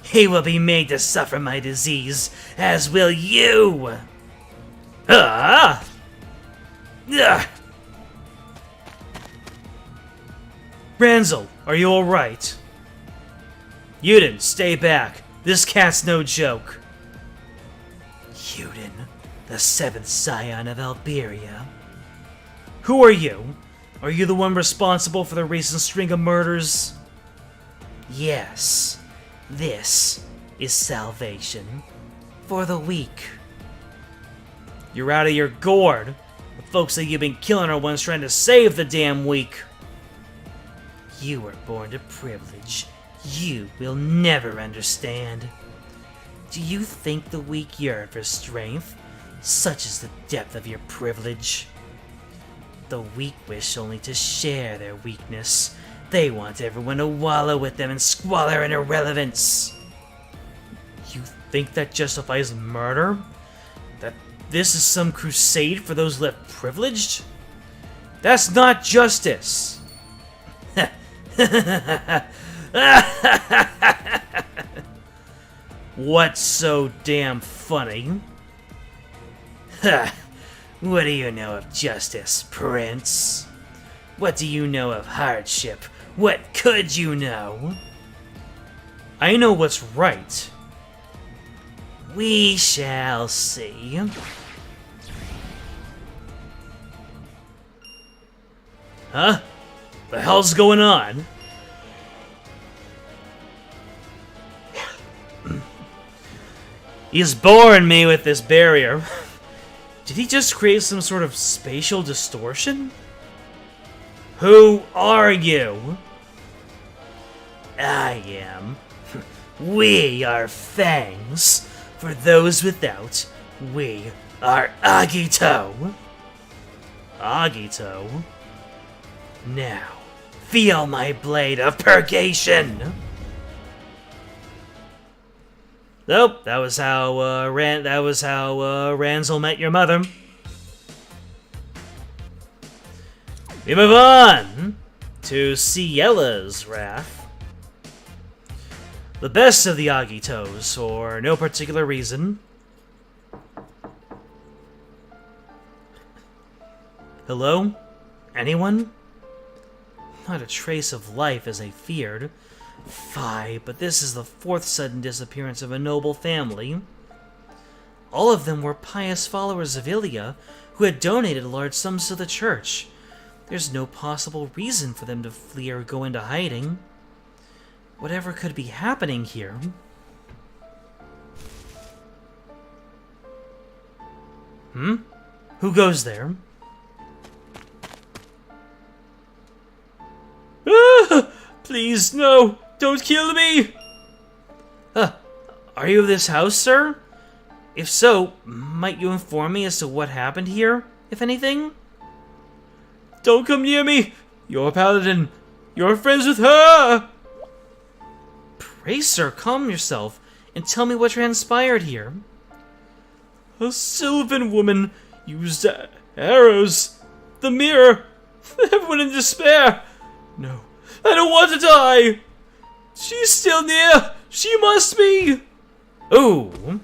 He will be made to suffer my disease, as will you! Ah! Ah! Ranzel, are you alright? Yuden, stay back. This cat's no joke. Yuden, the seventh scion of Alberia. Who are you? Are you the one responsible for the recent string of murders? Yes, this is salvation for the weak. You're out of your gourd. The folks that you've been killing are ones trying to save the damn weak. You were born to privilege. You will never understand. Do you think the weak yearn for strength? Such is the depth of your privilege. The weak wish only to share their weakness. They want everyone to wallow with them in squalor and irrelevance. You think that justifies murder? That this is some crusade for those left privileged? That's not justice! What's so damn funny? What do you know of justice, Prince? What do you know of hardship? What could you know? I know what's right. We shall see. Huh? The hell's going on? He's boring me with this barrier. Did he just create some sort of spatial distortion? Who are you? I am. We are Fangs. For those without, we are Agito. Agito? Now, feel my blade of purgation! Nope, that was how Ranzel met your mother. We move on to Ciella's wrath. The best of the Agitos, for no particular reason. Hello? Anyone? Not a trace of life as I feared. Fie, but this is the fourth sudden disappearance of a noble family. All of them were pious followers of Ilia, who had donated large sums to the church. There's no possible reason for them to flee or go into hiding. Whatever could be happening here? Who goes there? Ah! Please, no! Don't kill me! Are you of this house, sir? If so, might you inform me as to what happened here, if anything? Don't come near me! You're a paladin! You're friends with her! Pray, sir, calm yourself, and tell me what transpired here. A Sylvan woman used arrows. The mirror. Everyone in despair. No, I don't want to die. She's still near. She must be. Ooh.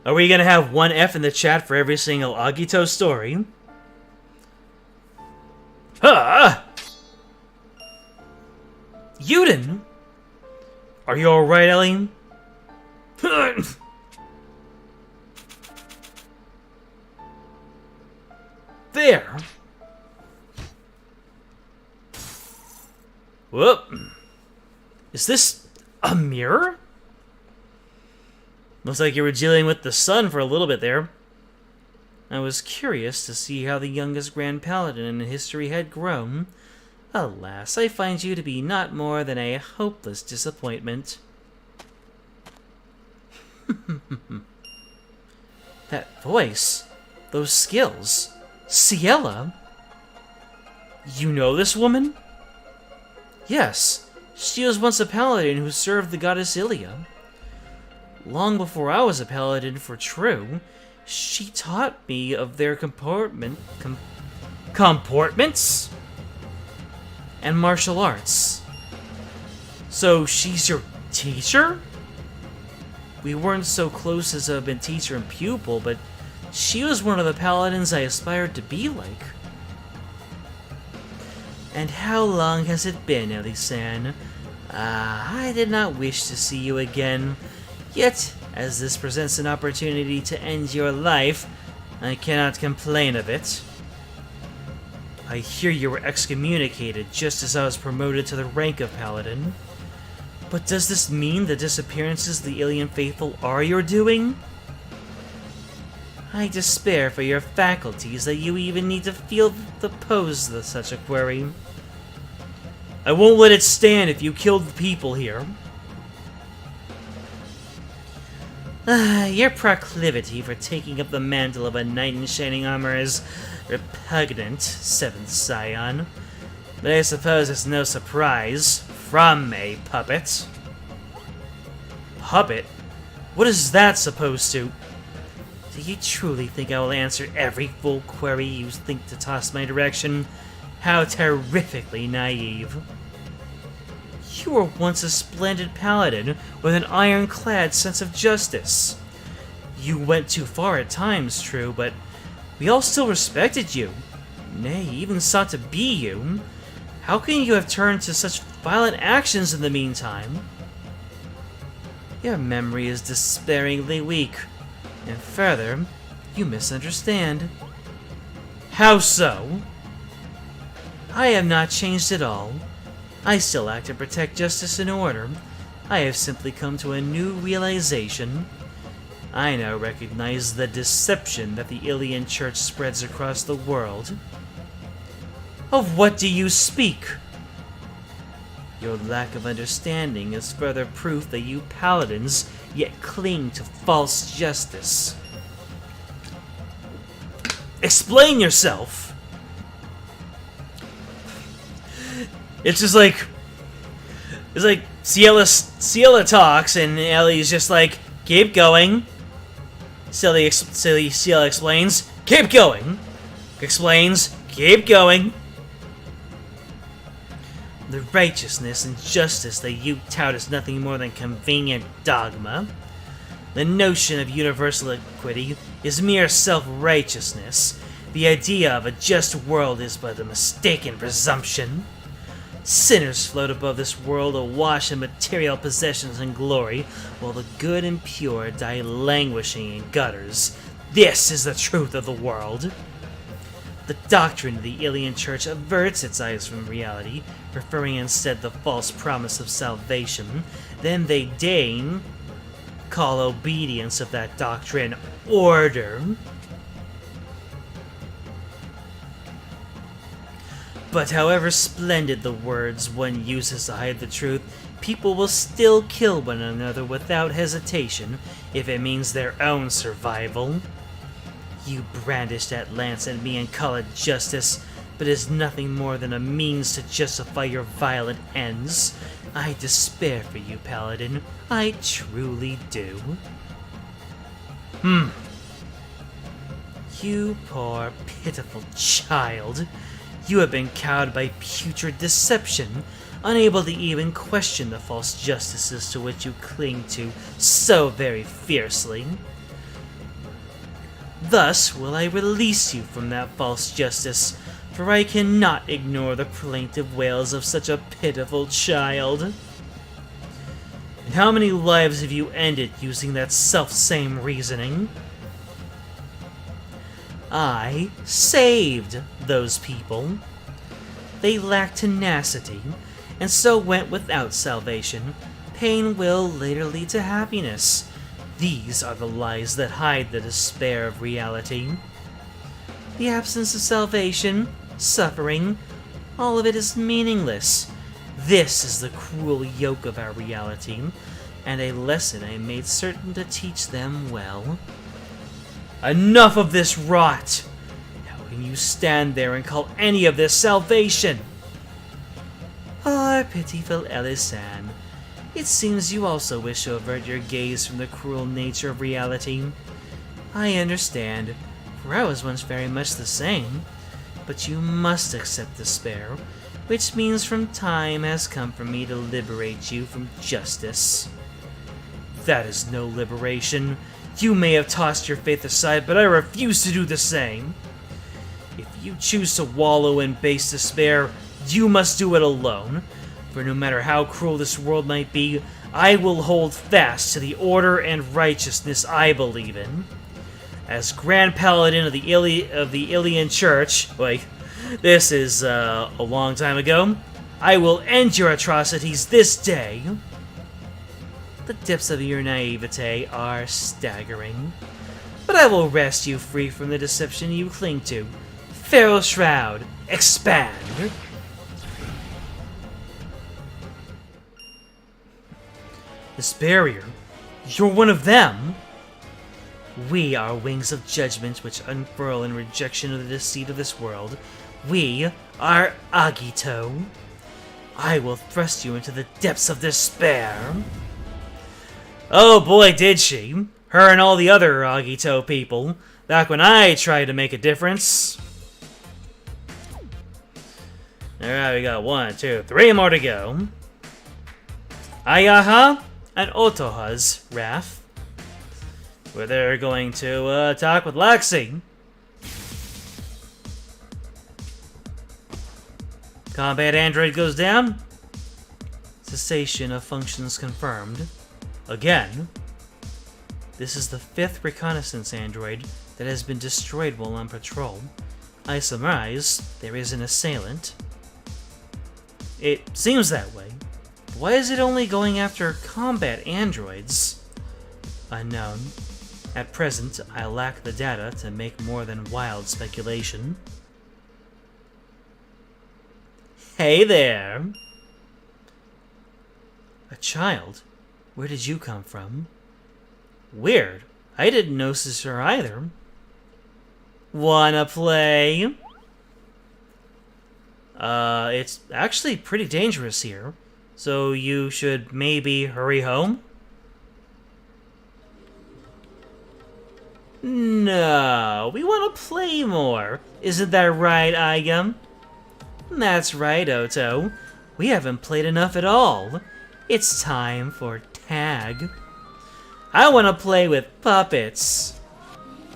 Are we gonna have one F in the chat for every single Agito story? Yuden? Are you alright, Ellie? There. Whoop. Is this a mirror? Looks like you were dealing with the sun for a little bit there. I was curious to see how the youngest Grand Paladin in history had grown. Alas, I find you to be not more than a hopeless disappointment. That voice, those skills, Ciela. You know this woman? Yes, she was once a paladin who served the goddess Ilia. Long before I was a paladin for true, she taught me of their comportments and martial arts. So she's your teacher? We weren't so close as to have been teacher and pupil, but she was one of the paladins I aspired to be like. And how long has it been, Ellie-san? I did not wish to see you again, yet, as this presents an opportunity to end your life, I cannot complain of it. I hear you were excommunicated just as I was promoted to the rank of Paladin. But does this mean the disappearances of the alien faithful are your doing? I despair for your faculties that you even need to feel the pose of such a query. I won't let it stand if you killed the people here. Your proclivity for taking up the mantle of a knight in shining armor is repugnant, Seventh Scion. But I suppose it's no surprise from a puppet. Puppet? What is that supposed to? Do you truly think I will answer every full query you think to toss my direction? How terrifically naive. You were once a splendid paladin with an ironclad sense of justice. You went too far at times, true, but we all still respected you. Nay, even sought to be you. How can you have turned to such violent actions in the meantime? Your memory is despairingly weak. And further, you misunderstand. How so? I have not changed at all. I still act to protect justice and order. I have simply come to a new realization. I now recognize the deception that the alien church spreads across the world. Of what do you speak? Your lack of understanding is further proof that you paladins yet cling to false justice. Explain yourself! It's just like... It's like Ciela talks and Ellie's just like, keep going. Ciela explains, keep going. Explains, keep going. The righteousness and justice that you tout is nothing more than convenient dogma. The notion of universal equity is mere self-righteousness. The idea of a just world is but a mistaken presumption. Sinners float above this world awash in material possessions and glory, while the good and pure die languishing in gutters. This is the truth of the world. The doctrine of the alien church averts its eyes from reality, preferring instead the false promise of salvation. Then they deign call obedience of that doctrine order. But however splendid the words one uses to hide the truth, people will still kill one another without hesitation if it means their own survival. You brandish that lance at me and call it justice, but it is nothing more than a means to justify your violent ends. I despair for you, Paladin. I truly do. You poor, pitiful child. You have been cowed by putrid deception, unable to even question the false justices to which you cling to so very fiercely. Thus will I release you from that false justice, for I cannot ignore the plaintive wails of such a pitiful child. And how many lives have you ended using that self-same reasoning? I saved those people. They lacked tenacity, and so went without salvation. Pain will later lead to happiness. These are the lies that hide the despair of reality. The absence of salvation, suffering, all of it is meaningless. This is the cruel yoke of our reality, and a lesson I made certain to teach them well. Enough of this rot! How can you stand there and call any of this salvation? Poor pitiful Elisan. It seems you also wish to avert your gaze from the cruel nature of reality. I understand, for I was once very much the same. But you must accept despair, which means from time has come for me to liberate you from justice. That is no liberation. You may have tossed your faith aside, but I refuse to do the same. If you choose to wallow in base despair, you must do it alone. For no matter how cruel this world might be, I will hold fast to the order and righteousness I believe in. As Grand Paladin of the Ilian Church, wait, this is a long time ago, I will end your atrocities this day. The depths of your naivete are staggering, but I will wrest you free from the deception you cling to. Feral Shroud, expand! This barrier, you're one of them! We are wings of judgment which unfurl in rejection of the deceit of this world. We are Agito. I will thrust you into the depths of despair. Oh boy, did she. Her and all the other Agito people, back when I tried to make a difference. Alright, we got 1, 2, 3 more to go. Ayaha and Otoha's wrath, where they're going to talk with Laxi. Combat android goes down. Cessation of functions confirmed. Again. This is the 5th reconnaissance android that has been destroyed while on patrol. I surmise there is an assailant. It seems that way. Why is it only going after combat androids? Unknown. At present, I lack the data to make more than wild speculation. Hey there! A child? Where did you come from? Weird. I didn't notice her either. Wanna play? It's actually pretty dangerous here, so you should maybe hurry home? No, we want to play more. Isn't that right, Ayam? That's right, Oto. We haven't played enough at all. It's time for tag. I want to play with puppets.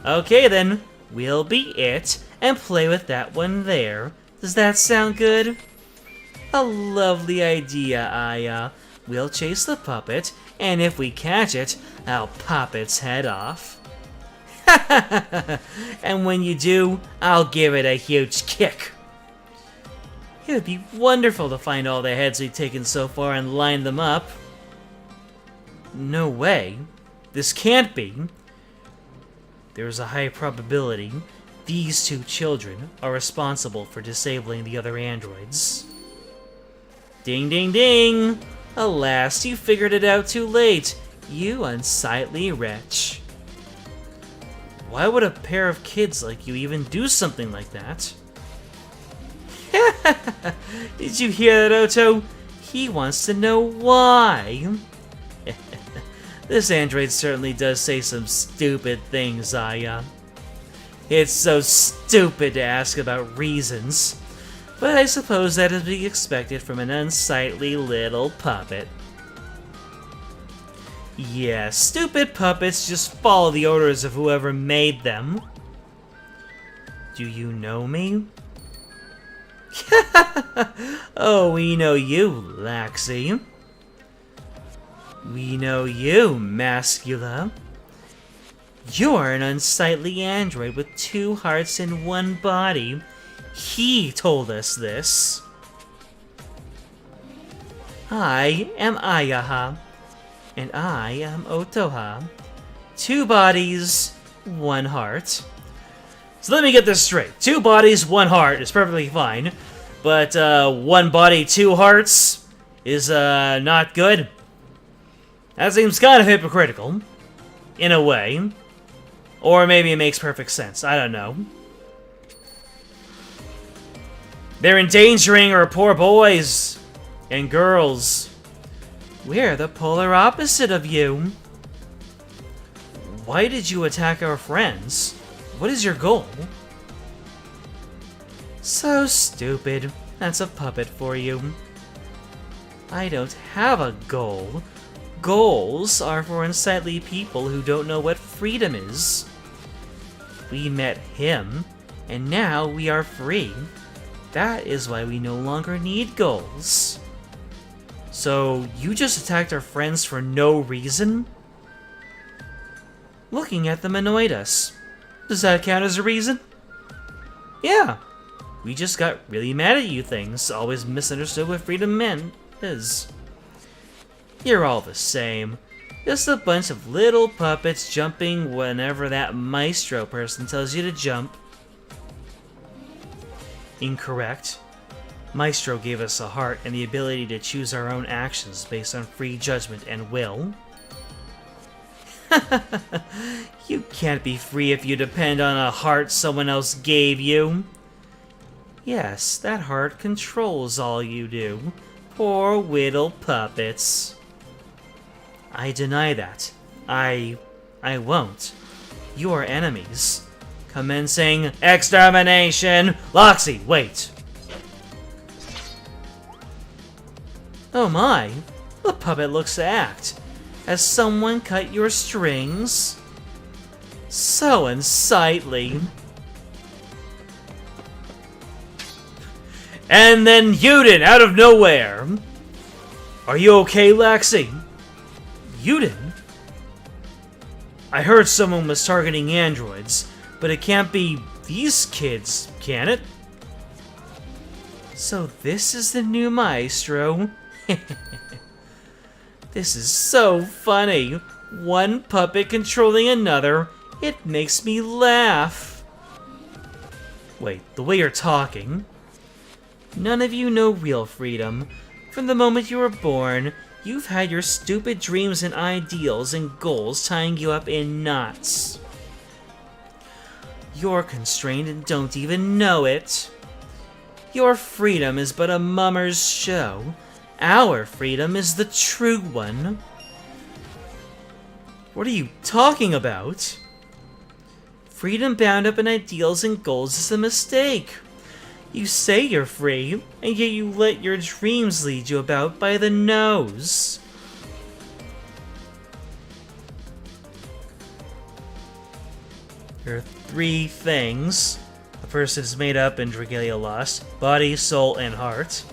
Okay then, we'll be it and play with that one there. Does that sound good? A lovely idea, Aya. We'll chase the puppet, and if we catch it, I'll pop its head off. And when you do, I'll give it a huge kick. It would be wonderful to find all the heads we've taken so far and line them up. No way. This can't be. There's a high probability these 2 children are responsible for disabling the other androids. Ding ding ding! Alas, you figured it out too late, you unsightly wretch. Why would a pair of kids like you even do something like that? Did you hear that, Oto? He wants to know why. This android certainly does say some stupid things, Aya. It's so stupid to ask about reasons, but I suppose that is to be expected from an unsightly little puppet. Yeah, stupid puppets just follow the orders of whoever made them. Do you know me? Oh, we know you, Laxi. We know you, Mascula. You're an unsightly android with 2 hearts and 1 body. He told us this. I am Ayaha. And I am Otoha. 2 bodies, 1 heart. So let me get this straight. 2 bodies, 1 heart is perfectly fine. But 1 body, 2 hearts is not good. That seems kind of hypocritical. In a way. Or maybe it makes perfect sense. I don't know. They're endangering our poor boys and girls. We're the polar opposite of you. Why did you attack our friends? What is your goal? So stupid. That's a puppet for you. I don't have a goal. Goals are for unsightly people who don't know what freedom is. We met him, and now we are free. That is why we no longer need goals. So, you just attacked our friends for no reason? Looking at them annoyed us. Does that count as a reason? Yeah. We just got really mad at you things, always misunderstood what freedom meant is. You're all the same. Just a bunch of little puppets jumping whenever that maestro person tells you to jump. Incorrect. Maestro gave us a heart and the ability to choose our own actions based on free judgment and will. You can't be free if you depend on a heart someone else gave you. Yes, that heart controls all you do. Poor little puppets. I deny that. I won't. You are enemies. Commencing extermination! Loxy, wait! Oh my, the puppet looks to act. Has someone cut your strings? So unsightly. And then Yuden, out of nowhere! Are you okay, Laxi? Yuden? I heard someone was targeting androids, but it can't be these kids, can it? So this is the new maestro? This is so funny. One puppet controlling another. It makes me laugh. Wait, the way you're talking. None of you know real freedom. From the moment you were born, you've had your stupid dreams and ideals and goals tying you up in knots. You're constrained and don't even know it. Your freedom is but a mummer's show. Our freedom is the true one. What are you talking about? Freedom bound up in ideals and goals is a mistake. You say you're free, and yet you let your dreams lead you about by the nose. There are three things. The first is made up in Dragalia Lost: body, soul, and heart.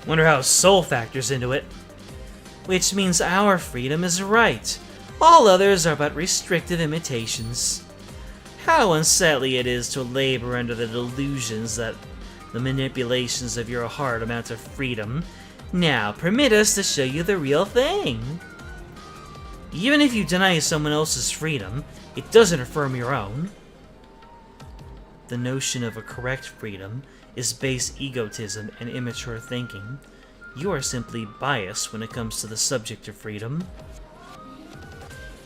Wonder how soul factors into it. Which means our freedom is right. All others are but restrictive imitations. How unsightly it is to labor under the delusions that the manipulations of your heart amount to freedom. Now, permit us to show you the real thing. Even if you deny someone else's freedom, it doesn't affirm your own. The notion of a correct freedom is base egotism and immature thinking. You are simply biased when it comes to the subject of freedom.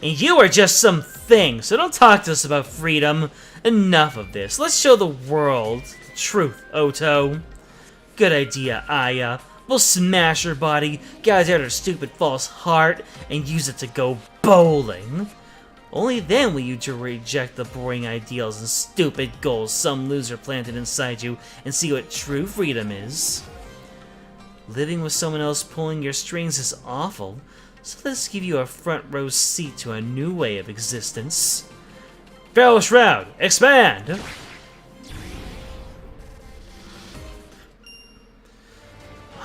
And you are just some thing, so don't talk to us about freedom. Enough of this. Let's show the world the truth, Oto. Good idea, Aya. We'll smash her body, gouge out her stupid false heart, and use it to go bowling. Only then will you reject the boring ideals and stupid goals some loser planted inside you and see what true freedom is. Living with someone else pulling your strings is awful, so let's give you a front row seat to a new way of existence. Feral Shroud, expand!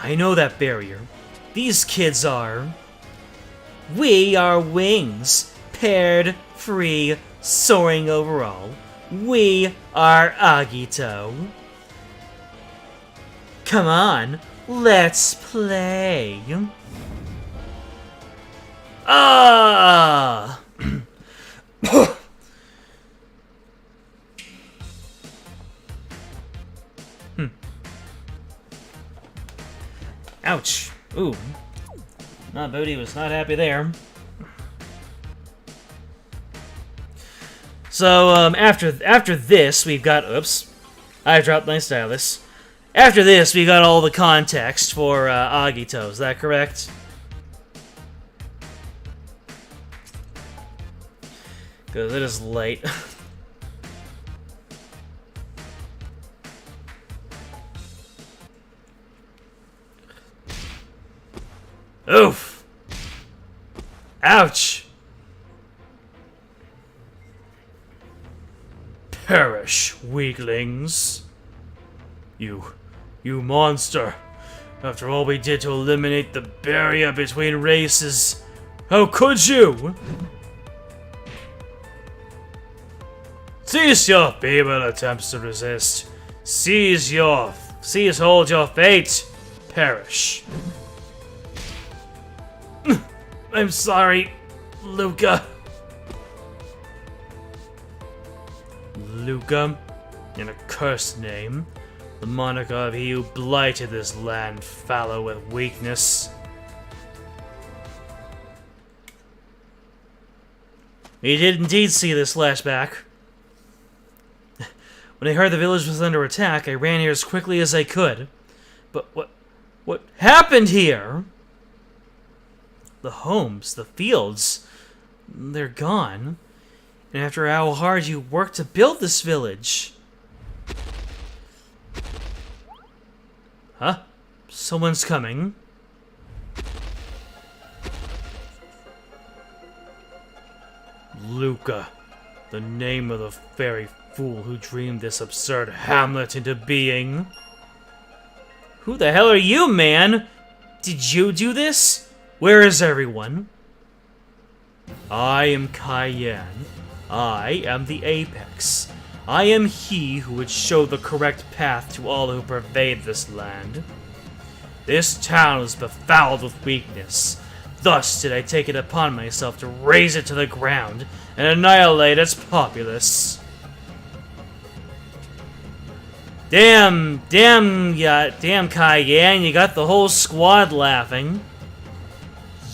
I know that barrier. These kids are... We are wings, paired, free, soaring over all. We are Agito. Come on, let's play. Ah! Ouch. Ooh. Not Bodhi was not happy there. So, after this, we've got... Oops. I dropped my stylus. After this, we got all the context for Agito. Is that correct? Because it is late. Oof! Ouch! Perish, weaklings. You monster. After all we did to eliminate the barrier between races, how could you? Cease your feeble attempts to resist. Cease, hold your fate. Perish. I'm sorry, Luca. Luca, an accursed name. The moniker of he who blighted this land fallow with weakness. We did indeed see this flashback. When I heard the village was under attack, I ran here as quickly as I could. But what happened here? The homes, the fields, they're gone. And after how hard you worked to build this village. Huh? Someone's coming. Luca, the name of the fairy fool who dreamed this absurd hamlet into being. Who the hell are you, man? Did you do this? Where is everyone? I am Cayenne. I am the Apex. I am he who would show the correct path to all who pervade this land. This town is befouled with weakness. Thus did I take it upon myself to raze it to the ground and annihilate its populace. Damn Cayenne, you got the whole squad laughing.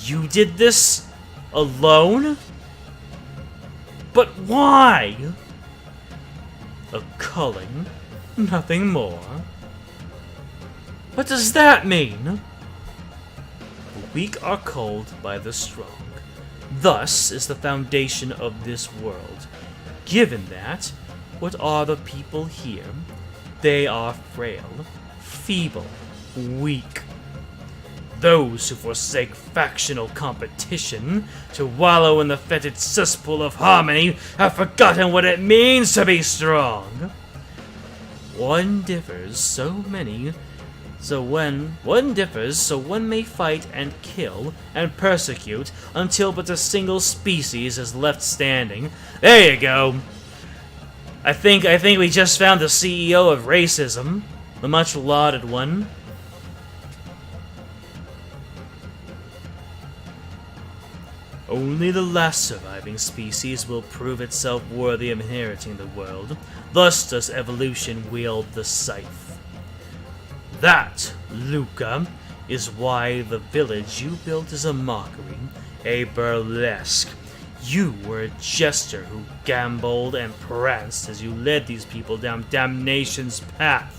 You did this alone? But why? A culling, nothing more. What does that mean? The weak are culled by the strong. Thus is the foundation of this world. Given that, what are the people here? They are frail, feeble, weak. Those who forsake factional competition to wallow in the fetid cesspool of harmony have forgotten what it means to be strong. One differs, so one may fight and kill and persecute until but a single species is left standing. There you go. I think we just found the CEO of racism, the much lauded one. Only the last surviving species will prove itself worthy of inheriting the world. Thus does evolution wield the scythe. That, Luca, is why the village you built is a mockery, a burlesque. You were a jester who gambled and pranced as you led these people down damnation's path.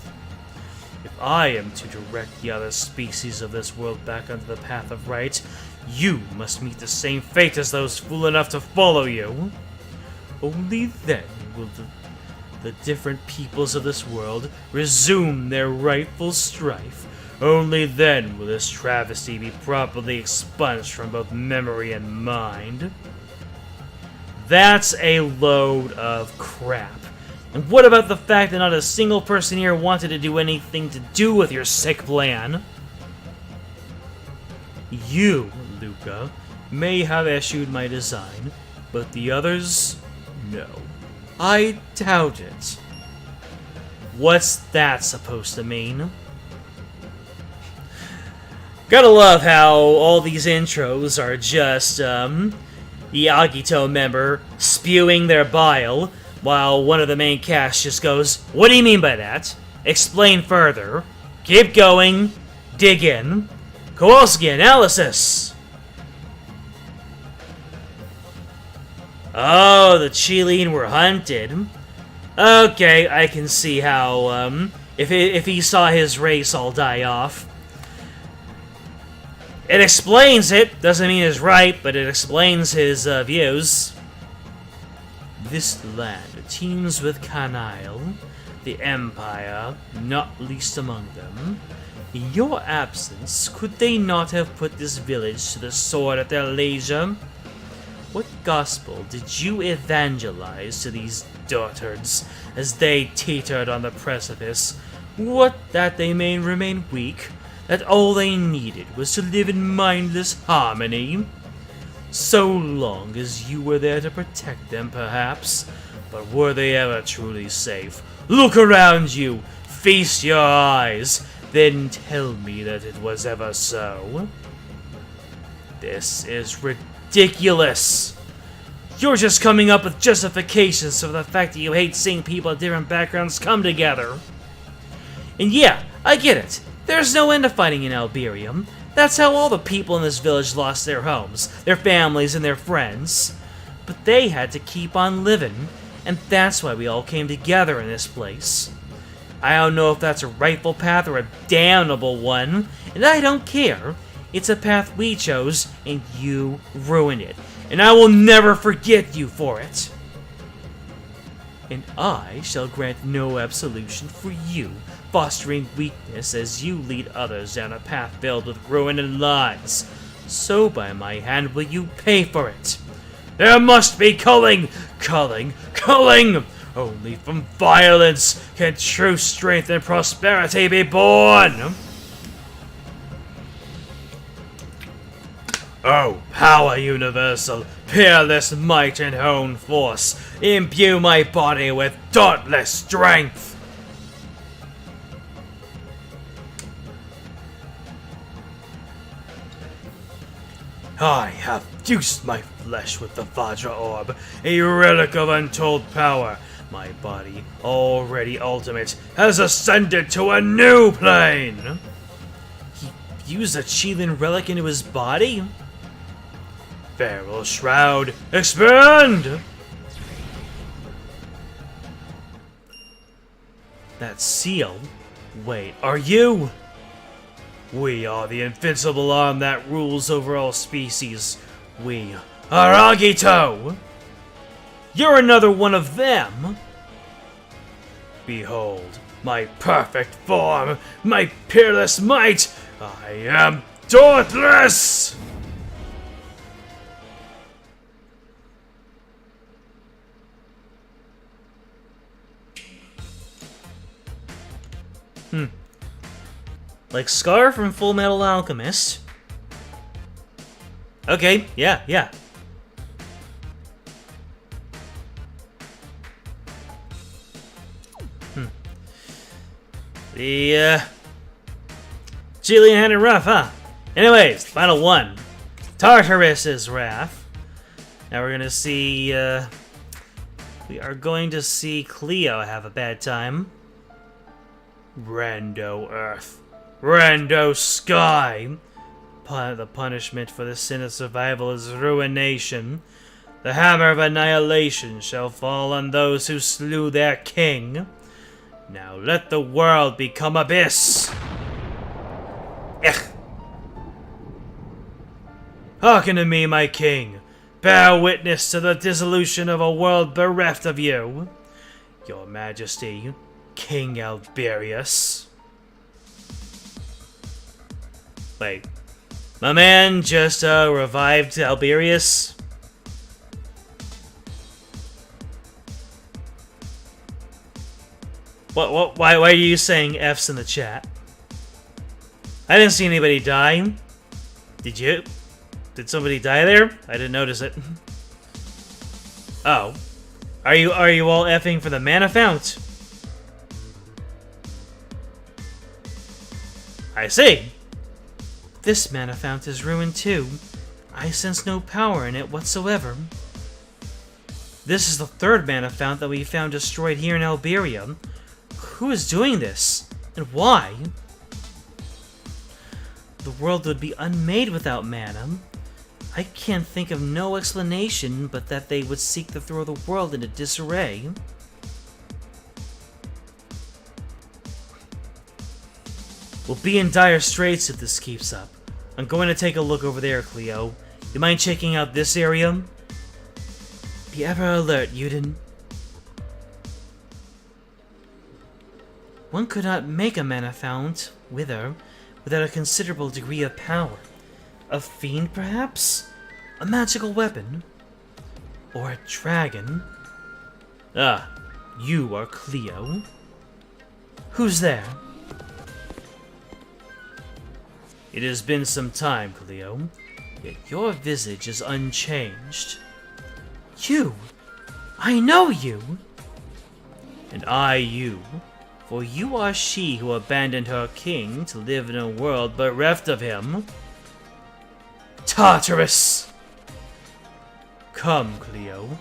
If I am to direct the other species of this world back onto the path of right, you must meet the same fate as those fool enough to follow you. Only then will the different peoples of this world resume their rightful strife. Only then will this travesty be properly expunged from both memory and mind. That's a load of crap. And what about the fact that not a single person here wanted to do anything to do with your sick plan? You, Luca, may have eschewed my design, but the others, no. I doubt it. What's that supposed to mean? Gotta love how all these intros are just, the Agito member spewing their bile, while one of the main cast just goes, "What do you mean by that? Explain further. Keep going. Dig in. Kowalski analysis." Oh, the Chilean were hunted. Okay, I can see how, if he saw his race all die off. It explains it. Doesn't mean it's right, but it explains his views. This land teems with canaille, the Empire, not least among them. In your absence, could they not have put this village to the sword at their leisure? What gospel did you evangelize to these dotards as they teetered on the precipice? What, that they may remain weak? that all they needed was to live in mindless harmony. So long as you were there to protect them, perhaps. But were they ever truly safe? Look around you, feast your eyes, then tell me that it was ever so. This is ridiculous. You're just coming up with justifications for the fact that you hate seeing people of different backgrounds come together. And yeah, I get it. There's no end to fighting in Alberium. That's how all the people in this village lost their homes, their families, and their friends. But they had to keep on living, and that's why we all came together in this place. I don't know if that's a rightful path or a damnable one, and I don't care. It's a path we chose, and you ruined it. And I will never forget you for it. And I shall grant no absolution for you, fostering weakness as you lead others down a path filled with ruin and lies. So by my hand will you pay for it. There must be culling! Only from violence can true strength and prosperity be born! Oh, power universal, peerless might and own force, imbue my body with dauntless strength! I have fused my flesh with the Vajra Orb, a relic of untold power. My body, already ultimate, has ascended to a new plane! He fused a Qilin relic into his body? Feral Shroud, expand! That seal? Wait, are you? We are the invincible arm that rules over all species. We are Agito! You're another one of them! Behold, my perfect form, my peerless might! I am dauntless! Like Scar from Full Metal Alchemist. Okay, yeah. The, Jillian had it rough, huh? Anyways, final one. Tartarus's Wrath. Now we're gonna see, we are going to see Cleo have a bad time. Rando Earth. Rando Sky. The punishment for the sin of survival is ruination. The hammer of annihilation shall fall on those who slew their king. Now let the world become abyss. Ech. Hearken to me, my king. Bear witness to the dissolution of a world bereft of you. Your Majesty, King Alberius. Wait, my man just revived Alberius? Why are you saying F's in the chat? I didn't see anybody die. Did you? Did somebody die there? I didn't notice it. Oh. Are you all effing for the mana fount? I see. This mana fount is ruined too. I sense no power in it whatsoever. This is the third mana fount that we found destroyed here in Alberia. Who is doing this? And why? The world would be unmade without mana. I can't think of no explanation but that they would seek to throw the world into disarray. We'll be in dire straits if this keeps up. I'm going to take a look over there, Cleo. You mind checking out this area? Be ever alert, Yuden. One could not make a mana fount with her without a considerable degree of power. A fiend, perhaps? A magical weapon? Or a dragon? Ah, you are Cleo. Who's there? It has been some time, Cleo, yet your visage is unchanged. You! I know you! And I you, for you are she who abandoned her king to live in a world bereft of him. Tartarus! Come, Cleo.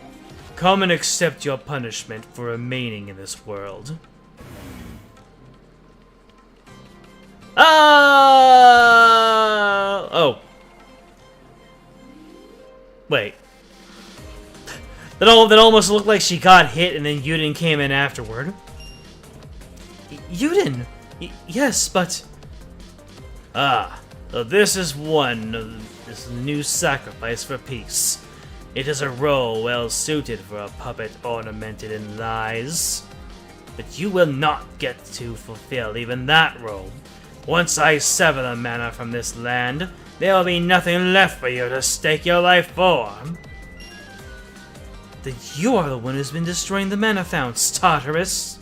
Come and accept your punishment for remaining in this world. Oh! Wait. That almost looked like she got hit and then Yuden came in afterward. Yuden! Yes, but... so this is this new sacrifice for peace. It is a role well suited for a puppet ornamented in lies. But you will not get to fulfill even that role. Once I sever the mana from this land, there will be nothing left for you to stake your life for. Then you are the one who's been destroying the mana founts, Tartarus.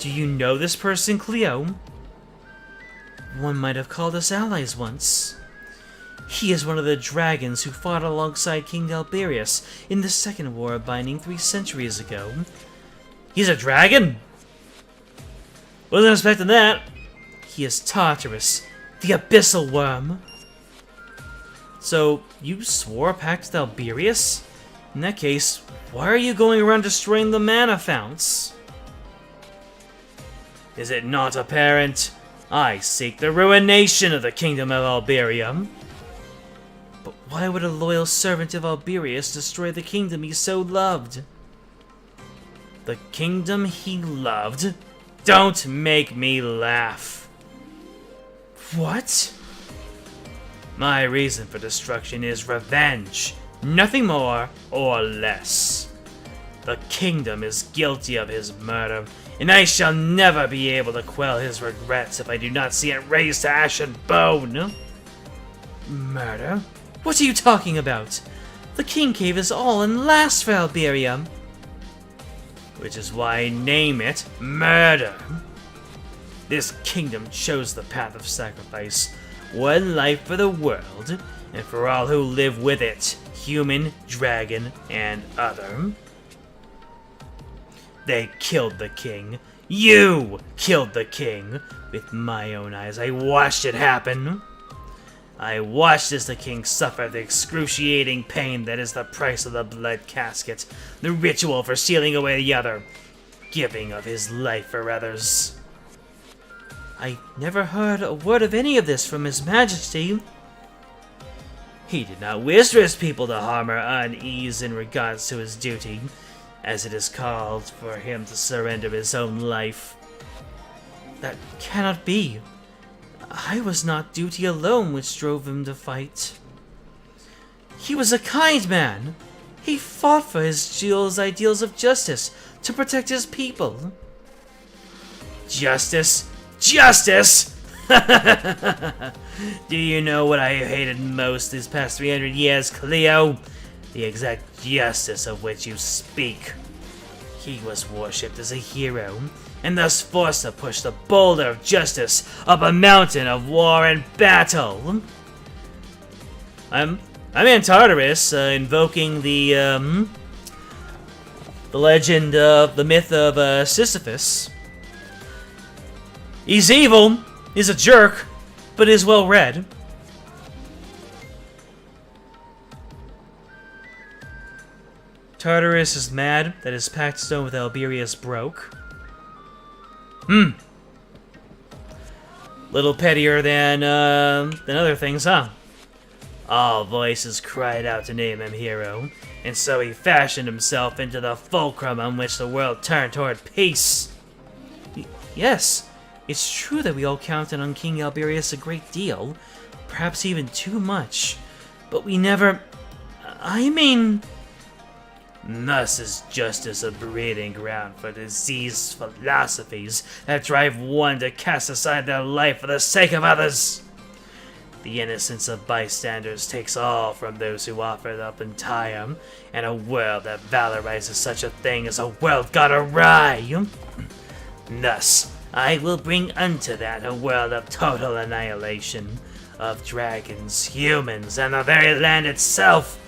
Do you know this person, Cleo? One might have called us allies once. He is one of the dragons who fought alongside King Alberius in the Second War of Binding 3 centuries ago. He's a dragon? Wasn't expecting that. He is Tartarus, the Abyssal Worm. So, you swore a pact with Alberius? In that case, why are you going around destroying the mana founts? Is it not apparent? I seek the ruination of the Kingdom of Alberium. But why would a loyal servant of Alberius destroy the kingdom he so loved? The kingdom he loved? Don't make me laugh. What? My reason for destruction is revenge. Nothing more or less. The kingdom is guilty of his murder, and I shall never be able to quell his regrets if I do not see it razed to ash and bone. Murder? What are you talking about? The King Cave is all and last for Alberia. Which is why I name it murder. This kingdom chose the path of sacrifice. One life for the world, and for all who live with it, human, dragon, and other. They killed the king. You killed the king. With my own eyes, I watched it happen. I watched as the king suffered the excruciating pain that is the price of the blood casket, the ritual for sealing away the other, giving of his life for others. I never heard a word of any of this from His Majesty. He did not wish for his people to harm or unease in regards to his duty, as it is called for him to surrender his own life. That cannot be. I was not duty alone which drove him to fight. He was a kind man. He fought for his ideals of justice, to protect his people. Justice? Justice? Do you know what I hated most these past 300 years, Cleo? The exact justice of which you speak. He was worshipped as a hero, and thus forced to push the boulder of justice up a mountain of war and battle. I'm Tartarus, invoking the legend of the myth of Sisyphus. He's evil, he's a jerk, but is well read. Tartarus is mad that his pact stone with Alberius broke. Little pettier than other things, huh? All voices cried out to name him hero, and so he fashioned himself into the fulcrum on which the world turned toward peace. Yes, it's true that we all counted on King Alberius a great deal, perhaps even too much, but we never... Thus is justice a breeding ground for diseased philosophies that drive one to cast aside their life for the sake of others. The innocence of bystanders takes all from those who offer it up entire, and a world that valorizes such a thing is a world gone awry. Thus, I will bring unto that a world of total annihilation, of dragons, humans, and the very land itself.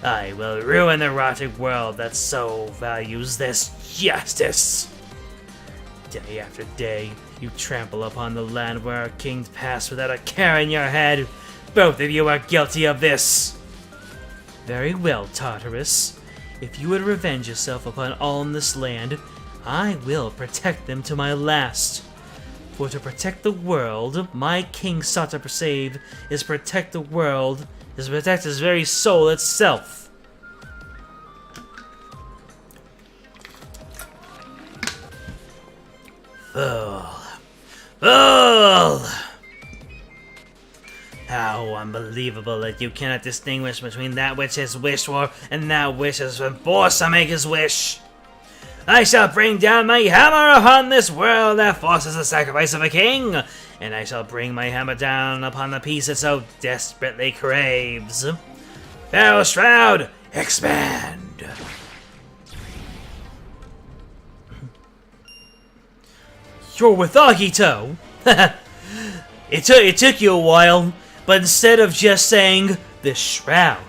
I will ruin the rotting world that so values this justice. Day after day, you trample upon the land where our kings pass without a care in your head. Both of you are guilty of this. Very well, Tartarus. If you would revenge yourself upon all in this land, I will protect them to my last. For to protect the world, my king sought to save is protect the world, is protect his very soul itself. Fool. Fool! How unbelievable that you cannot distinguish between that which is wished for and that which is forced to make his wish. I shall bring down my hammer upon this world that forces the sacrifice of a king, and I shall bring my hammer down upon the peace it so desperately craves. Pharaoh Shroud, expand! You're with Agito! It took you a while, but instead of just saying, the Shroud,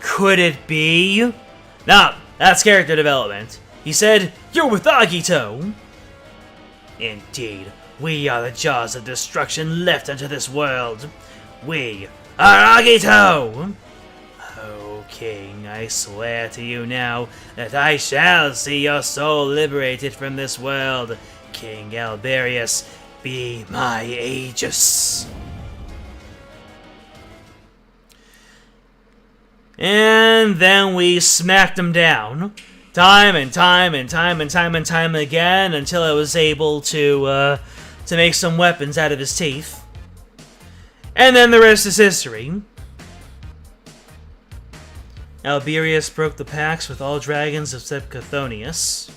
could it be? Nah, that's character development. He said, you're with Agito! Indeed, we are the jaws of destruction left unto this world. We are Agito! O King, I swear to you now that I shall see your soul liberated from this world. King Alberius, be my Aegis. And then we smacked him down. Time and time again until I was able to make some weapons out of his teeth. And then the rest is history. Alberius broke the pacts with all dragons except Chthonius.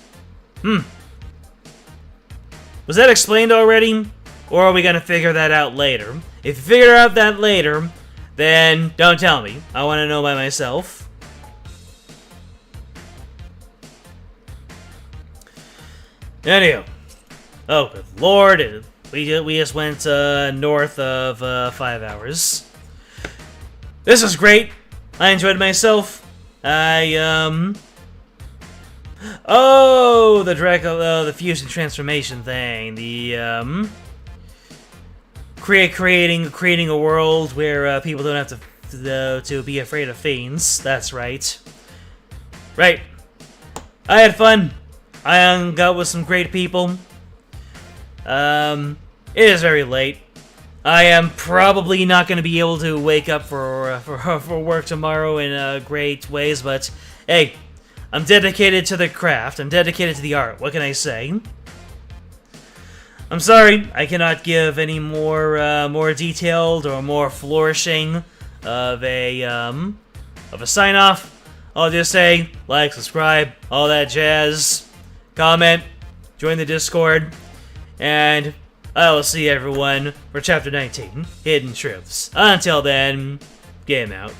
Was that explained already? Or are we gonna figure that out later? If you figure out that later, then don't tell me. I want to know by myself. Anywho, oh good lord, we just went north of 5 hours. This was great. I enjoyed myself. Oh, the the fusion transformation thing. The creating a world where people don't have to be afraid of fiends. That's right. Right. I had fun. I hung out with some great people. It is very late. I am probably not going to be able to wake up for work tomorrow in great ways, but hey, I'm dedicated to the craft. I'm dedicated to the art. What can I say? I'm sorry, I cannot give any more detailed or more flourishing of a sign off. I'll just say like, subscribe, all that jazz. Comment, join the Discord, and I will see everyone for Chapter 19, Hidden Truths. Until then, game out.